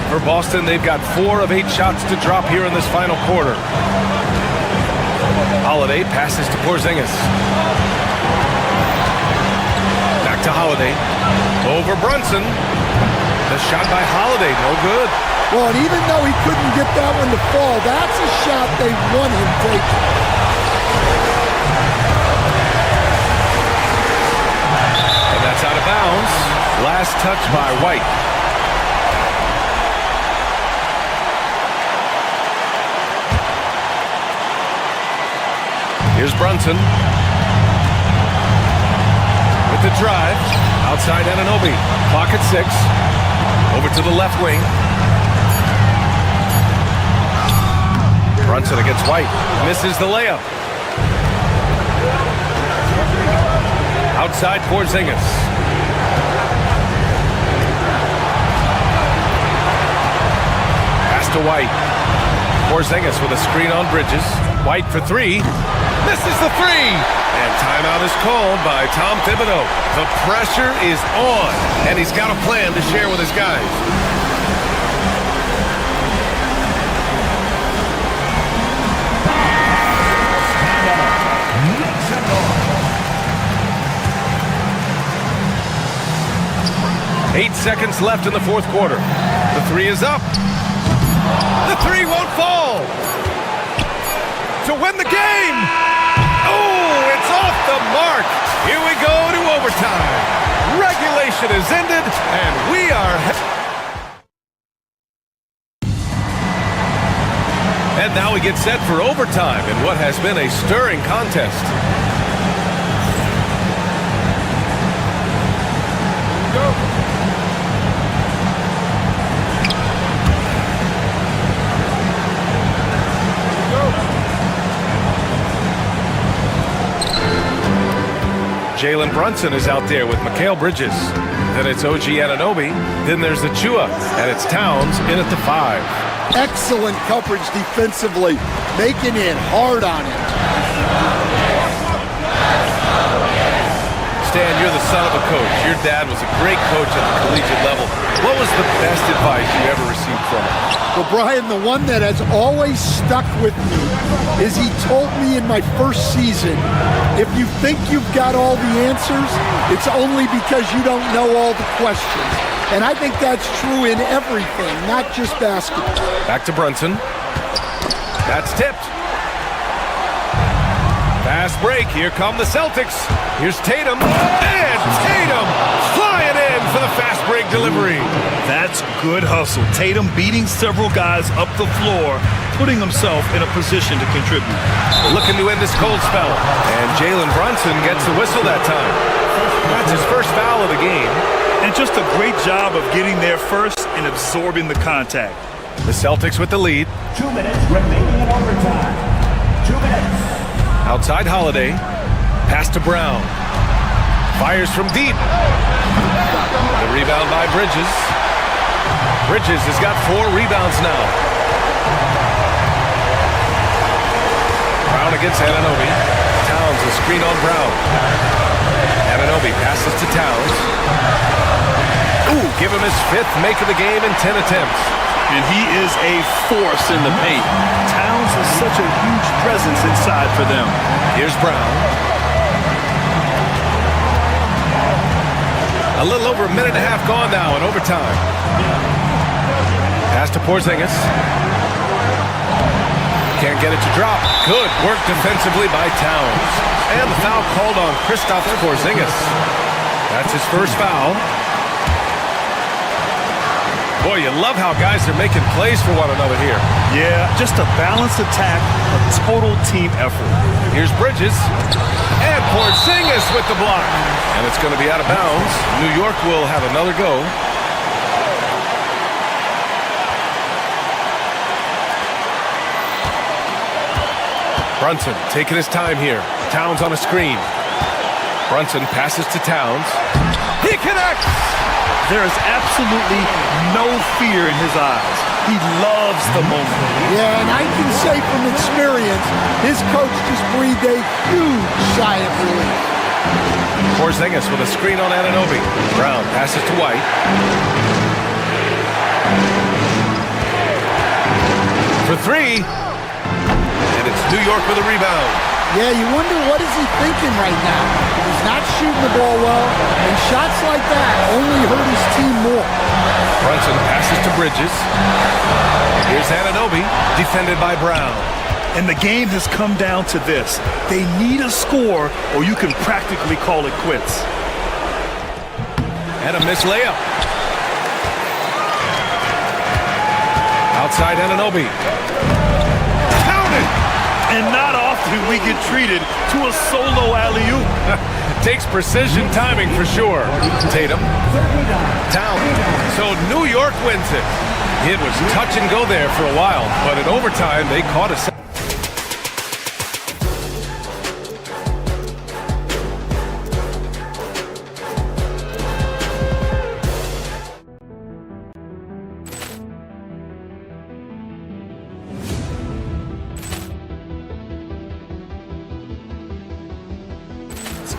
For Boston, they've got 4 of 8 shots to drop here in this final quarter. Holiday passes to Porzingis. Back to Holiday. Over Brunson. The shot by Holiday, no good. Well, and even though he couldn't get that one to fall, that's a shot they want him taking. And that's out of bounds. Last touch by White. Here's Brunson. With the drive. Outside Anunoby. Clock at 6. Over to the left wing. Brunson against White. Misses the layup. Outside Porzingis. Pass to White. Porzingis with a screen on Bridges. White for three. Misses the three. And timeout is called by Tom Thibodeau. The pressure is on, and he's got a plan to share with his guys. Eight seconds left in the fourth quarter. The three is up. The three won't fall. To win the game. Oh, it's off the mark. Here we go to overtime. Regulation is ended, and we are... And now we get set for overtime in what has been a stirring contest. Go. Jalen Brunson is out there with Mikal Bridges. Then it's OG Anunoby. Then there's Achua. And it's Towns in at the 5. Excellent coverage defensively, making it hard on him. Stan, you're the son of a coach. Your dad was a great coach at the collegiate level. What was the best advice you ever received from him? Well, Brian, the one that has always stuck with me is he told me in my first season, if you think you've got all the answers, it's only because you don't know all the questions. And I think that's true in everything, not just basketball. Back to Brunson. That's tipped. Fast break. Here come the Celtics. Here's Tatum. And Tatum flying in for the fast break delivery. That's good hustle. Tatum beating several guys up the floor, putting himself in a position to contribute. Looking to end this cold spell. And Jalen Brunson gets the whistle that time. That's his first foul of the game. And just a great job of getting there first and absorbing the contact. The Celtics with the lead. 2 minutes remaining in overtime. 2 minutes. Outside Holiday. Pass to Brown. Fires from deep. The rebound by Bridges. Bridges has got 4 rebounds now. Brown against Anunoby. Towns a screen on Brown. Anunoby passes to Towns. Ooh, give him his 5th make of the game in 10 attempts. And he is a force in the paint. Towns is such a huge presence inside for them. Here's Brown. A little over a minute and a half gone now in overtime. Pass to Porzingis. Can't get it to drop. Good work defensively by Towns. And the foul called on Kristaps Porzingis. That's his first foul. Boy, you love how guys are making plays for one another here. Yeah, just a balanced attack, a total team effort. Here's Bridges. And Porzingis with the block. And it's going to be out of bounds. New York will have another go. Brunson taking his time here. Towns on a screen. Brunson passes to Towns. He connects! There is absolutely no fear in his eyes. He loves the moment. Yeah, and I can say from experience, his coach just breathed a huge sigh of relief. Porzingis with a screen on Anunoby. Brown passes to White. For 3. And it's New York with a rebound. Yeah, you wonder what is he thinking right now. He's not shooting the ball well, and shots like that only hurt his team more. Brunson passes to Bridges. Here's Anunoby, defended by Brown. And the game has come down to this. They need a score, or you can practically call it quits. And a missed layup. Outside Anunoby. Counted! And not often we get treated to a solo alley-oop. Takes precision timing for sure. Tatum. Towns. So New York wins it. It was touch and go there for a while, but in overtime they caught a...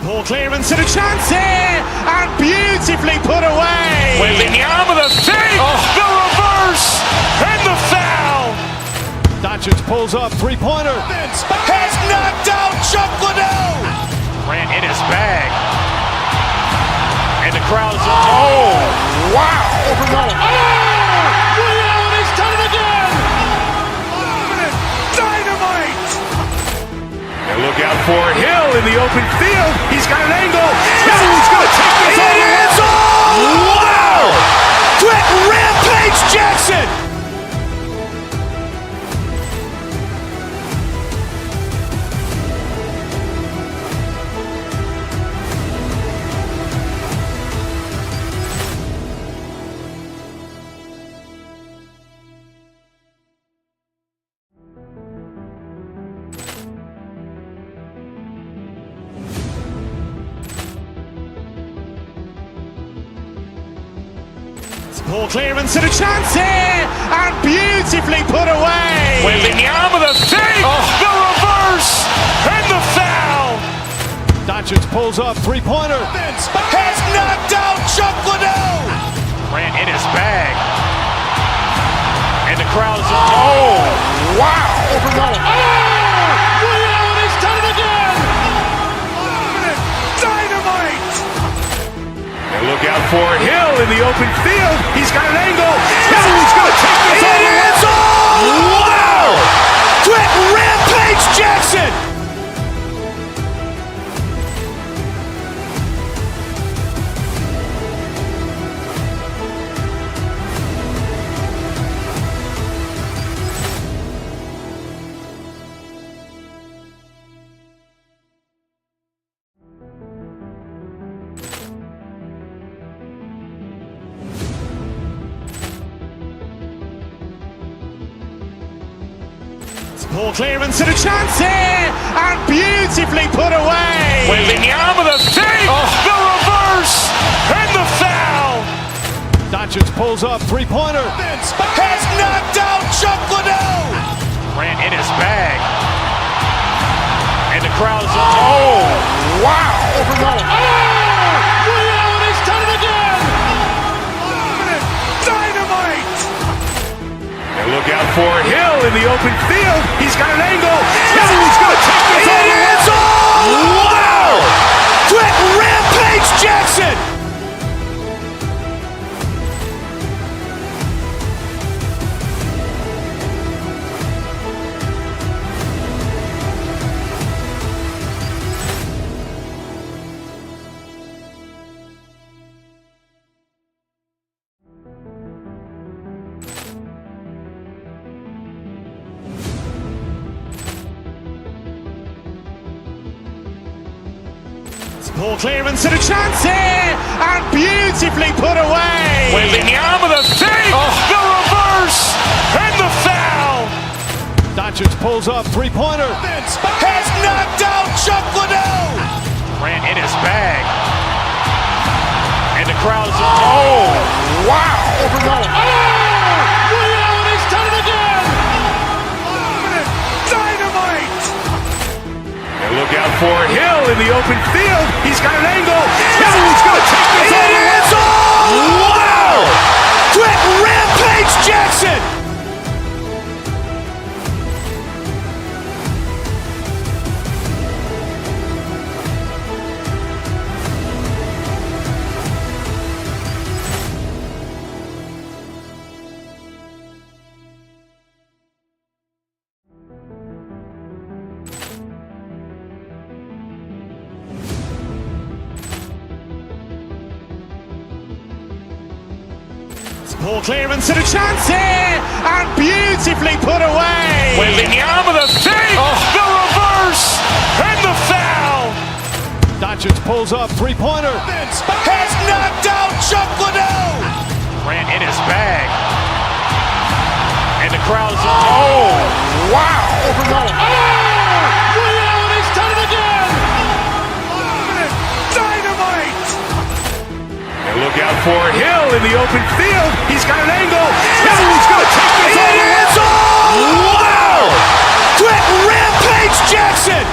Ball clearance and a chance here, and beautifully put away. Wembanyama with a fake, the reverse, and the foul. Doncic pulls up, three-pointer. Has knocked out Chuck Liddell. Grant in his bag. And the crowd is, oh, wow. He's done it again. Dynamite. And look out for Hill in the open field. He's got an angle. He's going to take this all the way. Wow. Quick Rampage Jackson. Ball clearance and a chance here, and beautifully put away. Wembanyama with a fake, the reverse, and the foul. Doncic pulls up, three-pointer. Has knocked out Chuck Liddell. Grant in his bag. And the crowd is, oh, wow. He's done it again. Dynamite. And look out for Hill in the open field. He's got an angle. He's going to take this all the way. Wow. Quick Rampage Jackson. Ball clearance and a chance here, and beautifully put away. Wembanyama with a fake, the reverse, and the foul. Doncic pulls up, three-pointer. Has knocked out Chuck Liddell. Grant in his bag. And the crowd is, oh, wow. He's done it again. Dynamite. And look out for Hill in the open field. He's got an angle. He's going to take this all the way. Wow. Quick Rampage Jackson. Ball clearance and a chance here, and beautifully put away. Wembanyama with a fake, the reverse, and the foul. Doncic pulls up, three-pointer. Has knocked out Chuck Liddell. Grant in his bag. And the crowd is, oh, wow. He's done it again. Dynamite. And look out for Hill in the open field. He's got an angle. He's going to take this all the way. Wow. Quick Rampage Jackson. Ball clearance and a chance here, and beautifully put away. Wembanyama with a fake, the reverse, and the foul. Doncic pulls up, three-pointer. Has knocked out Chuck Liddell. Grant in his bag. And the crowd is, oh, wow. He's done it again. Dynamite. And look out for Hill in the open field. He's got an angle. He's going to take this all the way. Wow. Quick Rampage Jackson.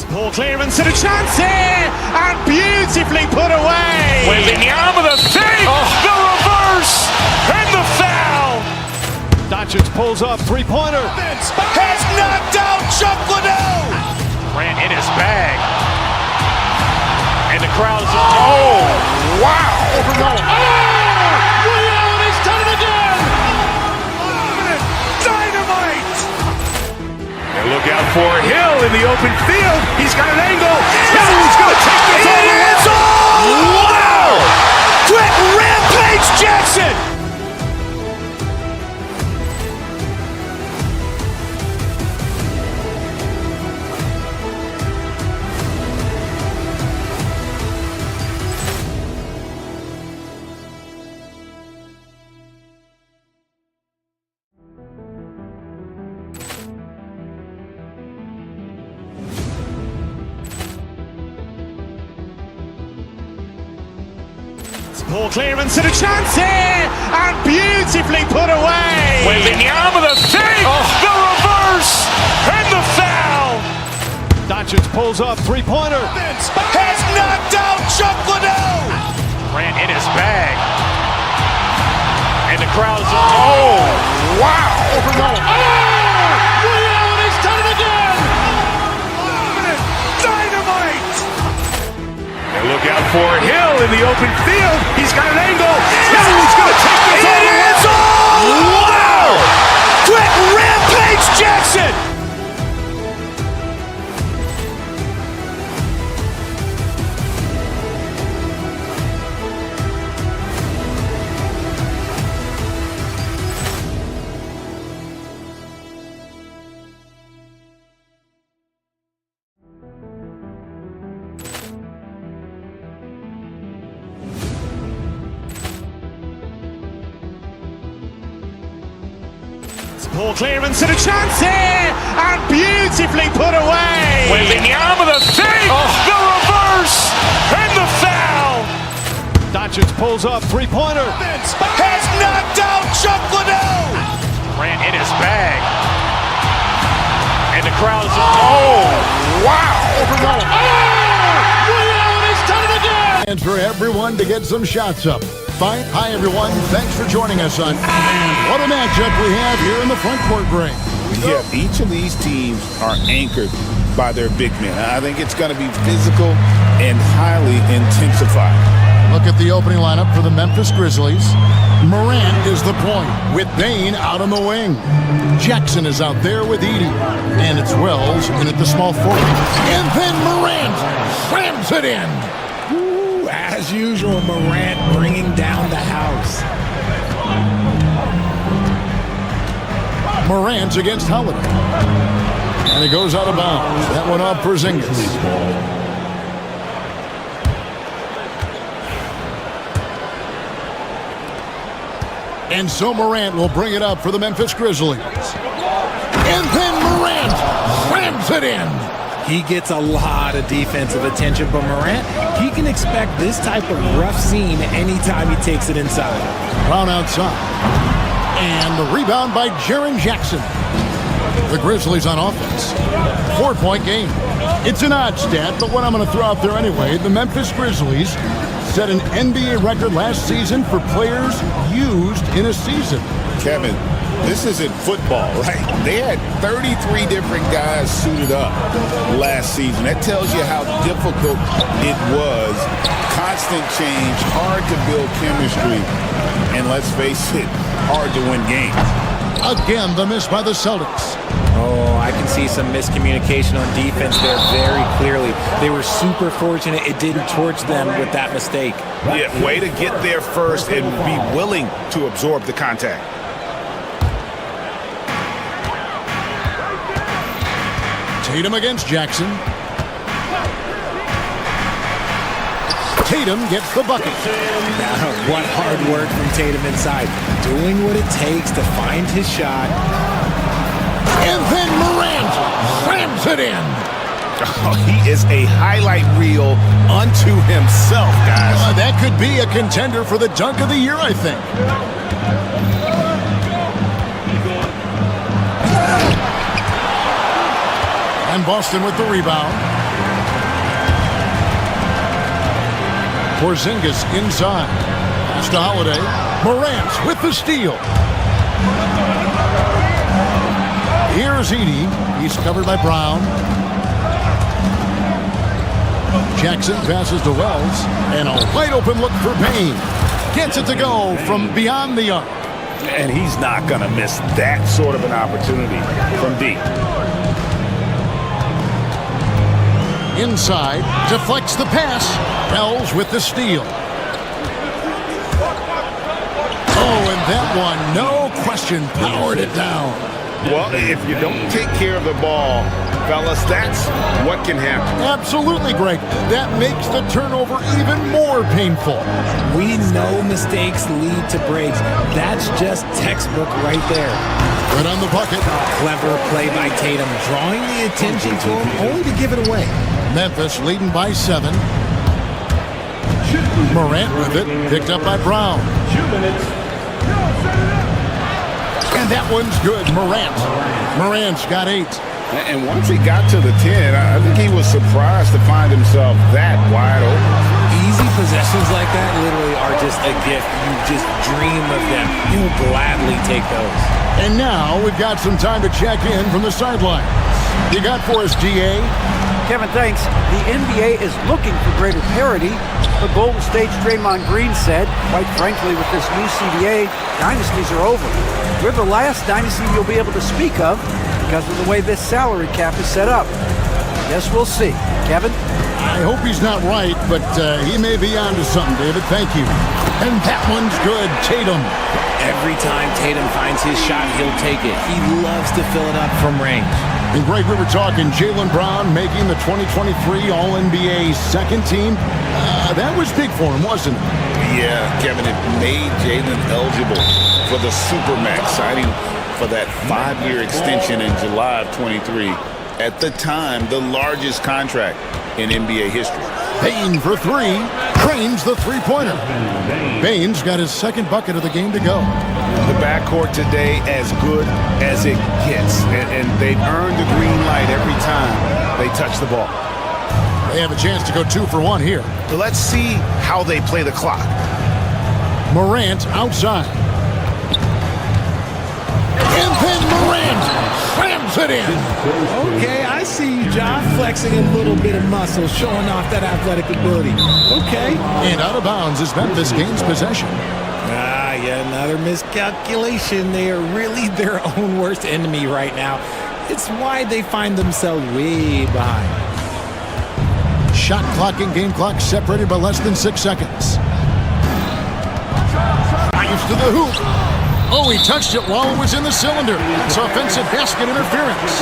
Poor clearance and a chance here, and beautifully put away. Wembanyama the fake, the reverse, and the foul. Doncic pulls up three-pointer. Has knocked out Chuck Liddell. Ran in his bag. And the crowd is, oh, wow. Ray Allen has done it again. Dynamite. And look out for Hill in the open field. He's got an angle. Hill's going to take this all the way. Wow. Quick rampage Jackson. Poor clearance and a chance here, and beautifully put away. Wembanyama the fake, the reverse, and the foul. Doncic pulls up three-pointer. Has knocked out Chuck Liddell. Ran in his bag. And the crowd is, oh, wow. Ray Allen has done it again. Dynamite. And look out for Hill in the open field. He's got an angle. Hill's going to take this all the way. Wow. Quick rampage Jackson. Poor clearance and a chance here, and beautifully put away. Wembanyama the fake, the reverse, and the foul. Doncic pulls up three-pointer. Has knocked out Chuck Liddell. Ran in his bag. And the crowd is, oh, wow. Ray Allen has done it again. And for everyone to get some shots up. Fine. Hi, everyone. Thanks for joining us on. And what a matchup we have here in the front court break. Yeah, each of these teams are anchored by their big men. I think it's going to be physical and highly intensified. Look at the opening lineup for the Memphis Grizzlies. Morant is the point, with Bain out on the wing. Jackson is out there with Edey. And it's Wells in at the small forward. And then Morant slams it in. As usual, Morant bringing down the house. Morant against Holiday. And it goes out of bounds. That one off Porzingis. And so Morant will bring it up for the Memphis Grizzlies. And then Morant slams it in. He gets a lot of defensive attention, but Morant, he can expect this type of rough scene anytime he takes it inside. Brown outside. And the rebound by Jaren Jackson. The Grizzlies on offense. 4-point game. It's an odd stat, but what I'm going to throw out there anyway, the Memphis Grizzlies set an NBA record last season for players used in a season. Kevin, this isn't football, right? They had 33 different guys suited up last season. That tells you how difficult it was. Constant change, hard to build chemistry, and let's face it, hard to win games. Again, the miss by the Celtics. Oh, I can see some miscommunication on defense there very clearly. They were super fortunate it didn't torch them with that mistake. Yeah, way to get there first and be willing to absorb the contact. Tatum against Jackson. Tatum gets the bucket. What hard work from Tatum inside. Doing what it takes to find his shot. And then Morant slams it in. Oh, he is a highlight reel unto himself, guys. That could be a contender for the dunk of the year, I think. And Boston with the rebound. Porzingis inside. Pass to Holiday. Morant with the steal. Here's Edey. He's covered by Brown. Jackson passes to Wells. And a wide open look for Payne. Gets it to go from beyond the arc. And he's not going to miss that sort of an opportunity from deep. Inside, deflects the pass. Wells with the steal. Oh, and that one, no question, powered it down. Well, if you don't take care of the ball, fellas, that's what can happen. Absolutely, Greg. That makes the turnover even more painful. We know mistakes lead to breaks. That's just textbook right there. Right on the bucket. Clever play by Tatum, drawing the attention to him, only to give it away. Memphis leading by 7. Morant with it, picked up by Brown. 2 minutes. And that one's good, Morant's got 8. And once he got to the 10, I think he was surprised to find himself that wide open. Easy possessions like that literally are just a gift. You just dream of them. You'll gladly take those. And now we've got some time to check in from the sideline. You got for us, GA? Kevin, thanks. The NBA is looking for greater parity. The Golden State's Draymond Green said, quite frankly, with this new CBA, dynasties are over. We're the last dynasty you'll be able to speak of because of the way this salary cap is set up. Guess we'll see. Kevin? I hope he's not right, but he may be onto something, David. Thank you. And that one's good, Tatum. Every time Tatum finds his shot, he'll take it. He loves to fill it up from range. And Greg, we were talking Jaylen Brown making the 2023 All-NBA second team. That was big for him, wasn't it? Yeah, Kevin, it made Jaylen eligible for the Supermax, signing for that 5-year extension in July of 23. At the time, the largest contract in NBA history. Payne for 3, trains the three-pointer. Payne's got his second bucket of the game to go. The backcourt today as good as it gets, and they've earned the green light every time they touch the ball. They have a chance to go 2 for 1 here. Let's see how they play the clock. Morant outside. And then Morant slams it in. Okay, I see you, John, flexing a little bit of muscle, showing off that athletic ability. Okay. And out of bounds as Memphis gains possession. Yet another miscalculation. They are really their own worst enemy right now. It's why they find themselves way behind. Shot clock and game clock separated by less than 6 seconds. Drives to the hoop. Oh, he touched it while it was in the cylinder. It's offensive basket interference.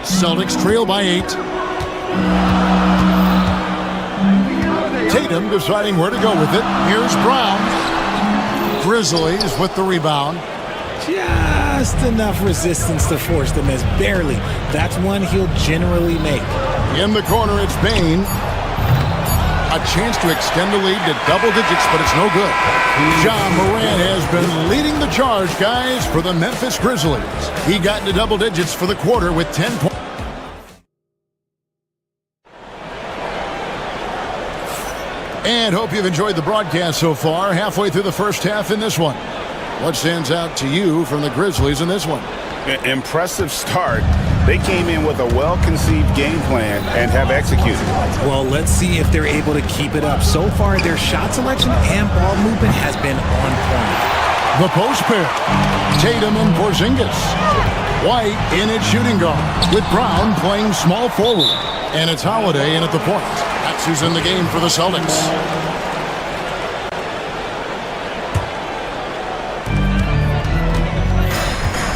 Celtics trail by 8. Tatum deciding where to go with it. Here's Brown. Grizzlies with the rebound. Just enough resistance to force the miss. Barely. That's one he'll generally make. In the corner, it's Payne. A chance to extend the lead to double digits, but it's no good. John Morant has been leading the charge, guys, for the Memphis Grizzlies. He got into double digits for the quarter with 10 points. And hope you've enjoyed the broadcast so far. Halfway through the first half in this one. What stands out to you from the Grizzlies in this one? Impressive start. They came in with a well-conceived game plan and have executed. Well, let's see if they're able to keep it up. So far, their shot selection and ball movement has been on point. The post pair. Tatum and Porzingis. White in at shooting guard, with Brown playing small forward. And it's Holiday in at the point. That's who's in the game for the Celtics.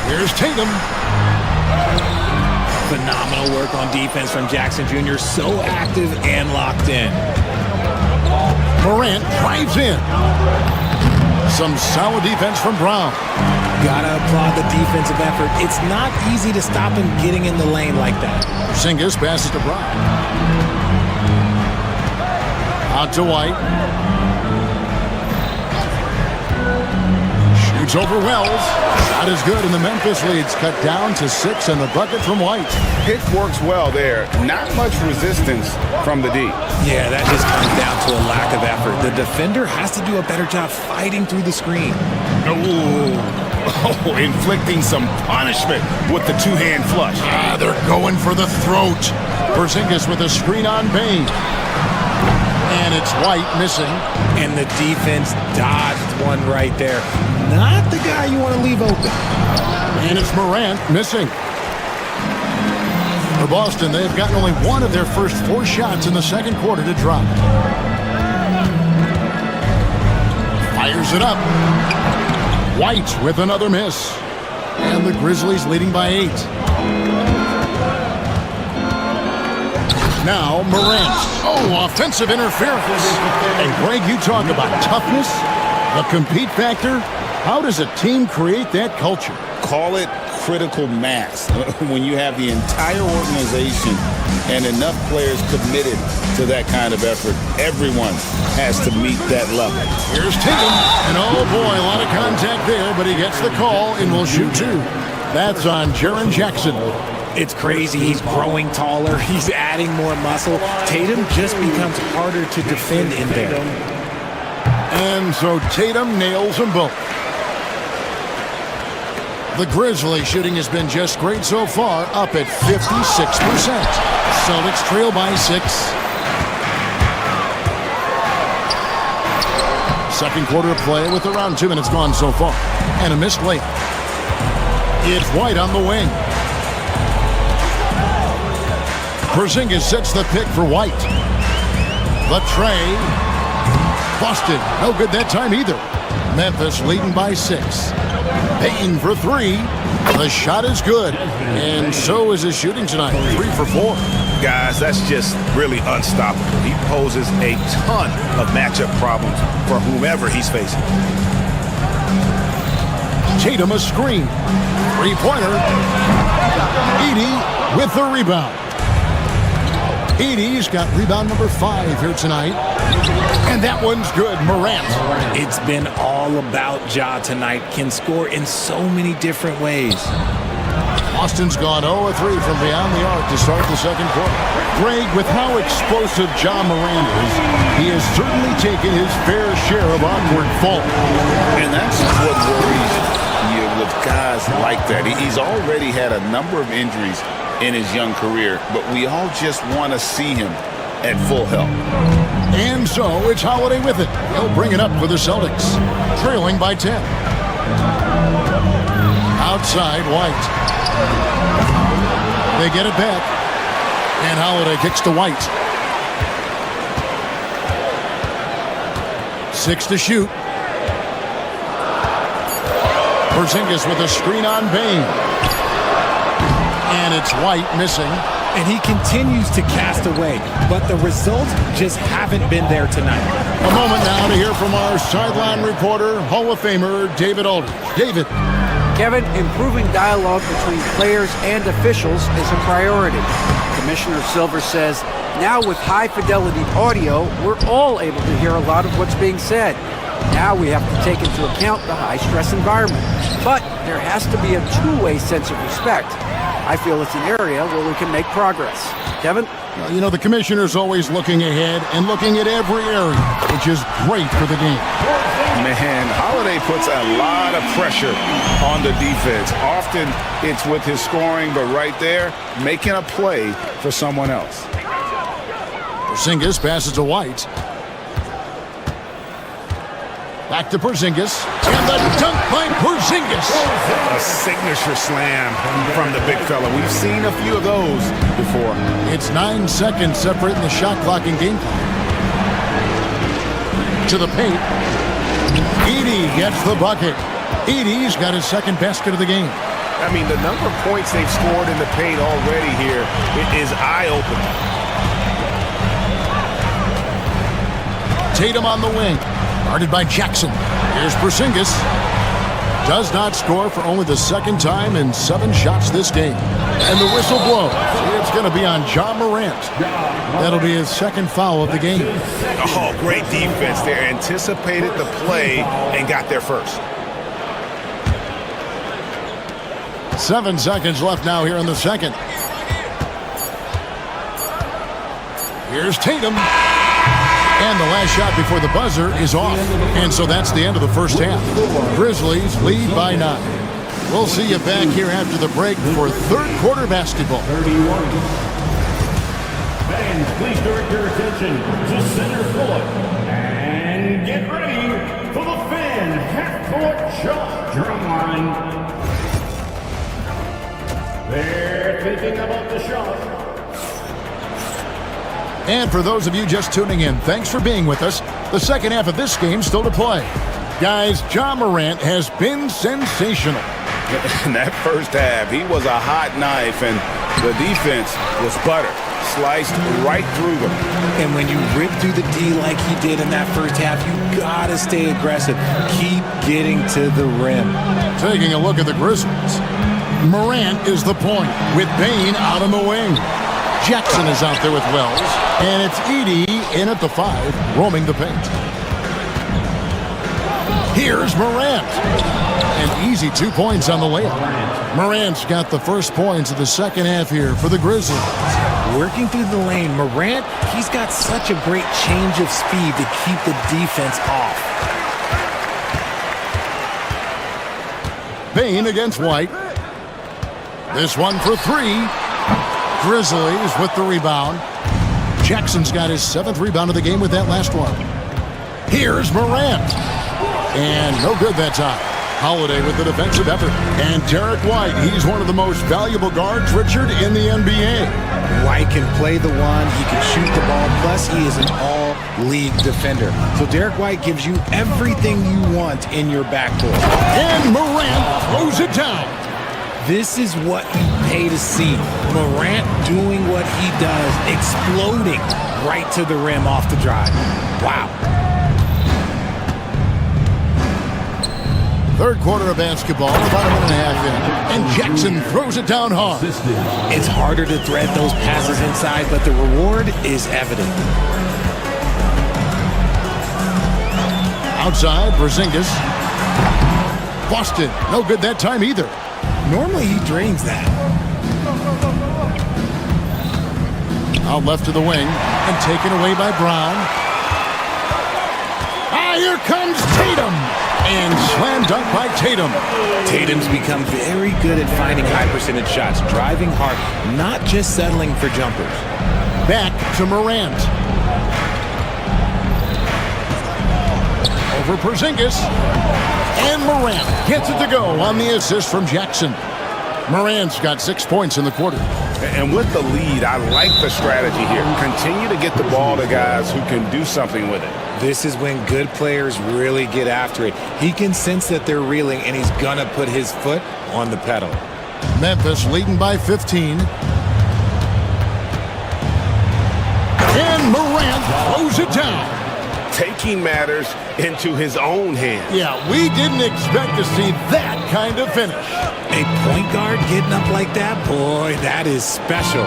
Here's Tatum. Phenomenal work on defense from Jackson Jr. So active and locked in. Morant drives in. Some solid defense from Brown. Gotta applaud the defensive effort. It's not easy to stop him getting in the lane like that. Porzingis passes to Brown. Out to White. Shoots over Wells. Shot is good, and the Memphis lead's cut down to 6, and the bucket from White. Pick works well there. Not much resistance from the D. Yeah, that just comes down to a lack of effort. The defender has to do a better job fighting through the screen. Oh, inflicting some punishment with the two-hand flush. They're going for the throat. Porzingis with a screen on Bain. And it's White missing. And the defense dodged one right there. Not the guy you want to leave open. And it's Morant missing. For Boston, they've gotten only one of their first 4 shots in the second quarter to drop. Fires it up. White with another miss. And the Grizzlies leading by 8. Now Morant. Oh, offensive interference. And Greg, you talk about toughness, the compete factor. How does a team create that culture? Call it critical mass. When you have the entire organization and enough players committed to that kind of effort, everyone has to meet that level. Here's Tatum, and oh boy, a lot of contact there, but he gets the call and will shoot 2. That's on Jaren Jackson. It's crazy. He's growing taller. He's adding more muscle. Tatum just becomes harder to defend in there. And so Tatum nails them both. The Grizzlies shooting has been just great so far, up at 56%. Celtics trail by 6. Second quarter of play with around 2 minutes gone so far. And a missed layup. It's White on the wing. Porzingis sets the pick for White. The tray. Busted. No good that time either. Memphis leading by 6. Payton for 3. The shot is good. And so is his shooting tonight. 3 for 4. Guys, that's just really unstoppable. He poses a ton of matchup problems for whomever he's facing. Tatum a screen. 3-pointer. Edey with the rebound. Edey's got rebound number 5 here tonight. And that one's good. Morant. It's been all about Ja tonight. Can score in so many different ways. Boston's gone 0-3 from beyond the arc to start the second quarter. Greg, with how explosive Ja Morant is, he has certainly taken his fair share of awkward fault. And that's what worries you with guys like that. He's already had a number of injuries in his young career, but we all just want to see him at full health. And so it's Holiday with it. He'll bring it up for the Celtics, trailing by 10. Outside, White. They get it back, and Holiday kicks to White. 6 to shoot. Porzingis with a screen on Bain. And it's White missing. And he continues to cast away, but the results just haven't been there tonight. A moment now to hear from our sideline reporter, Hall of Famer David Aldridge. David. Kevin, improving dialogue between players and officials is a priority. Commissioner Silver says, now with high-fidelity audio, we're all able to hear a lot of what's being said. Now we have to take into account the high-stress environment. But there has to be a two-way sense of respect. I feel it's an area where we can make progress. Kevin? Well, you know, the commissioner's always looking ahead and looking at every area, which is great for the game. Man, Holiday puts a lot of pressure on the defense. Often it's with his scoring, but right there, making a play for someone else. Porzingis passes to White. Back to Porzingis. And the dunk by Porzingis. A signature slam from the big fella. We've seen a few of those before. It's 9 seconds separating the shot clock and game clock. To the paint. Edey gets the bucket. Edey's got his second basket of the game. I mean, the number of points they've scored in the paint already here is eye-opening. Tatum on the wing. Guarded by Jackson. Here's Porzingis. Does not score for only the second time in 7 shots this game. And the whistle blows. It's going to be on Ja Morant. That'll be his second foul of the game. Oh, great defense there. Anticipated the play and got there first. 7 seconds left now here in the second. Here's Tatum. And the last shot before the buzzer is off. And so that's the end of the first half. Grizzlies lead by 9. We'll see you back here after the break for third quarter basketball. Fans, please direct your attention to center court and get ready for the fan half-court shot drum line. They're thinking about the shot. And for those of you just tuning in, thanks for being with us. The second half of this game still to play. Guys, Ja Morant has been sensational. In that first half, he was a hot knife, and the defense was butter. Sliced right through them. And when you rip through the D like he did in that first half, you gotta stay aggressive. Keep getting to the rim. Taking a look at the Grizzlies. Morant is the point with Bane out on the wing. Jackson is out there with Wells. And it's Edey in at the 5, roaming the paint. Here's Morant. An easy 2 points on the layup. Morant's got the first points of the second half here for the Grizzlies. Working through the lane, Morant, he's got such a great change of speed to keep the defense off. Bane against White. This one for 3. Grizzlies with the rebound. Jackson's got his 7th rebound of the game with that last one. Here's Morant. And no good that time. Holiday with the defensive effort. And Derek White, he's one of the most valuable guards, Richard, in the NBA. White can play the one, he can shoot the ball, plus he is an all-league defender. So Derek White gives you everything you want in your backcourt. And Morant throws it down. This is what you pay to see. Morant doing what he does, exploding right to the rim off the drive. Wow. Third quarter of basketball, about a minute and a half in. And Jackson throws it down hard. It's harder to thread those passes inside, but the reward is evident. Outside, Porzingis. Boston, no good that time either. Normally he drains that. Out left to the wing and taken away by Brown. Here comes Tatum. And slam dunk by Tatum. Tatum's become very good at finding high percentage shots, driving hard, not just settling for jumpers. Back to Morant. Over Porzingis. And Morant gets it to go on the assist from Jackson. Morant's got 6 points in the quarter. And with the lead, I like the strategy here. Continue to get the ball to guys who can do something with it. This is when good players really get after it. He can sense that they're reeling, and he's gonna put his foot on the pedal. Memphis leading by 15. And Morant throws it down. Taking matters into his own hands. Yeah, we didn't expect to see that kind of finish. A point guard getting up like that, boy, that is special.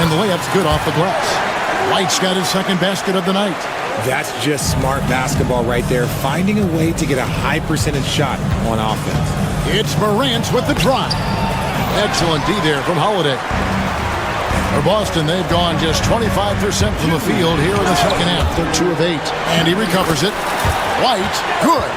And the layup's good off the glass. White's got his second basket of the night. That's just smart basketball right there, finding a way to get a high percentage shot on offense. It's Morant with the drive. Excellent D there from Holiday. For Boston, they've gone just 25% from the field here in the second half. They're 2 of 8. And he recovers it. White, good.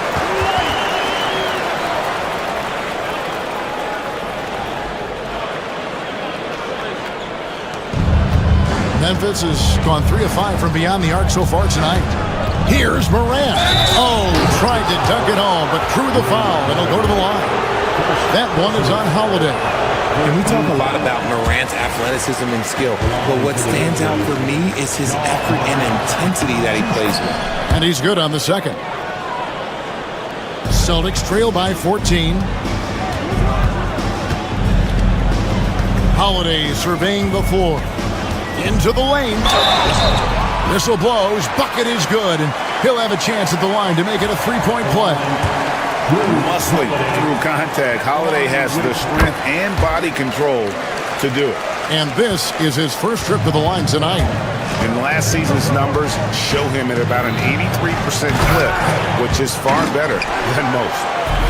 Memphis has gone 3 of 5 from beyond the arc so far tonight. Here's Morant. Oh, tried to dunk it home, but drew the foul, and he'll go to the line. That one is on Holiday. And we talk a lot about Morant's athleticism and skill, but what stands out for me is his effort and intensity that he plays with. And he's good on the second. Celtics trail by 14. Holiday surveying the floor. Into the lane. Whistle blows. Bucket is good. And he'll have a chance at the line to make it a 3-point play. Muscling through contact. Holiday has the strength and body control to do it. And this is his first trip to the line tonight. And last season's numbers show him at about an 83% clip, which is far better than most.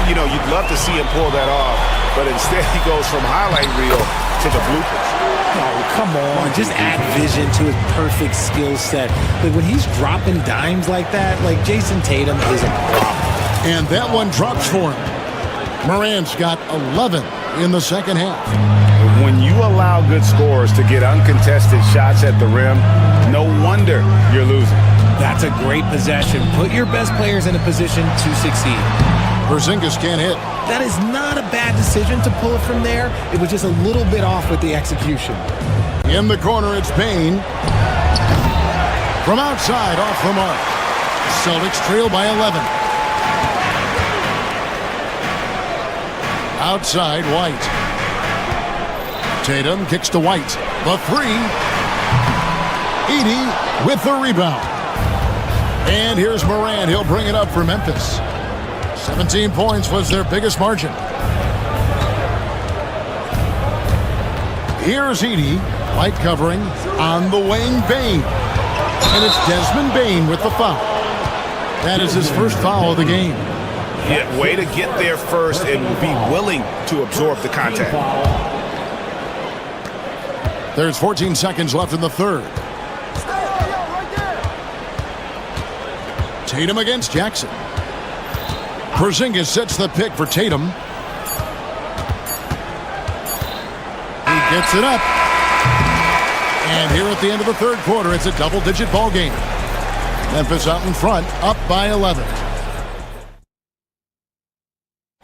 You know, you'd love to see him pull that off, but instead he goes from highlight reel to the bloopers. Oh, come on. Just add vision to his perfect skill set. Like, when he's dropping dimes like that, like, Jason Tatum is a problem. And that one drops for him. Morant's got 11 in the second half. When you allow good scorers to get uncontested shots at the rim, no wonder you're losing. That's a great possession. Put your best players in a position to succeed. Porzingis can't hit. That is not a bad decision to pull it from there. It was just a little bit off with the execution. In the corner, it's Bane. From outside, off the mark. Celtics trail by 11. Outside, White. Tatum kicks to White. The three. Edey with the rebound. And here's Morant. He'll bring it up for Memphis. 17 points was their biggest margin. Here's Edey. White covering on the wing, Bane. And it's Desmond Bane with the foul. That is his first foul of the game. Yeah, way to get there first and be willing to absorb the contact. There's 14 seconds left in the third. Tatum against Jackson. Porzingis sets the pick for Tatum. He gets it up. And here at the end of the third quarter, it's a double-digit ball game. Memphis out in front, up by 11.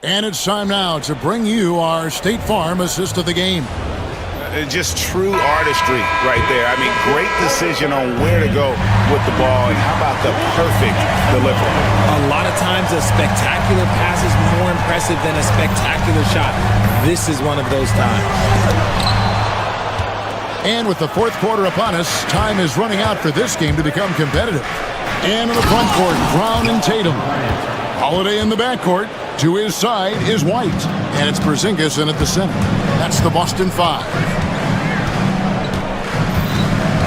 And it's time now to bring you our State Farm assist of the game. Just true artistry right there. I mean, great decision on where to go with the ball, and how about the perfect delivery? A lot of times a spectacular pass is more impressive than a spectacular shot. This is one of those times. And with the fourth quarter upon us, time is running out for this game to become competitive. And in the front court, Brown and Tatum. Holiday in the backcourt. To his side is White. And it's Porzingis in at the center. That's the Boston Five.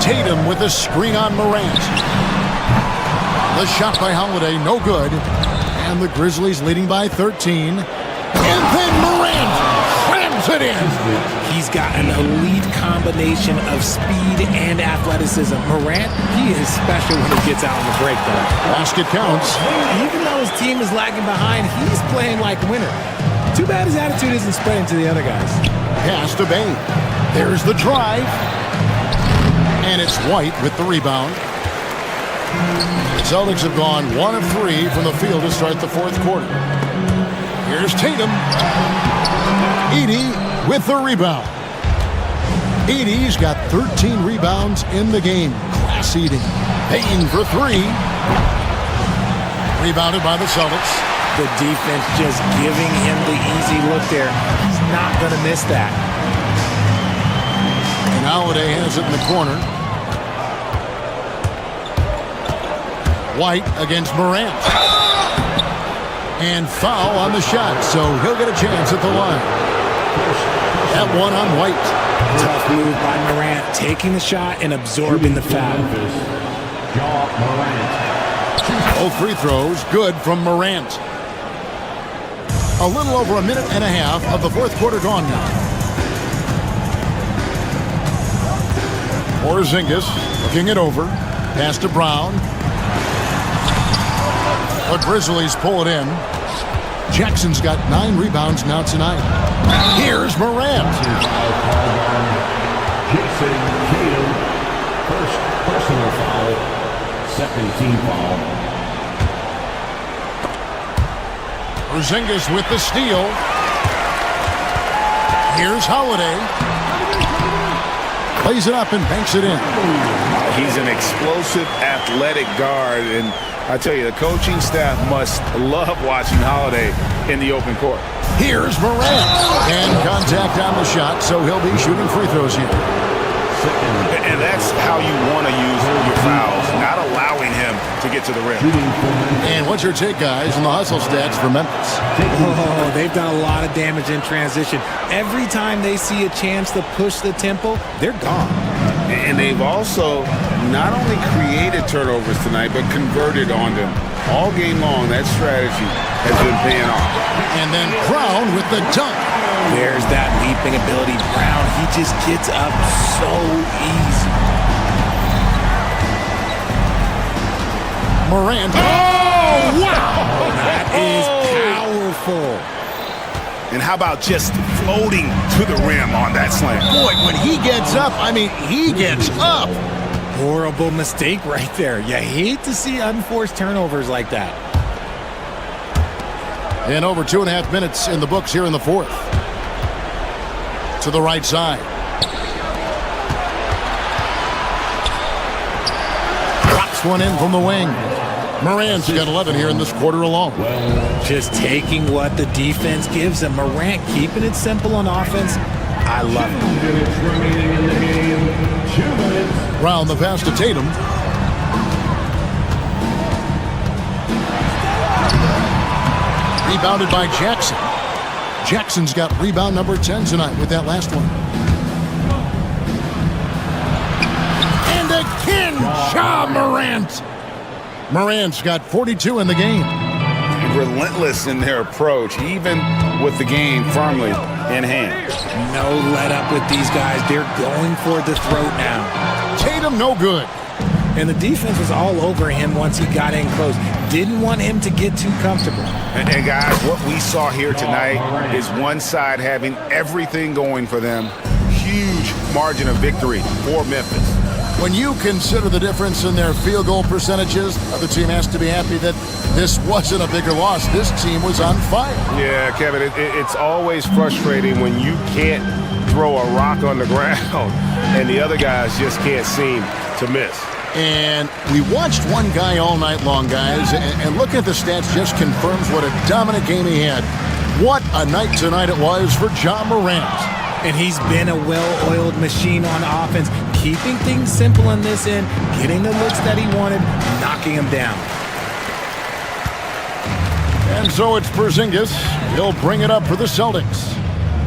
Tatum with a screen on Morant. The shot by Holiday, no good. And the Grizzlies leading by 13. And then Morant slams it in. He's got an elite combination of speed and athleticism. Morant, he is special when he gets out on the break, though. Basket counts. Even though his team is lagging behind, he's playing like a winner. Too bad his attitude isn't spreading to the other guys. Pass to Bane. There's the drive. And it's White with the rebound. The Celtics have gone 1 of 3 from the field to start the fourth quarter. Here's Tatum. Edey with the rebound. Edey's got 13 rebounds in the game. Class eating. Bane for 3. Rebounded by the Celtics. The defense just giving him the easy look there. He's not going to miss that. And Holiday has it in the corner. White against Morant. And foul on the shot, so he'll get a chance at the line. That one on White. Tough move by Morant, taking the shot and absorbing the foul. Both free throws good from Morant. A little over a minute and a half of the fourth quarter gone now. Porzingis looking it over. Pass to Brown. The Grizzlies pull it in. Jackson's got 9 rebounds now tonight. Here's Morant. Jason Tatum, first personal foul, second team foul. Porzingis with the steal. Here's Holiday. Plays it up and banks it in. He's an explosive, athletic guard, and I tell you, the coaching staff must love watching Holiday in the open court. Here's Morant. And contact on the shot, so he'll be shooting free throws here. And that's how you want to use your fouls, not allowing him to get to the rim. And what's your take, guys, on the hustle stats for Memphis? Oh, they've done a lot of damage in transition. Every time they see a chance to push the tempo, they're gone. And they've also not only created turnovers tonight, but converted on them. All game long, that strategy has been paying off. And then Brown with the dunk. There's that leaping ability. Brown, he just gets up so easy. Morant. Oh, wow! That is powerful. And how about just floating to the rim on that slam? Boy, when he gets up, I mean, he gets up. Horrible mistake right there. You hate to see unforced turnovers like that. And over 2.5 minutes in the books here in the fourth. To the right side. Drops one in from the wing. Morant's got 11 here in this quarter alone. Just taking what the defense gives him. Morant keeping it simple on offense. I love it. 2 minutes remaining in the game. 2 minutes. Brown the pass to Tatum. Rebounded by Jackson. Jackson's got rebound number 10 tonight with that last one. And again, Ja Morant. Morant's got 42 in the game. Relentless in their approach, even with the game firmly in hand. No let up with these guys. They're going for the throat now. Tatum no good. And the defense was all over him once he got in close. Didn't want him to get too comfortable. And guys, what we saw here tonight is one side having everything going for them. Huge margin of victory for Memphis. When you consider the difference in their field goal percentages, the team has to be happy that this wasn't a bigger loss. This team was on fire. Yeah, Kevin, it's always frustrating when you can't throw a rock on the ground and the other guys just can't seem to miss. And we watched one guy all night long, guys, and looking at the stats just confirms what a dominant game he had. What a night tonight it was for Ja Morant. And he's been a well-oiled machine on offense, keeping things simple on this end, getting the looks that he wanted, knocking him down. And so it's Porzingis. He'll bring it up for the Celtics.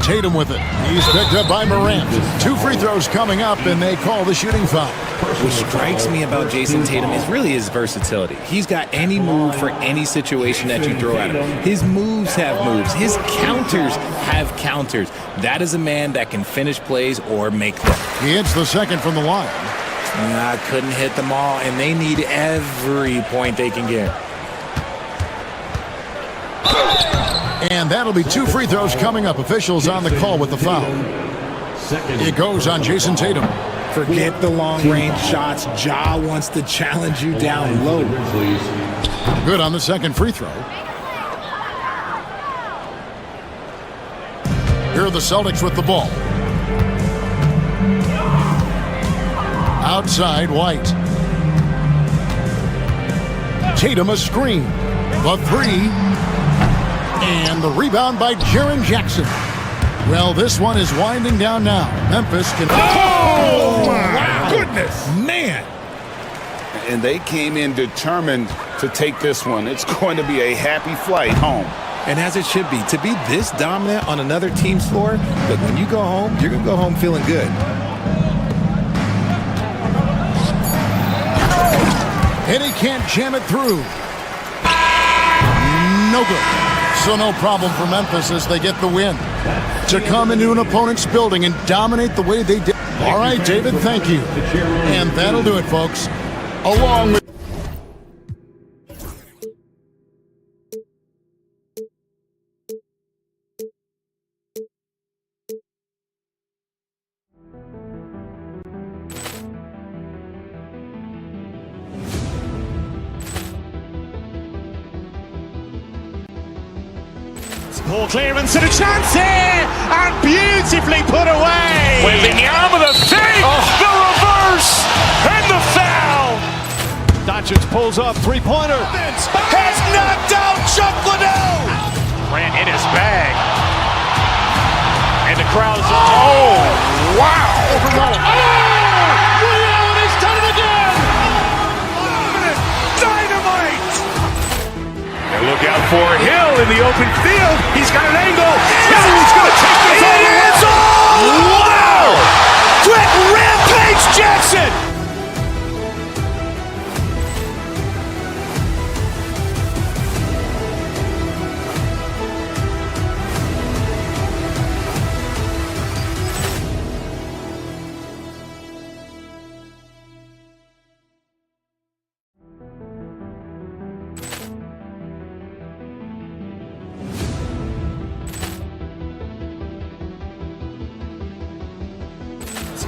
Tatum with it. He's picked up by Morant. 2 free throws coming up, and they call the shooting foul. What strikes me about Jason Tatum is really his versatility. He's got any move for any situation that you throw at him. His moves have moves. His counters have counters. That is a man that can finish plays or make them. He hits the second from the line. Couldn't hit them all, and they need every point they can get. And that'll be 2 free throws coming up. Officials on the call with the foul. It goes on Jason Tatum. Forget the long-range shots. Ja wants to challenge you down low. Good on the second free throw. Here are the Celtics with the ball. Outside, White. Tatum a screen. The 3. And the rebound by Jaren Jackson. Well, this one is winding down now. Memphis can... Oh, my goodness. Man. And they came in determined to take this one. It's going to be a happy flight home. And as it should be. To be this dominant on another team's floor, look, when you go home, you're going to go home feeling good. And he can't jam it through. No good. So no problem for Memphis as they get the win. To come into an opponent's building and dominate the way they did. All right, David, thank you. And that'll do it, folks. Along with... Ball clearance and a chance here, and beautifully put away. Wembanyama the fake, the reverse, and the foul. Doncic pulls up, three-pointer. Has knocked out Chuck Liddell. Grant in his bag. And the crowd is... Oh, wow. He's done it again. Dynamite. And look out for Hill in the open field. He's got an angle. He's going to take this all the way. Wow! Quick rampage Jackson.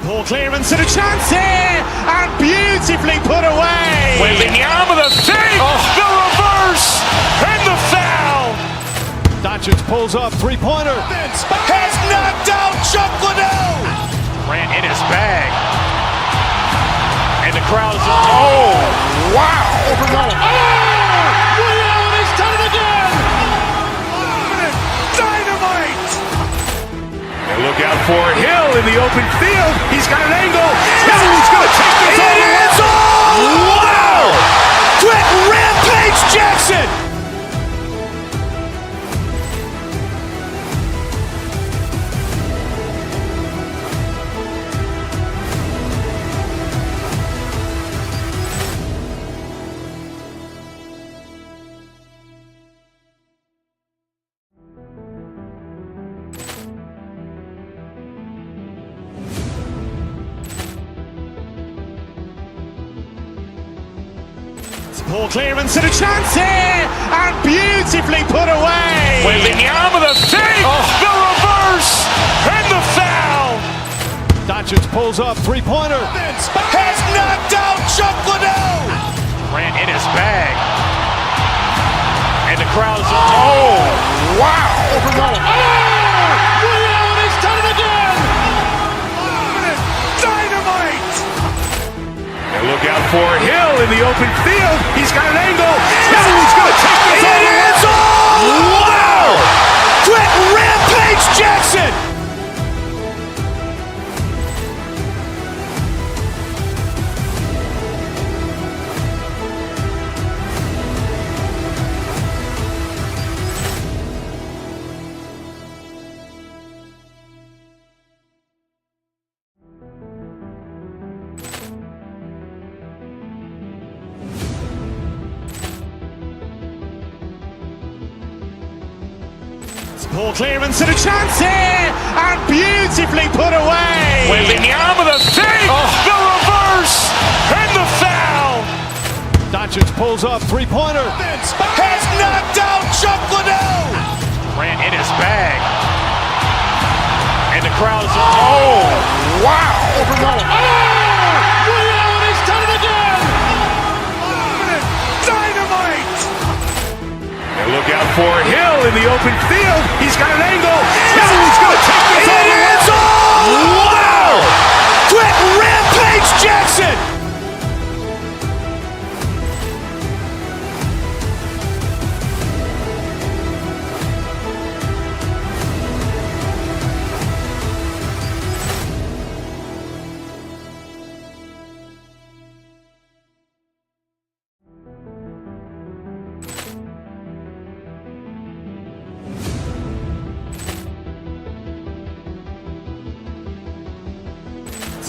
Poor clearance and a chance here, and beautifully put away. Wembanyama the save, the reverse, and the foul. Doncic pulls up, three-pointer. Has knocked out Chuck Liddell. Grant in his bag. And the crowd is, oh, wow. Williams has done it again. Dynamite. And look out for Hill in the open field. He's got an angle. Hill's going to take this all the way. Wow. Quick Rampage Jackson. Poor clearance and a chance here, and beautifully put away. Wembanyama the save, the reverse, and the foul. Doncic pulls up, three-pointer. Has knocked out Chuck Liddell. Grant in his bag. And the crowd is, oh, wow. Williams has done it again. Dynamite. And look out for Hill in the open field. He's got an angle. Hill's going to take this all the way. Wow. Quick Rampage Jackson. Poor clearance and a chance here, and beautifully put away. Wembanyama the save, the reverse, and the foul. Doncic pulls up, three-pointer. Has knocked out Chuck Liddell. Grant in his bag. And the crowd is, oh, wow. Williams has done it again. Dynamite. And look out for Hill in the open field. He's got an angle. Hill's going to take this all the way. Wow. Quick Rampage Jackson.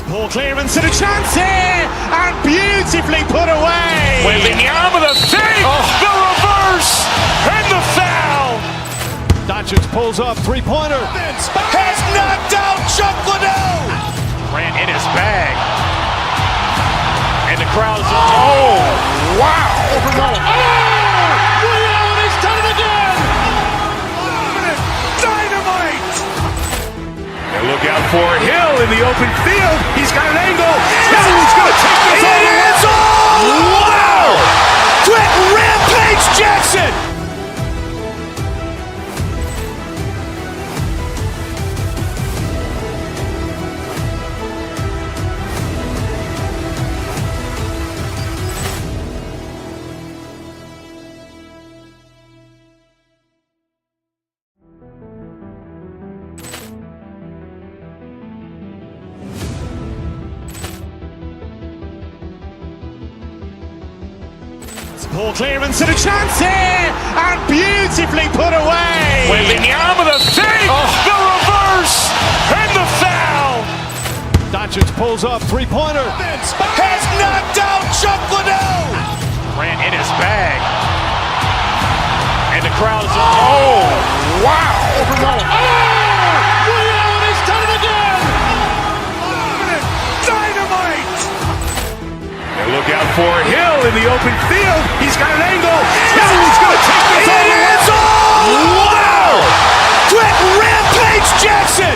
Poor clearance and a chance here, and beautifully put away. Wembanyama the save, the reverse, and the foul. Doncic pulls up, three-pointer. Has knocked out Chuck Liddell. Grant in his bag. And the crowd is, oh, wow. Williams has done it again. Dynamite. And look out for Hill in the open field. He's got an angle. Hill's going to take this all the way. Wow. Quick Rampage Jackson. Poor clearance and a chance here, and beautifully put away. Wembanyama the save, the reverse, and the foul. Doncic pulls up, three-pointer. Has knocked out Chuck Liddell. Grant in his bag. And the crowd is, oh, wow. Williams has done it again. Dynamite. And look out for Hill in the open field. He's got an angle. Hill's going to take this all the way. Wow. Quick Rampage Jackson.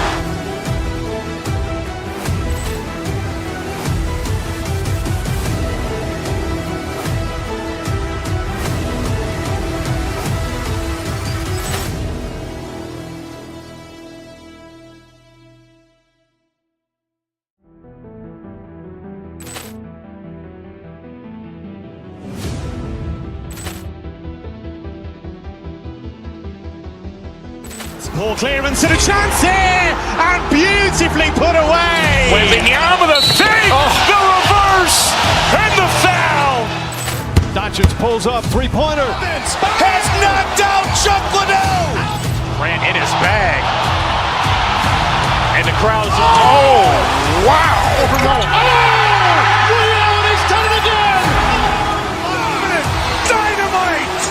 Ball clearance and a chance here, and beautifully put away. Wembanyama with a save, the reverse, and the foul. Doncic pulls up, three-pointer. Has knocked out Chuck Liddell. Grant in his bag. And the crowd's wow. He's done it again. Dynamite.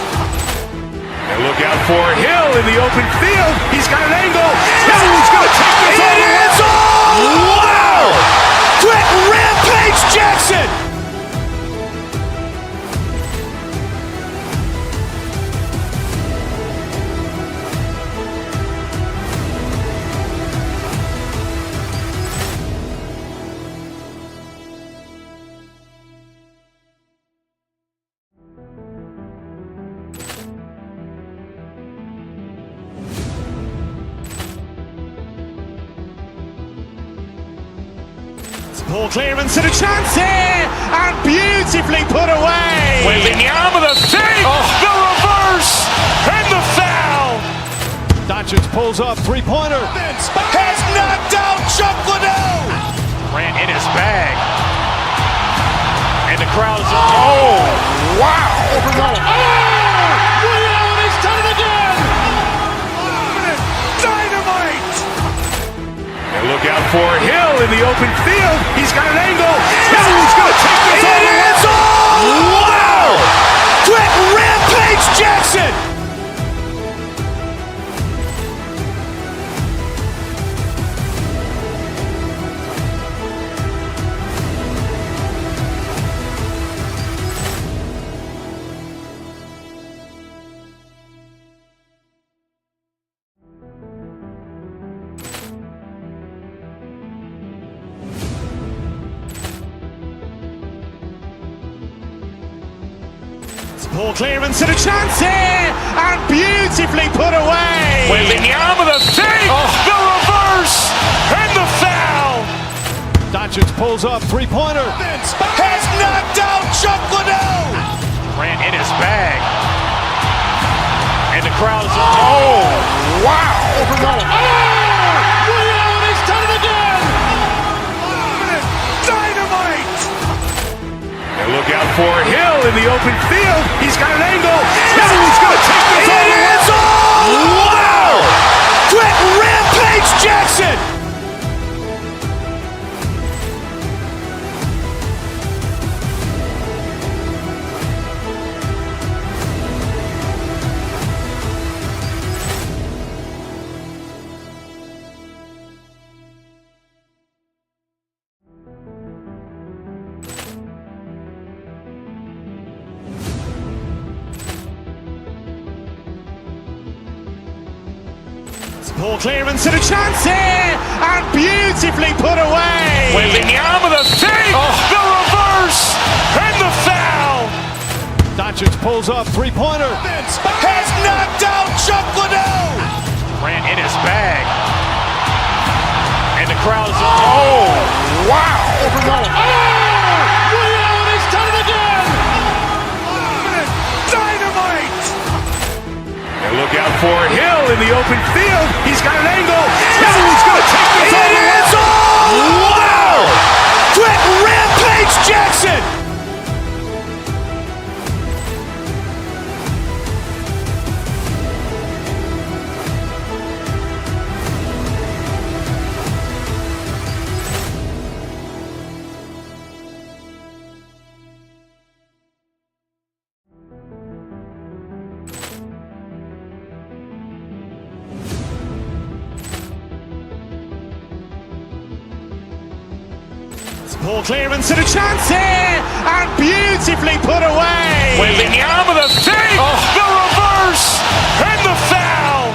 And look out for Hill in the open field. He's got an angle. He's going to take this all the way. Wow. Quick rampage Jackson. Ball clearance and a chance here, and beautifully put away. Wembanyama with a save, the reverse, and the foul. Doncic pulls up, three-pointer. Has knocked out Chuck Liddell. Grant in his bag. And the crowd's wow. He's done it again. Dynamite. And look out for Hill in the open field. He's got an angle. He's going to take this all the way. Wow. Quick rampage Jackson. Ball clearance and a chance here, and beautifully put away. Wembanyama with a save, the reverse, and the foul. Doncic pulls up, three-pointer. Has knocked out Chuck Liddell. Grant in his bag. And the crowd's wow. He's done it again. Dynamite. And look out for Hill in the open field. He's got an angle. He's going to take this all the way. Wow. Quick rampage Jackson. Ball clearance and a chance here, and beautifully put away. Wembanyama with a save, the reverse, and the foul. Doncic pulls up, three-pointer. Has knocked out Chuck Liddell. Grant in his bag. And the crowd's wow. He's done it again. Dynamite. And look out for Hill in the open field. He's got an angle. He's going to take this all the way. Wow. Quick rampage Jackson. Ball clearance and a chance here, and beautifully put away. Wembanyama with a save, the reverse, and the foul.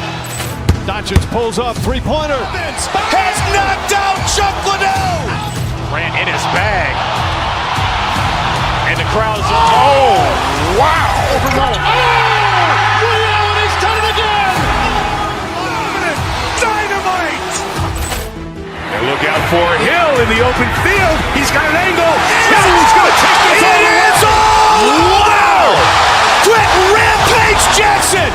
Doncic pulls up, three-pointer. Has knocked out Chuck Liddell. Grant in his bag. And the crowd's wow. He's done it again. Dynamite. And look out for Hill in the open field. He's got an angle. He's going to take this all the way. Wow. Quick rampage Jackson.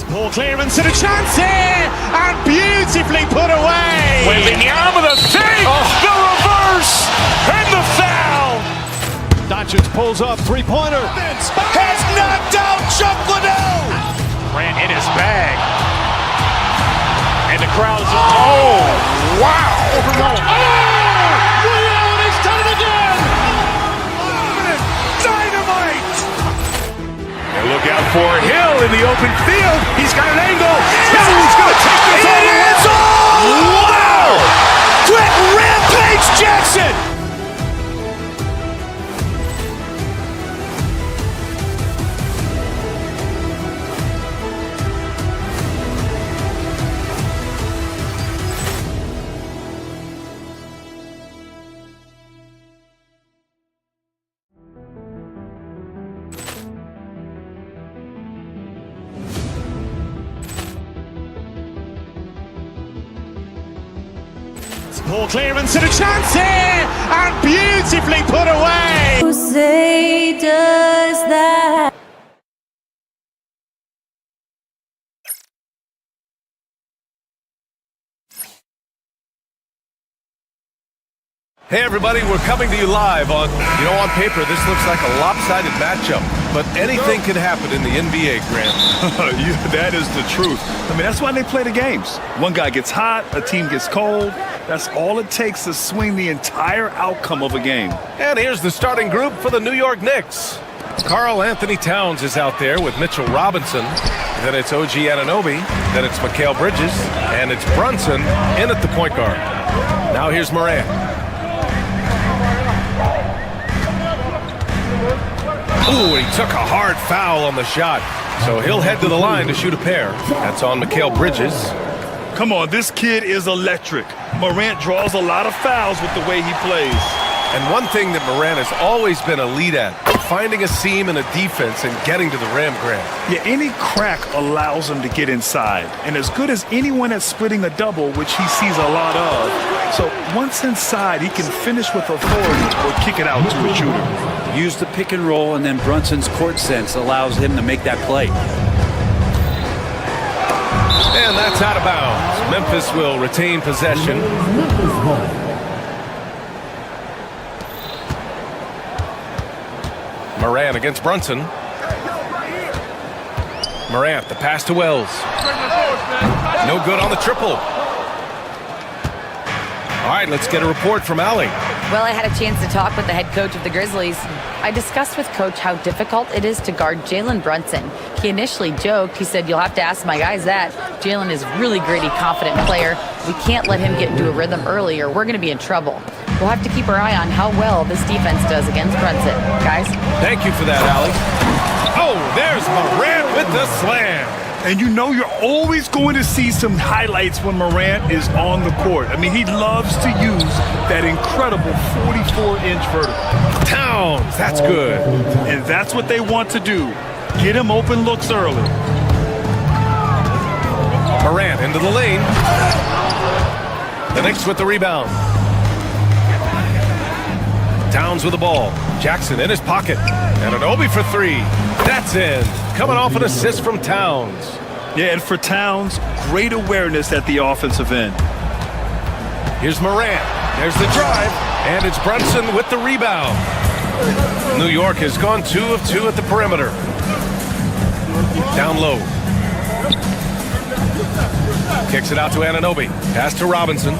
Poor clearance and a chance here, and beautifully put away. Wembanyama the save, the reverse, and the foul. Doncic pulls up, three-pointer. Has knocked out Chuck Liddell. Ran in his bag. And the crowd is, oh, wow. He's done it again. Dynamite. And look out for Hill in the open field. He's got an angle. He's going to take this all the way. Wow. Quick rampage Jackson. Poor clearance and a chance here, and beautifully put away. Who say does that? Hey everybody, we're coming to you live on paper this looks like a lopsided matchup, but anything can happen in the NBA, Grant. That is the truth. I mean, that's why they play the games. One guy gets hot, a team gets cold. That's all it takes to swing the entire outcome of a game. And here's the starting group for the New York Knicks. Karl Anthony Towns is out there with Mitchell Robinson. Then it's OG Anunoby. Then it's Mikal Bridges. And it's Brunson in at the point guard. Now here's Morant. Ooh, he took a hard foul on the shot. So he'll head to the line to shoot a pair. That's on Mikal Bridges. Come on, this kid is electric. Morant draws a lot of fouls with the way he plays. And one thing that Morant has always been elite at, finding a seam in a defense and getting to the rim, Grant. Yeah, any crack allows him to get inside. And as good as anyone at splitting a double, which he sees a lot of. So once inside, he can finish with authority or kick it out to a shooter. Use the pick and roll, and then Brunson's court sense allows him to make that play. And that's out of bounds. Memphis will retain possession. Morant against Brunson. Morant, the pass to Wells. No good on the triple. All right, let's get a report from Allie. Well, I had a chance to talk with the head coach of the Grizzlies. I discussed with Coach how difficult it is to guard Jalen Brunson. He initially joked. He said, "You'll have to ask my guys that." Jalen is a really gritty, confident player. We can't let him get into a rhythm early or we're going to be in trouble. We'll have to keep our eye on how well this defense does against Brunson. Guys? Thank you for that, Allie. Oh, there's Morant with the slam. And you know you're always going to see some highlights when Morant is on the court. I mean, he loves to use that incredible 44-inch vertical. Towns, that's good. And that's what they want to do. Get him open looks early. Morant into the lane. The Knicks with the rebound. Towns with the ball. Jackson in his pocket. And Anunoby for three. That's in. Coming off an assist from Towns. Yeah, and for Towns, great awareness at the offensive end. Here's Morant. There's the drive. And it's Brunson with the rebound. New York has gone 2 of 2 at the perimeter. Down low. Kicks it out to Anunoby. Pass to Robinson.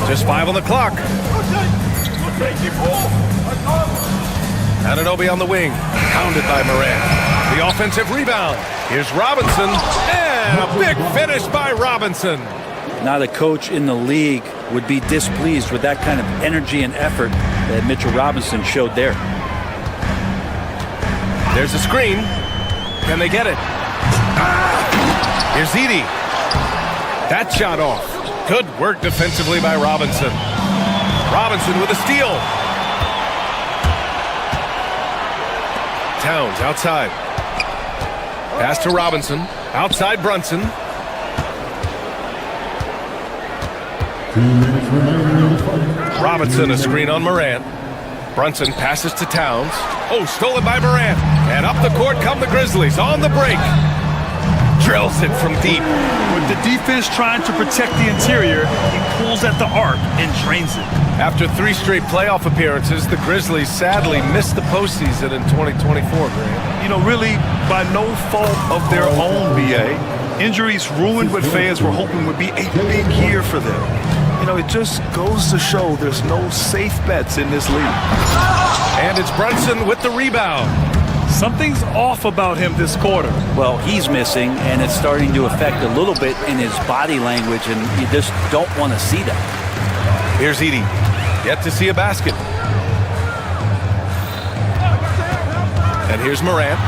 Just 5 on the clock. Anunoby on the wing. Pounded by Morant. The offensive rebound. Here's Robinson. And a big finish by Robinson. Not a coach in the league would be displeased with that kind of energy and effort that Mitchell Robinson showed there. There's a screen. Can they get it? Here's Edey. That shot off. Good work defensively by Robinson. Robinson with a steal. Towns outside. Pass to Robinson. Outside Brunson. 2 minutes remaining in the fight. Robinson a screen on Morant. Brunson passes to Towns. Oh, stolen by Morant. And up the court come the Grizzlies on the break. Drills it from deep. With the defense trying to protect the interior, he pulls at the arc and drains it. After 3 straight playoff appearances, the Grizzlies sadly missed the postseason in 2024, Grant. You know, really by no fault of their own, BA. Injuries ruined what fans were hoping would be a big year for them. You know, it just goes to show there's no safe bets in this league. And it's Brunson with the rebound. Something's off about him this quarter. Well, he's missing, and it's starting to affect a little bit in his body language, and you just don't want to see that. Here's Edey. Yet to see a basket. And here's Morant.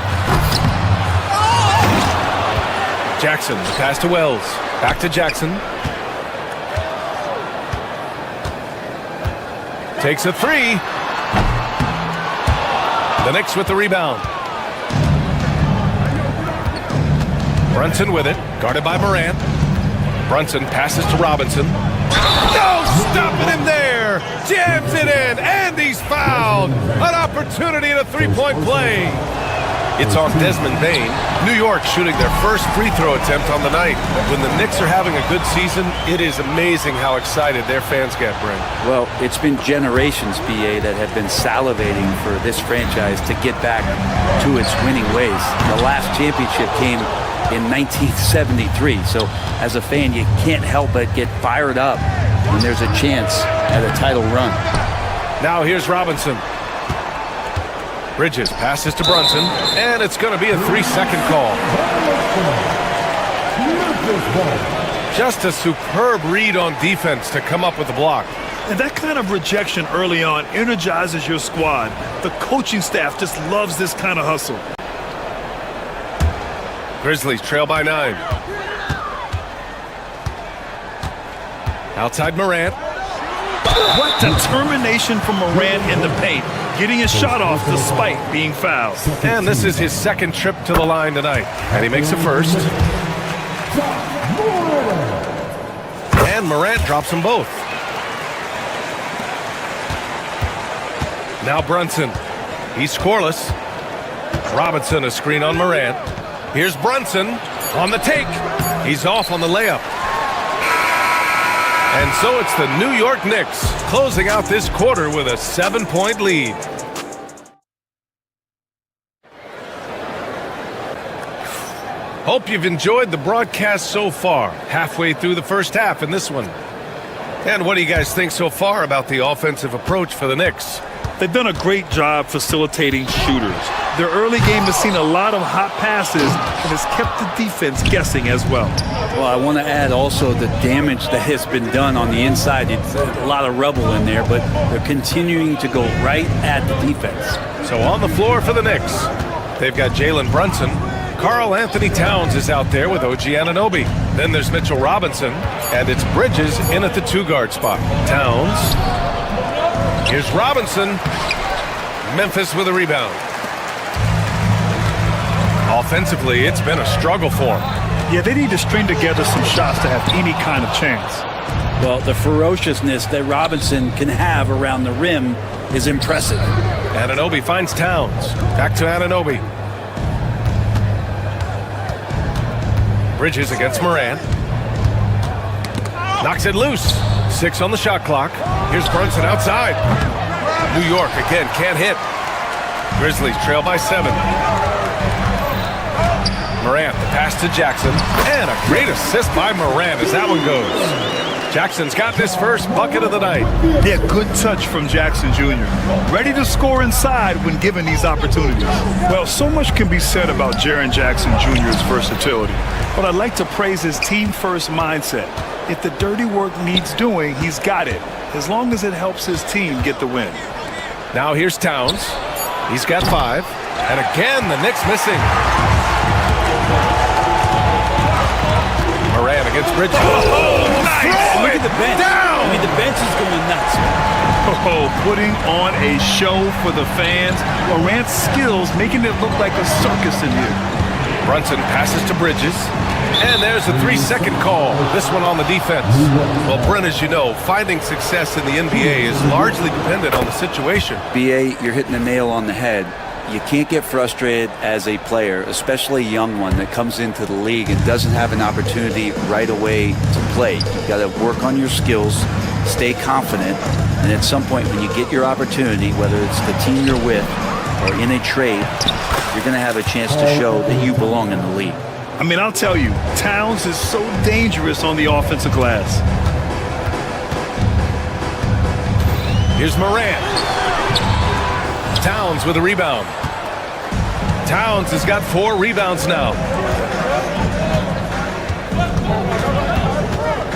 Jackson, the pass to Wells. Back to Jackson. Takes a 3. The Knicks with the rebound. Brunson with it, guarded by Morant. Brunson passes to Robinson. No, stopping him there. Jams it in, and he's fouled. An opportunity in a 3-point play. It's on Desmond Bane. New York shooting their first free throw attempt on the night. When the Knicks are having a good season, it is amazing how excited their fans get, Brent. Well, it's been generations, BA, that have been salivating for this franchise to get back to its winning ways. The last championship came in 1973, so as a fan, you can't help but get fired up when there's a chance at a title run. Now here's Robinson. Bridges passes to Brunson, and it's going to be a 3-second call. Just a superb read on defense to come up with the block. And that kind of rejection early on energizes your squad. The coaching staff just loves this kind of hustle. Grizzlies trail by 9. Outside Morant. What determination from Morant in the paint, getting his shot off despite being fouled. And this is his second trip to the line tonight. And he makes a first. And Morant drops them both. Now Brunson. He's scoreless. Robinson a screen on Morant. Here's Brunson on the take. He's off on the layup. And so it's the New York Knicks closing out this quarter with a 7-point lead. Hope you've enjoyed the broadcast so far, halfway through the first half in this one. And what do you guys think so far about the offensive approach for the Knicks? They've done a great job facilitating shooters. Their early game has seen a lot of hot passes and has kept the defense guessing as well. Well, I want to add also the damage that has been done on the inside. It's a lot of rubble in there, but they're continuing to go right at the defense. So on the floor for the Knicks, they've got Jalen Brunson. Karl Anthony Towns is out there with OG Anunoby. Then there's Mitchell Robinson, and it's Bridges in at the 2-guard spot. Towns. Here's Robinson. Memphis with a rebound. Offensively, it's been a struggle for them. Yeah, they need to string together some shots to have any kind of chance. Well, the ferociousness that Robinson can have around the rim is impressive. Anunoby finds Towns. Back to Anunoby. Bridges against Morant. Knocks it loose. 6 on the shot clock. Here's Brunson outside. New York again can't hit. Grizzlies trail by 7. Morant, the pass to Jackson. And a great assist by Morant as that one goes. Jackson's got this first bucket of the night. Yeah, good touch from Jackson Jr. Ready to score inside when given these opportunities. Well, so much can be said about Jaren Jackson Jr.'s versatility, but I'd like to praise his team-first mindset. If the dirty work needs doing, he's got it, as long as it helps his team get the win. Now here's Towns. He's got 5. And again, the Knicks missing. Morant against Bridges. Oh, nice! Look at the bench. Down! I mean, the bench is going nuts. Oh, putting on a show for the fans. Morant's skills making it look like a circus in here. Brunson passes to Bridges. And there's a 3-second call. This one on the defense. Well, Brent, as you know, finding success in the NBA is largely dependent on the situation. BA, you're hitting the nail on the head. You can't get frustrated as a player, especially a young one that comes into the league and doesn't have an opportunity right away to play. You've got to work on your skills, stay confident, and at some point when you get your opportunity, whether it's the team you're with or in a trade, you're going to have a chance to show that you belong in the league. I mean, I'll tell you, Towns is so dangerous on the offensive glass. Here's Morant. Towns with a rebound. Towns has got 4 rebounds now.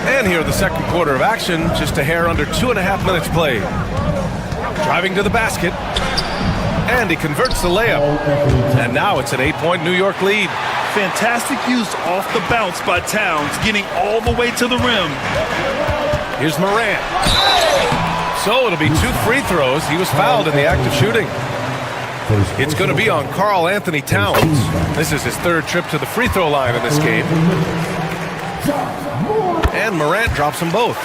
And here the second quarter of action, just a hair under 2.5 minutes played. Driving to the basket. And he converts the layup. And now it's an 8-point New York lead. Fantastic use off the bounce by Towns, getting all the way to the rim. Here's Morant. So it'll be 2 free throws. He was fouled in the act of shooting. It's going to be on Karl Anthony Towns. This is his 3rd trip to the free throw line in this game. And Morant drops them both.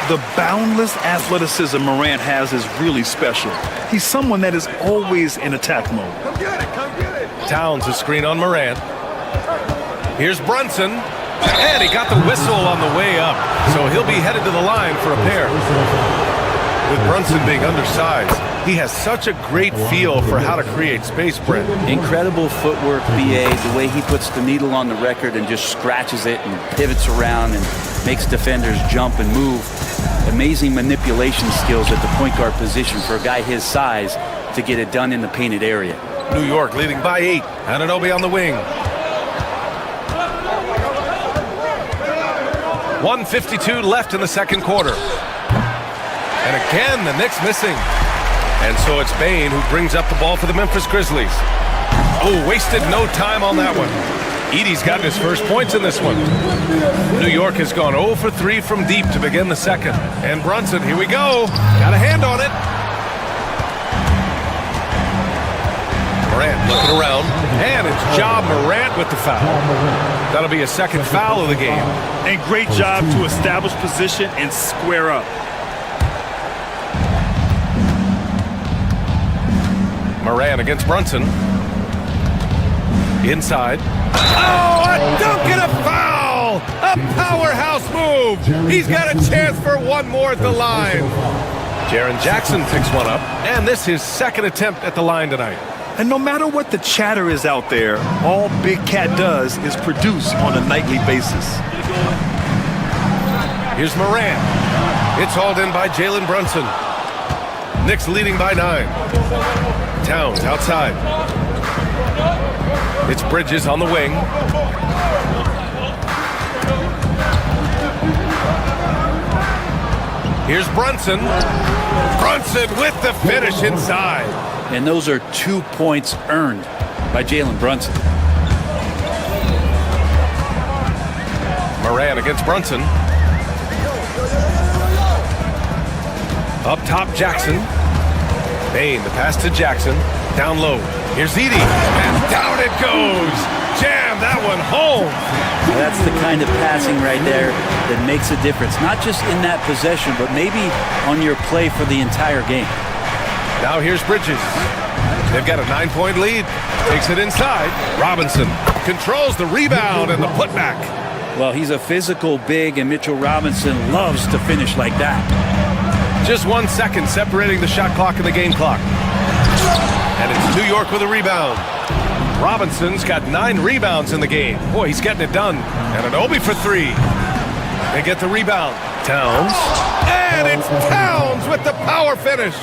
The boundless athleticism Morant has is really special. He's someone that is always in attack mode. Come get it, come get it. Towns a screen on Morant. Here's Brunson. And he got the whistle on the way up. So he'll be headed to the line for a pair. With Brunson being undersized, he has such a great feel for how to create space, Brent. Incredible footwork, BA, the way he puts the needle on the record and just scratches it and pivots around and makes defenders jump and move. Amazing manipulation skills at the point guard position for a guy his size to get it done in the painted area. New York leading by 8. Anunoby on the wing. 1:52 left in the second quarter. And again, the Knicks missing. And so it's Bane who brings up the ball for the Memphis Grizzlies. Oh, wasted no time on that one. Edey's gotten his first points in this one. New York has gone 0 for 3 from deep to begin the second. And Brunson, here we go. Got a hand on it. Morant looking around. And it's Ja Morant with the foul. That'll be a second foul of the game. And great job to establish position and square up. Morant against Brunson. Inside. Oh, a dunk and a foul! A powerhouse move! He's got a chance for one more at the line. Jaren Jackson picks one up, and this is his second attempt at the line tonight. And no matter what the chatter is out there, all Big Cat does is produce on a nightly basis. Here's Morant. It's hauled in by Jalen Brunson. Knicks leading by 9. Towns outside. It's Bridges on the wing. Here's Brunson. Brunson with the finish inside. And those are 2 points earned by Jalen Brunson. Morant against Brunson. Up top, Jackson. Bane, the pass to Jackson. Down low. Here's Edey. And down it goes. Jam that one home. That's the kind of passing right there that makes a difference. Not just in that possession, but maybe on your play for the entire game. Now here's Bridges. They've got a 9-point lead. Takes it inside. Robinson controls the rebound and the putback. Well, he's a physical big, and Mitchell Robinson loves to finish like that. Just 1 second separating the shot clock and the game clock. And it's New York with a rebound. Robinson's got 9 rebounds in the game. Boy, he's getting it done. And Anunoby for 3. They get the rebound. Towns. And it's Towns with the power finish.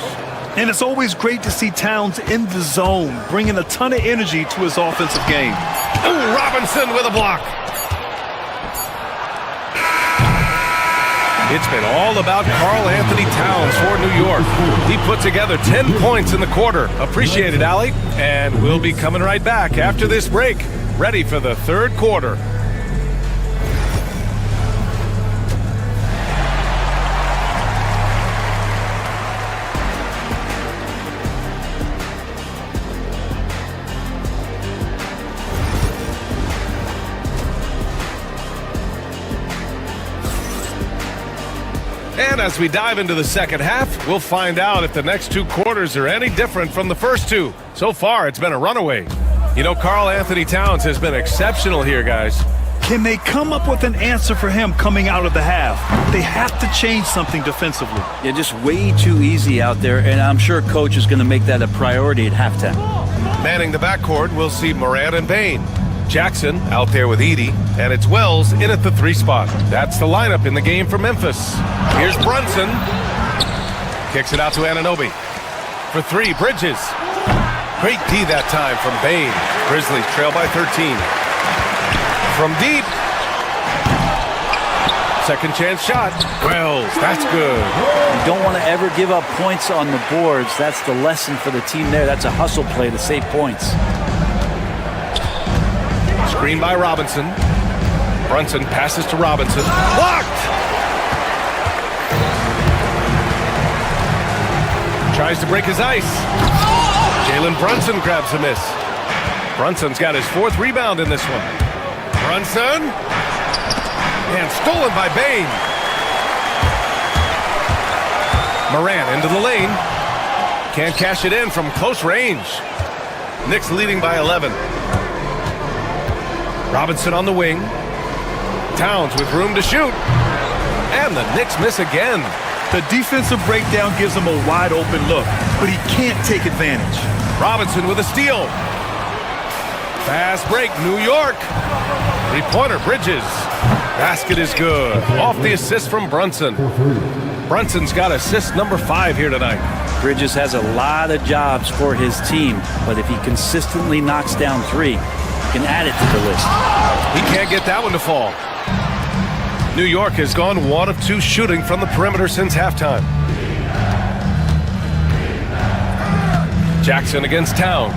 And it's always great to see Towns in the zone, bringing a ton of energy to his offensive game. Ooh, Robinson with a block. It's been all about Karl Anthony Towns for New York. He put together 10 points in the quarter. Appreciate it, Allie. And we'll be coming right back after this break, ready for the third quarter. And as we dive into the second half, we'll find out if the next 2 quarters are any different from the first 2. So far, it's been a runaway. You know, Karl Anthony Towns has been exceptional here, guys. Can they come up with an answer for him coming out of the half? They have to change something defensively. Yeah, just way too easy out there, and I'm sure coach is going to make that a priority at halftime. Manning the backcourt, we'll see Morant and Bain. Jackson out there with Edey, and it's Wells in at the 3 spot. That's the lineup in the game for Memphis. Here's Brunson. Kicks it out to Anunoby. For 3, Bridges. Great D that time from Bain. Grizzlies trail by 13. From deep. Second chance shot. Wells, that's good. You don't want to ever give up points on the boards. That's the lesson for the team there. That's a hustle play to save points. Screen by Robinson. Brunson passes to Robinson. Blocked! Tries to break his ice. Jalen Brunson grabs a miss. Brunson's got his 4th rebound in this one. Brunson. And stolen by Bain. Morant into the lane. Can't cash it in from close range. Knicks leading by 11. Robinson on the wing. Towns with room to shoot. And the Knicks miss again. The defensive breakdown gives him a wide open look, but he can't take advantage. Robinson with a steal. Fast break, New York. 3-pointer, Bridges. Basket is good. Off the assist from Brunson. Brunson's got assist number 5 here tonight. Bridges has a lot of jobs for his team, but if he consistently knocks down 3, he can add it to the list. He can't get that one to fall. New York has gone 1 of 2 shooting from the perimeter since halftime. Jackson against Towns.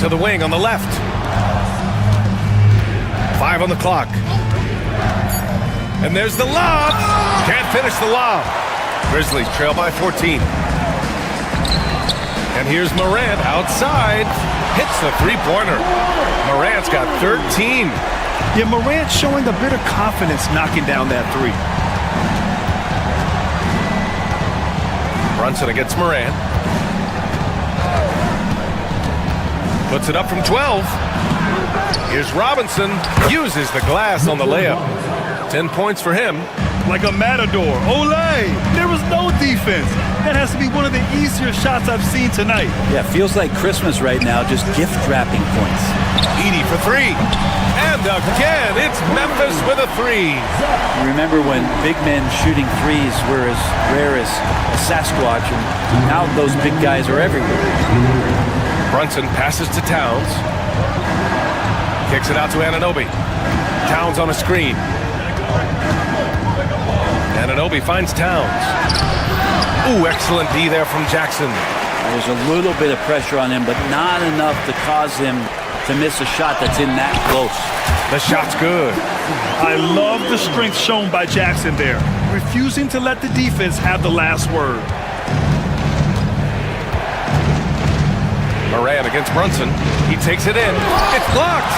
To the wing on the left. 5 on the clock. And there's the lob. Can't finish the lob. Grizzlies trail by 14. And here's Morant outside. Hits the 3-pointer. Morant's got 13. Yeah, Morant showing a bit of confidence knocking down that 3. Brunson against Morant. Puts it up from 12. Here's Robinson. Uses the glass on the layup. 10 points for him. Like a matador. Olé! There was no defense. That has to be one of the easier shots I've seen tonight. Yeah, feels like Christmas right now, just gift wrapping points. Edey for 3. And again, it's Memphis with a 3. You remember when big men shooting threes were as rare as a Sasquatch, and now those big guys are everywhere. Brunson passes to Towns. Kicks it out to Anunoby. Towns on a screen. Anunoby finds Towns. Ooh, excellent D there from Jackson. There's a little bit of pressure on him, but not enough to cause him to miss a shot that's in that close. The shot's good. I love the strength shown by Jackson there, refusing to let the defense have the last word. Morant against Brunson. He takes it in. It's blocked.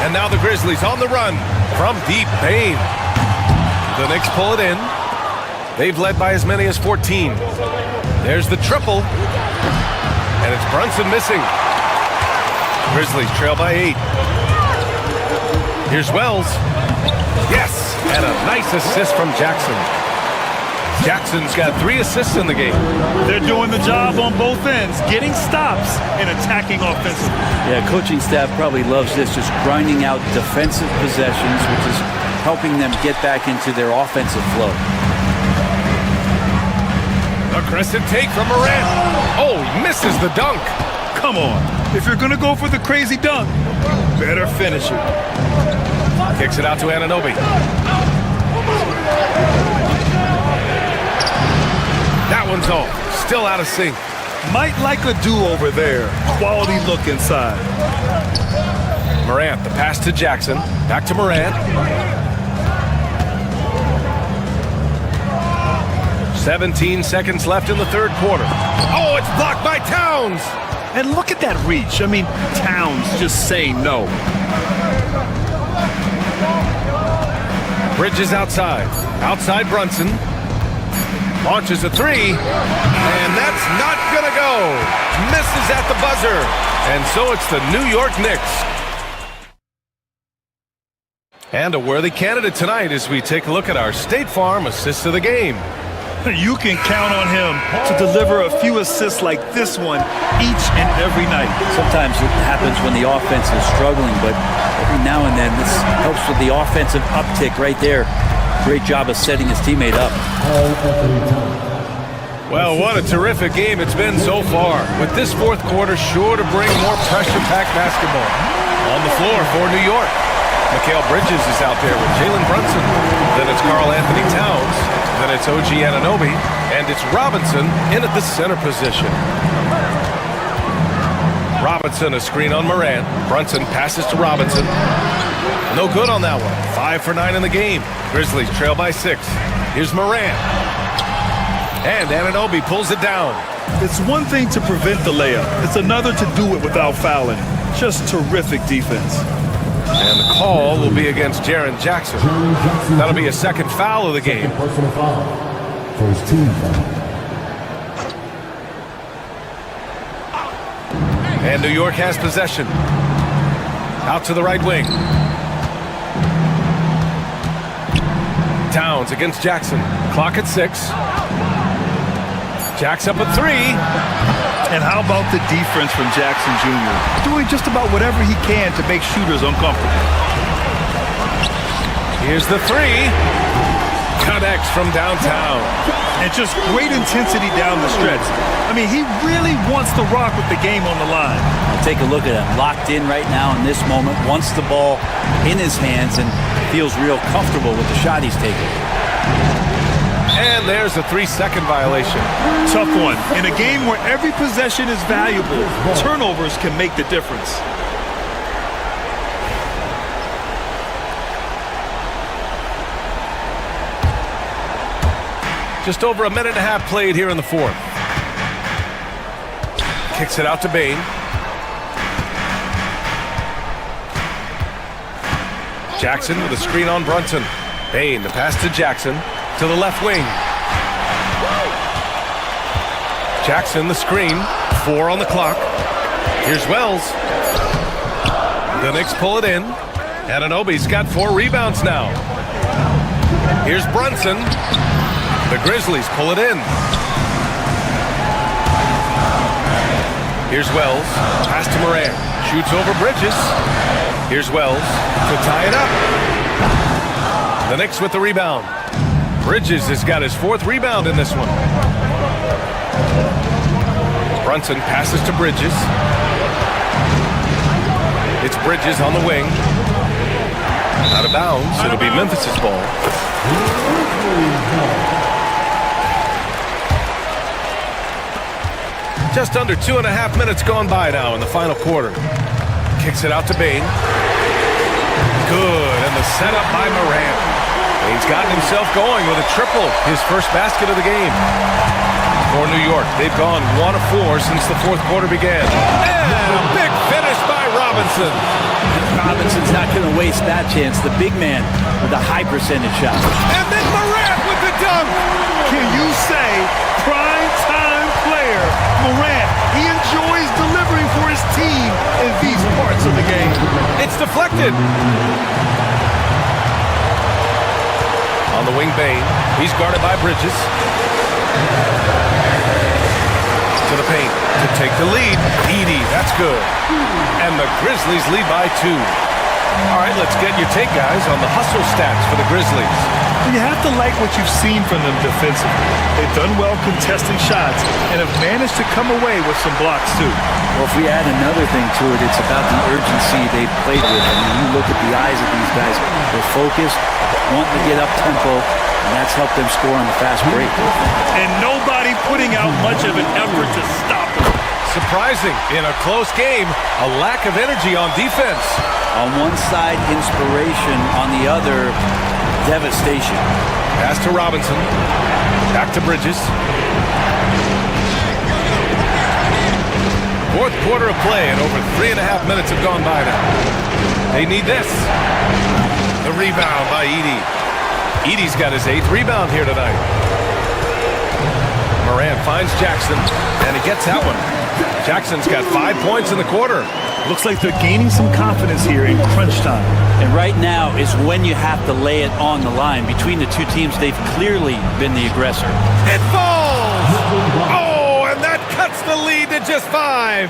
And now the Grizzlies on the run from deep. Bain. The Knicks pull it in. They've led by as many as 14. There's the triple. And it's Brunson missing. Grizzlies trail by 8. Here's Wells. Yes! And a nice assist from Jackson. Jackson's got 3 assists in the game. They're doing the job on both ends, getting stops and attacking offensively. Yeah, coaching staff probably loves this, just grinding out defensive possessions, which is helping them get back into their offensive flow. Aggressive take from Morant. Oh, he misses the dunk. Come on. If you're going to go for the crazy dunk, better finish it. Kicks it out to Anunoby. That one's off. Still out of sync. Might like a do-over there. Quality look inside. Morant, the pass to Jackson. Back to Morant. 17 seconds left in the third quarter. Oh, it's blocked by Towns. And look at that reach. I mean, Towns just saying no. Bridges outside. Outside Brunson. Launches a three. And that's not going to go. Misses at the buzzer. And so it's the New York Knicks. And a worthy candidate tonight as we take a look at our State Farm assists of the game. You can count on him to deliver a few assists like this one each and every night. Sometimes it happens when the offense is struggling, but every now and then this helps with the offensive uptick right there. Great job of setting his teammate up. Well, what a terrific game it's been so far, with this fourth quarter sure to bring more pressure-packed basketball. On the floor for New York, Mikal Bridges is out there with Jalen Brunson. Then it's Karl Anthony Towns. Then it's OG Anunoby. And it's Robinson in at the center position. Robinson, a screen on Morant. Brunson passes to Robinson. No good on that one. 5 for 9 in the game. Grizzlies trail by 6. Here's Morant. And Anunoby pulls it down. It's one thing to prevent the layup. It's another to do it without fouling. Just terrific defense. And the call will be against Jaren Jackson. That'll be a second foul of the game. Personal foul. First team foul. And New York has possession. Out to the right wing. Towns against Jackson. Clock at 6. Jack's up at 3. And how about the defense from Jackson Jr.? Doing just about whatever he can to make shooters uncomfortable. Here's the 3. Connects from downtown. And just great intensity down the stretch. I mean, he really wants to rock with the game on the line. Take a look at him. Locked in right now in this moment. Wants the ball in his hands and feels real comfortable with the shot he's taking. And there's a 3-second violation. Tough one. In a game where every possession is valuable, turnovers can make the difference. Just over a minute and a half played here in the fourth. Kicks it out to Bane. Jackson with a screen on Brunson. Bane, the pass to Jackson. To the left wing. Jackson, the screen. 4 on the clock. Here's Wells. The Knicks pull it in. Anunoby's got 4 rebounds now. Here's Brunson. The Grizzlies pull it in. Here's Wells. Pass to Morant. Shoots over Bridges. Here's Wells to tie it up. The Knicks with the rebound. Bridges has got his 4th rebound in this one. Brunson passes to Bridges. It's Bridges on the wing. Out of bounds. It'll be Memphis's ball. Just under 2.5 minutes gone by now in the final quarter. Kicks it out to Bane. Good, and the setup by Morant. He's gotten himself going with a triple, his first basket of the game. For New York, they've gone 1 of 4 since the fourth quarter began. And a big finish by Robinson. Robinson's not going to waste that chance. The big man with a high percentage shot. And then Morant with the dunk. Can you say prime time player Morant? He enjoys delivering for his team in these parts of the game. It's deflected. On the wing, Bane. He's guarded by Bridges. To the paint to take the lead. Edey, that's good. And the Grizzlies lead by 2. All right, let's get your take, guys, on the hustle stats for the Grizzlies. You have to like what you've seen from them defensively. They've done well contesting shots and have managed to come away with some blocks, too. Well, if we add another thing to it, it's about the urgency they've played with. I mean, you look at the eyes of these guys. They're focused, wanting to get up-tempo, and that's helped them score on the fast break. And nobody putting out much of an effort to stop them. Surprising, in a close game, a lack of energy on defense. On one side, inspiration. On the other, devastation. Pass to Robinson. Back to Bridges. Fourth quarter of play, and over 3.5 minutes have gone by now. They need this. The rebound by Edey. Edey's got his 8th rebound here tonight. Morant finds Jackson, and he gets that one. Jackson's got 5 points in the quarter. Looks like they're gaining some confidence here in crunch time. And right now is when you have to lay it on the line. Between the two teams, they've clearly been the aggressor. It falls! Oh, and that cuts the lead to just 5.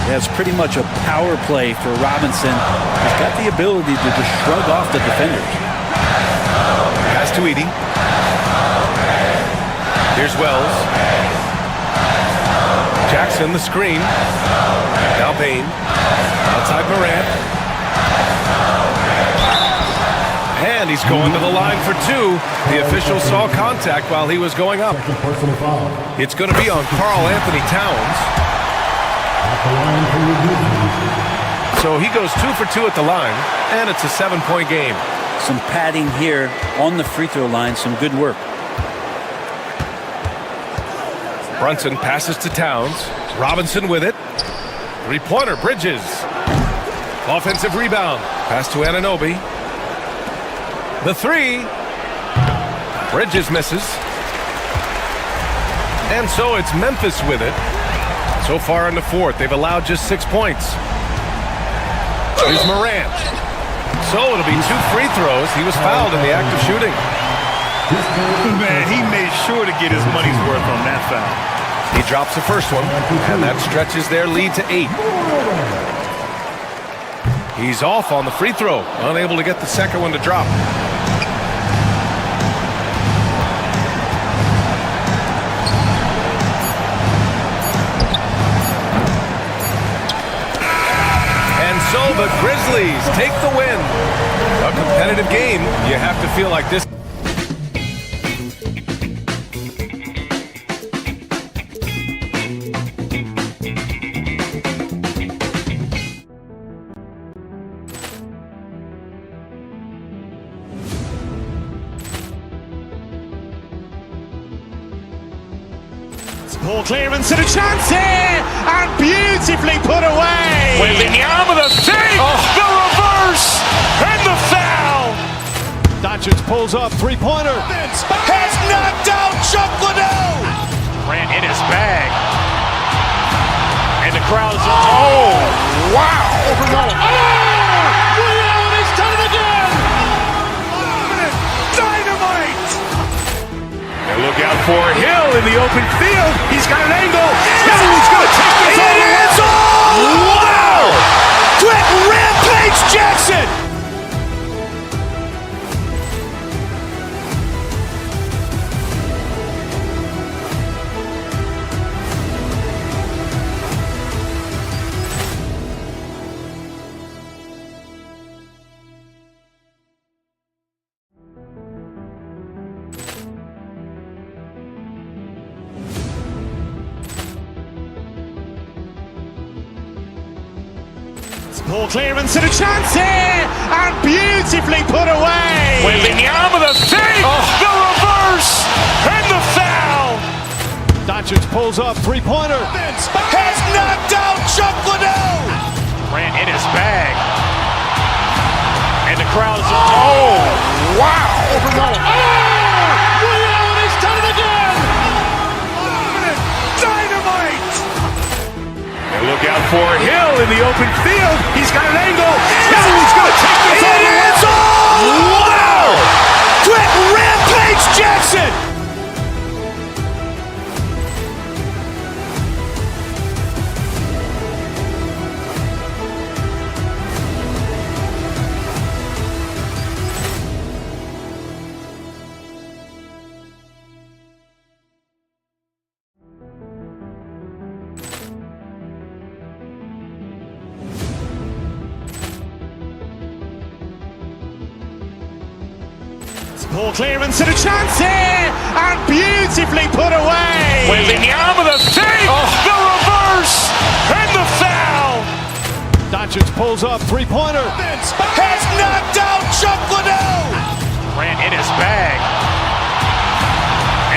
That's pretty much a power play for Robinson. He's got the ability to just shrug off the defenders. Pass to Edey. Here's Wells. Jackson, the screen. Now Payne. Outside Morant. And he's going to the line for 2. The official saw contact while he was going up. It's going to be on Karl Anthony Towns. So he goes 2 for 2 at the line, and it's a 7-point game. Some padding here on the free throw line. Some good work. Brunson passes to Towns. Robinson with it. Three-pointer, Bridges. Offensive rebound. Pass to Anunoby. The 3. Bridges misses. And so it's Memphis with it. So far in the 4th, they've allowed just 6 points. Here's Morant. So it'll be 2 free throws. He was fouled in the act of shooting. Man, he made sure to get his money's worth on that foul. He drops the first one, and that stretches their lead to 8. He's off on the free throw, unable to get the second one to drop. And so the Grizzlies take the win. A competitive game. You have to feel like this. Ball clearance and a chance here, and beautifully put away. Wembanyama the fake, the reverse, and the foul. Doncic pulls up, three-pointer. Has knocked out Chuck Liddell. Ran in his bag. And the crowd is, oh, wow. Reality's done it again. Dynamite. And look out for Hill in the open field. He's got an angle. He's going to take this all the way. Wow. Quick rampage Jackson. Ball clearance and a chance here, and beautifully put away. Wembanyama the fake, the reverse, and the foul. Doncic pulls up, three-pointer. Has knocked out Chuck Liddell. Ran in his bag. And the crowd is, oh, wow. Reality's done it again. Dynamite. And look out for Hill in the open field. He's got an angle. He's going to take this all the way. Wow. Quick rampage Jackson. Ball clearance and a chance here, and beautifully put away. Wembanyama the fake, the reverse, and the foul. Doncic pulls up, three-pointer. Has knocked out Chuck Liddell. Ran in his bag.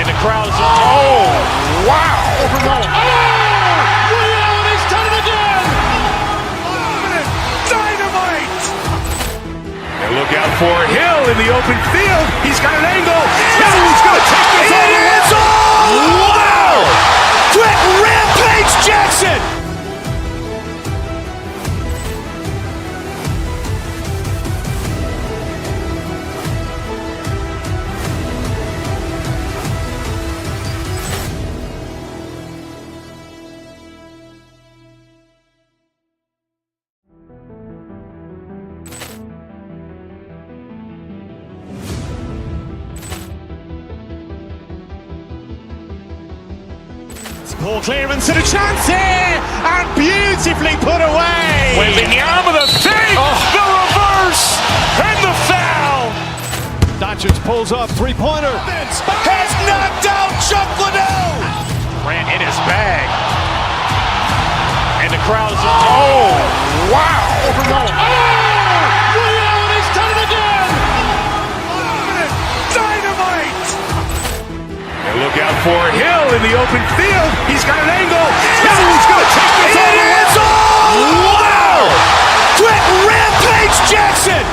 And the crowd is, oh, wow. Reality's done it again. Dynamite. And look out for Hill in the open field. He's got got an angle. He's going to take this all the way. Wow! Quick rampage Jackson! Poor clearance and a chance here, and beautifully put away. Wembanyama the fake, the reverse, and the foul. Doncic pulls up, three-pointer. Has knocked out Chuck Liddell. Grant in his bag. And the crowd is, oh, wow. He's done it again. Dynamite. And look out for Hill in the open field. He's got an angle. He's going to take this all the way. Wow. Quick rampage Jackson.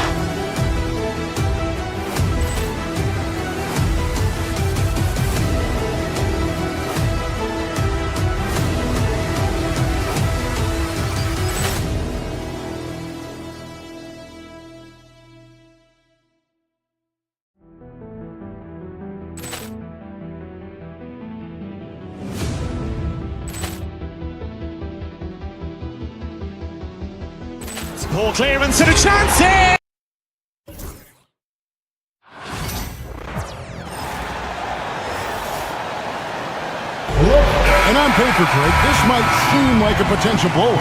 Poor clearance and a chance here. And on paper, Craig, this might seem like a potential blow,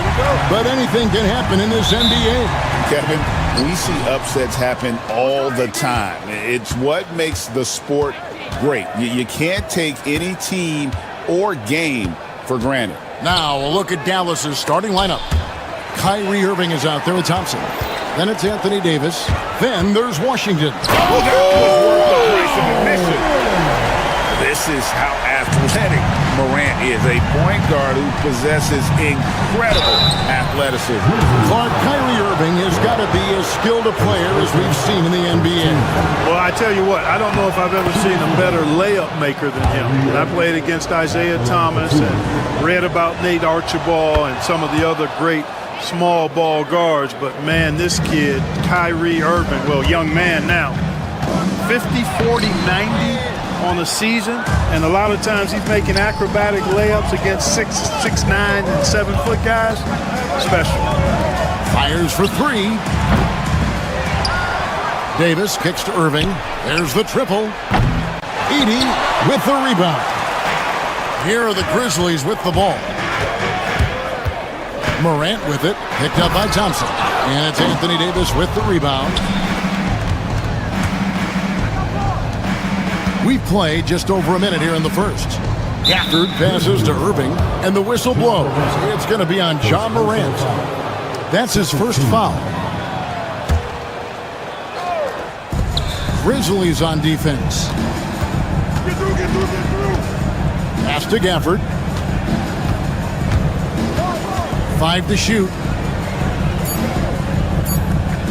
but anything can happen in this NBA. Kevin, we see upsets happen all the time. It's what makes the sport great. You can't take any team or game for granted. Now, a look at Dallas's starting lineup. Kyrie Irving is out there with Thompson. Then it's Anthony Davis. Then there's Washington. This is how athletic Morant is. A point guard who possesses incredible athleticism. Clark, Kyrie Irving has got to be as skilled a player as we've seen in the NBA. Well, I tell you what, I don't know if I've ever seen a better layup maker than him. And I played against Isaiah Thomas and read about Nate Archibald and some of the other great small ball guards, but man, this kid, Kyrie Irving, well, young man now, 50, 40, 90 on the season, and a lot of times he's making acrobatic layups against 6'9" and 7-foot guys. Special. Fires for three. Davis kicks to Irving. There's the triple. Edey with the rebound. Here are the Grizzlies with the ball. Morant with it, picked up by Thompson. And it's Anthony Davis with the rebound. We've played just over a minute here in the first. Gafford passes to Irving, and the whistle blows. It's going to be on John Morant. That's his first foul. Grizzlies on defense. Get through. Pass to Gafford. 5 to shoot.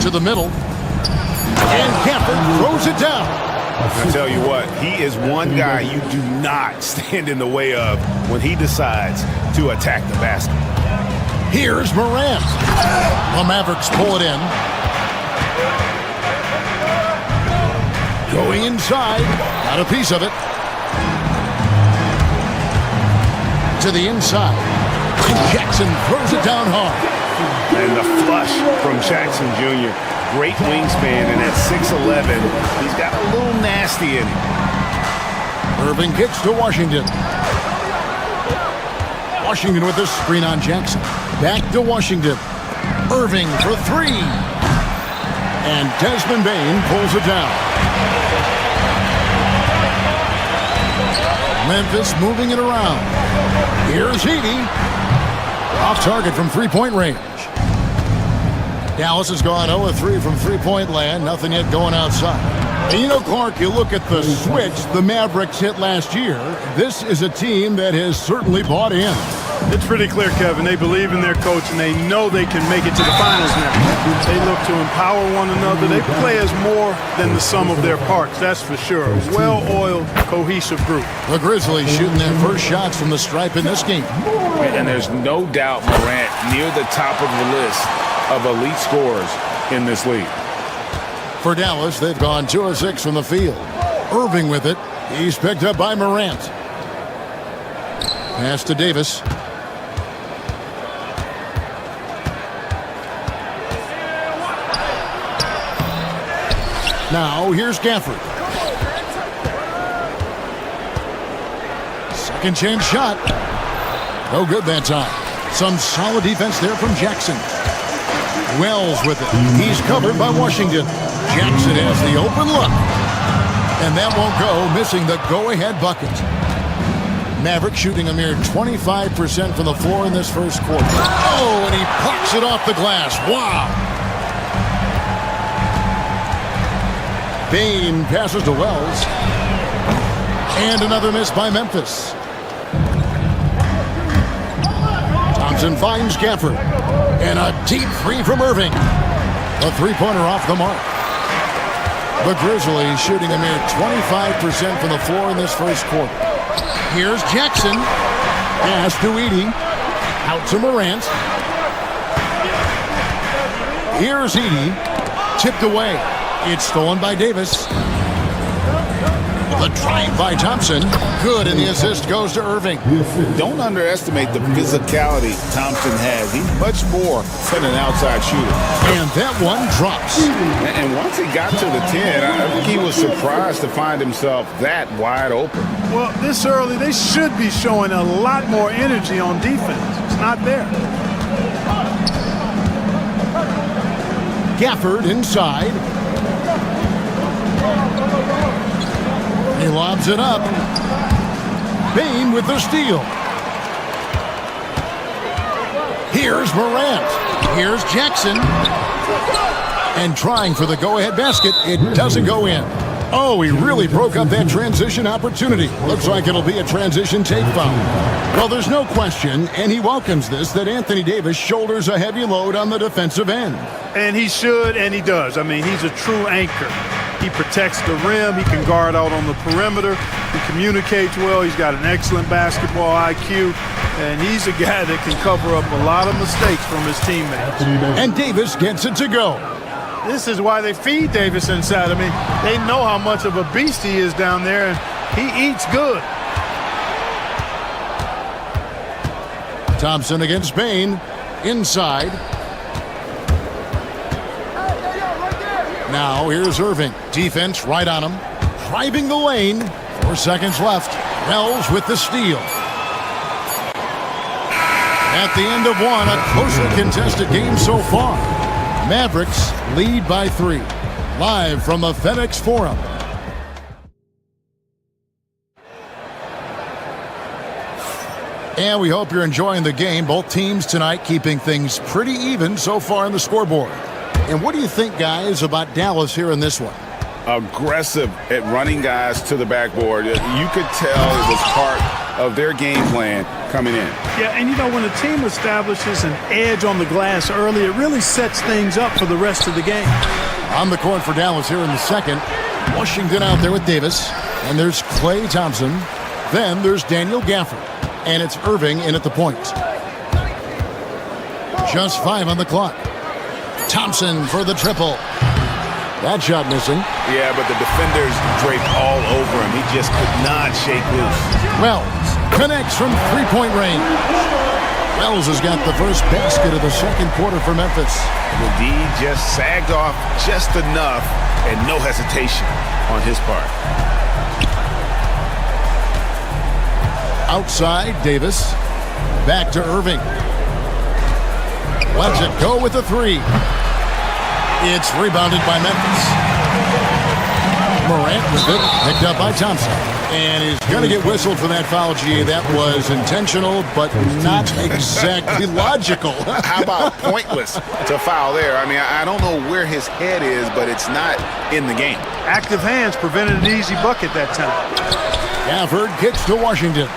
To the middle. And Gafford throws it down. I tell you what, he is one guy you do not stand in the way of when he decides to attack the basket. Here's Morant. The Mavericks pull it in. Going inside. Got a piece of it. To the inside. And Jackson throws it down hard. And the flush from Jackson Jr. Great wingspan, and at 6'11", he's got a little nasty in him. Irving kicks to Washington. Washington with the screen on Jackson. Back to Washington. Irving for three. And Desmond Bane pulls it down. Memphis moving it around. Here's Edey. Off target from three-point range. Dallas has gone 0-3 from three-point land. Nothing yet going outside. And you know, Clark, you look at the switch the Mavericks hit last year. This is a team that has certainly bought in. It's pretty clear, Kevin. They believe in their coach, and they know they can make it to the finals now. They look to empower one another. They play as more than the sum of their parts, that's for sure. A well-oiled, cohesive group. The Grizzlies shooting their first shots from the stripe in this game. And there's no doubt Morant near the top of the list of elite scorers in this league. For Dallas, they've gone 2 of 6 from the field. Irving with it. He's picked up by Morant. Pass to Davis. Now, here's Gafford. Second chance shot. No good that time. Some solid defense there from Jackson. Wells with it. He's covered by Washington. Jackson has the open look. And that won't go, missing the go-ahead bucket. Maverick shooting a mere 25% from the floor in this first quarter. Oh, and he pops it off the glass. Wow. Bain passes to Wells. And another miss by Memphis. Thompson finds Gafford. And a deep three from Irving. A three-pointer off the mark. The Grizzlies shooting a mere 25% from the floor in this first quarter. Here's Jackson. Pass to Edey. Out to Morant. Here's Edey. Tipped away. It's stolen by Davis. The drive by Thompson. Good, and the assist goes to Irving. Don't underestimate the physicality Thompson has. He's much more than an outside shooter. And that one drops. And once he got to the 10, I think he was surprised to find himself that wide open. Well, this early, they should be showing a lot more energy on defense. It's not there. Gafford inside. He lobs it up. Bain with the steal. Here's Morant. Here's Jackson. And trying for the go-ahead basket. It doesn't go in. Oh, he really broke up that transition opportunity. Looks like it'll be a transition take foul. Well, there's no question, and he welcomes this, that Anthony Davis shoulders a heavy load on the defensive end. And he should, and he does. I mean, he's a true anchor. He protects the rim. He can guard out on the perimeter. He communicates well. He's got an excellent basketball IQ. And he's a guy that can cover up a lot of mistakes from his teammates. And Davis gets it to go. This is why they feed Davis inside. I mean, they know how much of a beast he is down there, and he eats good. Thompson against Bain. Inside. Now here's Irving. Defense right on him. Driving the lane. 4 seconds left. Wells with the steal. At the end of one, a closely contested game so far. Mavericks lead by 3. Live from the FedEx Forum. And we hope you're enjoying the game. Both teams tonight keeping things pretty even so far on the scoreboard. And what do you think, guys, about Dallas here in this one? Aggressive at running guys to the backboard. You could tell it was part of their game plan coming in. Yeah, and you know, when a team establishes an edge on the glass early, it really sets things up for the rest of the game. On the court for Dallas here in the second. Washington out there with Davis. And there's Klay Thompson. Then there's Daniel Gafford. And it's Irving in at the point. Just 5 on the clock. Thompson for the triple. That shot missing. Yeah, but the defenders draped all over him. He just could not shake loose. Wells connects from three-point range. Wells has got the first basket of the second quarter for Memphis. The D just sagged off just enough, and no hesitation on his part. Outside, Davis. Back to Irving. Lets it go with the 3. It's rebounded by Memphis. Morant with it, picked up by Thompson. And he's going to get whistled for that foul, G. That was intentional, but not exactly logical. How about pointless to foul there? I mean, I don't know where his head is, but it's not in the game. Active hands prevented an easy bucket that time. Gafford kicks to Washington.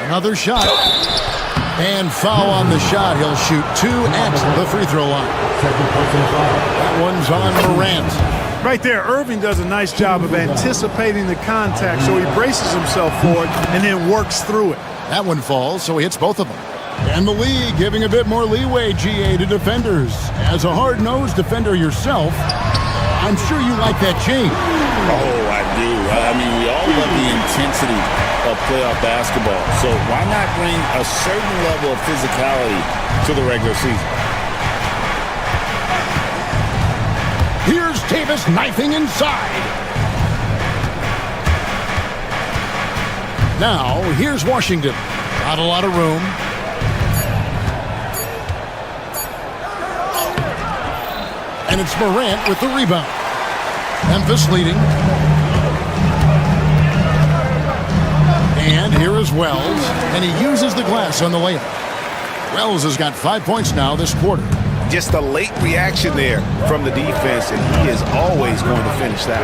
Another shot. And foul on the shot. He'll shoot 2 at the free throw line. That one's on Morant. Right there, Irving does a nice job of anticipating the contact, so he braces himself for it and then works through it. That one falls, so he hits both of them. And the league giving a bit more leeway, GA, to defenders. As a hard-nosed defender yourself, I'm sure you like that change. Oh, I do. I mean, we all love the intensity of playoff basketball. So why not bring a certain level of physicality to the regular season? Here's Davis knifing inside. Now, here's Washington. Not a lot of room. And it's Morant with the rebound. Memphis leading. And here is Wells. And he uses the glass on the layup. Wells has got 5 points now this quarter. Just a late reaction there from the defense, and he is always going to finish that.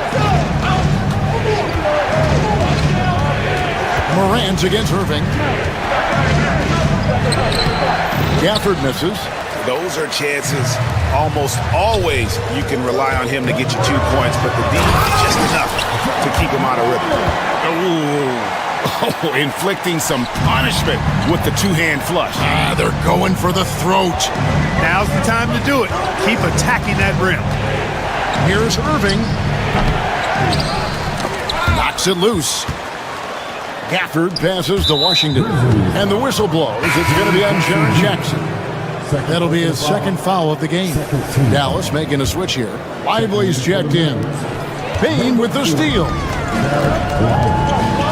Morant against Irving. Gafford misses. Those are chances almost always you can rely on him to get you 2 points, but the defense just enough to keep him out of rhythm. Oh, inflicting some punishment with the two-hand flush. They're going for the throat. Now's the time to do it. Keep attacking that rim. Here's Irving. Knocks it loose. Gafford passes to Washington. And the whistle blows. It's going to be on Jaron Jackson. That'll be his second foul of the game. Dallas making a switch here. Lively's checked in. Payne with the steal.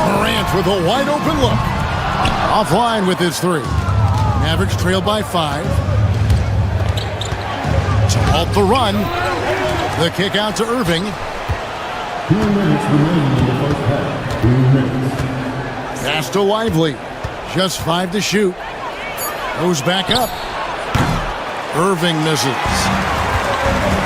Morant with a wide open look. Offline with his 3. Mavericks trail by 5. To halt the run. The kick out to Irving. 2 minutes remaining in the first half. 2 minutes. Pass to Lively. Just 5 to shoot. Goes back up. Irving misses.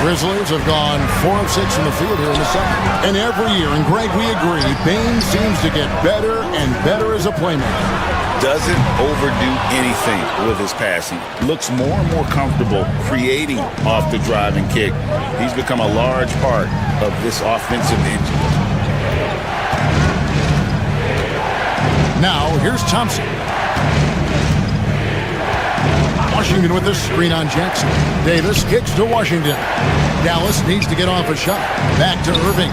Grizzlies have gone 4 of 6 from the field here in the second. And every year, and Greg, we agree, Bane seems to get better and better as a playmaker. Doesn't overdo anything with his passing. Looks more and more comfortable creating off the drive and kick. He's become a large part of this offensive engine. Now, here's Thompson. Washington with the screen on Jackson. Davis kicks to Washington. Dallas needs to get off a shot. Back to Irving.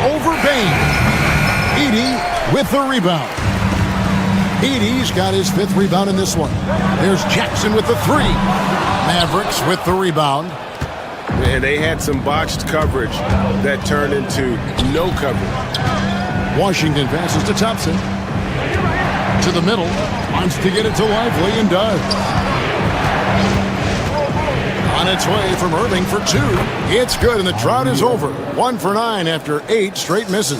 Over Bane. Edey with the rebound. Edey's got his 5th rebound in this one. There's Jackson with the 3. Mavericks with the rebound. And they had some botched coverage that turned into no coverage. Washington passes to Thompson. To the middle. Wants to get it to Lively and does. On its way from Irving for 2. It's good, and the drought is over. 1 for 9 after 8 straight misses.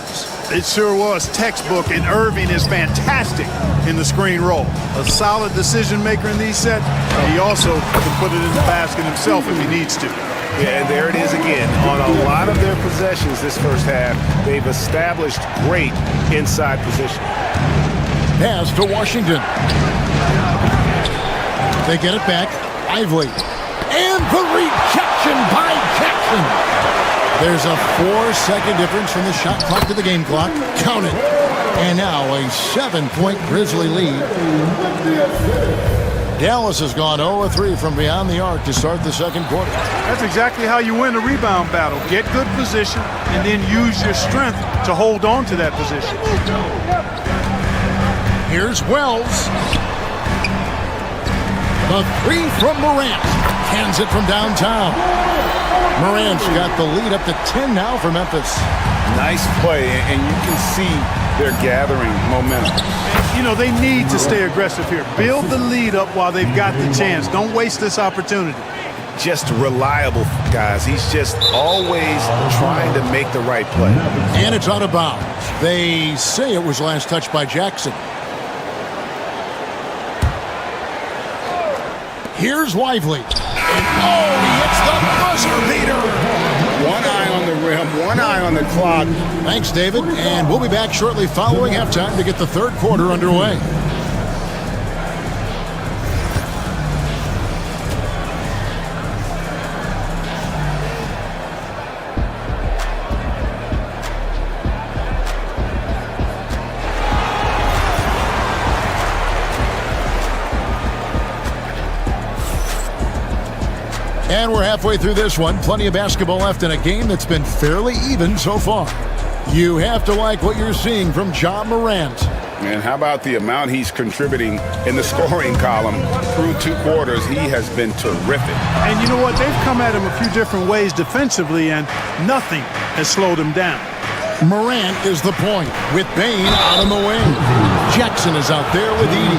It sure was textbook, and Irving is fantastic in the screen roll. A solid decision maker in these sets. He also can put it in the basket himself if he needs to. Yeah, and there it is again. On a lot of their possessions this first half, they've established great inside position. Pass to Washington. They get it back. Lively. And the rejection by Jackson. There's a 4-second difference from the shot clock to the game clock. Count it. And now a 7-point Grizzly lead. Dallas has gone 0-3 from beyond the arc to start the second quarter. That's exactly how you win a rebound battle. Get good position and then use your strength to hold on to that position. Here's Wells. The 3 from Morant. Hands it from downtown. Morant's got the lead up to 10 now for Memphis. Nice play, and you can see they're gathering momentum. You know, they need to stay aggressive here. Build the lead up while they've got the chance. Don't waste this opportunity. Just reliable, guys. He's just always trying to make the right play. And it's out of bounds. They say it was last touched by Jackson. Here's Lively. And he hits the buzzer beater. 1 eye on the rim, 1 eye on the clock. Thanks, David. And we'll be back shortly following halftime to get the third quarter underway. And we're halfway through this one. Plenty of basketball left in a game that's been fairly even so far. You have to like what you're seeing from Ja Morant. And how about the amount he's contributing in the scoring column? Through 2 quarters, he has been terrific. And you know what? They've come at him a few different ways defensively, and nothing has slowed him down. Morant is the point, with Bain out on the wing. Jackson is out there with Edey.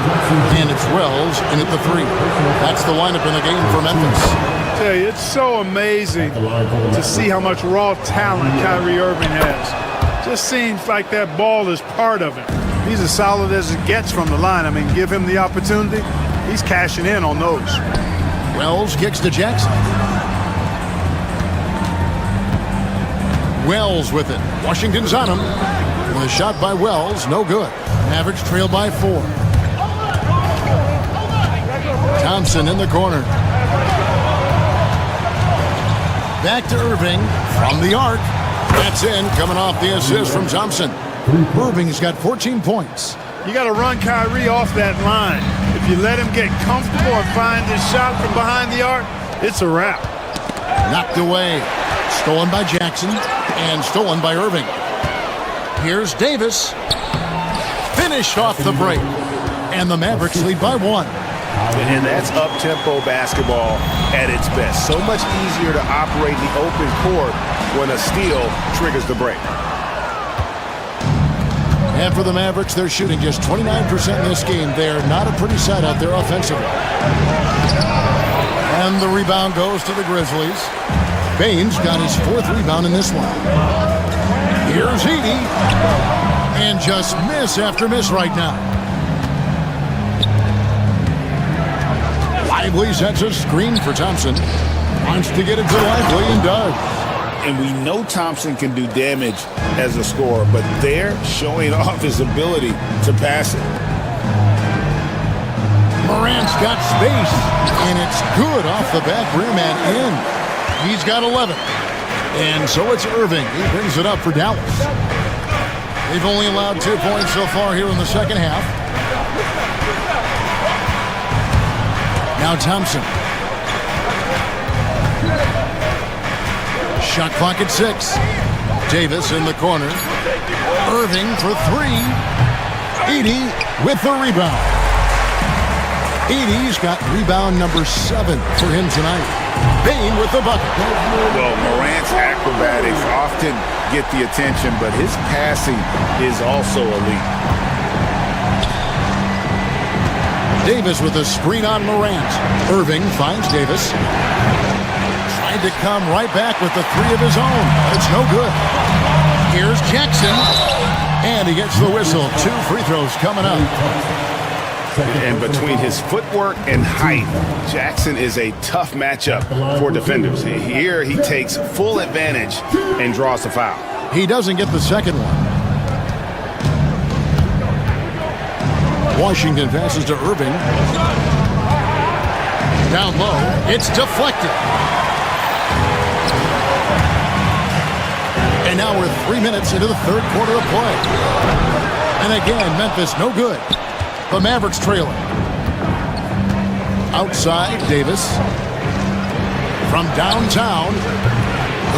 And it's Wells in at the 3. That's the lineup in the game for Memphis. I tell you, it's so amazing to see how much raw talent Kyrie Irving has. Just seems like that ball is part of him. He's as solid as it gets from the line. I mean, give him the opportunity, he's cashing in on those. Wells kicks to Jackson. Wells with it. Washington's on him. With a shot by Wells, no good. Mavericks trail by 4. Thompson in the corner. Back to Irving from the arc. That's in, coming off the assist from Thompson. Irving's got 14 points. You got to run Kyrie off that line. If you let him get comfortable and find his shot from behind the arc, it's a wrap. Knocked away. Stolen by Jackson and stolen by Irving. Here's Davis. Finished off the break. And the Mavericks lead by 1. And that's up-tempo basketball at its best. So much easier to operate the open court when a steal triggers the break. And for the Mavericks, they're shooting just 29% in this game. They're not a pretty sight out there offensively. And the rebound goes to the Grizzlies. Bain's got his 4th rebound in this one. Here's Edey. And just miss after miss right now. Lively sets a screen for Thompson. Wants to get it to Lively and does. And we know Thompson can do damage as a scorer, but they're showing off his ability to pass it. Morant's got space, and it's good off the back rim and in. He's got 11. And so it's Irving. He brings it up for Dallas. They've only allowed 2 points so far here in the second half. Now Thompson. Shot clock at 6. Davis in the corner. Irving for 3. Edey with the rebound. Edey's got rebound number 7 for him tonight. Bain with the bucket. Well, Morant's acrobatics often get the attention, but his passing is also elite. Davis with a screen on Morant. Irving finds Davis. Tried to come right back with the 3 of his own. It's no good. Here's Jackson. And he gets the whistle. 2 free throws coming up. And between his footwork and height, Jackson is a tough matchup for defenders. Here he takes full advantage and draws the foul. He doesn't get the second one. Washington passes to Irving. Down low, it's deflected. And now we're 3 minutes into the third quarter of play. And again, Memphis no good. The Mavericks trailing. Outside, Davis. From downtown,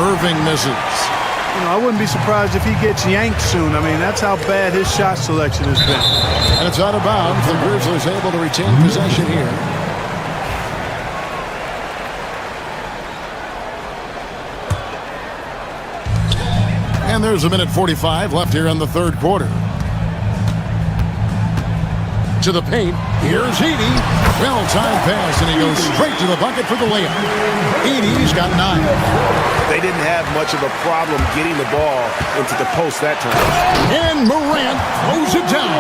Irving misses. You know, I wouldn't be surprised if he gets yanked soon. I mean, that's how bad his shot selection has been. And it's out of bounds. The Grizzlies able to retain possession here. And there's 1:45 left here in the third quarter. To the paint. Here's Edey. Well-timed pass, and he goes straight to the bucket for the layup. Edey's got 9. They didn't have much of a problem getting the ball into the post that time. And Morant throws it down.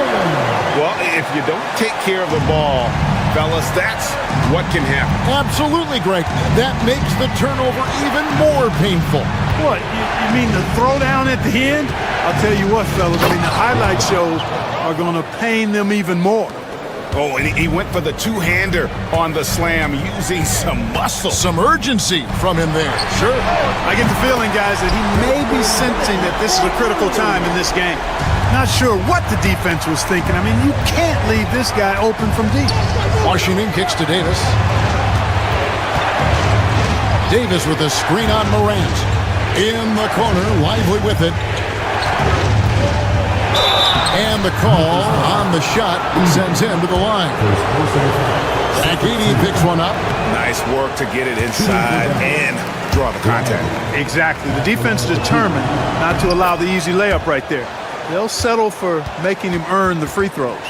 Well, if you don't take care of the ball, fellas, that's what can happen. Absolutely, Greg. That makes the turnover even more painful. What, you mean the throwdown at the end? I'll tell you what, fellas, I mean, the highlight shows are going to pain them even more. Oh, and he went for the two-hander on the slam using some muscle. Some urgency from him there. Sure. I get the feeling, guys, that he may be sensing that this is a critical time in this game. Not sure what the defense was thinking. I mean, you can't leave this guy open from deep. Washington kicks to Davis. Davis with a screen on Morant. In the corner, Lively with it. And the call on the shot sends him to the line. Akidi picks one up. Nice work to get it inside and draw the contact. Exactly. The defense determined not to allow the easy layup right there. They'll settle for making him earn the free throws.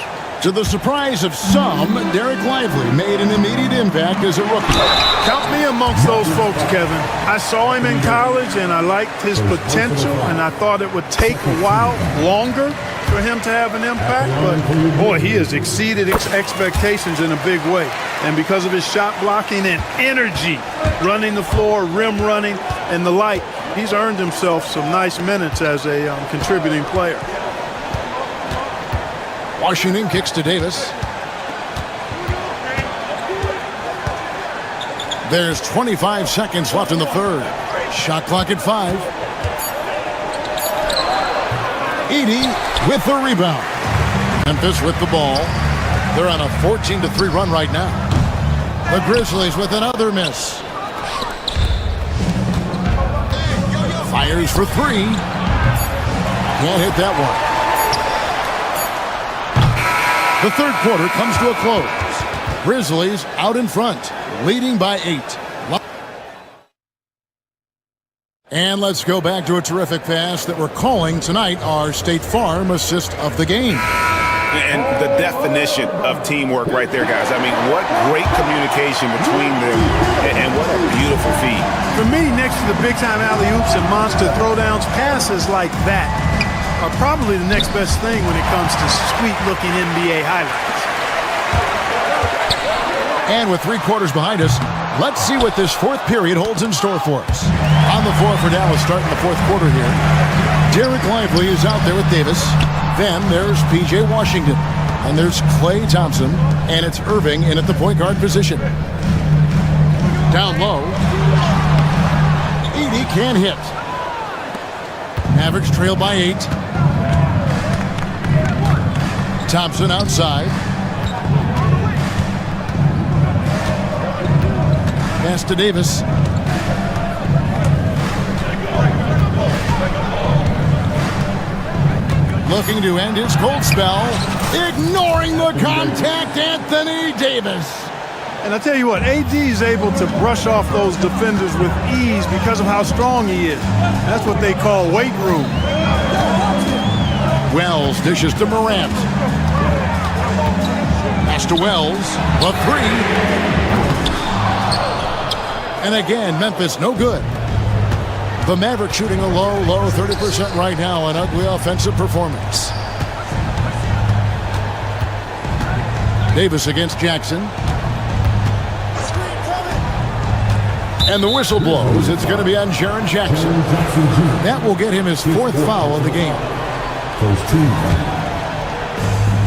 To the surprise of some, Derek Lively made an immediate impact as a rookie. Count me amongst those folks, Kevin. I saw him in college, and I liked his potential, and I thought it would take a while longer for him to have an impact. But, boy, he has exceeded expectations in a big way. And because of his shot blocking and energy, running the floor, rim running, and the like, he's earned himself some nice minutes as a contributing player. Washington kicks to Davis. There's 25 seconds left in the third. Shot clock at 5. Edey with the rebound. Memphis with the ball. They're on a 14-3 run right now. The Grizzlies with another miss. Fires for 3. Can't hit that one. The third quarter comes to a close. Grizzlies out in front, leading by 8. And let's go back to a terrific pass that we're calling tonight our State Farm assist of the game. And the definition of teamwork right there, guys. I mean, what great communication between them, and what a beautiful feed. For me, next to the big-time alley-oops and monster throwdowns, passes like that are probably the next best thing when it comes to sweet-looking NBA highlights. And with 3 quarters behind us, let's see what this fourth period holds in store for us. On the floor for Dallas starting the fourth quarter here. Derek Lively is out there with Davis. Then there's P.J. Washington. And there's Klay Thompson. And it's Irving in at the point guard position. Down low. Edey can't hit. Mavericks trail by 8. Thompson outside. Pass to Davis. Looking to end his cold spell. Ignoring the contact, Anthony Davis. And I tell you what, AD is able to brush off those defenders with ease because of how strong he is. That's what they call weight room. Wells dishes to Morant. Pass to Wells. A 3. And again, Memphis no good. The Mavericks shooting a low 30% right now. An ugly offensive performance. Davis against Jackson. And the whistle blows. It's going to be on Jaren Jackson. That will get him his 4th foul of the game.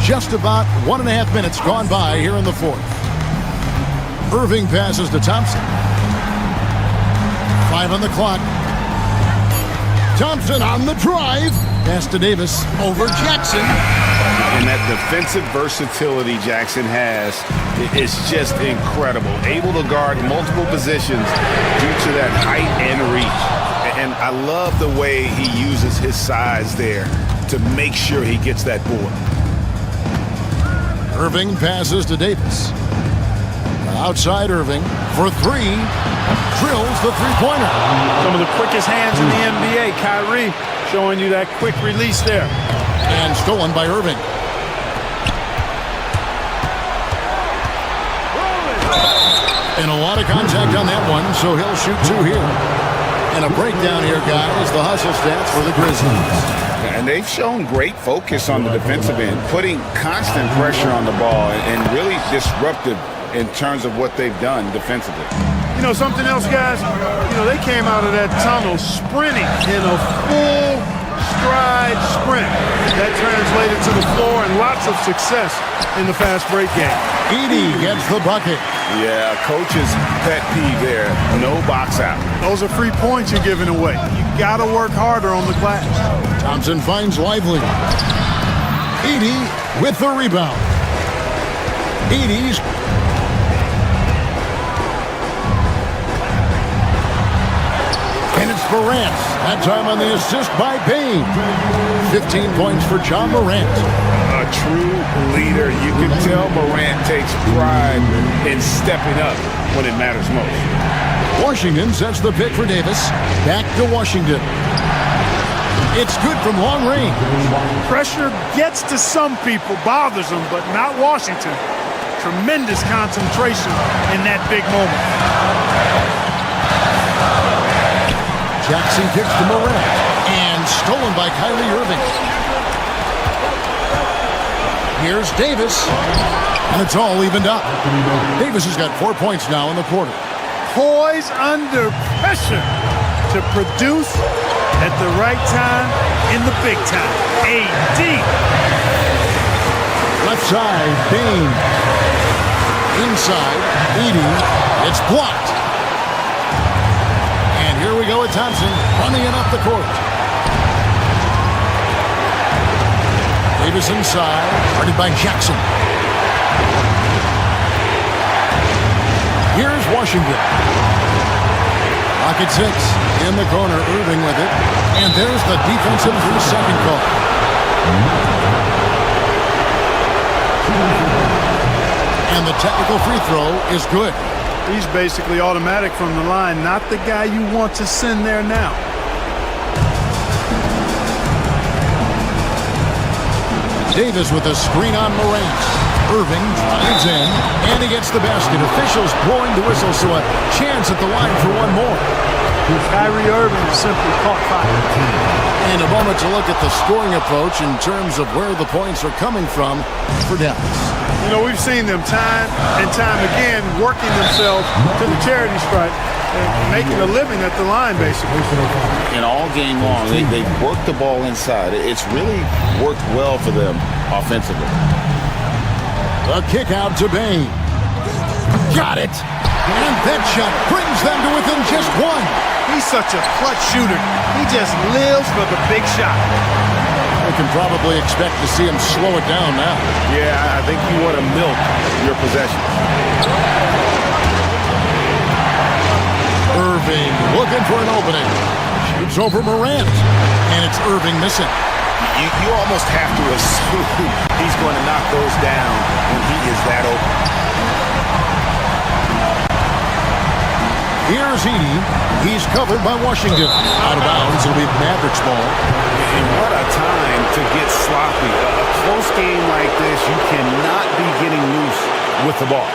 Just about 1.5 minutes gone by here in the 4th. Irving passes to Thompson. 5 on the clock. Thompson on the drive. Pass to Davis over Jackson. And that defensive versatility Jackson has is just incredible. Able to guard multiple positions due to that height and reach. And I love the way he uses his size there to make sure he gets that board. Irving passes to Davis. Outside Irving for 3. Drills the three-pointer. Some of the quickest hands in the NBA. Kyrie showing you that quick release there. And stolen by Irving. And a lot of contact on that one, so he'll shoot 2 here. And a breakdown here, guys. The hustle stats for the Grizzlies. And they've shown great focus on the defensive end, putting constant pressure on the ball and really disruptive in terms of what they've done defensively. You know, something else, guys? You know, they came out of that tunnel sprinting in a full stride sprint. That translated to the floor and lots of success in the fast break game. Edey gets the bucket. Yeah, coach's pet peeve there. No box out. Those are free points you're giving away. You got to work harder on the glass. Thompson finds Lively. Edey with the rebound. And it's Morant. That time on the assist by Payne. 15 points for John Morant. A true leader. You can tell Morant takes pride in stepping up when it matters most. Washington sets the pick for Davis. Back to Washington. It's good from long range. Pressure gets to some people, bothers them, but not Washington. Tremendous concentration in that big moment. Jackson kicks to Morant. And stolen by Kyrie Irving. Here's Davis. And it's all evened up. Davis has got 4 points now in the quarter. Poise under pressure to produce at the right time in the big time. AD. Left side, Bain. Inside, Edey. It's blocked. And here we go with Thompson running it up the court. Davis inside, guarded by Jackson. Here's Washington. Pocket 6 in the corner, Irving with it. And there's the defensive 3-second call. And the technical free throw is good. He's basically automatic from the line, not the guy you want to send there now. Davis with a screen on Morant. Irving drives in, and he gets the basket. Officials blowing the whistle, so a chance at the line for one more. Kyrie Irving simply caught fire. And a moment to look at the scoring approach in terms of where the points are coming from for Dallas. You know, we've seen them time and time again working themselves to the charity stripe and making a living at the line, basically. And all game long, they've worked the ball inside. It's really worked well for them offensively. A kick out to Bain. Got it. And that shot brings them to within just one. He's such a clutch shooter. He just lives for the big shot. We can probably expect to see him slow it down now. Yeah, I think you want to milk your possession. Irving looking for an opening. Shoots over Morant. And it's Irving missing. You almost have to assume he's going to knock those down when he is that open. Here's Edey. He's covered by Washington. Out of bounds, it'll be Mavericks ball. And what a time to get sloppy. A close game like this, you cannot be getting loose with the ball.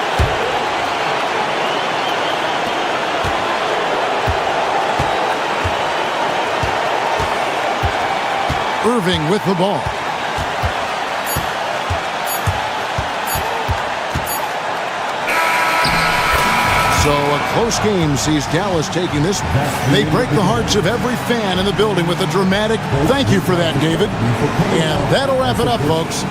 Irving with the ball. So a close game sees Dallas taking this. They break the hearts of every fan in the building with a dramatic thank you for that, David. And that'll wrap it up, folks.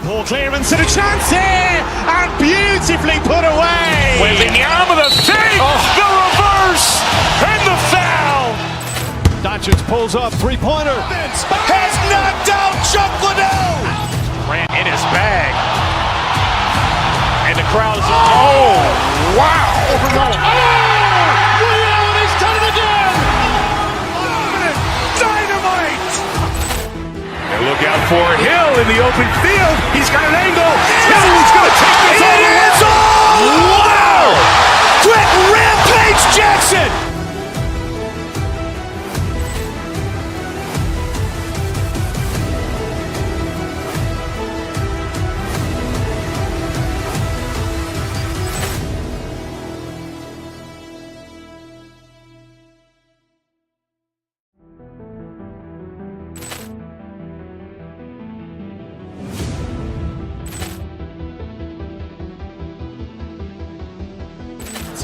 Ball clearance and a chance here, and beautifully put away. Wembanyama the fake, the reverse, and the foul. Doncic pulls up, three-pointer. Has knocked out Chuck Liddell. Ran in his bag. And the crowd is... Oh, wow. He's done it again. Dynamite. And look out for Hill in the open field. He's got an angle. Hill's going to take this all the way. Wow. Quick rampage Jackson.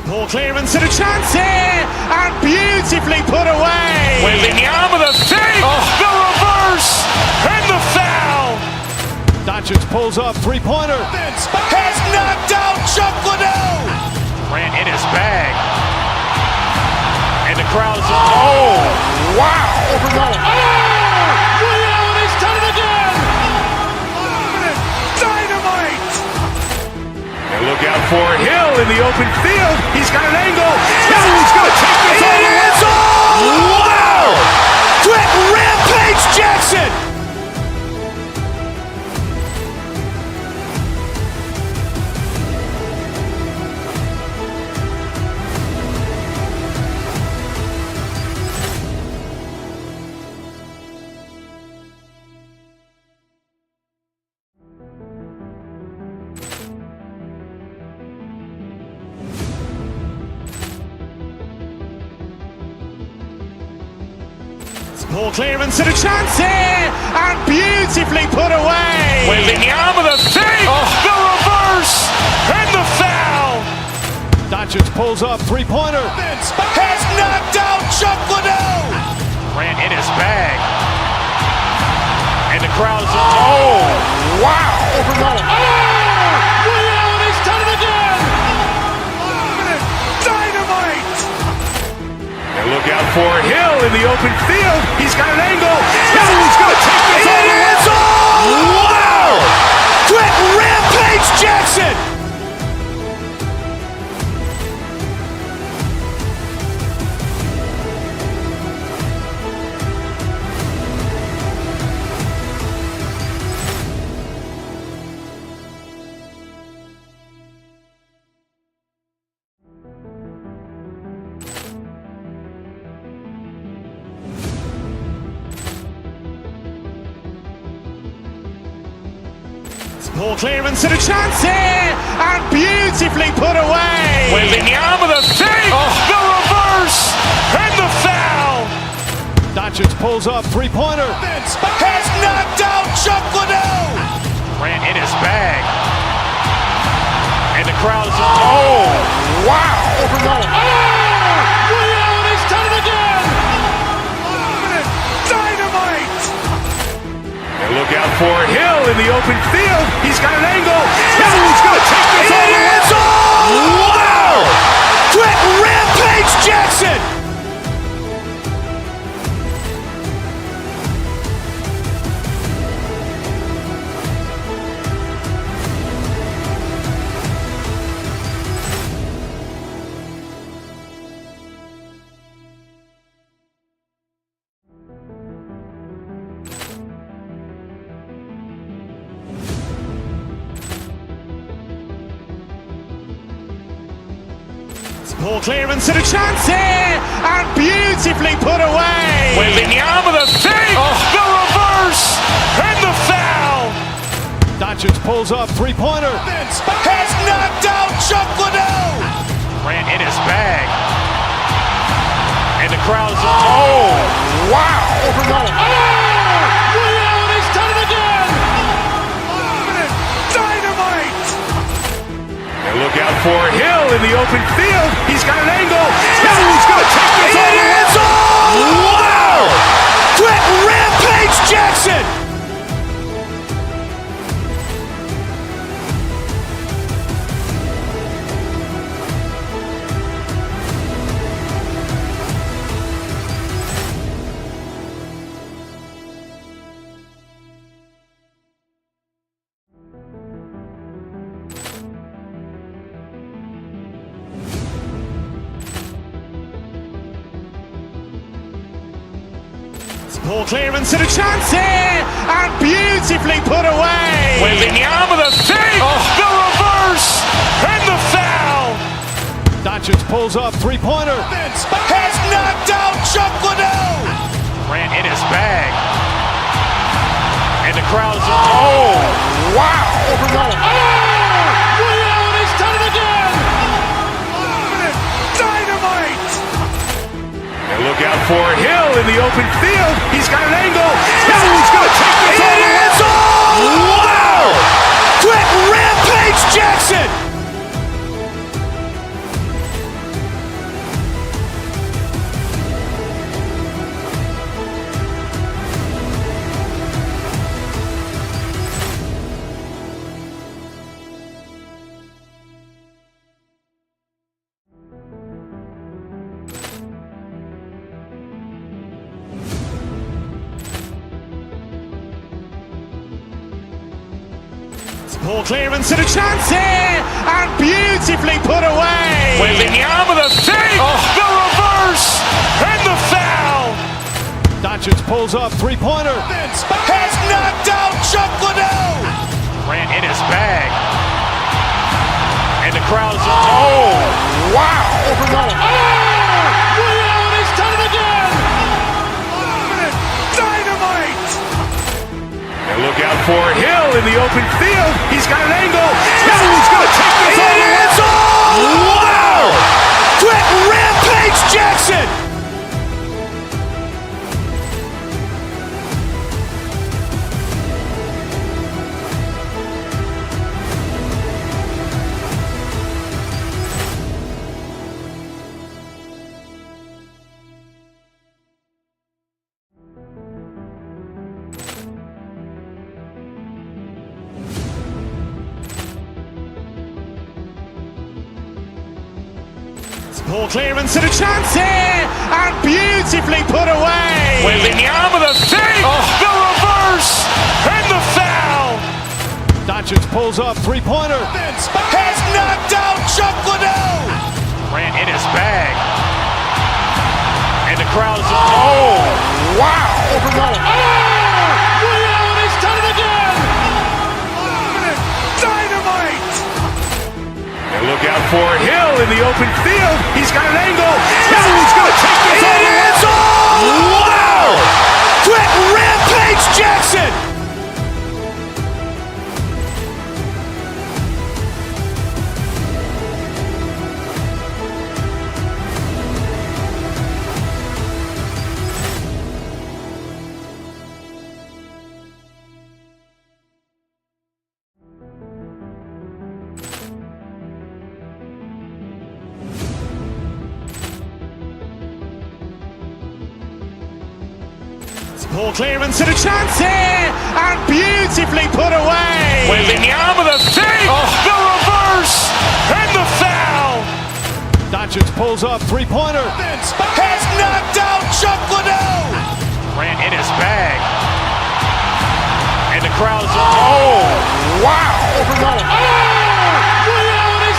Poor clearance and a chance here, and beautifully put away. Wembanyama the save, the reverse, and the foul. Doncic pulls up, three-pointer. Has knocked out Chuck Liddell. Grant in his bag. And the crowd is, oh, wow. He's done it again. Dynamite. And look out for Hill in the open field. He's got an angle. He's going to take this all the way. Wow. Quick rampage Jackson. Poor clearance and a chance here, and beautifully put away. Wembanyama the save, the reverse, and the foul. Doncic pulls up, three-pointer. Has knocked out Chuck Liddell. Grant in his bag. And the crowd is, oh, wow. He's done it again. Dynamite. And look out for Hill in the open field. He's got an angle. He's going to take this all the way. Wow. Quick rampage Jackson. Poor clearance and a chance here, and beautifully put away. Wembanyama the save, the reverse, and the foul. Doncic pulls up, three-pointer. Has knocked out Chuck Liddell. Grant in his bag. And the crowd is, oh, wow. He's done it again. Dynamite. And look out for Hill in the open field. He's got an angle. He's going to take this all the way. Wow. Quick rampage Jackson. Poor clearance and a chance here, and beautifully put away. Wembanyama the save, the reverse, and the foul. Doncic pulls up, three-pointer. Has knocked out Chuck Liddell. Grant in his bag. And the crowd is, oh, wow. He's done it again. Dynamite. And look out for Hill in the open field. He's got an angle. He's going to take this all the way. Wow. Quick rampage Jackson. Poor clearance and a chance here, and beautifully put away. Wembanyama the save, the reverse, and the foul. Doncic pulls up, three-pointer. Has knocked out Chuck Liddell. Grant in his bag. And the crowd is, oh, wow. He's done it again. Dynamite. And look out for Hill in the open field. He's got an angle. He's going to take this all the way. Wow. Quick rampage Jackson. Ball clearance and a chance here, and beautifully put away. Wembanyama with a save, the reverse, and the foul. Doncic pulls up, three-pointer. Has knocked out Chuck Liddell. Grant in his bag. And the crowd is, oh, wow. He's done it again. Dynamite. And look out for Hill in the open field. He's got an angle. Hill's going to take this all the way. Wow. Quick rampage Jackson. Ball clearance and a chance here, and beautifully put away. Wembanyama with a save, the reverse, and the foul. Doncic pulls up, three-pointer. Has knocked out Chuck Liddell. Grant in his bag. And the crowd is, oh, wow. He's done it again. Dynamite. And look out for Hill in the open field. He's got an angle. Hill's going to take this all the way. Wow. Quick rampage Jackson. Ball clearance and a chance here, and beautifully put away. Wembanyama with a save, the reverse, and the foul. Doncic pulls up, three-pointer. Has knocked out Chuck Liddell. Grant in his bag. And the crowd is, oh, wow. He's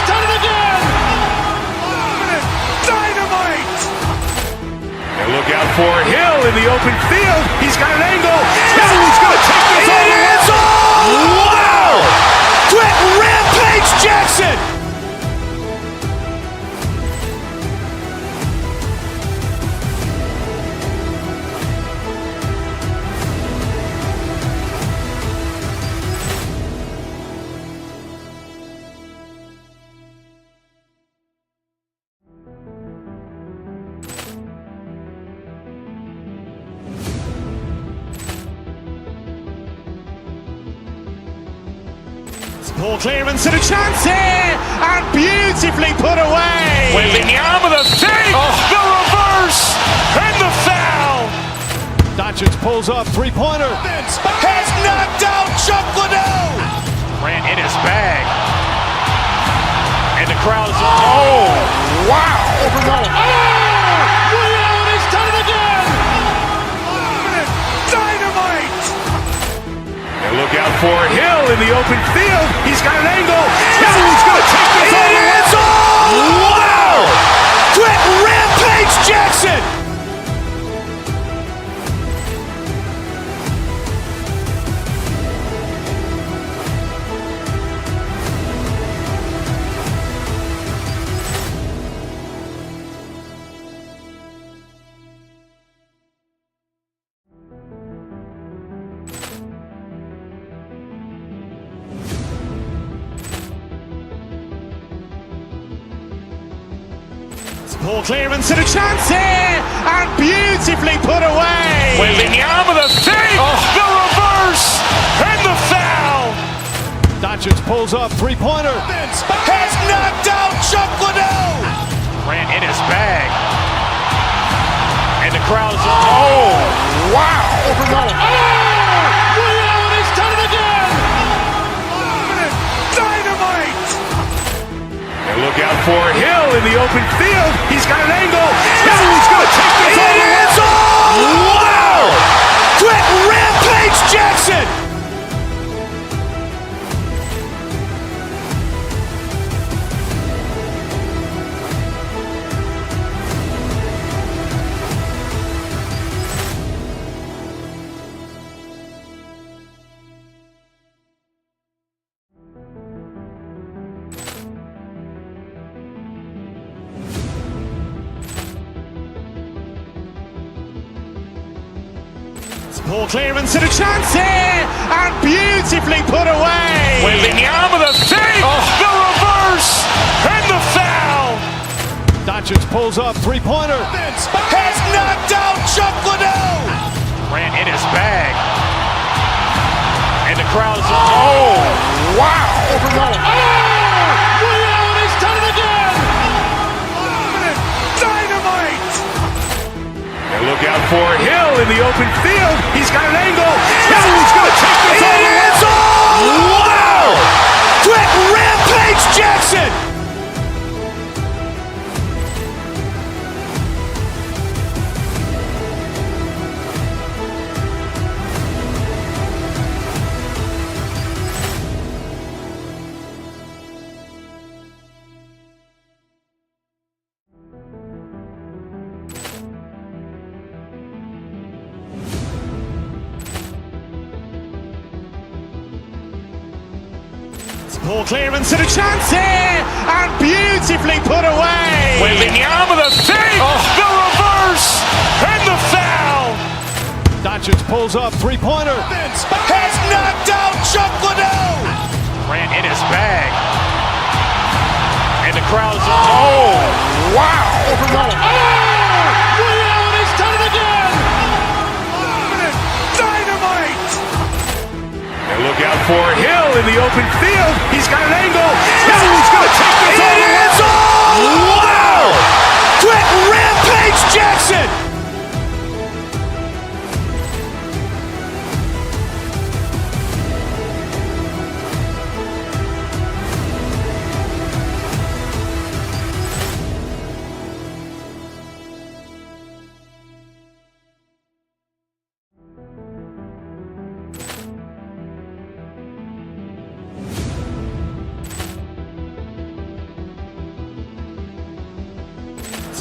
done it again. Dynamite. And look out for Hill in the open field. He's got an angle. Hill's going to take this all the way. Wow. Quick rampage Jackson. Ball clearance and a chance here, and beautifully put away. Wembanyama with a save, the reverse, and the foul. Doncic pulls up, three-pointer. Has knocked out Chuck Liddell. Grant in his bag. And the crowd is, oh, wow. He's done it again. Dynamite. And look out for Hill in the open field. He's got an angle. Hill's going to take this all the way. Wow. Quick rampage Jackson. Ball clearance and a chance here, and beautifully put away. Wembanyama with a save, the reverse, and the foul. Doncic pulls up, three-pointer. Has knocked out Chuck Liddell. Grant in his bag. And the crowd is, oh, wow. He's done it again. Dynamite. And look out for Hill in the open field. He's got an angle. Hill's going to take this all the way. Wow. Quick rampage Jackson. Ball clearance and a chance here, and beautifully put away. Wembanyama the save, the reverse, and the foul. Doncic pulls up, three-pointer. Has knocked out Chuck Liddell. Grant in his bag. And the crowd's, oh, wow. He's done it again. Dynamite. And look out for Hill in the open field. He's got an angle. Hill's going to take this all the way. Wow. Quick rampage Jackson. Ball clearance and a chance here, and beautifully put away. Wembanyama the save, the reverse, and the foul. Doncic pulls up, three-pointer. Has knocked out Chuck Liddell. Grant in his bag. And the crowd's, oh, wow. He's done it again. Dynamite. And look out for Hill in the open field. He's got an angle. Hill's going to take this all the way. Wow. Quick rampage Jackson.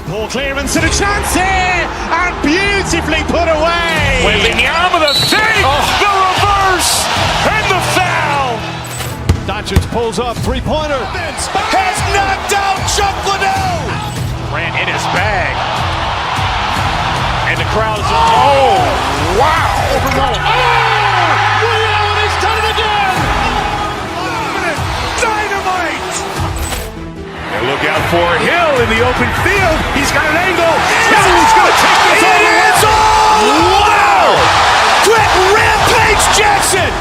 Ball clearance and a chance here, and beautifully put away. Wembanyama the save, the reverse, and the foul. Doncic pulls up, three-pointer. Has knocked out Chuck Liddell. Grant in his bag. And the crowd's, oh, wow. He's done it again. Dynamite. And look out for Hill in the open field. He's got an angle. Hill's going to take this all the way. Wow. Quick rampage Jackson.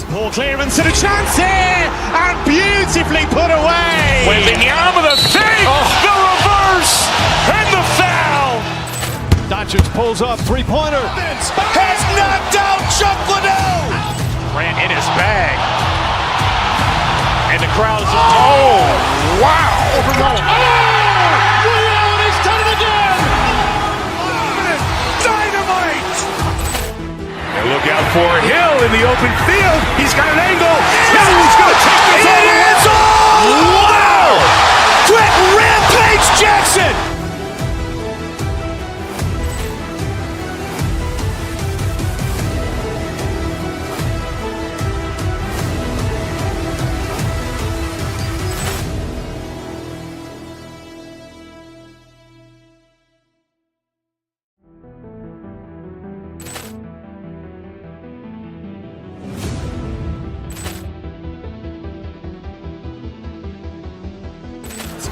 Ball clearance and a chance here, and beautifully put away. Wembanyama the save, the reverse, and the foul. Doncic pulls up, three-pointer. Has knocked out Chuck Liddell. Grant in his bag. And the crowd's, oh, wow. He's done it again. Dynamite. And look out for Hill in the open field. He's got an angle. Hill's going to take this all the way. Wow. Quick rampage Jackson.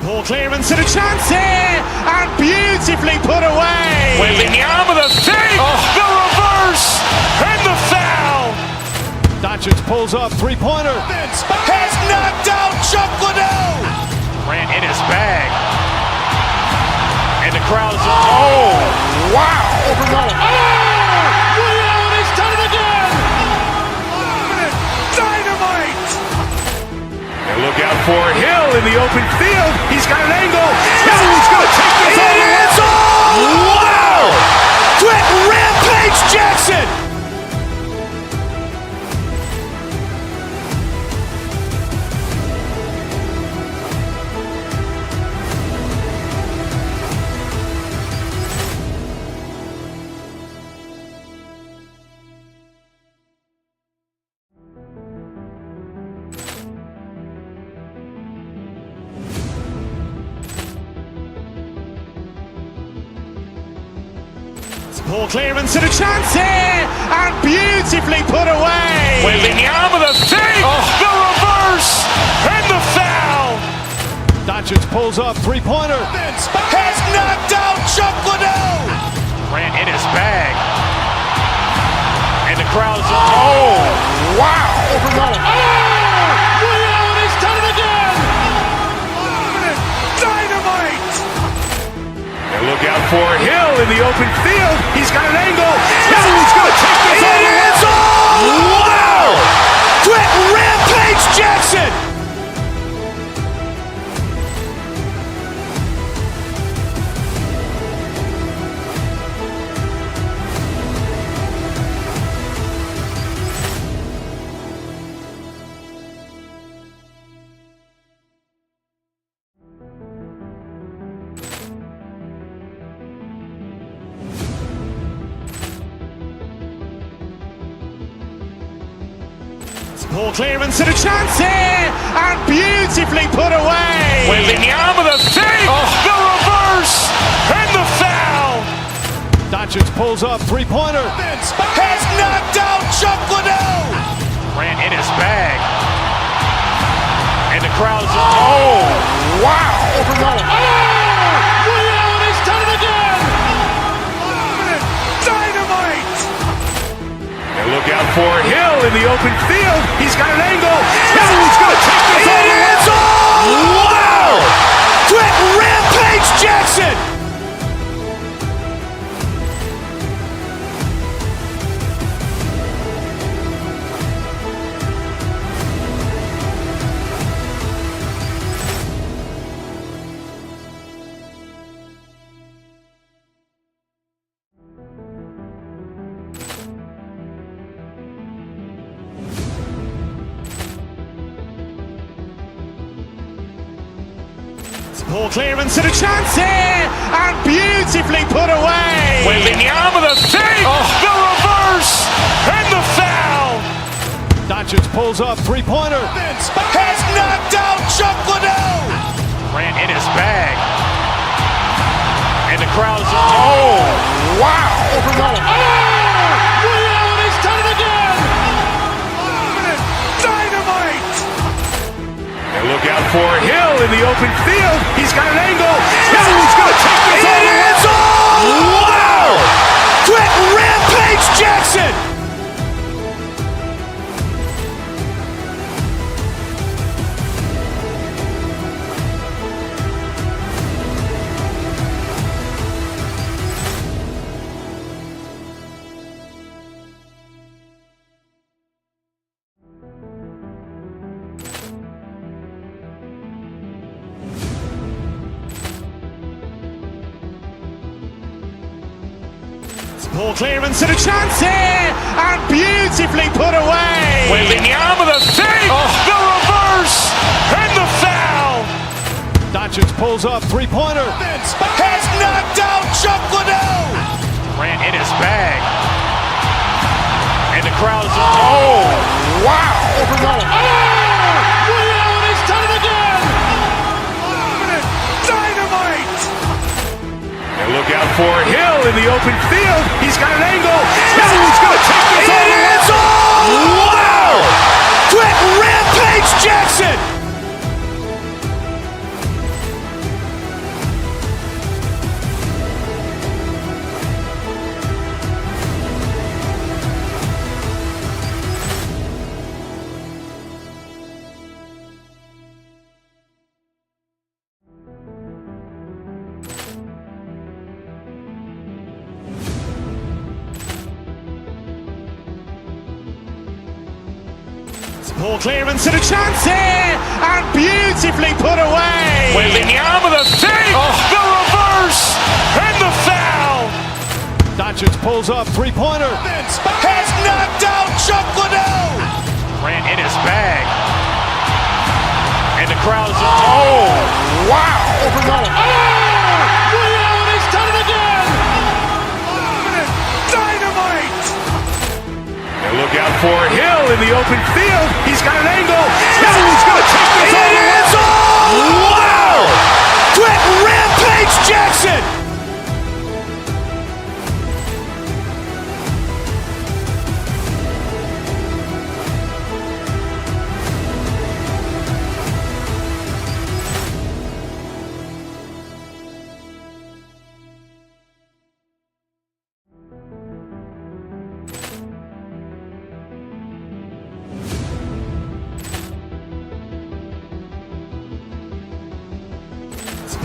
Ball clearance and a chance here, and beautifully put away. Wembanyama the save, the reverse, and the foul. Doncic pulls up, three-pointer. Has knocked out Chuck Liddell. Grant in his bag. And the crowd's, oh, wow. He's done it again. Dynamite. And look out for Hill in the open field. He's got an angle. Hill's going to take this all the way. Wow. Quick rampage Jackson. Poor clearance and a chance here, and beautifully put away. Wembanyama with a fake, the reverse, and the foul. Doncic pulls up, three-pointer. Has knocked out Chuck Liddell. Grant in his bag. And the crowd's, oh, wow. He's done it again. Dynamite. And look out for Hill in the open field. He's got an angle. Hill's going to take this all the way. Wow. Quick Rampage Jackson. Poor clearance and a chance here, and beautifully put away. Wembanyama with a fake, the reverse, and the foul. Doncic pulls up, three-pointer. Has knocked out Chuck Liddell. Grant in his bag. And the crowd's, oh, wow. He's done it again. Dynamite. And look out for Hill in the open field. He's got an angle. Hill's going to take this all the way. Wow. Quick Rampage Jackson. Poor clearance and a chance here, and beautifully put away. Wembanyama with a fake, the reverse, and the foul. Doncic pulls up, three-pointer. Has knocked out Chuck Liddell. Grant in his bag. And the crowd's, oh, wow. He's done it again. Dynamite. And look out for Hill in the open field. He's got an angle. Hill's going to take this all the way. Wow. Quick Rampage Jackson. Poor clearance and a chance here, and beautifully put away. Wembanyama with a fake, the reverse, and the foul. Doncic pulls up, three-pointer. Has knocked out Chuck Liddell. Grant in his bag. And the crowd's, oh, wow. He's done it again. Dynamite. And look out for Hill in the open field. He's got an angle. Hill's going to take this all the way. Wow. Quick Rampage Jackson. Poor clearance and a chance here, and beautifully put away. Wembanyama with a fake, the reverse, and the foul. Doncic pulls up, three-pointer. Has knocked out Chuck Liddell. Grant in his bag. And the crowd's, oh, wow. He's done it again. Dynamite. And look out for Hill in the open field. He's got an angle. Hill's going to take this all the way. Wow. Quick Rampage Jackson.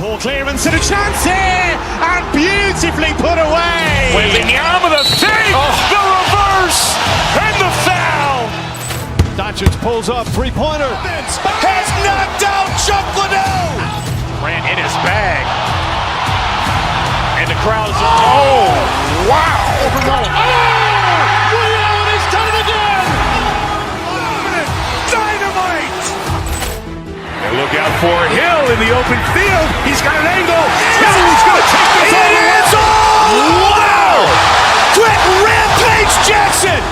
Poor clearance and a chance here, and beautifully put away. Wembanyama the save, the reverse, and the foul. Doncic pulls up, three-pointer. Has knocked out Chuck Liddell. Grant in his bag. And the crowd is, oh, wow. He's done it again. Dynamite. And look out for Hill in the open field. He's got an angle. He's going to take this all the way. Wow. Quick Rampage Jackson.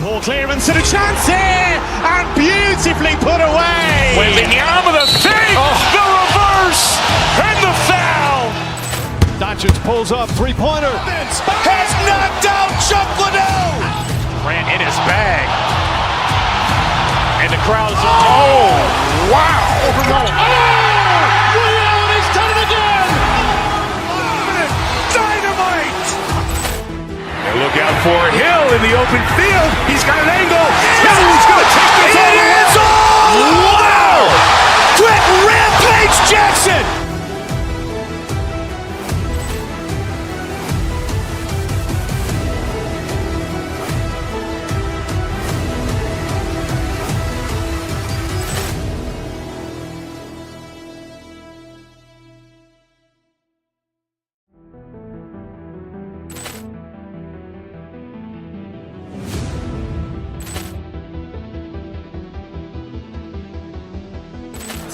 Poor clearance and a chance here, and beautifully put away. Wembanyama the save, the reverse, and the foul. Doncic pulls up, three-pointer. Has knocked out Chuck Liddell. Grant in his bag. And the crowd is, oh, wow. He's done it again. Dynamite. And look out for Hill in the open field. He's got an angle. He's going to take this all the way. Wow. Quick Rampage Jackson.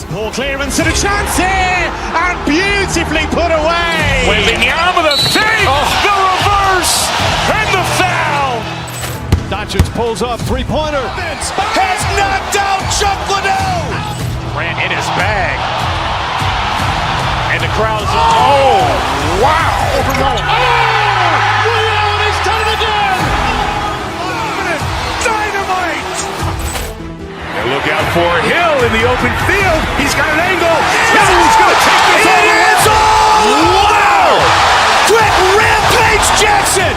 Poor clearance and a chance here, and beautifully put away. Wembanyama the save, the reverse, and the foul. Doncic pulls up, three-pointer. Has knocked out Chuck Liddell. Grant in his bag. And the crowd is, oh, wow. He's done it again. Dynamite. And look out for Hill in the open field. He's got an angle. He's going to take this all the way. Wow. Quick Rampage Jackson.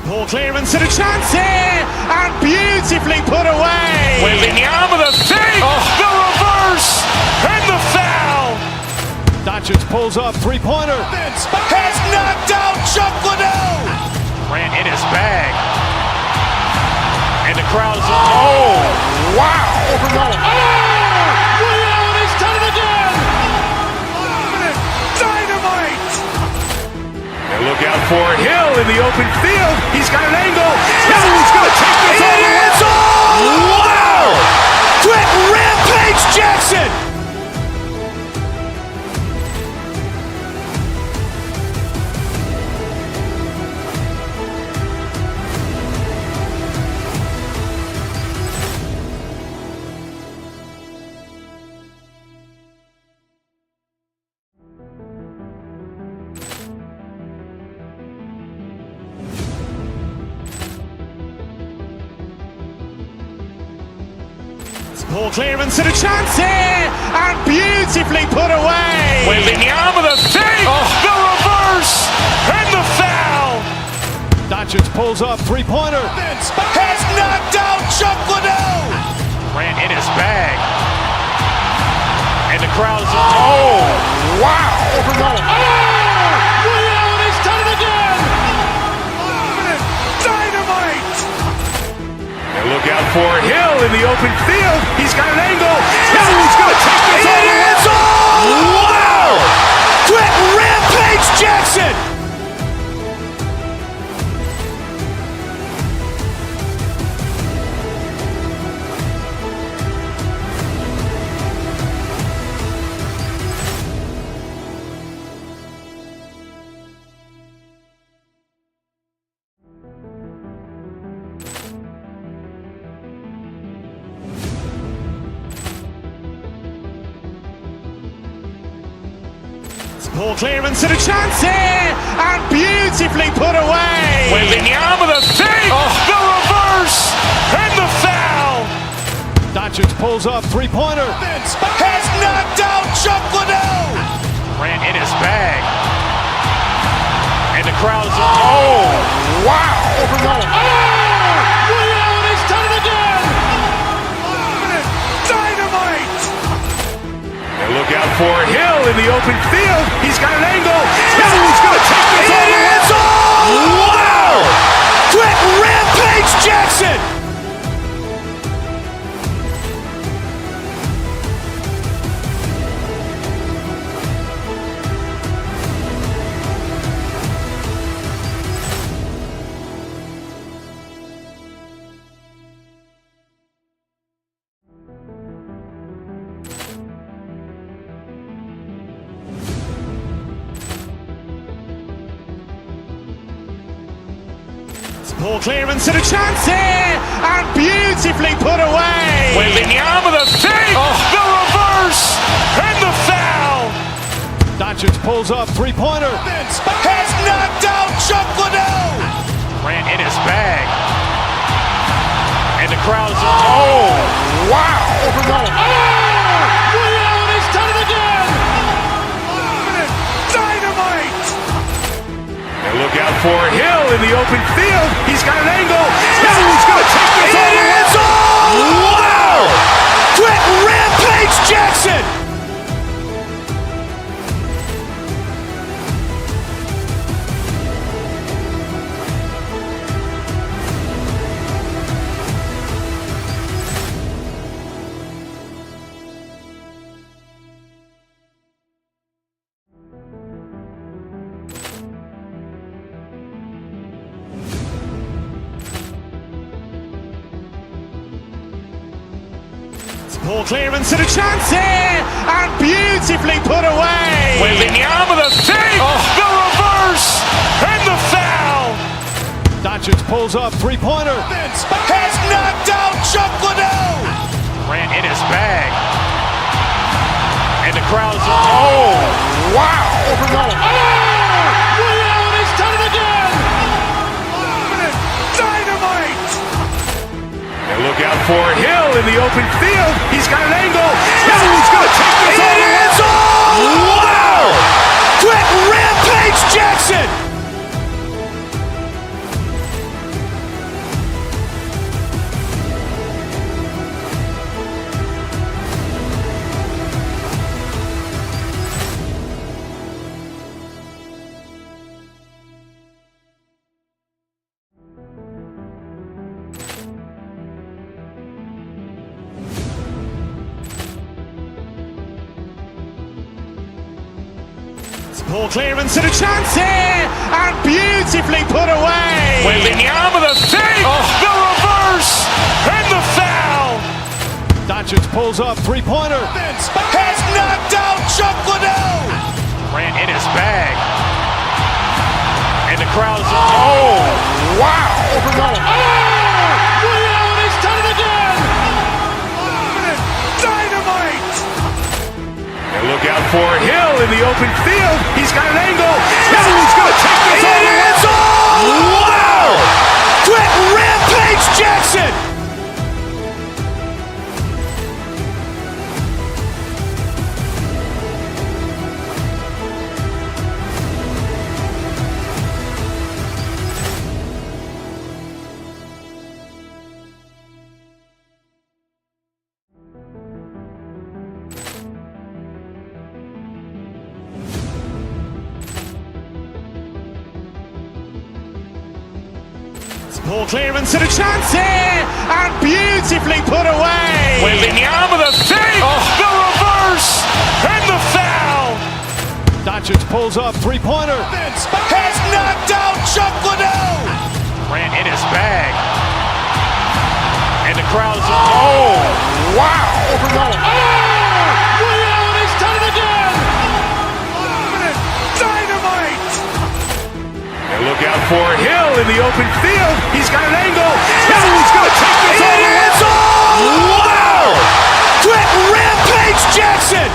Poor clearance and a chance here, and beautifully put away. Wembanyama the save, the reverse, and the foul. Doncic pulls up, three-pointer. Has knocked out Chuck Liddell. Grant in his bag. And the crowd is, oh, wow. He's done it again. Dynamite. And look out for Hill in the open field. He's got an angle. He's going to take this all the way. Wow. Quick Rampage Jackson. Poor clearance and a chance here, and beautifully put away. Wembanyama the save, the reverse, and the foul. Doncic pulls up, three-pointer. Has knocked out Chuck Liddell. Grant in his bag. And the crowd is, oh, wow. He's done it again. Dynamite. And look out for Hill in the open field. He's got an angle. He's going to take this all the way. Wow. Quick Rampage Jackson. Poor clearance and a chance here, and beautifully put away. Wembanyama with a save, the reverse, and the foul. Doncic pulls up, three-pointer. Has knocked out Chuck Liddell. Ran in his bag. And the crowd is, oh, wow. Ray Allen has done it again. Dynamite. And look out for Hill in the open field. He's got an angle. Hill's going to take this all the way. Wow. Quick rampage Jackson. Poor clearance and a chance here, and beautifully put away. Wembanyama with a save, the reverse, and the foul. Doncic pulls up, three-pointer. Has knocked out Chuck Liddell. Ran in his bag. And the crowd is, oh, wow. Ray Allen has done it again. Dynamite. And look out for Hill in the open field. He's got an angle. Hill's going to take this all the way. Wow. Quick rampage Jackson. Poor clearance and a chance here, and beautifully put away. Wembanyama with a save, the reverse, and the foul. Doncic pulls up, three-pointer. Has knocked out Chuck Liddell. Ran in his bag. And the crowd is, oh, wow. Ray Allen has done it again. Dynamite. And look out for Hill in the open field. He's got an angle. Hill's going to take this all the way. Wow. Quick rampage Jackson. Poor clearance and a chance here, and beautifully put away. Wembanyama with a save, the reverse, and the foul. Doncic pulls up, three-pointer. Has knocked out Chuck Liddell. Ran in his bag. And the crowd is, oh, wow. Ray Allen has done it again. Dynamite. And look out for Hill in the open field. He's got an angle. Hill's going to take this all the way. Wow. Quick rampage Jackson. Poor clearance and a chance here, and beautifully put away. Wembanyama with a save, the reverse, and the foul. Doncic pulls up, three-pointer. Has knocked out Chuck Liddell. Ran in his bag. And the crowd is, oh, wow. Ray Allen has done it again. Dynamite. And look out for Hill in the open field. He's got an angle. Hill's going to take this all the way. Wow. Quick rampage Jackson.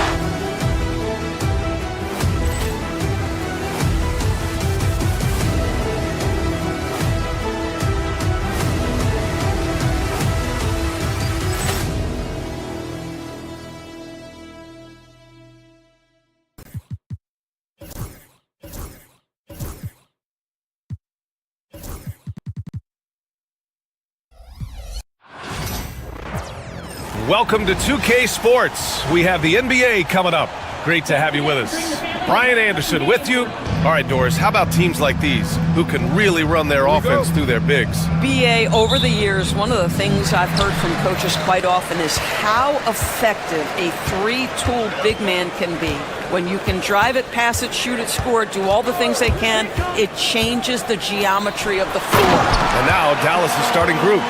welcome to 2K Sports. We have the NBA coming up. Great to have you with us. Brian Anderson with you. All right, Doris, how about teams like these who can really run their offense through their bigs? BA, over the years, one of the things I've heard from coaches quite often is how effective a three-tool big man can be. When you can drive it, pass it, shoot it, score it, do all the things they can, it changes the geometry of the floor. And now Dallas' starting group.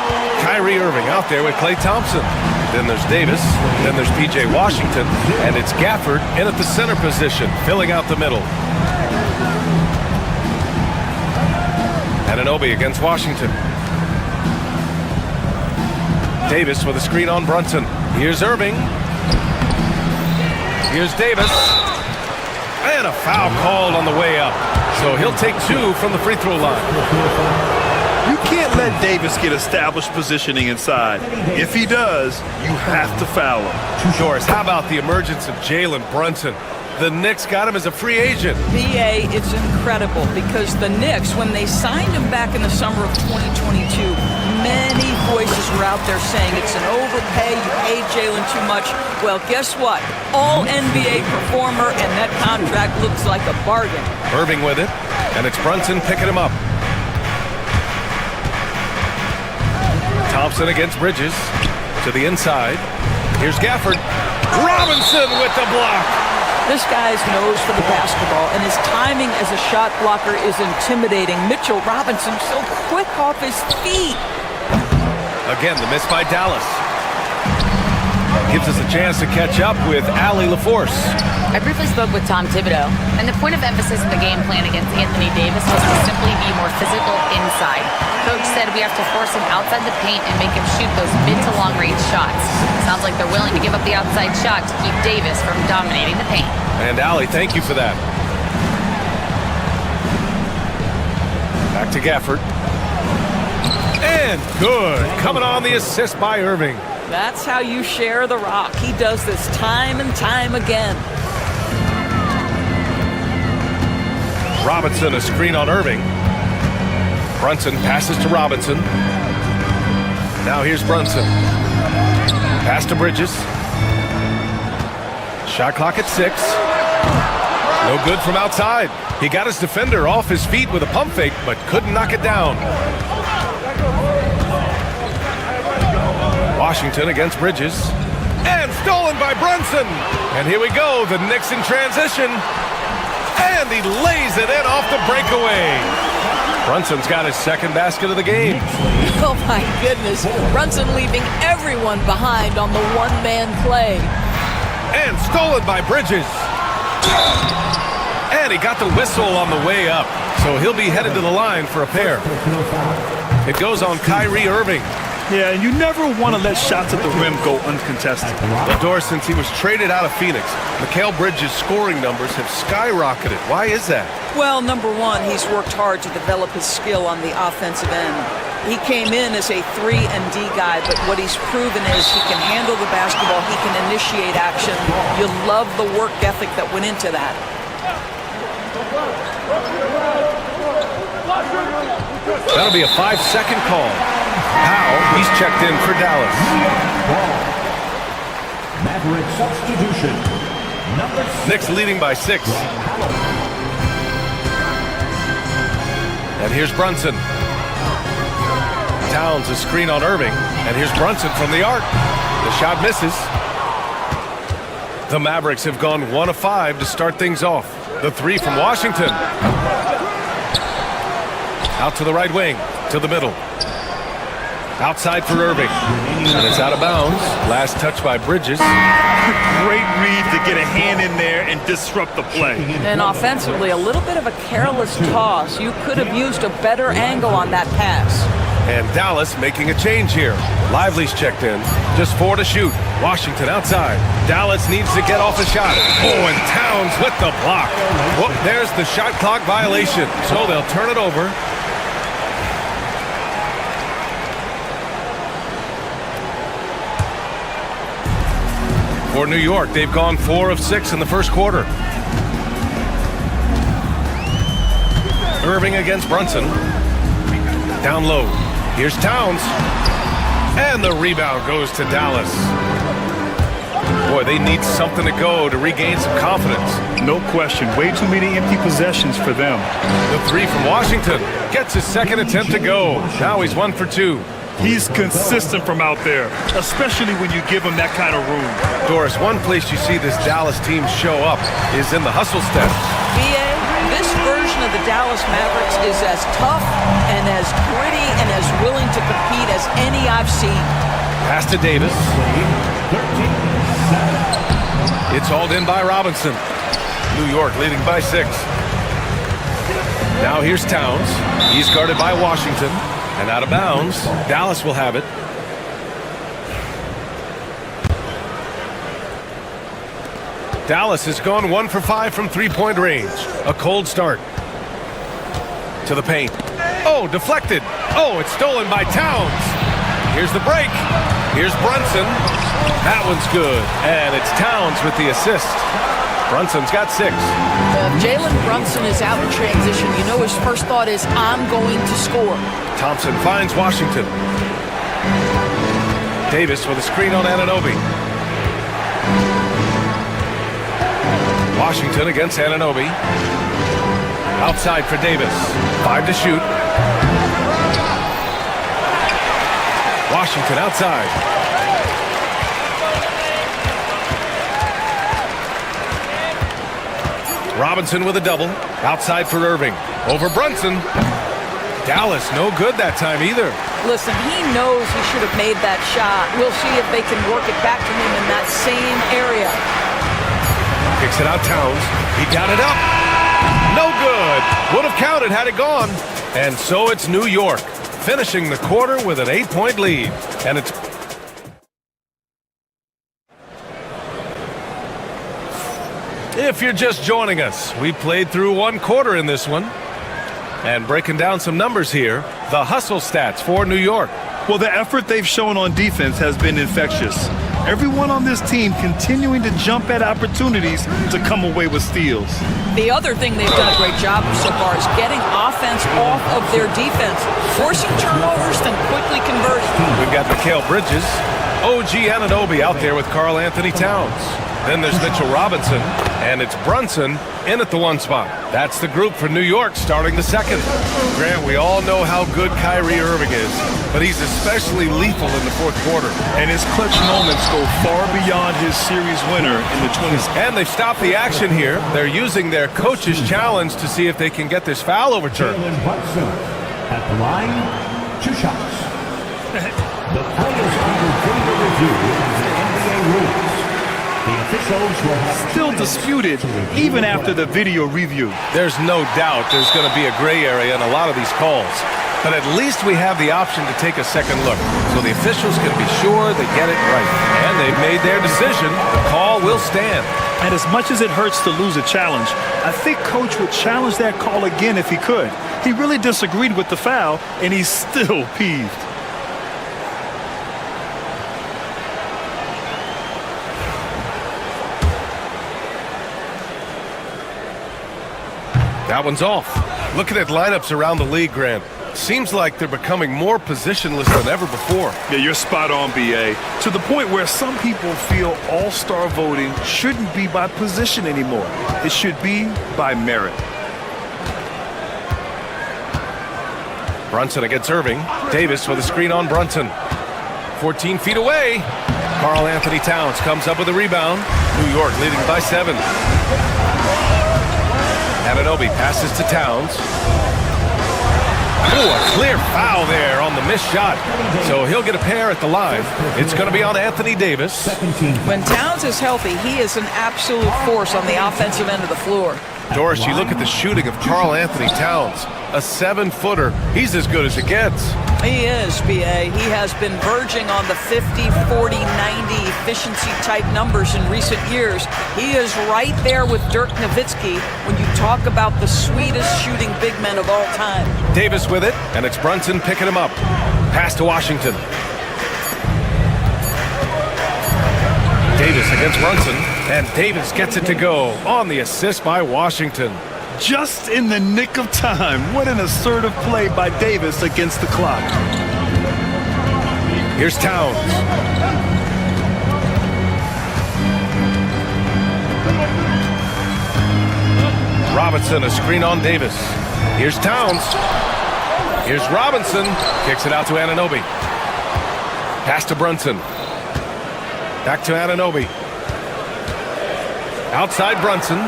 Kyrie Irving out there with Klay Thompson. Then there's Davis. Then there's P.J. Washington. And it's Gafford in at the center position, filling out the middle. Anunoby against Washington. Davis with a screen on Brunson. Here's Irving. Here's Davis. And a foul called on the way up. So he'll take 2 from the free throw line. You can't let Davis get established positioning inside. If he does, you have to foul him. Doris, how about the emergence of Jalen Brunson? The Knicks got him as a free agent. BA, it's incredible because the Knicks, when they signed him back in the summer of 2022, many voices were out there saying it's an overpay, you paid Jalen too much. Well, guess what? All NBA performer, and that contract looks like a bargain. Irving with it, and it's Brunson picking him up. Thompson against Bridges to the inside. Here's Gafford. Robinson with the block. This guy's nose for the basketball, and his timing as a shot blocker is intimidating. Mitchell Robinson so quick off his feet. Again, the miss by Dallas. Gives us a chance to catch up with Allie LaForce. I briefly spoke with Tom Thibodeau, and the point of emphasis in the game plan against Anthony Davis was to simply be more physical inside. Coach said we have to force him outside the paint and make him shoot those mid to long range shots. Sounds like they're willing to give up the outside shot to keep Davis from dominating the paint. And Allie, thank you for that. Back to Gafford. And good. Coming on the assist by Irving. That's how you share the rock. He does this time and time again. Robinson, a screen on Irving. Brunson passes to Robinson. Now here's Brunson. Pass to Bridges. Shot clock at 6. No good from outside. He got his defender off his feet with a pump fake, but couldn't knock it down. Washington against Bridges. And stolen by Brunson. And here we go, the Knicks in transition. And he lays it in off the breakaway. Brunson's got his second basket of the game. Oh my goodness. Brunson leaving everyone behind on the one-man play. And stolen by Bridges. And he got the whistle on the way up. So he'll be headed to the line for a pair. It goes on Kyrie Irving. Yeah, and you never want to let shots at the rim go uncontested. Well, Doris, since he was traded out of Phoenix, Mikal Bridges' scoring numbers have skyrocketed. Why is that? Well, number one, he's worked hard to develop his skill on the offensive end. He came in as a 3-and-D guy, but what he's proven is he can handle the basketball, he can initiate action. You love the work ethic that went into that. That'll be a 5-second call. Powell, he's checked in for Dallas. Maverick substitution. Number 6. Knicks leading by 6. And here's Brunson. Towns a screen on Irving. And here's Brunson from the arc. The shot misses. The Mavericks have gone 1 of 5 to start things off. The 3 from Washington. Out to the right wing, to the middle. Outside for Irving. And it's out of bounds. Last touch by Bridges. Great read to get a hand in there and disrupt the play. And offensively, a little bit of a careless toss. You could have used a better angle on that pass. And Dallas making a change here. Lively's checked in. Just 4 to shoot. Washington outside. Dallas needs to get off a shot. Oh, and Towns with the block. Whoop, there's the shot clock violation. So they'll turn it over. For New York, they've gone 4 of 6 in the first quarter. Irving against Brunson. Down low. Here's Towns. And the rebound goes to Dallas. Boy, they need something to go to regain some confidence. No question. Way too many empty possessions for them. The three from Washington gets his second attempt to go. Now he's 1 for 2. He's consistent from out there, especially when you give him that kind of room. Doris, one place you see this Dallas team show up is in the hustle steps. BA, this version of the Dallas Mavericks is as tough and as gritty and as willing to compete as any I've seen. Pass to Davis. It's hauled in by Robinson. New York leading by 6. Now here's Towns. He's guarded by Washington. And out of bounds, Dallas will have it. Dallas has gone 1 for 5 from three-point range. A cold start. To the paint. Oh, deflected. Oh, it's stolen by Towns. Here's the break. Here's Brunson. That one's good. And it's Towns with the assist. Brunson's got 6. Jalen Brunson is out in transition. You know his first thought is, I'm going to score. Thompson finds Washington. Davis with a screen on Anunoby. Washington against Anunoby. Outside for Davis. 5 to shoot. Washington outside. Robinson with a double. Outside for Irving. Over Brunson. Dallas no good that time either. Listen, he knows he should have made that shot. We'll see if they can work it back to him in that same area. Kicks it out Towns. He got it up. No good. Would have counted had it gone. And so it's New York finishing the quarter with an 8-point lead. And it's if you're just joining us, we played through 1 quarter in this one. And breaking down some numbers here, the hustle stats for New York. Well, the effort they've shown on defense has been infectious. Everyone on this team continuing to jump at opportunities to come away with steals. The other thing they've done a great job of so far is getting offense off of their defense, forcing turnovers, then quickly converting. We've got Mikal Bridges, OG Anunoby out there with Karl Anthony Towns. Then there's Mitchell Robinson, and it's Brunson in at the 1 spot. That's the group for New York starting the 2nd. Grant, we all know how good Kyrie Irving is, but he's especially lethal in the 4th quarter. And his clutch moments go far beyond his series winner in the 20s. And they've stopped the action here. They're using their coach's challenge to see if they can get this foul overturned. Jalen Brunson at the line, 2 shots. The players under video review of the NBA rules. The officials will have still disputed even after the video review. There's no doubt there's going to be a gray area in a lot of these calls. But at least we have the option to take a second look, so the officials can be sure they get it right. And they've made their decision. The call will stand. And as much as it hurts to lose a challenge, I think Coach would challenge that call again if he could. He really disagreed with the foul, and he's still peeved. That one's off. Looking at lineups around the league, Grant, seems like they're becoming more positionless than ever before. Yeah, you're spot on, BA. To the point where some people feel all-star voting shouldn't be by position anymore. It should be by merit. Brunson against Irving. Davis with a screen on Brunson. 14 feet away. Karl Anthony Towns comes up with a rebound. New York leading by 7. Anunoby passes to Towns. Oh, a clear foul there on the missed shot. So he'll get a pair at the line. It's going to be on Anthony Davis. When Towns is healthy, he is an absolute force on the offensive end of the floor. Doris, you look at the shooting of Karl Anthony Towns. A 7-footer. He's as good as it gets. He is, BA. He has been verging on the 50, 40, 90 efficiency type numbers in recent years. He is right there with Dirk Nowitzki when you talk about the sweetest shooting big men of all time. Davis with it, and it's Brunson picking him up. Pass to Washington. Davis against Brunson, and Davis gets it to go on the assist by Washington. Just in the nick of time. What an assertive play by Davis against the clock. Here's Towns. Robinson, a screen on Davis. Here's Towns. Here's Robinson. Kicks it out to Anunoby. Pass to Brunson. Back to Anunoby. Outside Brunson.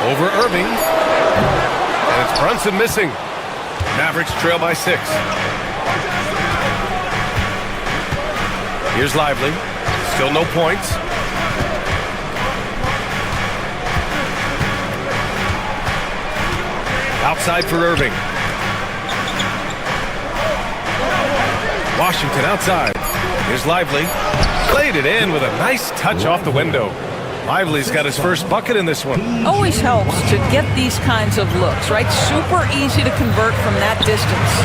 Over Irving. And it's Brunson missing. Mavericks trail by 6. Here's Lively. Still no points. Outside for Irving. Washington outside. Here's Lively. Played it in with a nice touch off the window. Lively's got his first bucket in this one. Always helps to get these kinds of looks, right? Super easy to convert from that distance.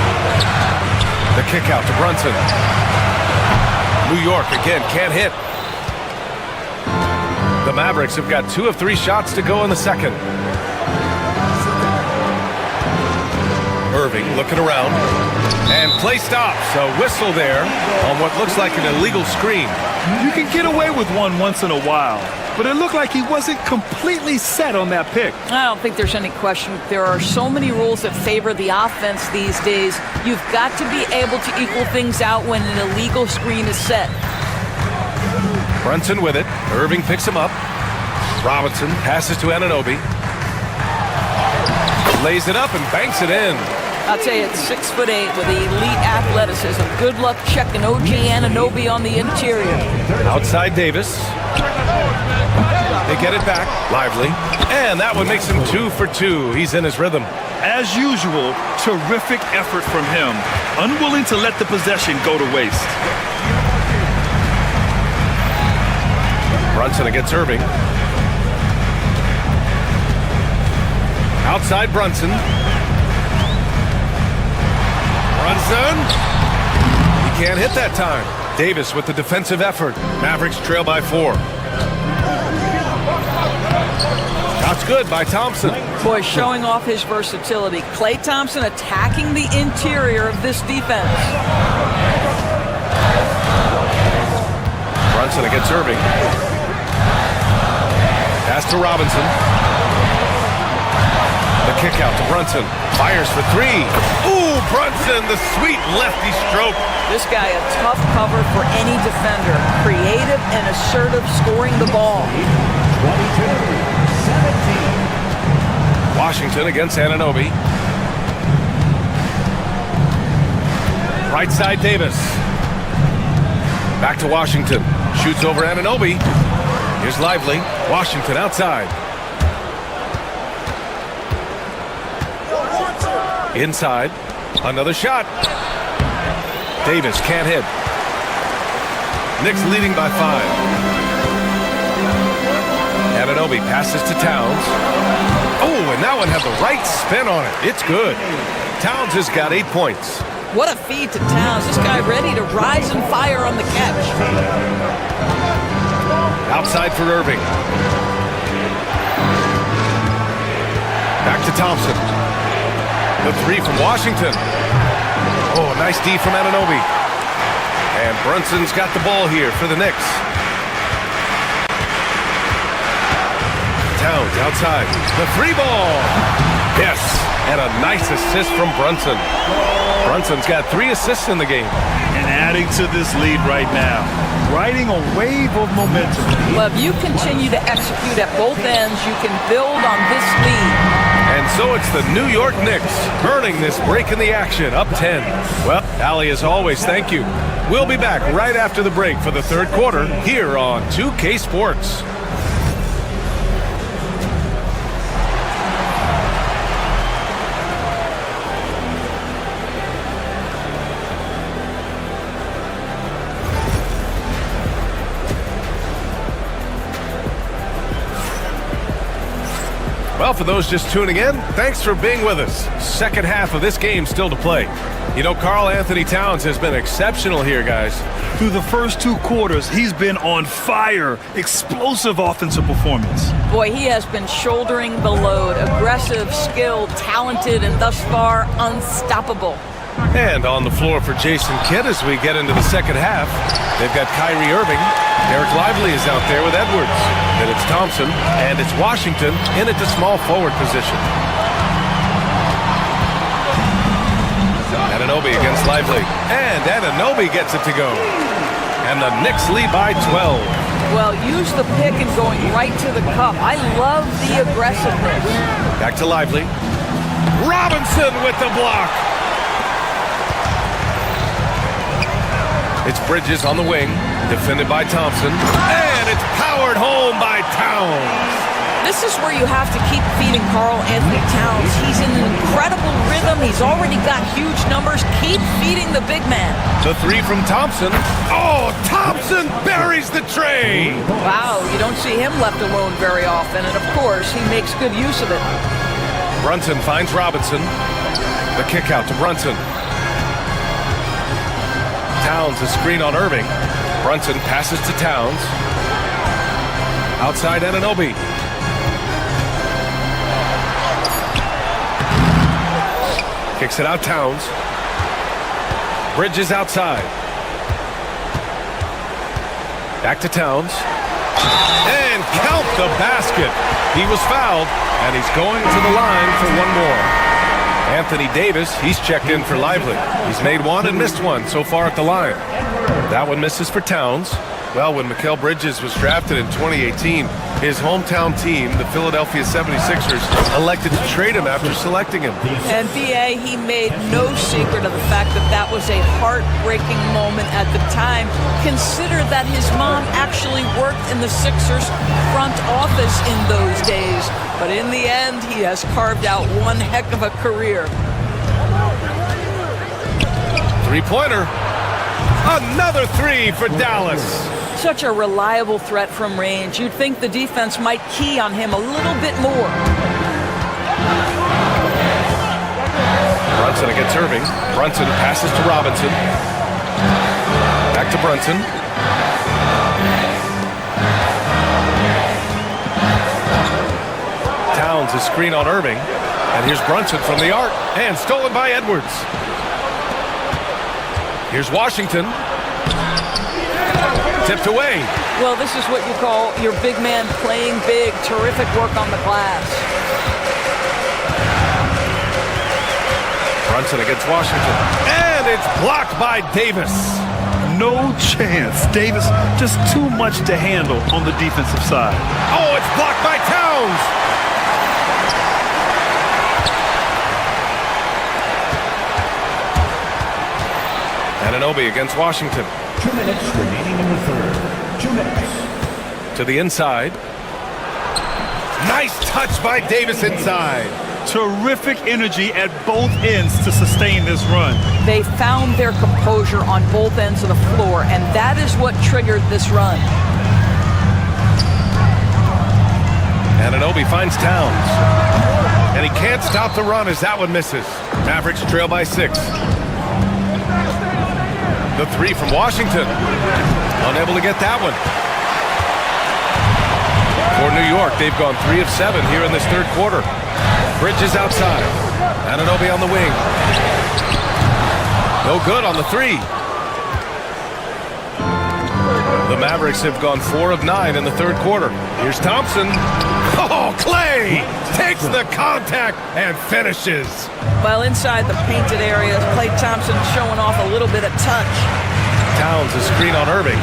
The kick out to Brunson. New York again can't hit. The Mavericks have got 2 of 3 shots to go in the second. Irving looking around. And play stops. A whistle there on what looks like an illegal screen. You can get away with one once in a while, but it looked like he wasn't completely set on that pick. I don't think there's any question. There are so many rules that favor the offense these days. You've got to be able to equal things out when an illegal screen is set. Brunson with it. Irving picks him up. Robinson passes to Anunoby. Lays it up and banks it in. I'll tell you, it's 6'8" with elite athleticism. Good luck checking OG Anunoby on the interior. Outside Davis. They get it back. Lively. And that one makes him 2 for 2. He's in his rhythm. As usual, terrific effort from him. Unwilling to let the possession go to waste. Brunson against Irving. Outside Brunson. Brunson. He can't hit that time. Davis with the defensive effort. Mavericks trail by 4. Shots good by Thompson. Boy, showing off his versatility. Klay Thompson attacking the interior of this defense. Brunson against Irving. Pass to Robinson. The kick out to Brunson. Fires for 3. Ooh, Brunson, the sweet lefty stroke. This guy a tough cover for any defender. Creative and assertive scoring the ball. 22-17. Washington against Anunoby. Right side Davis. Back to Washington. Shoots over Anunoby. Here's Lively. Washington outside. Inside. Another shot. Davis can't hit. Knicks leading by 5. Anunoby passes to Towns. Oh, and that one had the right spin on it. It's good. Towns has got 8 points. What a feed to Towns. This guy ready to rise and fire on the catch. Outside for Irving. Back to Thompson. The 3 from Washington. Oh, a nice D from Anunoby. And Brunson's got the ball here for the Knicks. Towns outside. The 3 ball. Yes, and a nice assist from Brunson. Brunson's got 3 assists in the game. And adding to this lead right now. Riding a wave of momentum. Well, if you continue to execute at both ends, you can build on this lead. And so it's the New York Knicks earning this break in the action, up 10. Well, Allie, as always, thank you. We'll be back right after the break for the third quarter here on 2K Sports. Well, for those just tuning in, thanks for being with us. Second half of this game still to play. You know, Karl Anthony Towns has been exceptional here, guys. Through the first 2 quarters, he's been on fire. Explosive offensive performance. Boy, he has been shouldering the load. Aggressive, skilled, talented, and thus far unstoppable. And on the floor for Jason Kidd as we get into the second half. They've got Kyrie Irving. Derek Lively is out there with Edwards. Then it's Thompson, and it's Washington in at the small forward position. Anunoby against Lively. And Anunoby gets it to go. And the Knicks lead by 12. Well, use the pick and going right to the cup. I love the aggressiveness. Back to Lively. Robinson with the block. It's Bridges on the wing, defended by Thompson. And it's powered home by Towns. This is where you have to keep feeding Karl Anthony Towns. He's in an incredible rhythm. He's already got huge numbers. Keep feeding the big man. The three from Thompson. Oh, Thompson buries the tray. Wow, you don't see him left alone very often. And, of course, he makes good use of it. Brunson finds Robinson. The kick out to Brunson. Towns a screen on Irving. Brunson passes to Towns. Outside Anunoby. Kicks it out Towns. Bridges outside. Back to Towns. And count the basket. He was fouled, and he's going to the line for one more. Anthony Davis, he's checked in for Lively. He's made one and missed one so far at the line. That one misses for Towns. Well, when Mikal Bridges was drafted in 2018, his hometown team, the Philadelphia 76ers, elected to trade him after selecting him. And B.A., he made no secret of the fact that that was a heartbreaking moment at the time. Consider that his mom actually worked in the Sixers front office in those days. But in the end, he has carved out one heck of a career. Three-pointer. Another three for Dallas. Such a reliable threat from range. You'd think the defense might key on him a little bit more. Brunson against Irving. Brunson passes to Robinson. Back to Brunson. Towns a screen on Irving. And here's Brunson from the arc. And stolen by Edwards. Here's Washington. Tipped away. Well, this is what you call your big man playing big. Terrific work on the glass. Brunson against Washington. And it's blocked by Davis. No chance. Davis just too much to handle on the defensive side. Oh, it's blocked by Towns. Anunoby against Washington. 2 minutes remaining in the third. 2 minutes. To the inside. Nice touch by Davis inside. Terrific energy at both ends to sustain this run. They found their composure on both ends of the floor, and that is what triggered this run. Anunoby finds Towns. And he can't stop the run as that one misses. Mavericks trail by 6. The three from Washington. Unable to get that one. For New York, they've gone 3 of 7 here in this third quarter. Bridges outside. Anunoby on the wing. No good on the three. The Mavericks have gone 4 of 9 in the third quarter. Here's Thompson. Oh, Clay takes the contact and finishes. Well, inside the painted areas, Klay Thompson showing off a little bit of touch. Towns a screen on Irving.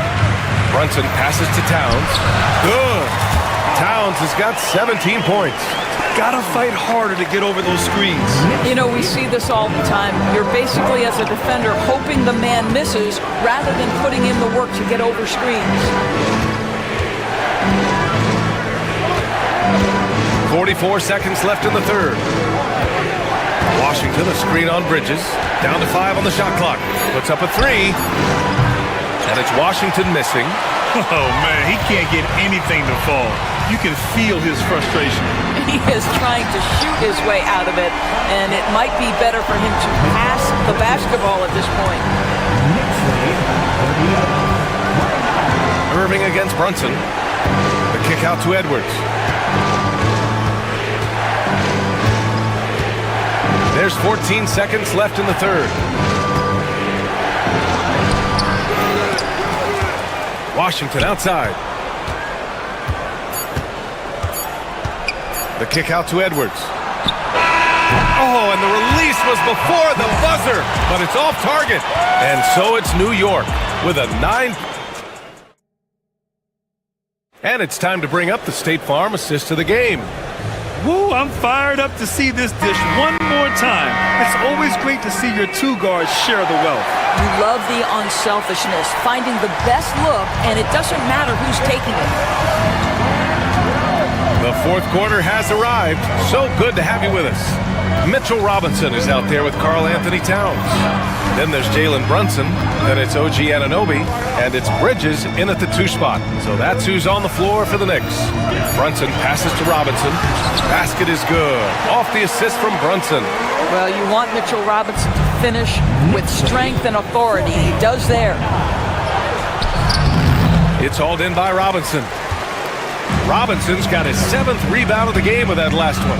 Brunson passes to Towns. Good. Towns has got 17 points. Gotta fight harder to get over those screens. You know, we see this all the time. You're basically, as a defender, hoping the man misses rather than putting in the work to get over screens. 44 seconds left in the third. Washington a screen on Bridges. Down to 5 on the shot clock. Puts up a 3. And it's Washington missing. Oh, man, he can't get anything to fall. You can feel his frustration. He is trying to shoot his way out of it, and it might be better for him to pass the basketball at this point. Irving against Brunson. The kick out to Edwards. There's 14 seconds left in the third. Washington outside. The kick out to Edwards. Oh, and the release was before the buzzer, but it's off target. And so it's New York with a 9. And it's time to bring up the State Farm assist of the game. Woo, I'm fired up to see this dish one more time. It's always great to see your two guards share the wealth. You love the unselfishness, finding the best look, and it doesn't matter who's taking it. The fourth quarter has arrived. So good to have you with us. Mitchell Robinson is out there with Karl Anthony Towns. Then there's Jalen Brunson. Then it's OG Anunoby. And it's Bridges in at the 2 spot. So that's who's on the floor for the Knicks. Brunson passes to Robinson. Basket is good. Off the assist from Brunson. Well, you want Mitchell Robinson to finish with strength and authority. He does there. It's hauled in by Robinson. Robinson's got his 7th rebound of the game with that last one.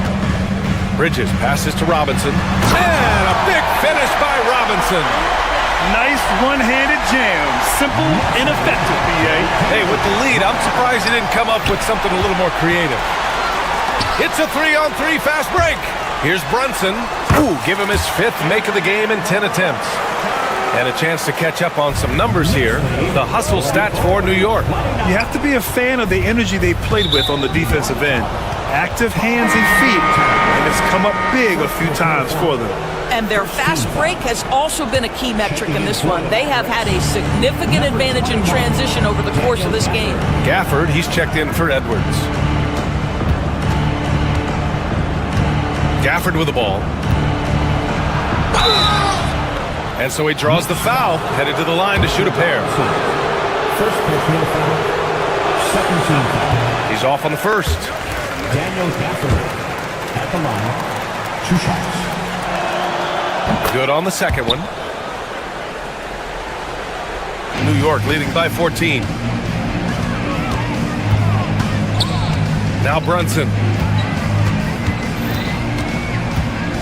Bridges passes to Robinson. And a big finish by Robinson. Nice one-handed jam. Simple and effective, B.A. Hey, with the lead, I'm surprised he didn't come up with something a little more creative. It's a 3-on-3 fast break. Here's Brunson. Ooh, give him his 5th make of the game in 10 attempts. And a chance to catch up on some numbers here. The hustle stats for New York. You have to be a fan of the energy they played with on the defensive end. Active hands and feet, and it's come up big a few times for them. And their fast break has also been a key metric in this one. They have had a significant advantage in transition over the course of this game. Gafford, he's checked in for Edwards. Gafford with the ball. And so he draws the foul, headed to the line to shoot a pair. First personal foul. Second team foul. He's off on the first. Daniel Gafford at the line. 2 shots. Good on the second one. New York leading by 14. Now Brunson.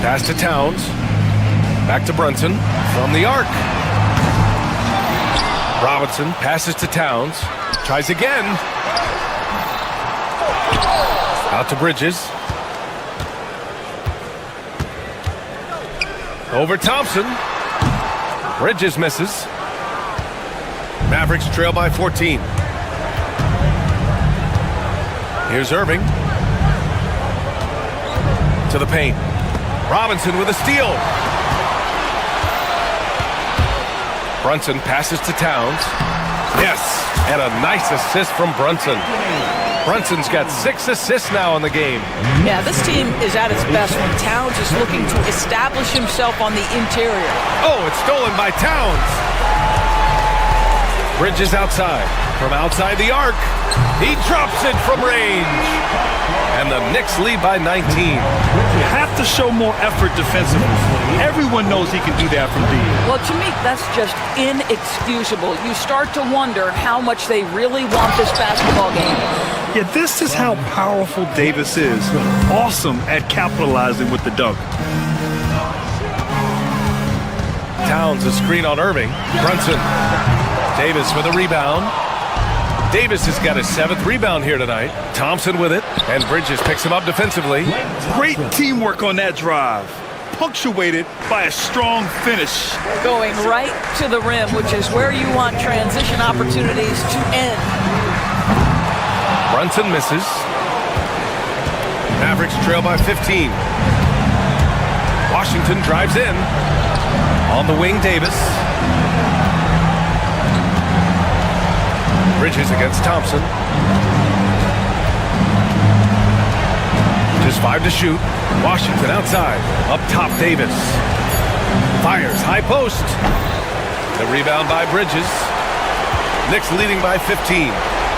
Pass to Towns. Back to Brunson from the arc. Robinson passes to Towns. Tries again. Out to Bridges. Over Thompson. Bridges misses. Mavericks trail by 14. Here's Irving. To the paint. Robinson with a steal. Brunson passes to Towns. Yes, and a nice assist from Brunson. Brunson's got 6 assists now in the game. Yeah, this team is at its best when Towns is looking to establish himself on the interior. Oh, it's stolen by Towns. Bridges outside. From outside the arc. He drops it from range. And the Knicks lead by 19. You have to show more effort defensively. Everyone knows he can do that from deep. Well, to me, that's just inexcusable. You start to wonder how much they really want this basketball game. Yeah, this is how powerful Davis is. Awesome at capitalizing with the dunk. Towns a screen on Irving. Brunson. Davis with a rebound. Davis has got his 7th rebound here tonight. Thompson with it, and Bridges picks him up defensively. Great teamwork on that drive. Punctuated by a strong finish. Going right to the rim, which is where you want transition opportunities to end. Brunson misses. Mavericks trail by 15. Washington drives in. On the wing, Davis. Bridges against Thompson. Just 5 to shoot. Washington outside. Up top, Davis. Fires, high post. The rebound by Bridges. Knicks leading by 15.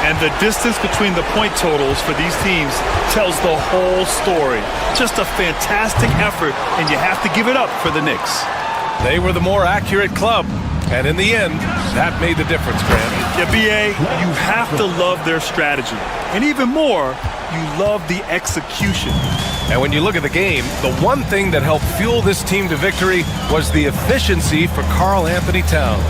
And the distance between the point totals for these teams tells the whole story. Just a fantastic effort, and you have to give it up for the Knicks. They were the more accurate club. And in the end, that made the difference, Grant. Yeah, B.A., you have to love their strategy. And even more, you love the execution. And when you look at the game, the one thing that helped fuel this team to victory was the efficiency for Karl Anthony Towns.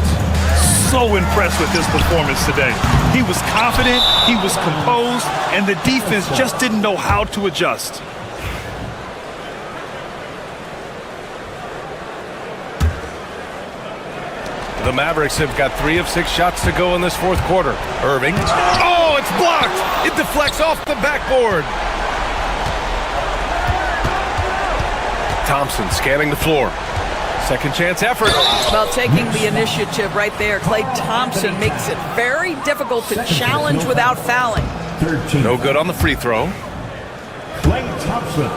So impressed with his performance today. He was confident, he was composed, and the defense just didn't know how to adjust. The Mavericks have got 3 of 6 shots to go in this fourth quarter. Irving. Oh, it's blocked! It deflects off the backboard. Thompson scanning the floor. Second chance effort. Well, taking the initiative right there, Klay Thompson makes it very difficult to challenge without fouling. No good on the free throw. Klay Thompson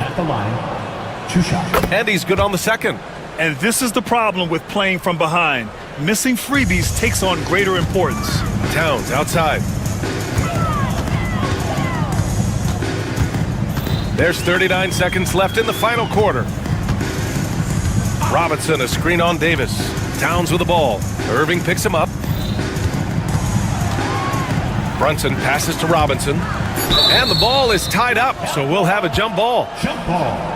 at the line. 2 shots. And he's good on the second. And this is the problem with playing from behind. Missing freebies takes on greater importance. Towns outside. There's 39 seconds left in the final quarter. Robinson a screen on Davis. Towns with the ball. Irving picks him up. Brunson passes to Robinson. And the ball is tied up, so we'll have a jump ball. Jump ball.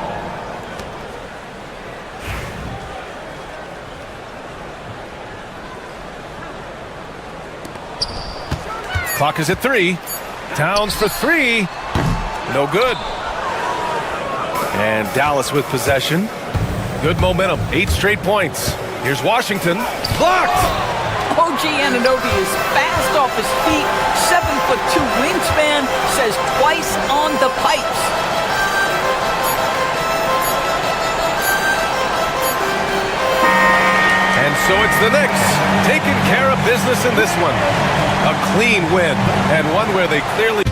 Clock is at 3. Towns for 3. No good. And Dallas with possession. Good momentum. 8 straight points. Here's Washington. Blocked! OG Anunoby is fast off his feet. 7'2" wingspan, says twice on the pipes. And so it's the Knicks taking care of business in this one. A clean win, and one where they clearly...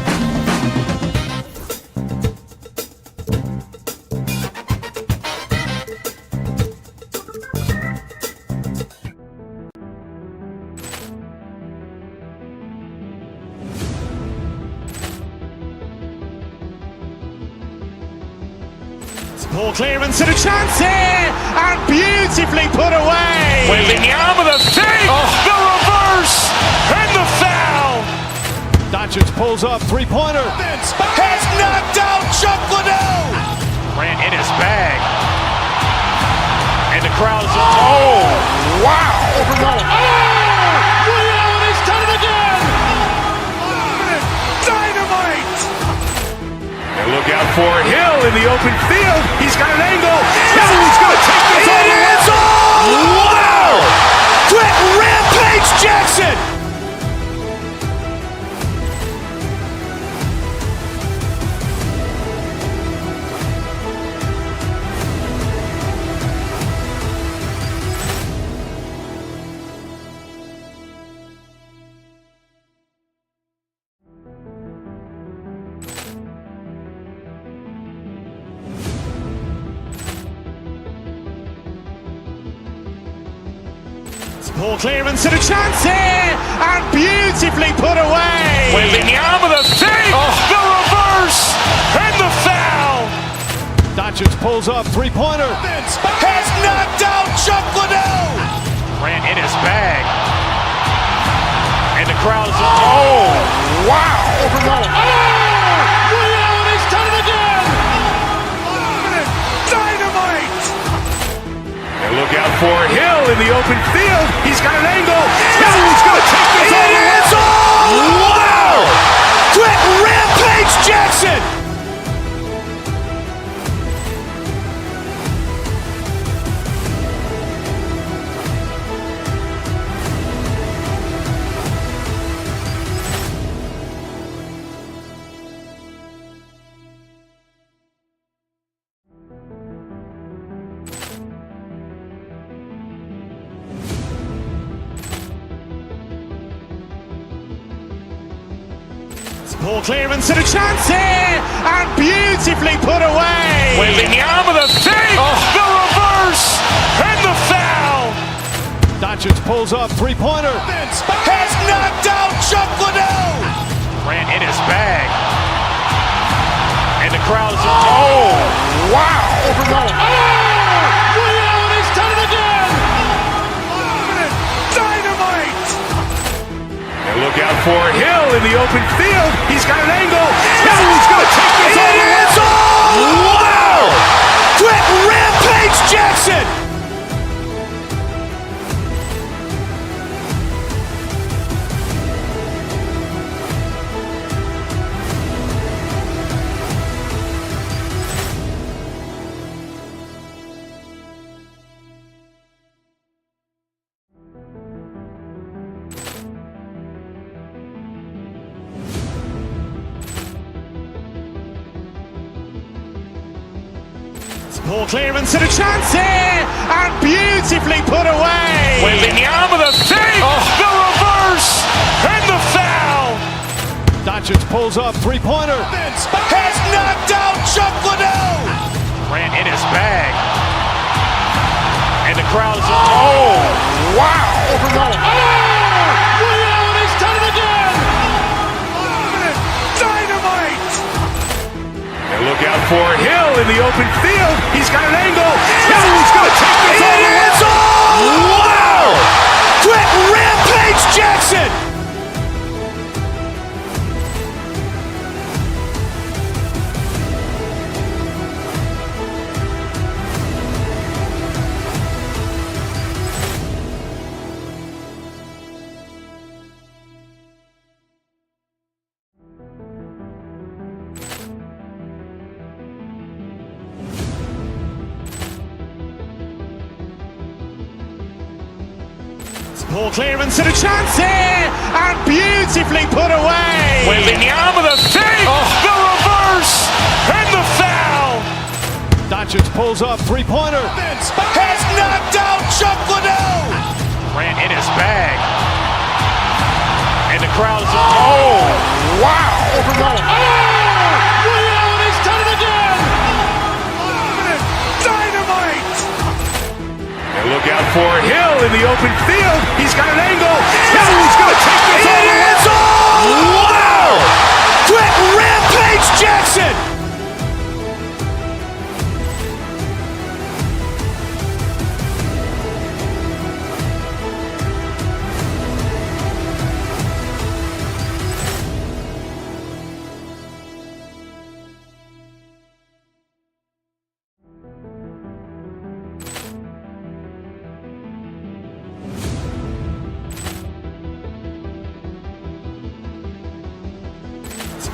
Ball clearance and a chance here, and beautifully put away. Wembanyama the fake, the reverse, and the foul. Doncic pulls up, three-pointer. Has knocked out Chuck Liddell. Grant in his bag. And the crowd's oh, wow. Ray Allen has done it again. Dynamite. And look out for Hill in the open field. He's got an angle. He's going to take this all the way. Wow. Quick Rampage Jackson. Ball clearance and a chance here, and beautifully put away. Wembanyama the fake, the reverse, and the foul. Doncic pulls up, three-pointer. Has knocked out Chuck Liddell. Grant in his bag. And the crowd's oh, wow. Ray Allen has done it again. Dynamite. And look out for Hill in the open field. He's got an angle. He's going to take this all the way. Wow. Quick Rampage Jackson. Ball clearance and a chance here, and beautifully put away. Wembanyama the fake, the reverse, and the foul. Doncic pulls up, three-pointer. Has knocked out Chuck Liddell. Grant in his bag. And the crowd's oh, wow. Ray Allen has done it again. Dynamite. And look out for Hill in the open field. He's got an angle. He's going to take this all the way. Jackson! Poor clearance and a chance here, and beautifully put away. Wembanyama the save, the reverse, and the foul. Doncic pulls up, three-pointer. Has knocked out Chuck Liddell. Ran in his bag. And the crowd is, oh, wow. He's done it again. Dynamite. And look out for Hill in the open field. He's got an angle. Hill's going to take this all the way. Wow! Quick Rampage Jackson. Poor clearance and a chance here, and beautifully put away. Wembanyama the save, the reverse, and the foul. Doncic pulls up, three-pointer. Has knocked out Chuck Liddell. Ran in his bag. And the crowd is, oh, wow. He's done it again. Dynamite. And look out for Hill in the open field. He's got an angle. Hill's going to take this all the way. Wow! Quick Rampage Jackson.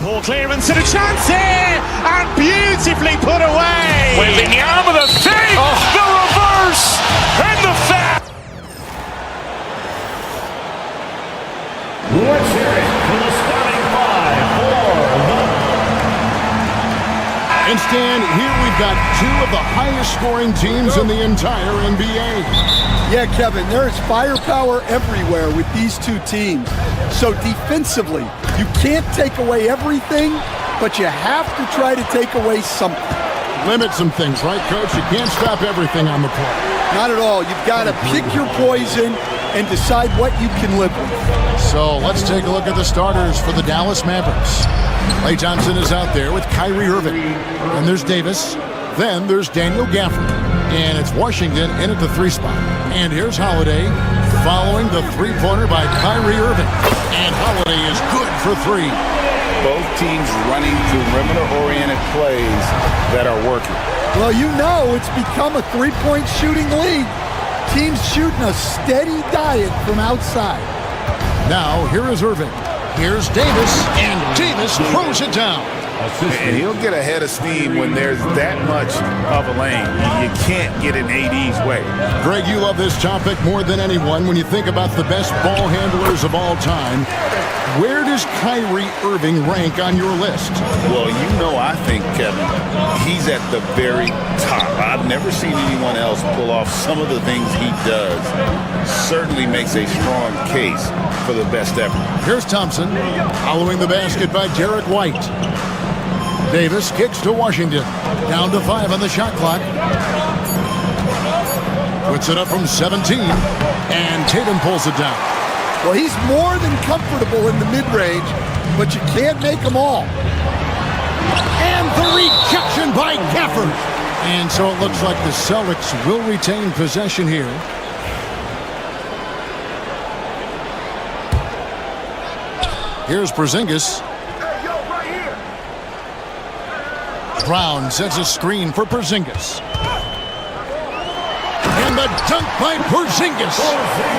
Poor clearance and a chance here, and beautifully put away. Wembanyama the save, the reverse, and the foul. Let's hear it for the starting five And Stan, here we've got two of the highest scoring teams in the entire NBA. Yeah, Kevin, there's firepower everywhere with these two teams. So defensively, you can't take away everything, but you have to try to take away something. Limit some things, right, Coach? You can't stop everything on the play. Not at all. You've got to pick your poison and decide what you can live with. So let's take a look at the starters for the Dallas Mavericks. Klay Thompson is out there with Kyrie Irving. And there's Davis. Then there's Daniel Gafford. And it's Washington in at the 3 spot. And here's Holiday following the three-pointer by Kyrie Irving. And Holiday is good for 3. Both teams running perimeter-oriented plays that are working. Well, you know it's become a three-point shooting league. Teams shooting a steady diet from outside. Now, here is Irving. Here's Davis, and Davis throws it down. And he'll get ahead of steam when there's that much of a lane. You can't get in AD's way. Greg, you love this topic more than anyone when you think about the best ball handlers of all time. Where does Kyrie Irving rank on your list? Well, you know, I think, Kevin, he's at the very top. I've never seen anyone else pull off some of the things he does. Certainly makes a strong case for the best ever. Here's Thompson, following the basket by Derek White. Davis kicks to Washington. Down to 5 on the shot clock. Puts it up from 17, and Tatum pulls it down. Well, he's more than comfortable in the mid-range, but you can't make them all. And the rejection by Gafford. And so it looks like the Celtics will retain possession here. Here's Porzingis. Brown sets a screen for Porzingis. the dunk by Porzingis.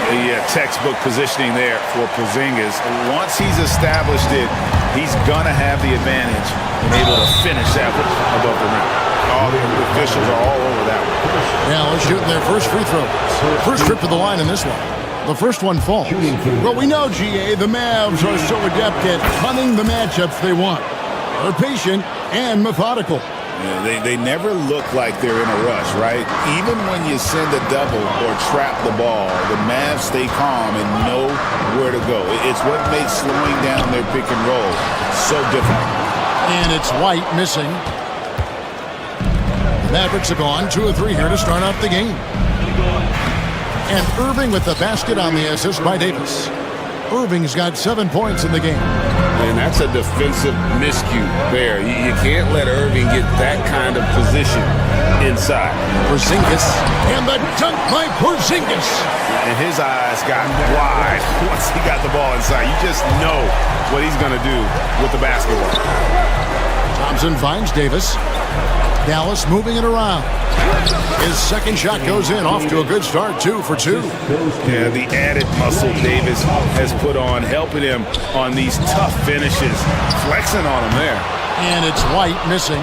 Yeah, textbook positioning there for Porzingis. Once he's established it, he's going to have the advantage and able to finish that above the rim. All the officials are all over that one. Now let's shoot their first free throw. First trip to the line in this one. The first one falls. Well, we know, GA, the Mavs are so adept at hunting the matchups they want. They're patient and methodical. Yeah, they never look like they're in a rush, right? Even when you send a double or trap the ball, the Mavs stay calm and know where to go. It's what makes slowing down their pick and roll so difficult. And it's White missing. The Mavericks have gone 2 of 3 here to start off the game. And Irving with the basket on the assist by Davis. Irving's got 7 points in the game. And that's a defensive miscue there. You can't let Irving get that kind of position inside. Porzingis. And the dunk by Porzingis. And his eyes got wide once he got the ball inside. You just know what he's going to do with the basketball. Thompson finds Davis. Dallas moving it around. His second shot goes in, off to a good start, 2 for 2. Yeah, the added muscle Davis has put on, helping him on these tough finishes, flexing on him there. And it's White missing.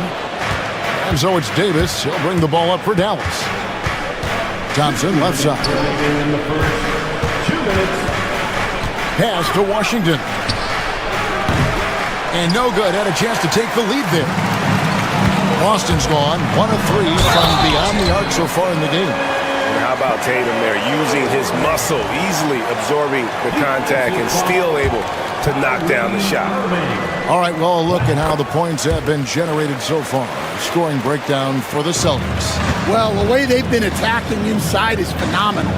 And so it's Davis. He'll bring the ball up for Dallas. Thompson left side. Pass to Washington. And no good. Had a chance to take the lead there. Boston's gone 1 of 3 from beyond the arc so far in the game. And how about Tatum there, using his muscle, easily absorbing the contact and still able to knock down the shot. All right, well, a look at how the points have been generated so far. Scoring breakdown for the Celtics. Well, the way they've been attacking inside is phenomenal.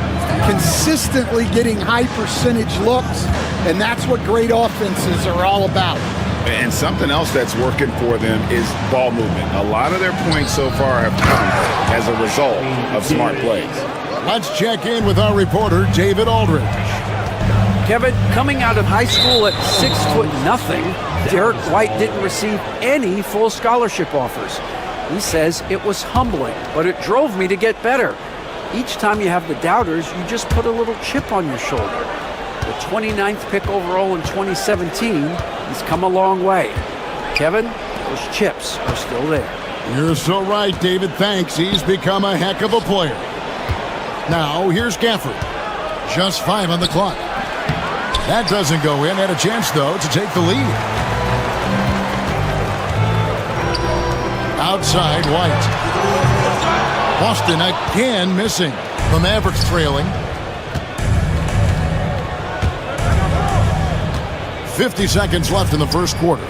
Consistently getting high percentage looks, and that's what great offenses are all about. And something else that's working for them is ball movement. A lot of their points so far have come as a result of smart plays. Let's check in with our reporter, David Aldridge. Kevin, coming out of high school at 6'0", Derek White didn't receive any full scholarship offers. He says it was humbling, but it drove me to get better. Each time you have the doubters, you just put a little chip on your shoulder. The 29th pick overall in 2017, he's come a long way. Kevin, those chips are still there. You're so right, David. Thanks. He's become a heck of a player. Now, here's Gafford. Just 5 on the clock. That doesn't go in. Had a chance, though, to take the lead. Outside, White. Boston again missing. The Mavericks trailing. 50 seconds left in the first quarter.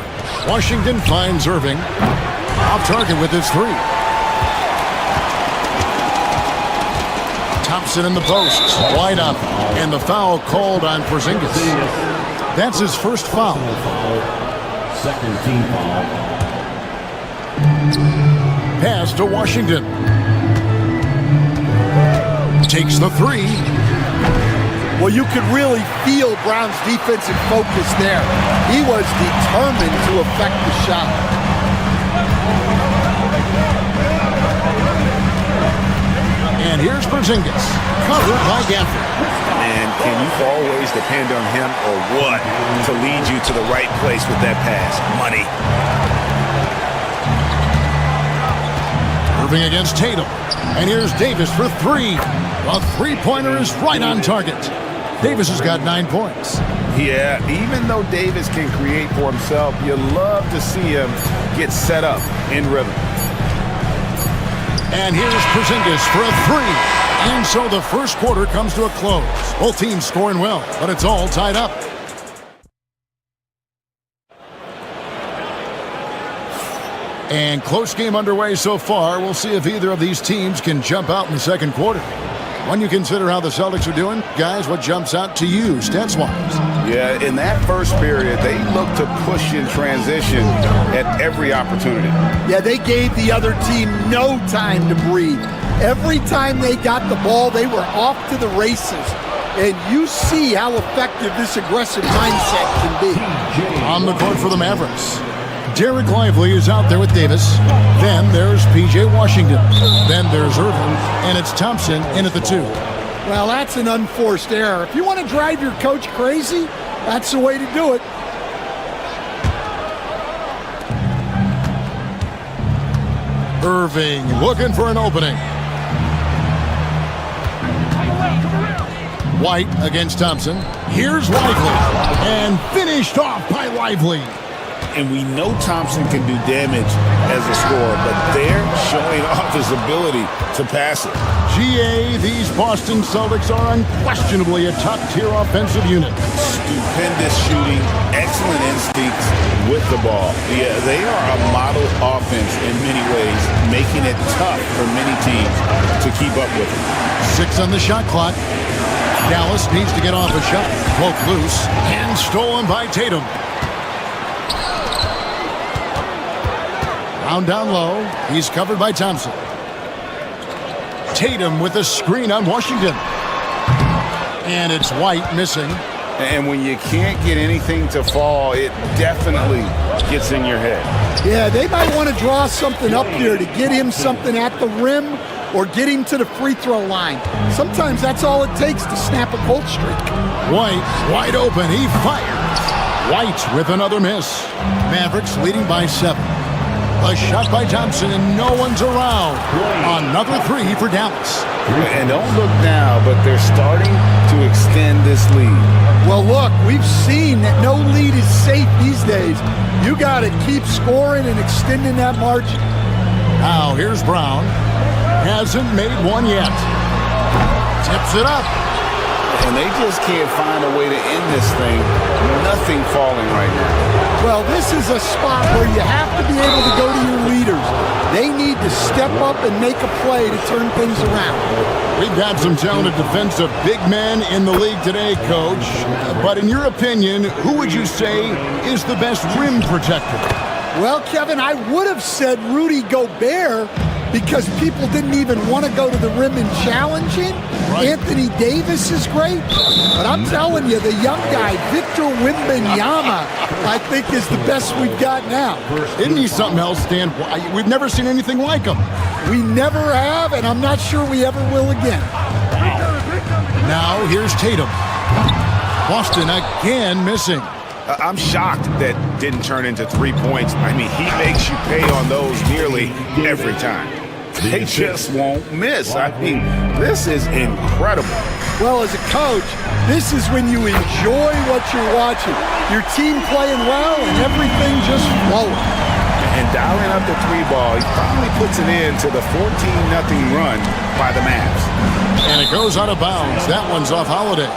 Washington finds Irving. Off target with his 3. Thompson in the post. Wide up. And the foul called on Porzingis. That's his first foul. Second team foul. Pass to Washington. Takes the 3. Well, you could really feel Brown's defensive focus there. He was determined to affect the shot. And here's Porzingis, covered by Gafford. And can you always depend on him or what to lead you to the right place with that pass? Money. Irving against Tatum. And here's Davis for 3. A 3-pointer is right on target. Davis has got 9 points. Yeah, even though Davis can create for himself, you love to see him get set up in rhythm. And here's Porzingis for a 3. And so the first quarter comes to a close. Both teams scoring well, but it's all tied up. And close game underway so far. We'll see if either of these teams can jump out in the second quarter. When you consider how the Celtics are doing, guys, what jumps out to you, stats-wise? Yeah, in that first period, they looked to push in transition at every opportunity. Yeah, they gave the other team no time to breathe. Every time they got the ball, they were off to the races. And you see how effective this aggressive mindset can be. On the court for the Mavericks. Derek Lively is out there with Davis. Then there's P.J. Washington. Then there's Irving. And it's Thompson in at the 2. Well, that's an unforced error. If you want to drive your coach crazy, that's the way to do it. Irving looking for an opening. White against Thompson. Here's Lively. And finished off by Lively. And we know Thompson can do damage as a scorer, but they're showing off his ability to pass it. GA, these Boston Celtics are unquestionably a top-tier offensive unit. Stupendous shooting, excellent instincts with the ball. Yeah, they are a model offense in many ways, making it tough for many teams to keep up with it. 6 on the shot clock. Dallas needs to get off a shot. Poke loose and stolen by Tatum. Round down low. He's covered by Thompson. Tatum with a screen on Washington. And it's White missing. And when you can't get anything to fall, it definitely gets in your head. Yeah, they might want to draw something up here to get him something at the rim or get him to the free throw line. Sometimes that's all it takes to snap a cold streak. White wide open. He fires. White with another miss. Mavericks leading by 7. A shot by Thompson, and no one's around. Another 3 for Dallas. And don't look now, but they're starting to extend this lead. Well, look, we've seen that no lead is safe these days. You got to keep scoring and extending that margin. Now, here's Brown. Hasn't made one yet. Tips it up. And they just can't find a way to end this thing. Nothing falling right now. Well, this is a spot where you have to be able to go to your leaders. They need to step up and make a play to turn things around. We've got some talented defensive big men in the league today, Coach. But in your opinion, who would you say is the best rim protector? Well, Kevin, I would have said Rudy Gobert because people didn't even want to go to the rim and challenge him. Right. Anthony Davis is great, but I'm telling you, the young guy, Victor Wembanyama, I think is the best we've got now. Isn't he something else, Dan? We've never seen anything like him. We never have, and I'm not sure we ever will again. Now here's Tatum. Boston again missing. I'm shocked that didn't turn into 3 points. I mean, he makes you pay on those nearly every time. They just won't miss. I mean, this is incredible. Well, as a coach, this is when you enjoy what you're watching. Your team playing well and everything just flowing. And dialing up the 3-ball, he finally puts it into the 14-0 run by the Mavs. And it goes out of bounds. That one's off Holiday.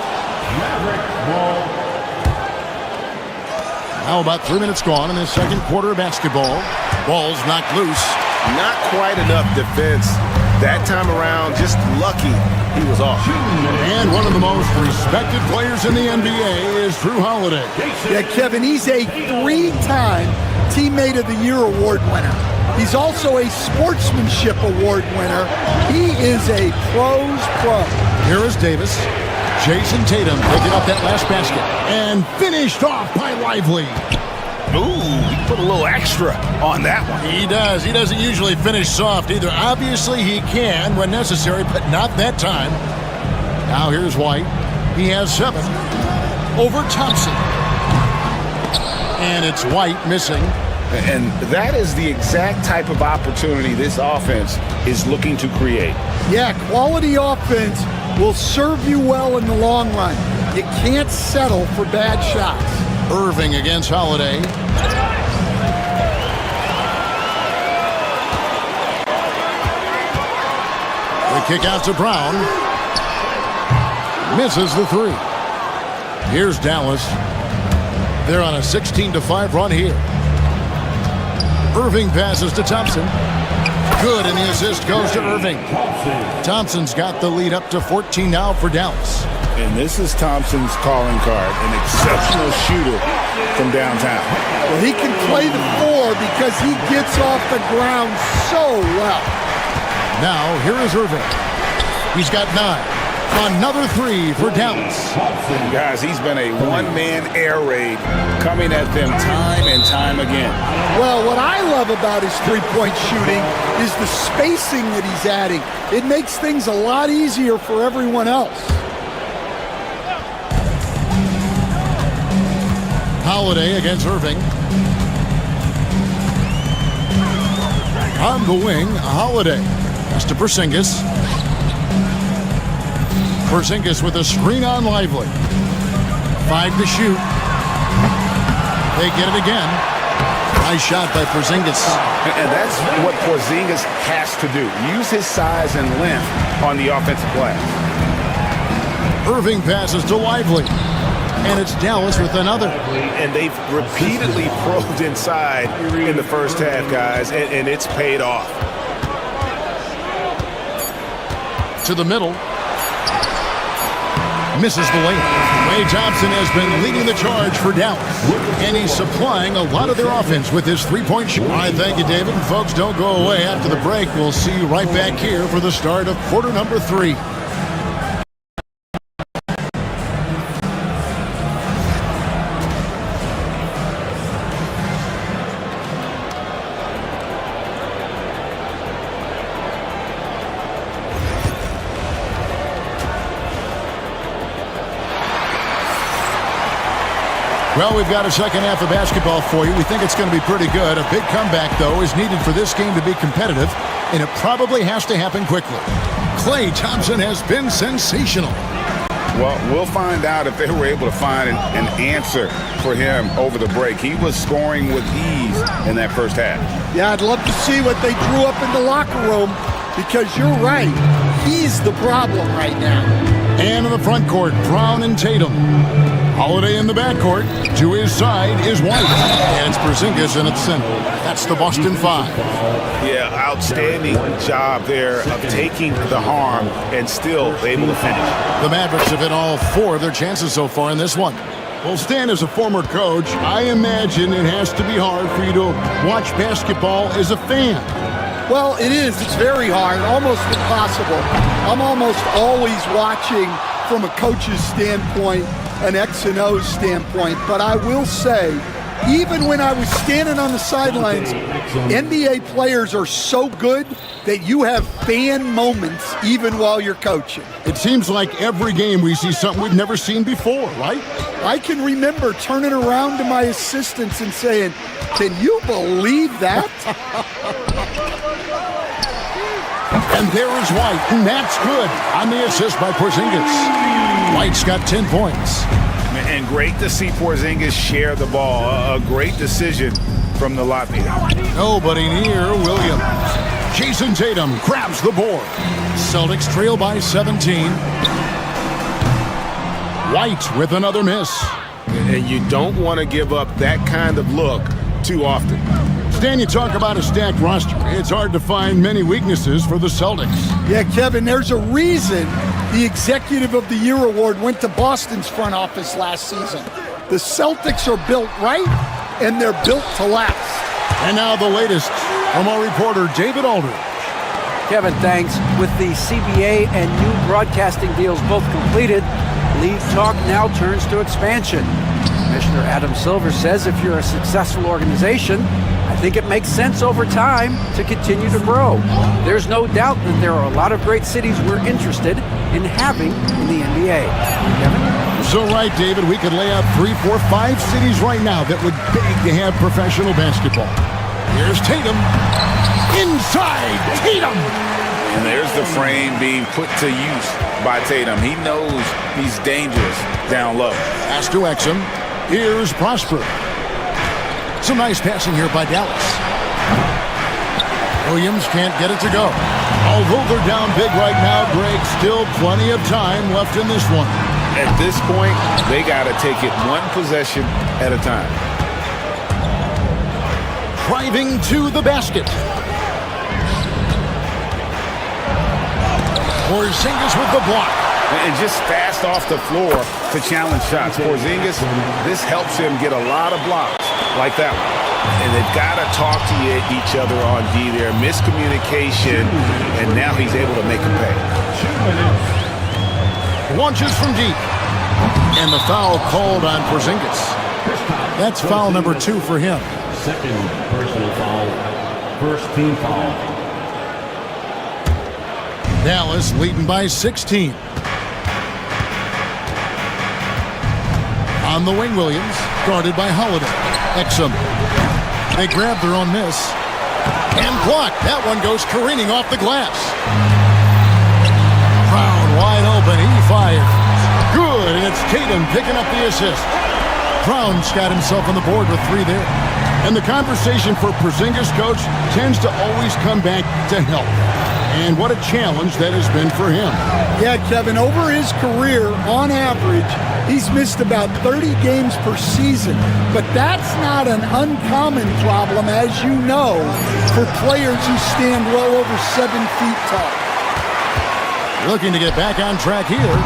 Now about 3 minutes gone in the second quarter of basketball. Ball's knocked loose. Not quite enough defense that time around. Just lucky he was off. And one of the most respected players in the NBA is Drew Holiday. Yeah, Kevin, he's a 3-time Teammate of the Year award winner. He's also a Sportsmanship Award winner. He is a pro's pro. Here is Davis. Jason Tatum picking up that last basket. And finished off by Lively. Ooh, he put a little extra on that one. He does. He doesn't usually finish soft either. Obviously, he can when necessary, but not that time. Now here's White. He has 7 over Thompson. And it's White missing. And that is the exact type of opportunity this offense is looking to create. Yeah, quality offense will serve you well in the long run. You can't settle for bad shots. Irving against Holiday. The kick out to Brown. Misses the 3. Here's Dallas. They're on a 16-5 run here. Irving passes to Thompson. Good, and the assist goes to Irving. Thompson's got the lead up to 14 now for Dallas. And this is Thompson's calling card, an exceptional shooter from downtown. Well, he can play the 4 because he gets off the ground so well. Now, here is Irving. He's got 9. Another three for Dallas. Guys, he's been a one-man air raid coming at them time and time again. Well, what I love about his three-point shooting is the spacing that he's adding. It makes things a lot easier for everyone else. Holiday against Irving. On the wing, Holiday. Pass to Porzingis. Porzingis with a screen on Lively. 5 to shoot. They get it again. Nice shot by Porzingis. And that's what Porzingis has to do. Use his size and length on the offensive glass. Irving passes to Lively. And it's Dallas with another. And they've repeatedly probed inside in the first half, guys, and it's paid off. To the middle. Misses the layup. Ray Thompson has been leading the charge for Dallas, and he's supplying a lot of their offense with his three-point shot. All right, thank you, David. And folks, don't go away. After the break, we'll see you right back here for the start of quarter number 3. Well, we've got a second half of basketball for you. We think it's going to be pretty good. A big comeback, though, is needed for this game to be competitive, and it probably has to happen quickly. Klay Thompson has been sensational. Well, we'll find out if they were able to find an answer for him over the break. He was scoring with ease in that first half. Yeah, I'd love to see what they drew up in the locker room, because you're right. He's the problem right now. And in the front court, Brown and Tatum. Holiday in the backcourt. To his side is White. And it's Porzingis in its center. That's the Boston 5. Yeah, outstanding job there of taking the harm and still able to finish. The Mavericks have hit all 4 of their chances so far in this one. Well, Stan, as a former coach, I imagine it has to be hard for you to watch basketball as a fan. Well, it is. It's very hard, almost impossible. I'm almost always watching from a coach's standpoint, an X and O standpoint. But I will say, even when I was standing on the sidelines, NBA players are so good that you have fan moments even while you're coaching. It seems like every game we see something we've never seen before, right? I can remember turning around to my assistants and saying, "Can you believe that?" And there is White, and that's good on the assist by Porzingis. White's got 10 points. And great to see Porzingis share the ball. A great decision from the Latvian. Nobody near Williams. Jason Tatum grabs the board. Celtics trail by 17. White with another miss. And you don't want to give up that kind of look too often. Stan, you talk about a stacked roster. It's hard to find many weaknesses for the Celtics. Yeah, Kevin, there's a reason the Executive of the Year award went to Boston's front office last season. The Celtics are built right, and they're built to last. And now the latest from our reporter, David Aldridge. Kevin, thanks. With the CBA and new broadcasting deals both completed, league talk now turns to expansion. Commissioner Adam Silver says if you're a successful organization, I think it makes sense over time to continue to grow. There's no doubt that there are a lot of great cities we're interested in having in the NBA. Kevin? So right, David, we could lay out 3, 4, 5 cities right now that would beg to have professional basketball. Here's Tatum. Inside, Tatum! And there's the frame being put to use by Tatum. He knows he's dangerous down low. Pass to Exum. Here's Prosper. Some nice passing here by Dallas. Williams can't get it to go. Although they're down big right now, Greg, still plenty of time left in this one. At this point, they got to take it one possession at a time. Driving to the basket. Porzingis with the block. And just fast off the floor to challenge shots. Porzingis, this helps him get a lot of blocks like that one. And they've got to talk to each other on D there. Miscommunication, and now he's able to make a pay. launches from deep. And the foul called on Porzingis. That's foul number 2 for him. Second personal foul. First team foul. Dallas leading by 16. On the wing, Williams, guarded by Holiday. Exum. They grab their own miss. And blocked. That one goes careening off the glass. Brown wide open. He fires. Good, and it's Tatum picking up the assist. Brown's got himself on the board with 3 there. And the conversation for Porzingis, coach, tends to always come back to health. And what a challenge that has been for him. Yeah, Kevin, over his career, on average, he's missed about 30 games per season. But that's not an uncommon problem, as you know, for players who stand well over 7 feet tall. Looking to get back on track here.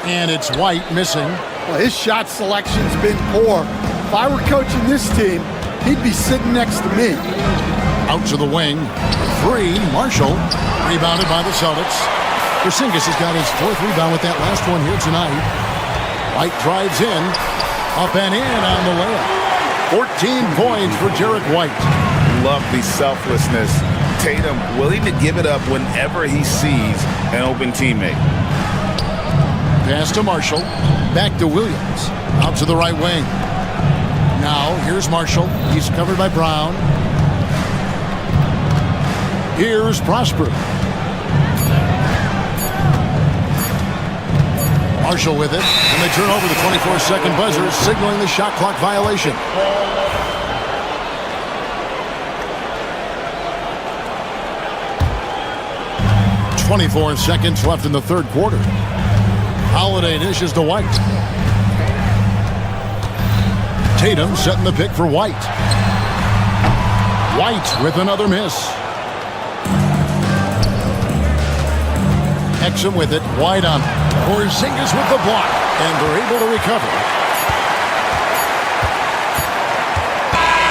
And it's White missing. Well, his shot selection's been poor. If I were coaching this team, he'd be sitting next to me. Out to the wing. 3, Marshall. Rebounded by the Celtics. Porzingis has got his 4th rebound with that last one here tonight. White drives in. Up and in on the layup. 14 points for Jarrett White. Love the selflessness. Tatum willing to give it up whenever he sees an open teammate. Pass to Marshall. Back to Williams. Out to the right wing. Now, here's Marshall. He's covered by Brown. Here's Prosper. Marshall with it. And they turn over the 24-second buzzer, signaling the shot clock violation. .24 seconds left in the third quarter. Holiday dishes to White. Tatum setting the pick for White. White with another miss. Exum with it, wide on. Porzingis with the block, and they're able to recover.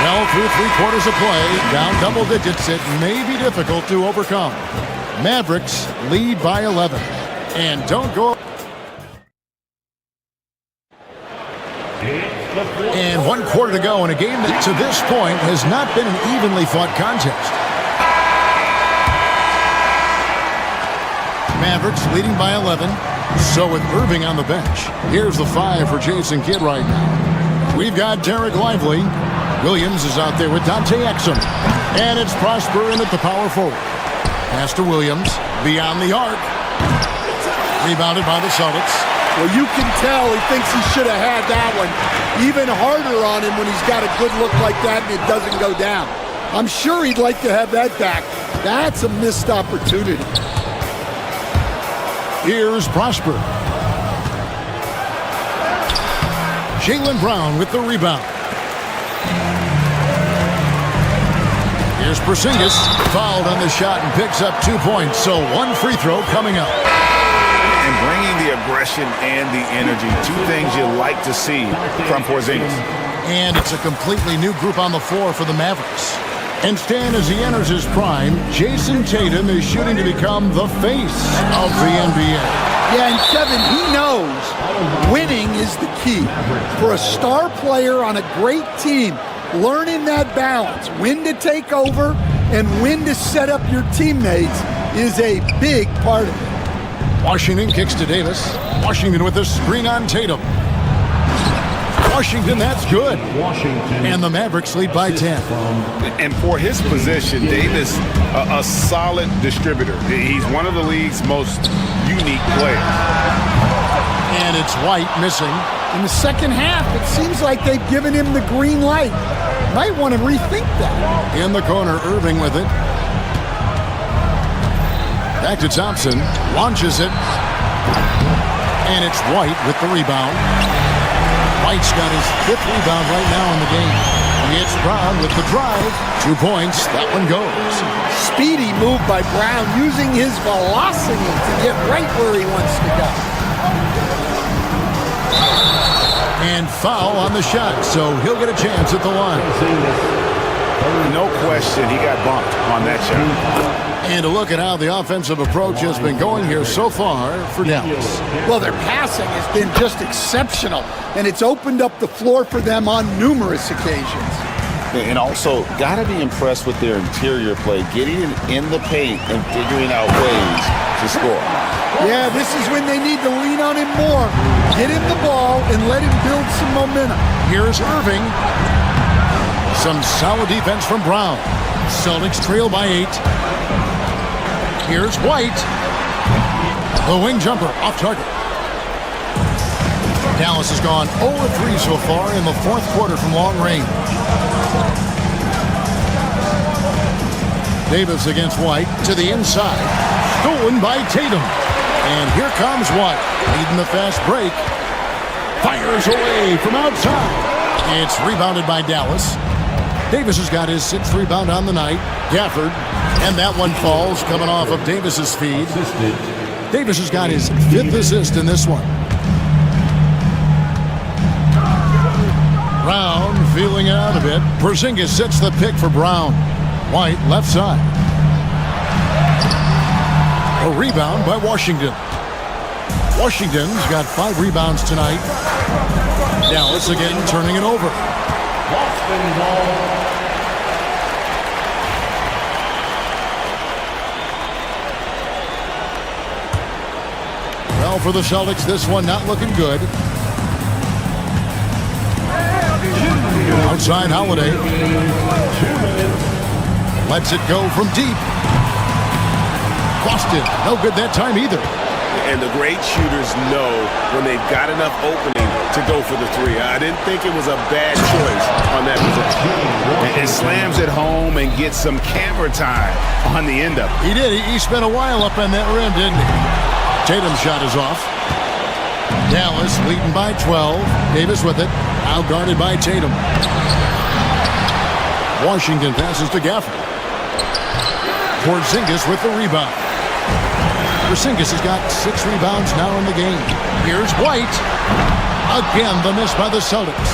Well, through 3 quarters of play, down double digits, it may be difficult to overcome. Mavericks lead by 11. And don't go. And 1 quarter to go in a game that to this point has not been an evenly fought contest. Mavericks leading by 11. So with Irving on the bench, here's the 5 for Jason Kidd right now. We've got Derek Lively. Williams is out there with Dante Exum. And it's Prosper in at the power forward. Pass to Williams. Beyond the arc. Rebounded by the Celtics. Well, you can tell he thinks he should have had that one. Even harder on him when he's got a good look like that and it doesn't go down. I'm sure he'd like to have that back. That's a missed opportunity. Here's Prosper. Jaylen Brown with the rebound. Here's Porzingis. Fouled on the shot and picks up 2 points. So 1 free throw coming up. And bringing the aggression and the energy. 2 things you like to see from Porzingis. And it's a completely new group on the floor for the Mavericks. And Stan, as he enters his prime, Jason Tatum is shooting to become the face of the NBA. Yeah, and Kevin, he knows winning is the key. For a star player on a great team, learning that balance, when to take over and when to set up your teammates is a big part of it. Washington kicks to Davis. Washington with a screen on Tatum. Washington, that's good. And the Mavericks lead by 10. And for his position, Davis, a solid distributor. He's one of the league's most unique players. And it's White missing. In the second half, it seems like they've given him the green light. Might want to rethink that. In the corner, Irving with it. Back to Thompson. Launches it. And it's White with the rebound. White's got his 5th rebound right now in the game. It's Brown with the drive. 2 points. That one goes. Speedy move by Brown, using his velocity to get right where he wants to go. And foul on the shot, so he'll get a chance at the line. No question, he got bumped on that shot. And to look at how the offensive approach has been going here so far for Dallas. Well, their passing has been just exceptional, and it's opened up the floor for them on numerous occasions. And also, got to be impressed with their interior play, getting in the paint and figuring out ways to score. Yeah, this is when they need to lean on him more. Get him the ball and let him build some momentum. Here's Irving. Some solid defense from Brown. Celtics trail by 8. Here's White. The wing jumper off target. Dallas has gone 0-3 so far in the fourth quarter from long range. Davis against White to the inside. Stolen by Tatum. And here comes White, leading the fast break. Fires away from outside. It's rebounded by Dallas. Davis has got his 6th rebound on the night. Gafford. And that one falls coming off of Davis's feed. Davis has got his 5th assist in this one. Brown feeling it out a bit. Porzingis sets the pick for Brown. White left side. A rebound by Washington. Washington's got 5 rebounds tonight. Dallas again turning it over. Boston ball. Well, for the Celtics, this one not looking good. Outside Holiday. Lets it go from deep. Boston, no good that time either. And the great shooters know when they've got enough opening to go for the 3. I didn't think it was a bad choice on that possession. And slams it home and gets some camera time on the end of it. He did. He spent a while up on that rim, didn't he? Tatum's shot is off. Dallas leading by 12. Davis with it. Outguarded by Tatum. Washington passes to Gafford. Porzingis with the rebound. Porzingis has got 6 rebounds now in the game. Here's White. Again, the miss by the Celtics.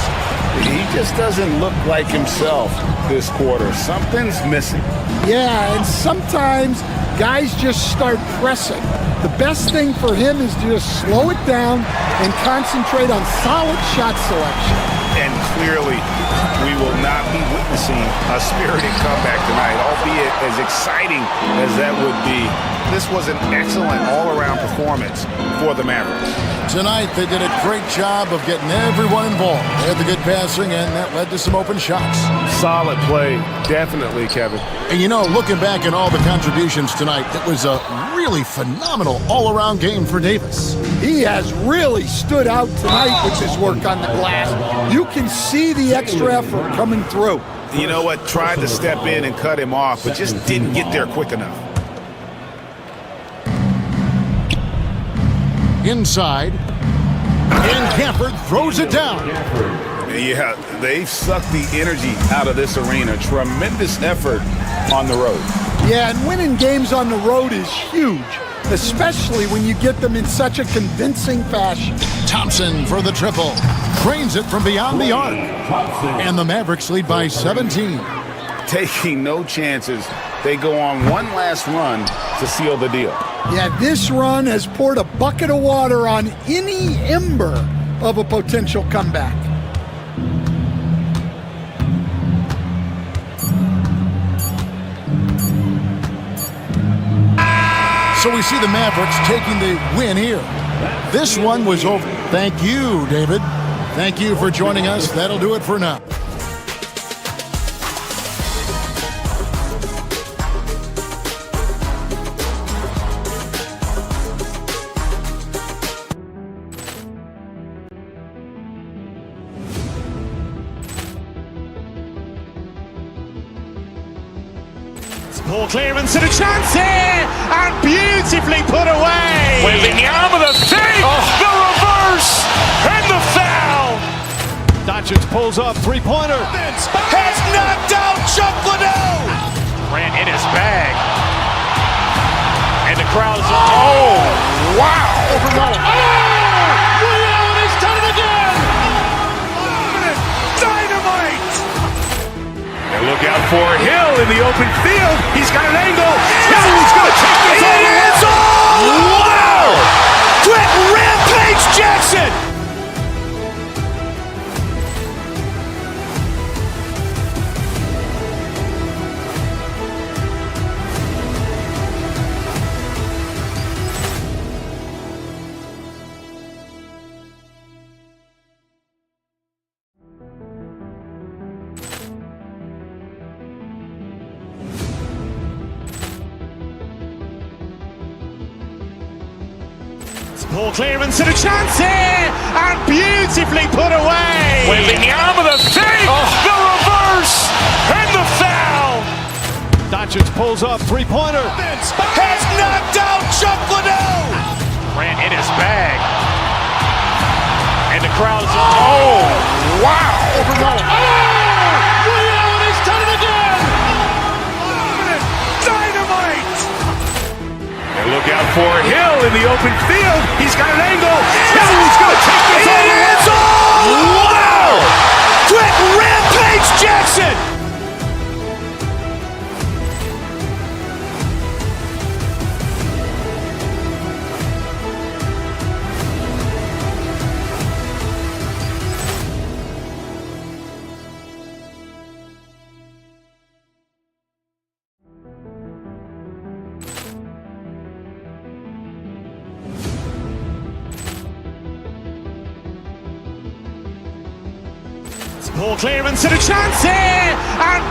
He just doesn't look like himself this quarter. Something's missing. Yeah, and sometimes guys just start pressing. The best thing for him is to just slow it down and concentrate on solid shot selection. And clearly, we will not be witnessing a spirited comeback tonight, albeit as exciting as that would be. This was an excellent all-around performance for the Mavericks. Tonight, they did a great job of getting everyone involved. They had the good passing, and that led to some open shots. Solid play, definitely, Kevin. And you know, looking back at all the contributions tonight, it was a really phenomenal all-around game for Davis. He has really stood out tonight with his work on the glass. You can see the extra effort coming through. You know what? Tried to step in and cut him off, but just didn't get there quick enough. Inside. And Gafford throws it down. Yeah, they've sucked the energy out of this arena. Tremendous effort on the road. Yeah, and winning games on the road is huge, especially when you get them in such a convincing fashion. Thompson for the triple. Drains it from beyond the arc. And the Mavericks lead by 17. Taking no chances. They go on one last run to seal the deal. Yeah, this run has poured a bucket of water on any ember of a potential comeback. So we see the Mavericks taking the win here. This one was over. Thank you, David. Thank you for joining us. That'll do it for now. Ball clearance and a chance here, and beautifully put away. Wembanyama the fake, the reverse, and the foul. Doncic pulls up, three-pointer. Has knocked out Chuck Liddell. Ran in his bag. And the crowd is, oh, wow. Overrun. Liddell has done it again. Dynamite. And look out for for Hill in the open field. He's got an angle. Hill is going to take this all the way. Wow! Quick rampage Jackson! Ball clearance and a chance here, and beautifully put away. Wembanyama the fake, the reverse, and the foul. Doncic pulls up, three-pointer. Has knocked out Chuck Liddell. Grant in his bag. And the crowd is, oh, wow. He's done it again. Dynamite. And look out for Hill in the open field. He's got an angle. Hill is going to take this all the way. Wow. Quick rampage Jackson. Ball clearance and a chance here, and